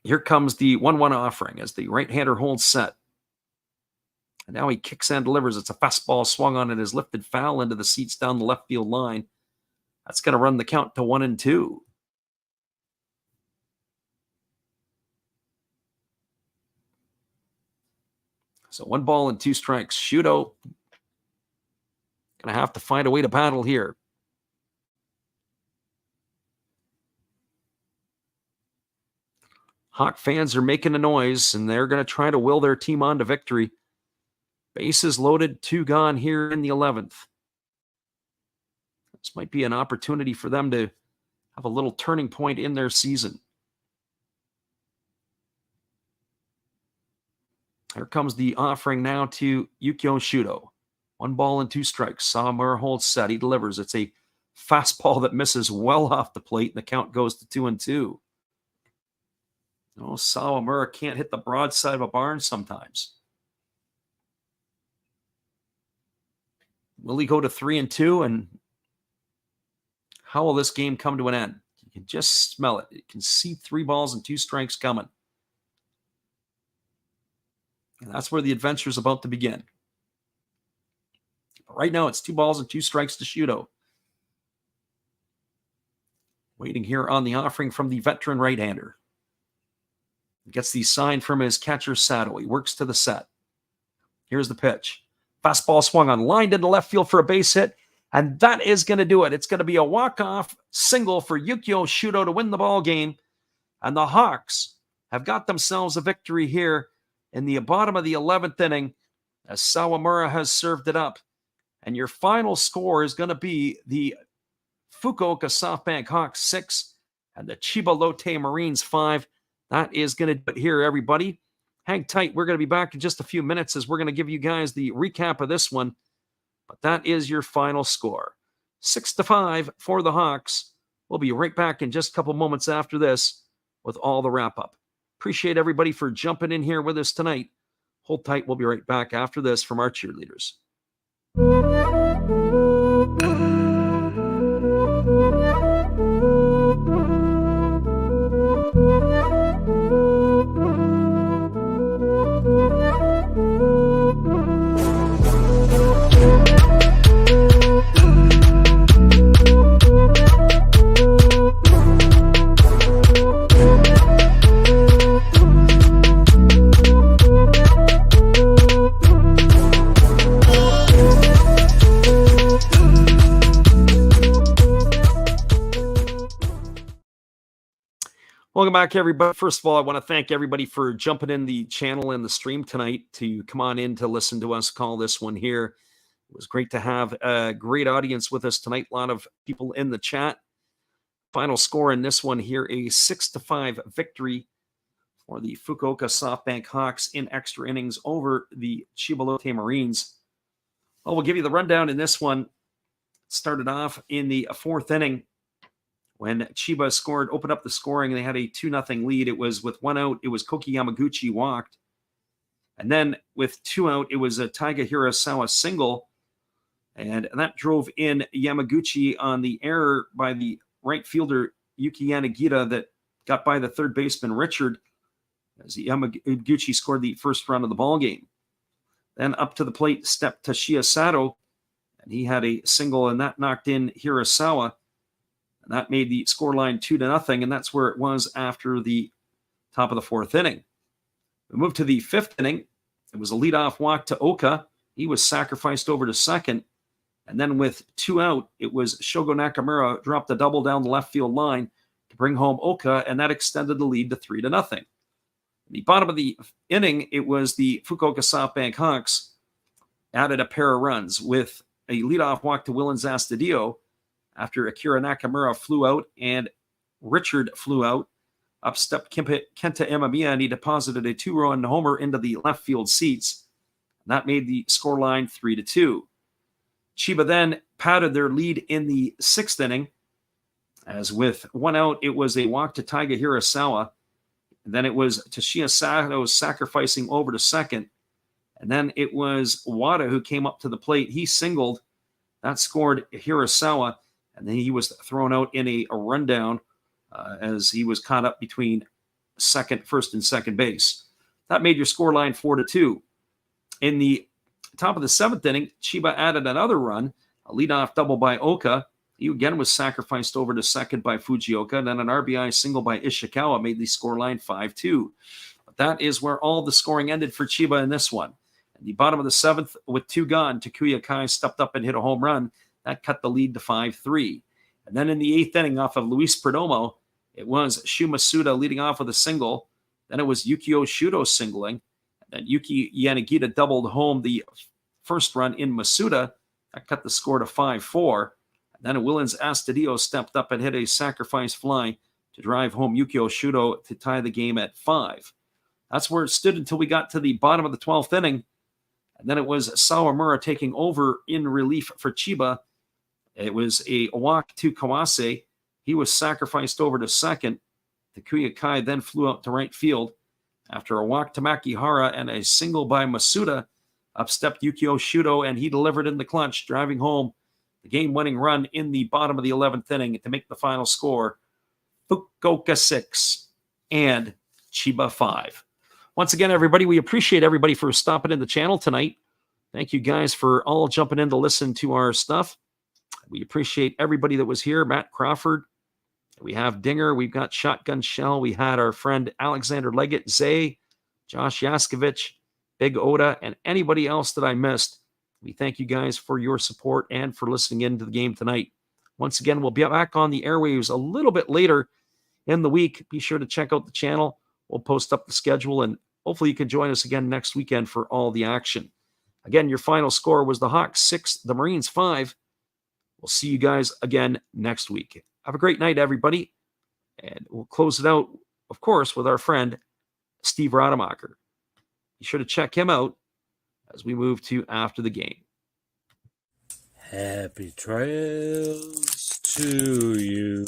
here comes the 1-1 offering as the right-hander holds set. And now he kicks and delivers. It's a fastball swung on and is lifted foul into the seats down the left field line. That's going to run the count to 1-2. So 1 ball and 2 strikes. Shudo going to have to find a way to battle here. Hawk fans are making a noise, and they're going to try to will their team on to victory. Bases loaded, 2 gone here in the 11th. This might be an opportunity for them to have a little turning point in their season. Here comes the offering now to Yukio Shudo. 1 ball and 2 strikes. Sawamura holds set. He delivers. It's a fastball that misses well off the plate, and the count goes to 2-2. Oh, Sawamura can't hit the broadside of a barn sometimes. Will he go to 3-2? And how will this game come to an end? You can just smell it. You can see 3 balls and 2 strikes coming. And that's where the adventure is about to begin. But right now, it's 2 balls and 2 strikes to Shudo. Waiting here on the offering from the veteran right-hander. Gets the sign from his catcher, Sato. He works to the set. Here's the pitch. Fastball swung on, lined into left field for a base hit, and that is going to do it. It's going to be a walk-off single for Yukio Shudo to win the ball game, and the Hawks have got themselves a victory here in the bottom of the 11th inning as Sawamura has served it up. And your final score is going to be the Fukuoka SoftBank Hawks 6 and the Chiba Lotte Marines 5. That is going to do it here, everybody. Hang tight. We're going to be back in just a few minutes as we're going to give you guys the recap of this one. But that is your final score. 6-5 for the Hawks. We'll be right back in just a couple moments after this with all the wrap-up. Appreciate everybody for jumping in here with us tonight. Hold tight. We'll be right back after this from our cheerleaders. Welcome back, everybody. First of all, I want to thank everybody for jumping in the channel and the stream tonight to come on in to listen to us call this one here. It was great to have a great audience with us tonight. A lot of people in the chat. Final score in this one here, a 6-5 victory for the Fukuoka SoftBank Hawks in extra innings over the Chiba Lotte Marines. Well, we'll give you the rundown in this one. It started off in the 4th inning. When Chiba opened up the scoring, they had a 2-0 lead. It was with 1 out. It was Koki Yamaguchi walked. And then with 2 out, it was a Taiga Hirasawa single. And that drove in Yamaguchi on the error by the right fielder, Yuki Yanagita, that got by the third baseman, Richard, as Yamaguchi scored the first run of the ball game. Then up to the plate stepped Toshiya Sato, and he had a single, and that knocked in Hirasawa. That made the scoreline 2-0, and that's where it was after the top of the 4th inning. We moved to the 5th inning. It was a leadoff walk to Oka. He was sacrificed over to second. And then with 2 out, it was Shogo Nakamura dropped a double down the left field line to bring home Oka, and that extended the lead to 3-0. In the bottom of the inning, it was the Fukuoka SoftBank Hawks added a pair of runs with a leadoff walk to Willen Zastadio, after Akira Nakamura flew out and Richard flew out. Up stepped Kenta Imamiya, and he deposited a 2-run homer into the left field seats. And that made the scoreline 3-2. Chiba then padded their lead in the 6th inning, as with 1 out, it was a walk to Taiga Hirasawa. And then it was Toshiya Sato sacrificing over to second. And then it was Wada who came up to the plate. He singled. That scored Hirasawa. And then he was thrown out in a rundown as he was caught up between first and second base. That made your scoreline 4-2. In the top of the seventh inning, Chiba added another run, a leadoff double by Oka. He again was sacrificed over to second by Fujioka, and then an RBI single by Ishikawa made the scoreline 5-2. But that is where all the scoring ended for Chiba in this one. At the bottom of the seventh, with 2 gone, Takuya Kai stepped up and hit a home run. That cut the lead to 5-3. And then in the eighth inning, off of Luis Perdomo, it was Shu Masuda leading off with a single. Then it was Yukio Shudo singling. And then Yuki Yanagita doubled home the first run in Masuda. That cut the score to 5-4. And then Willens Astudillo stepped up and hit a sacrifice fly to drive home Yukio Shudo to tie the game at 5. That's where it stood until we got to the bottom of the 12th inning. And then it was Sawamura taking over in relief for Chiba. It was a walk to Kawase. He was sacrificed over to second. Takuya Kai then flew out to right field. After a walk to Makihara and a single by Masuda, up stepped Yukio Shudo, and he delivered in the clutch, driving home the game-winning run in the bottom of the 11th inning to make the final score Fukuoka 6 and Chiba 5. Once again, everybody, we appreciate everybody for stopping in the channel tonight. Thank you guys for all jumping in to listen to our stuff. We appreciate everybody that was here. Matt Crawford. We have Dinger. We've got Shotgun Shell. We had our friend Alexander Leggett, Zay, Josh Yaskovich, Big Oda, and anybody else that I missed. We thank you guys for your support and for listening in to the game tonight. Once again, we'll be back on the airwaves a little bit later in the week. Be sure to check out the channel. We'll post up the schedule, and hopefully you can join us again next weekend for all the action. Again, your final score was the Hawks 6, the Marines 5. We'll see you guys again next week. Have a great night, everybody. And we'll close it out, of course, with our friend Steve Rademacher. Be sure to check him out as we move to after the game. Happy trails to you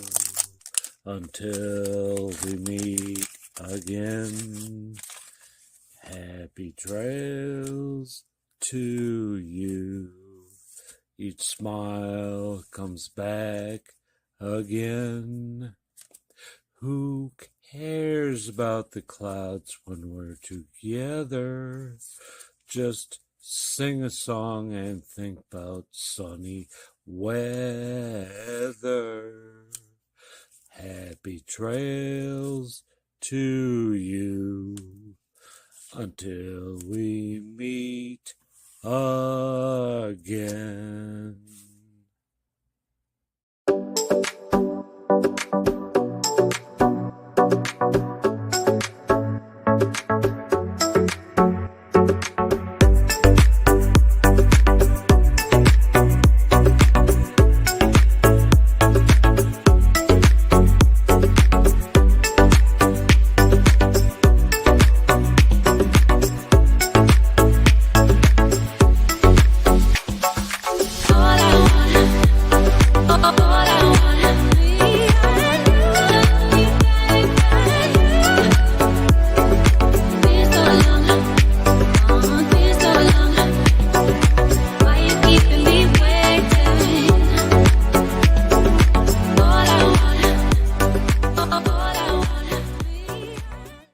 until we meet again. Happy trails to you. Each smile comes back again. Who cares about the clouds when we're together? Just sing a song and think about sunny weather. Happy trails to you until we meet again.